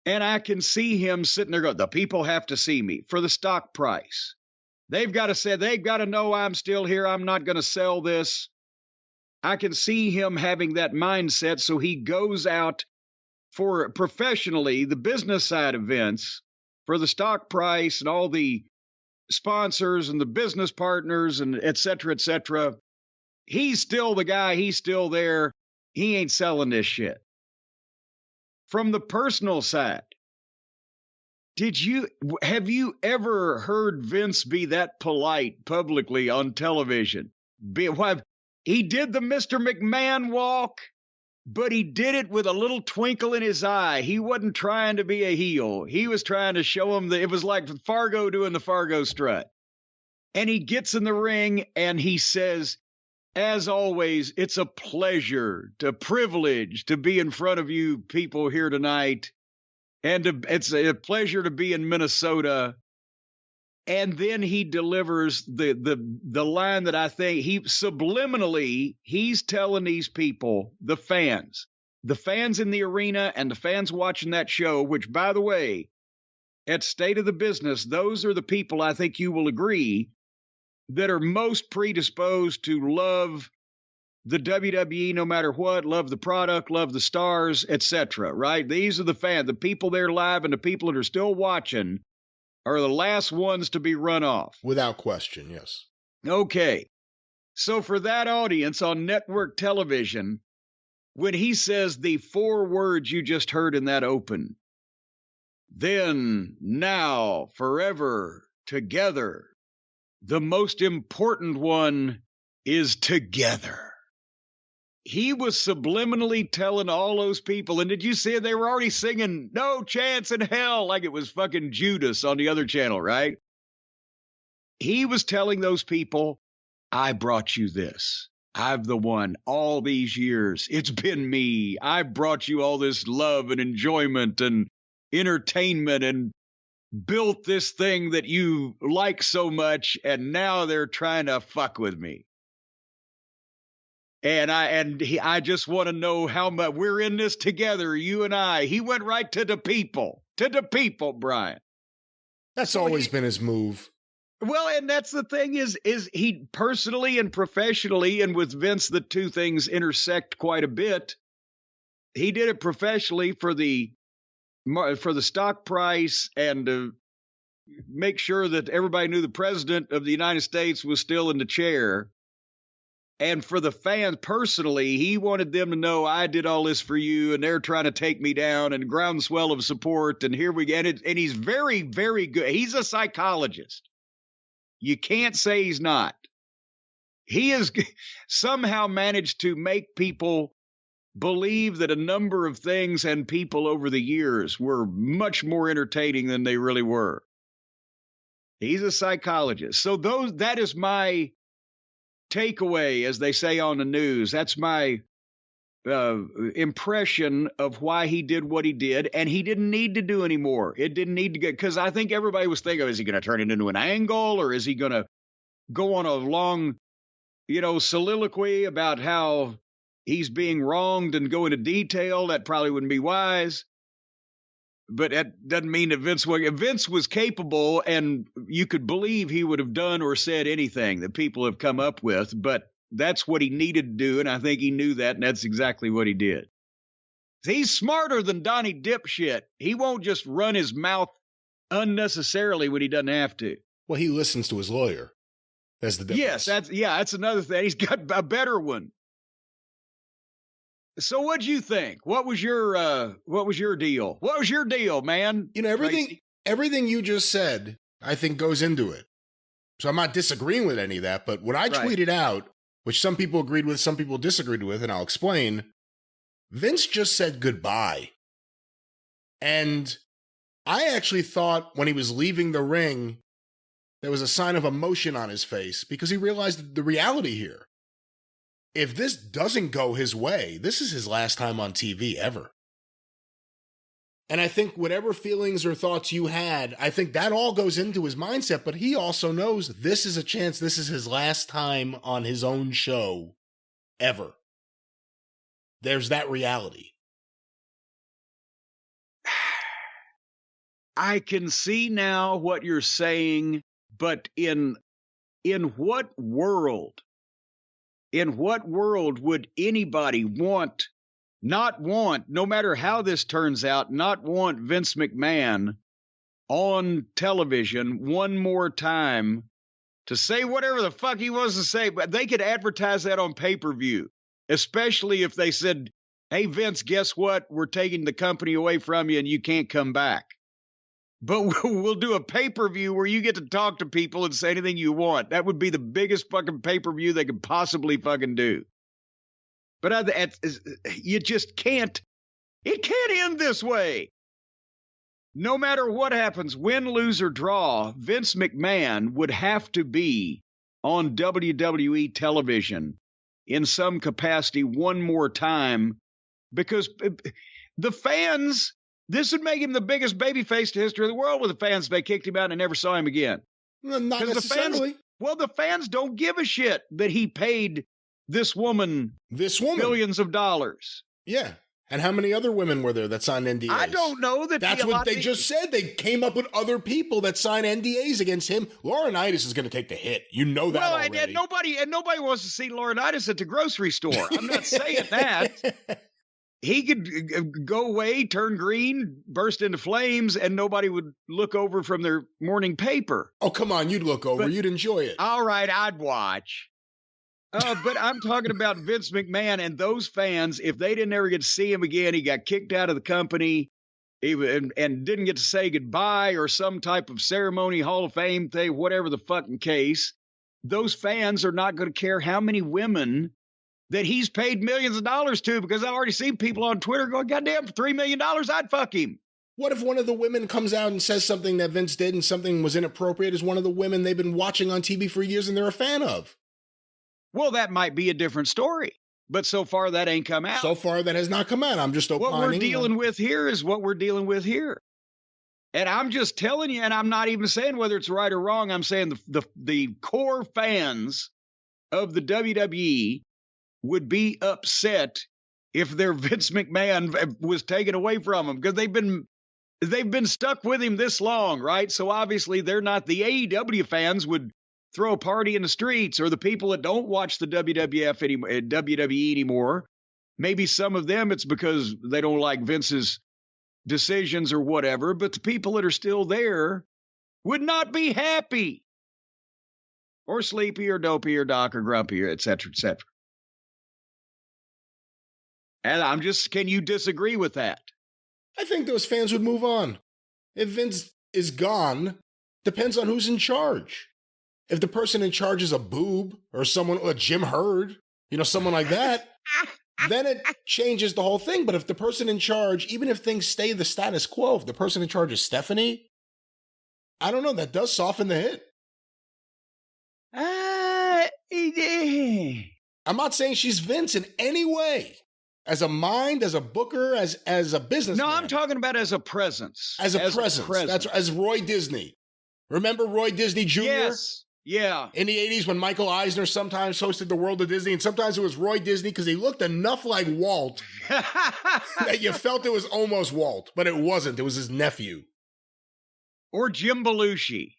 And I can see him sitting there going, "The people have to see me," for the stock price. They've got to know I'm still here. I'm not going to sell this. I can see him having that mindset. So he goes out for professionally the business side of Vince, for the stock price and all the sponsors and the business partners and et cetera, et cetera. He's still the guy. He's still there. He ain't selling this shit. From the personal side, have you ever heard Vince be that polite publicly on television? He did the Mr. McMahon walk, but he did it with a little twinkle in his eye. He wasn't trying to be a heel. He was trying to show him that it was like Fargo doing the Fargo strut. And he gets in the ring and he says, "As always, it's a pleasure, a privilege to be in front of you people here tonight. And it's a pleasure to be in Minnesota." And then he delivers the line that I think he's telling these people, the fans in the arena and the fans watching that show, which, by the way, at State of the Business, those are the people I think you will agree that are most predisposed to love the WWE no matter what, love the product, love the stars, etc. Right? These are the fans, the people there live and the people that are still watching are the last ones to be run off. Without question, yes. Okay. So for that audience on network television, when he says the 4 words you just heard in that open, "Then, now, forever, together," the most important one is together. He was subliminally telling all those people, and did you see it? They were already singing "No Chance in Hell" like it was fucking Judas on the other channel, right? He was telling those people, "I brought you this. I'm the one all these years. It's been me. I brought you all this love and enjoyment and entertainment and built this thing that you like so much, and now they're trying to fuck with me." And I just want to know how much we're in this together, you and I. He went right to the people, Brian. That's always been his move. Well, and that's the thing is he personally and professionally, and with Vince, the two things intersect quite a bit. He did it professionally for the stock price and to make sure that everybody knew the president of the United States was still in the chair. And for the fans personally, he wanted them to know I did all this for you, and they're trying to take me down, and groundswell of support. And here we get it. And he's very, very good. He's a psychologist. You can't say he's not. He has somehow managed to make people believe that a number of things and people over the years were much more entertaining than they really were. He's a psychologist. So that is my takeaway, as they say on the news. That's my impression of why he did what he did, and he didn't need to do anymore. It didn't need to get, because I think everybody was thinking, is he going to turn it into an angle, or is he going to go on a long, soliloquy about how he's being wronged and go into detail? That probably wouldn't be wise. But that doesn't mean that Vince was capable, and you could believe he would have done or said anything that people have come up with, but that's what he needed to do, and I think he knew that, and that's exactly what he did. He's smarter than Donnie Dipshit. He won't just run his mouth unnecessarily when he doesn't have to. Well, he listens to his lawyer. That's the difference. Yes, that's another thing. He's got a better one. So what'd you think? What was your deal? What was your deal, man? Everything you just said, I think goes into it. So I'm not disagreeing with any of that, but what I tweeted out, which some people agreed with, some people disagreed with, and I'll explain, Vince just said goodbye. And I actually thought when he was leaving the ring, there was a sign of emotion on his face because he realized the reality here. If this doesn't go his way, this is his last time on TV ever. And I think whatever feelings or thoughts you had, I think that all goes into his mindset, but he also knows this is a chance, this is his last time on his own show ever. There's that reality. I can see now what you're saying, but in what world? In what world would anybody not want, no matter how this turns out, not want Vince McMahon on television one more time to say whatever the fuck he wants to say? But they could advertise that on pay-per-view, especially if they said, hey, Vince, guess what? We're taking the company away from you and you can't come back. But we'll do a pay-per-view where you get to talk to people and say anything you want. That would be the biggest fucking pay-per-view they could possibly fucking do. But you just can't. It can't end this way. No matter what happens, win, lose, or draw, Vince McMahon would have to be on WWE television in some capacity one more time, because the fans... This would make him the biggest babyface in the history of the world with the fans. They kicked him out and never saw him again. Well, not necessarily. The fans don't give a shit that he paid this woman millions of dollars. Yeah. And how many other women were there that signed NDAs? I don't know. That's what they just said. They came up with other people that signed NDAs against him. Laurinitis is going to take the hit. You know that already. And nobody wants to see Laurinitis at the grocery store. I'm not saying that. He could go away, turn green, burst into flames, and nobody would look over from their morning paper. Oh, come on. You'd look over. You'd enjoy it. All right, I'd watch. But I'm talking about Vince McMahon and those fans. If they didn't ever get to see him again, he got kicked out of the company and didn't get to say goodbye or some type of ceremony, Hall of Fame thing, whatever the fucking case. Those fans are not going to care how many women that he's paid millions of dollars to, because I've already seen people on Twitter going, goddamn, for $3 million, I'd fuck him. What if one of the women comes out and says something that Vince did and something was inappropriate as one of the women they've been watching on TV for years and they're a fan of? Well, that might be a different story, but so far that ain't come out. So far that has not come out. I'm just opining. What we're dealing with here is what we're dealing with here. And I'm just telling you, and I'm not even saying whether it's right or wrong. I'm saying the core fans of the WWE would be upset if their Vince McMahon was taken away from them, because they've been stuck with him this long, right? So obviously they're not. The AEW fans would throw a party in the streets, or the people that don't watch the WWE anymore. Maybe some of them it's because they don't like Vince's decisions or whatever, but the people that are still there would not be happy or sleepy or dopey or doc or grumpy, or et cetera, et cetera. And can you disagree with that? I think those fans would move on. If Vince is gone, depends on who's in charge. If the person in charge is a boob or someone, or Jim Hurd, someone like that, then it changes the whole thing. But if the person in charge, even if things stay the status quo, if the person in charge is Stephanie, I don't know, that does soften the hit. I'm not saying she's Vince in any way. As a mind, as a booker, as a businessman. No, I'm talking about as a presence. As a presence. That's as Roy Disney. Remember Roy Disney Jr.? Yes. Yeah. In the 80s when Michael Eisner sometimes hosted the World of Disney, and sometimes it was Roy Disney because he looked enough like Walt that you felt it was almost Walt, but it wasn't. It was his nephew. Or Jim Belushi.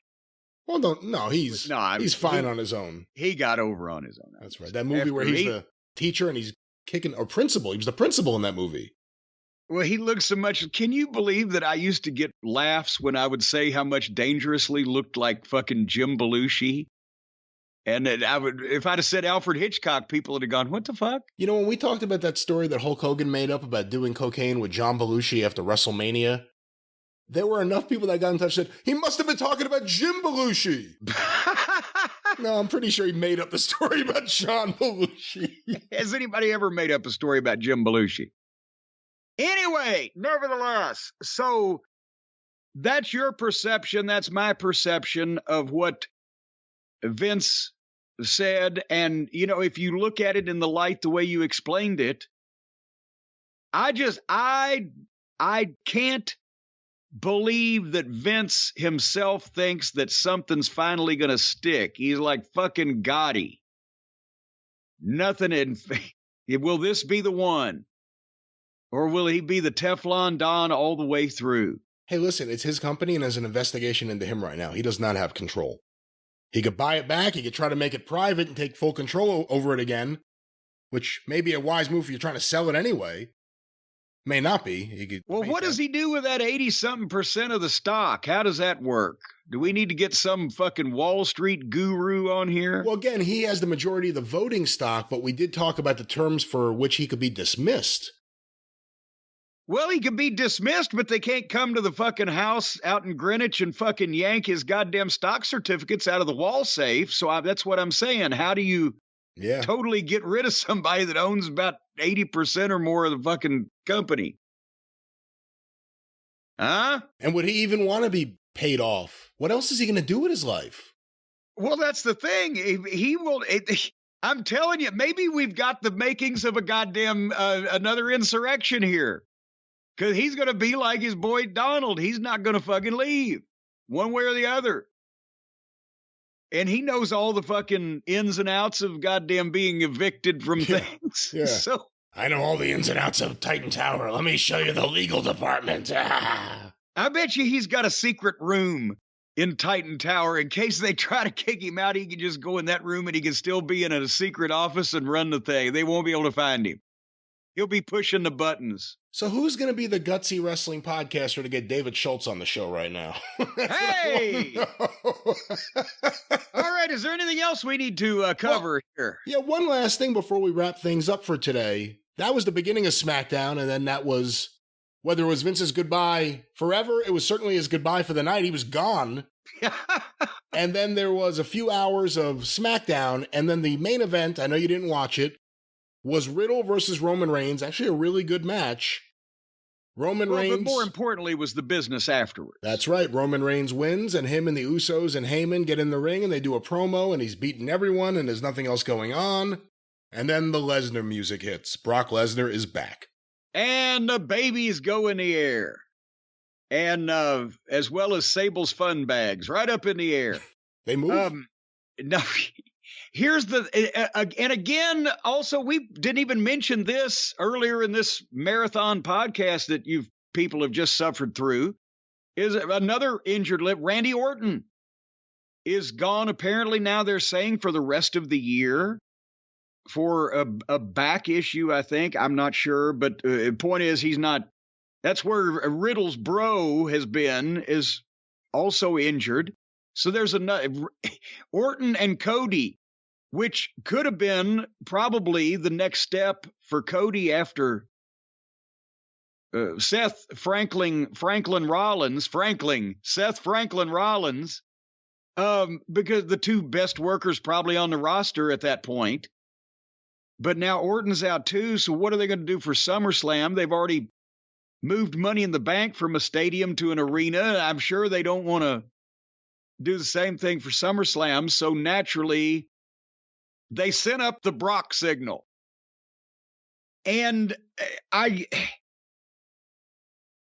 Well, no, he's fine on his own. He got over on his own. That's right. That movie where he's the teacher and he's kicking, or principal. He was the principal in that movie. Well, he looks so much. Can you believe that I used to get laughs when I would say how much Dangerously looked like fucking Jim Belushi? And that if I'd have said Alfred Hitchcock, people would have gone, what the fuck? When we talked about that story that Hulk Hogan made up about doing cocaine with John Belushi after WrestleMania, there were enough people that got in touch that he must have been talking about Jim Belushi. No, I'm pretty sure he made up the story about John Belushi. Has anybody ever made up a story about Jim Belushi? Anyway, nevertheless, so that's your perception. That's my perception of what Vince said. And, if you look at it in the light the way you explained it, I can't believe that Vince himself thinks that something's finally going to stick. He's like fucking Gotti. Nothing in. Will this be the one? Or will he be the Teflon Don all the way through? Hey, listen, it's his company and there's an investigation into him right now. He does not have control. He could buy it back. He could try to make it private and take full control over it again, which may be a wise move if you're trying to sell it anyway. May not be. Well, what does he do with that 80-something% of the stock? How does that work? Do we need to get some fucking Wall Street guru on here? Well, again, he has the majority of the voting stock, but we did talk about the terms for which he could be dismissed. Well, he could be dismissed, but they can't come to the fucking house out in Greenwich and fucking yank his goddamn stock certificates out of the wall safe. So that's what I'm saying. How do you totally get rid of somebody that owns about 80% or more of the fucking company? Huh? And would he even want to be paid off? What else is he going to do with his life? Well, that's the thing. He will. I'm telling you, maybe we've got the makings of a goddamn another insurrection here. Because he's going to be like his boy Donald. He's not going to fucking leave one way or the other. And he knows all the fucking ins and outs of goddamn being evicted from things. Yeah. So I know all the ins and outs of Titan Tower. Let me show you the legal department. I bet you he's got a secret room in Titan Tower. In case they try to kick him out, he can just go in that room and he can still be in a secret office and run the thing. They won't be able to find him. He'll be pushing the buttons. So who's going to be the gutsy wrestling podcaster to get David Schultz on the show right now? Hey! All right, is there anything else we need to cover here? Yeah, one last thing before we wrap things up for today. That was the beginning of SmackDown, and then that was, whether it was Vince's goodbye forever, it was certainly his goodbye for the night. He was gone. And then there was a few hours of SmackDown, and then the main event, I know you didn't watch it, was Riddle versus Roman Reigns. Actually, a really good match. Reigns. But more importantly was the business afterwards. That's right. Roman Reigns wins, and him and the Usos and Heyman get in the ring, and they do a promo, and he's beating everyone, and there's nothing else going on. And then the Lesnar music hits. Brock Lesnar is back. And the babies go in the air. And as well as Sable's fun bags, right up in the air. They move? No. here's and again, also, we didn't even mention this earlier in this marathon podcast that people have just suffered through, is another injured lip. Randy Orton is gone, apparently, now they're saying, for the rest of the year for a back issue, I think. I'm not sure, but the point is, he's not. That's where Riddle's bro has been, is also injured. So there's Orton and Cody, which could have been probably the next step for Cody after Seth Franklin Rollins, because the two best workers probably on the roster at that point. But now Orton's out too, so what are they going to do for SummerSlam? They've already moved Money in the Bank from a stadium to an arena. I'm sure they don't want to do the same thing for SummerSlam, so naturally they sent up the Brock signal. And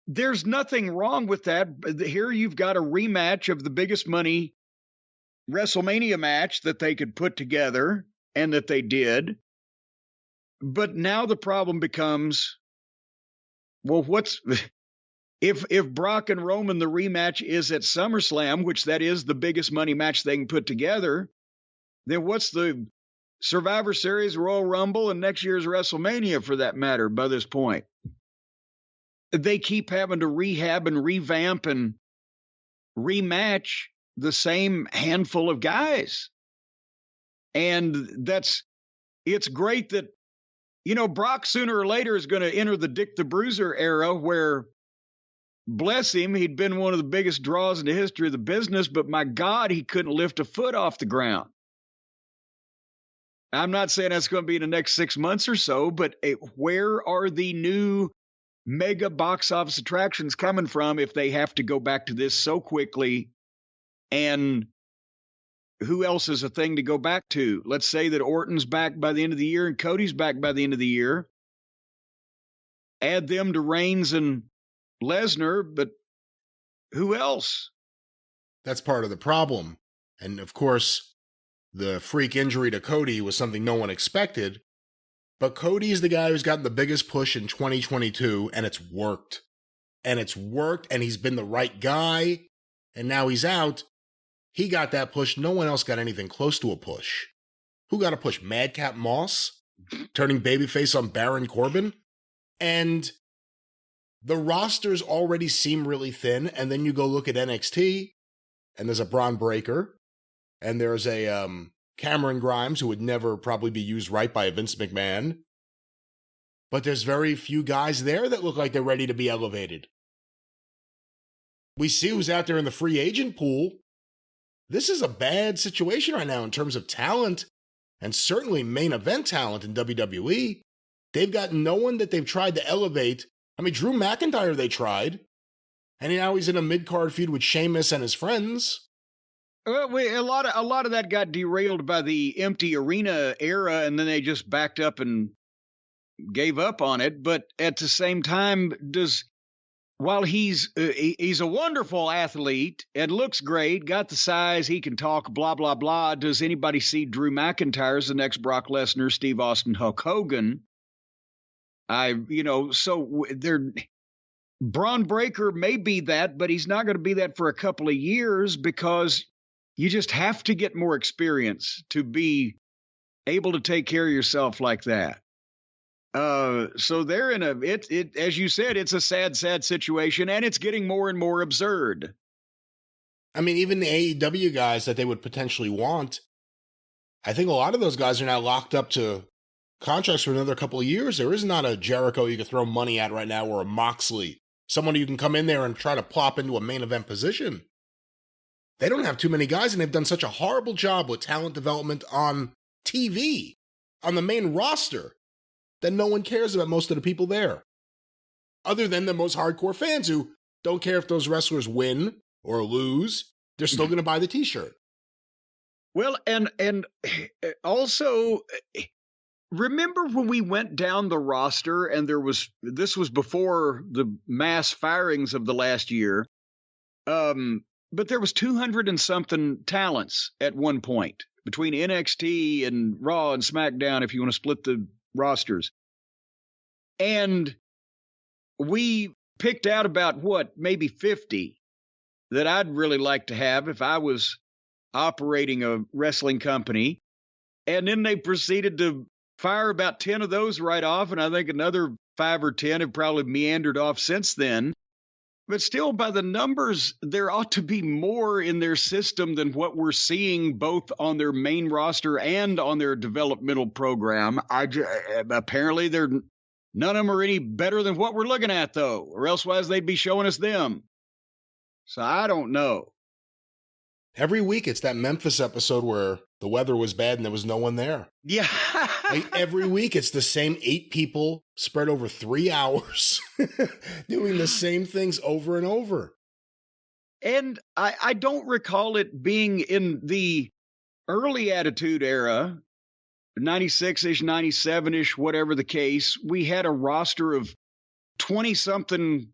there's nothing wrong with that. Here you've got a rematch of the biggest money WrestleMania match that they could put together, and that they did. But now the problem becomes, well, if Brock and Roman, the rematch, is at SummerSlam, which that is the biggest money match they can put together, then what's the Survivor Series, Royal Rumble, and next year's WrestleMania, for that matter, by this point? They keep having to rehab and revamp and rematch the same handful of guys. And it's great that, Brock sooner or later is going to enter the Dick the Bruiser era where, bless him, he'd been one of the biggest draws in the history of the business, but my God, he couldn't lift a foot off the ground. I'm not saying that's going to be in the next 6 months or so, but where are the new mega box office attractions coming from if they have to go back to this so quickly? And who else is a thing to go back to? Let's say that Orton's back by the end of the year and Cody's back by the end of the year. Add them to Reigns and Lesnar, but who else? That's part of the problem. And of course, the freak injury to Cody was something no one expected. But Cody is the guy who's gotten the biggest push in 2022, and it's worked. And he's been the right guy, and now he's out. He got that push. No one else got anything close to a push. Who got a push? Madcap Moss? Turning babyface on Baron Corbin? And the rosters already seem really thin, and then you go look at NXT, and there's a Braun Breaker, and there's a Cameron Grimes, who would never probably be used right by a Vince McMahon. But there's very few guys there that look like they're ready to be elevated. We see who's out there in the free agent pool. This is a bad situation right now in terms of talent, and certainly main event talent in WWE. They've got no one that they've tried to elevate. I mean, Drew McIntyre they tried, and now he's in a mid-card feud with Sheamus and his friends. Well, a lot of that got derailed by the empty arena era, and then they just backed up and gave up on it. But at the same time, while he's a wonderful athlete and looks great, got the size, he can talk, blah blah blah, does anybody see Drew McIntyre as the next Brock Lesnar, Steve Austin, Hulk Hogan? So Braun Breaker may be that, but he's not going to be that for a couple of years, because you just have to get more experience to be able to take care of yourself like that. So they're in as you said, it's a sad, sad situation, and it's getting more and more absurd. I mean, even the AEW guys that they would potentially want, I think a lot of those guys are now locked up to contracts for another couple of years. There is not a Jericho you can throw money at right now, or a Moxley, someone you can come in there and try to plop into a main event position. They don't have too many guys, and they've done such a horrible job with talent development on TV, on the main roster, that no one cares about most of the people there. Other than the most hardcore fans who don't care if those wrestlers win or lose, they're still going to buy the t-shirt. Well, and also, remember when we went down the roster and this was before the mass firings of the last year, but there was 200 and something talents at one point between NXT and Raw and SmackDown, if you want to split the rosters. And we picked out about, maybe 50 that I'd really like to have if I was operating a wrestling company. And then they proceeded to fire about 10 of those right off, and I think another 5 or 10 have probably meandered off since then. But still, by the numbers, there ought to be more in their system than what we're seeing both on their main roster and on their developmental program. Apparently, none of them are any better than what we're looking at, though, or elsewise they'd be showing us them. So I don't know. Every week, it's that Memphis episode where the weather was bad and there was no one there. Yeah. Like every week, it's the same 8 people spread over 3 hours doing the same things over and over. And I don't recall it being in the early Attitude Era, 96-ish, 97-ish, whatever the case. We had a roster of 20-something,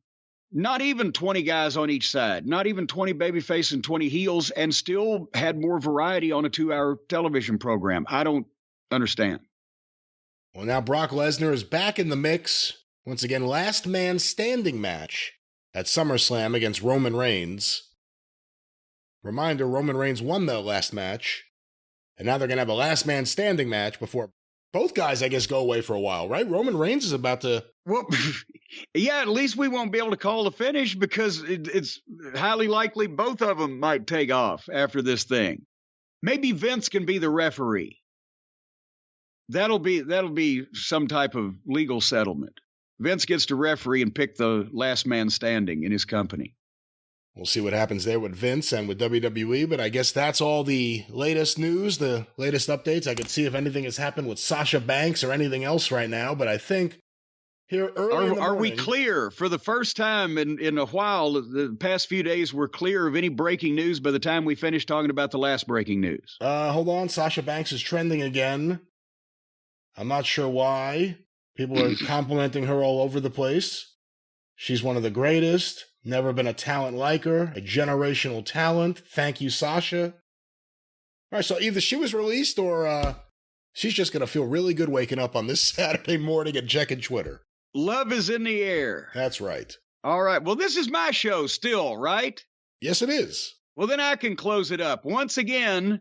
not even 20 guys on each side, not even 20 babyface and 20 heels, and still had more variety on a 2-hour television program. I don't understand. Well, now Brock Lesnar is back in the mix. Once again, last man standing match at SummerSlam against Roman Reigns. Reminder, Roman Reigns won the last match. And now they're going to have a last man standing match before both guys, I guess, go away for a while, right? Roman Reigns is about to... Well, yeah, at least we won't be able to call the finish because it's highly likely both of them might take off after this thing. Maybe Vince can be the referee. That'll be some type of legal settlement. Vince gets to referee and pick the last man standing in his company. We'll see what happens there with Vince and with WWE, but I guess that's all the latest news, the latest updates. I could see if anything has happened with Sasha Banks or anything else right now, but I think here early in the morning... Are we clear for the first time in a while? The past few days we're clear of any breaking news by the time we finish talking about the last breaking news. Hold on. Sasha Banks is trending again. I'm not sure why. People are complimenting her all over the place. She's one of the greatest. Never been a talent like her. A generational talent. Thank you, Sasha. All right, so either she was released or she's just going to feel really good waking up on this Saturday morning and checking Twitter. Love is in the air. That's right. All right. Well, this is my show still, right? Yes, it is. Well, then I can close it up. Once again,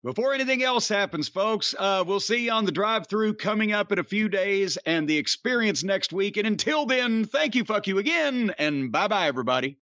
before anything else happens, folks, we'll see you on the drive-thru coming up in a few days and the experience next week. And until then, thank you, fuck you again, and bye-bye, everybody.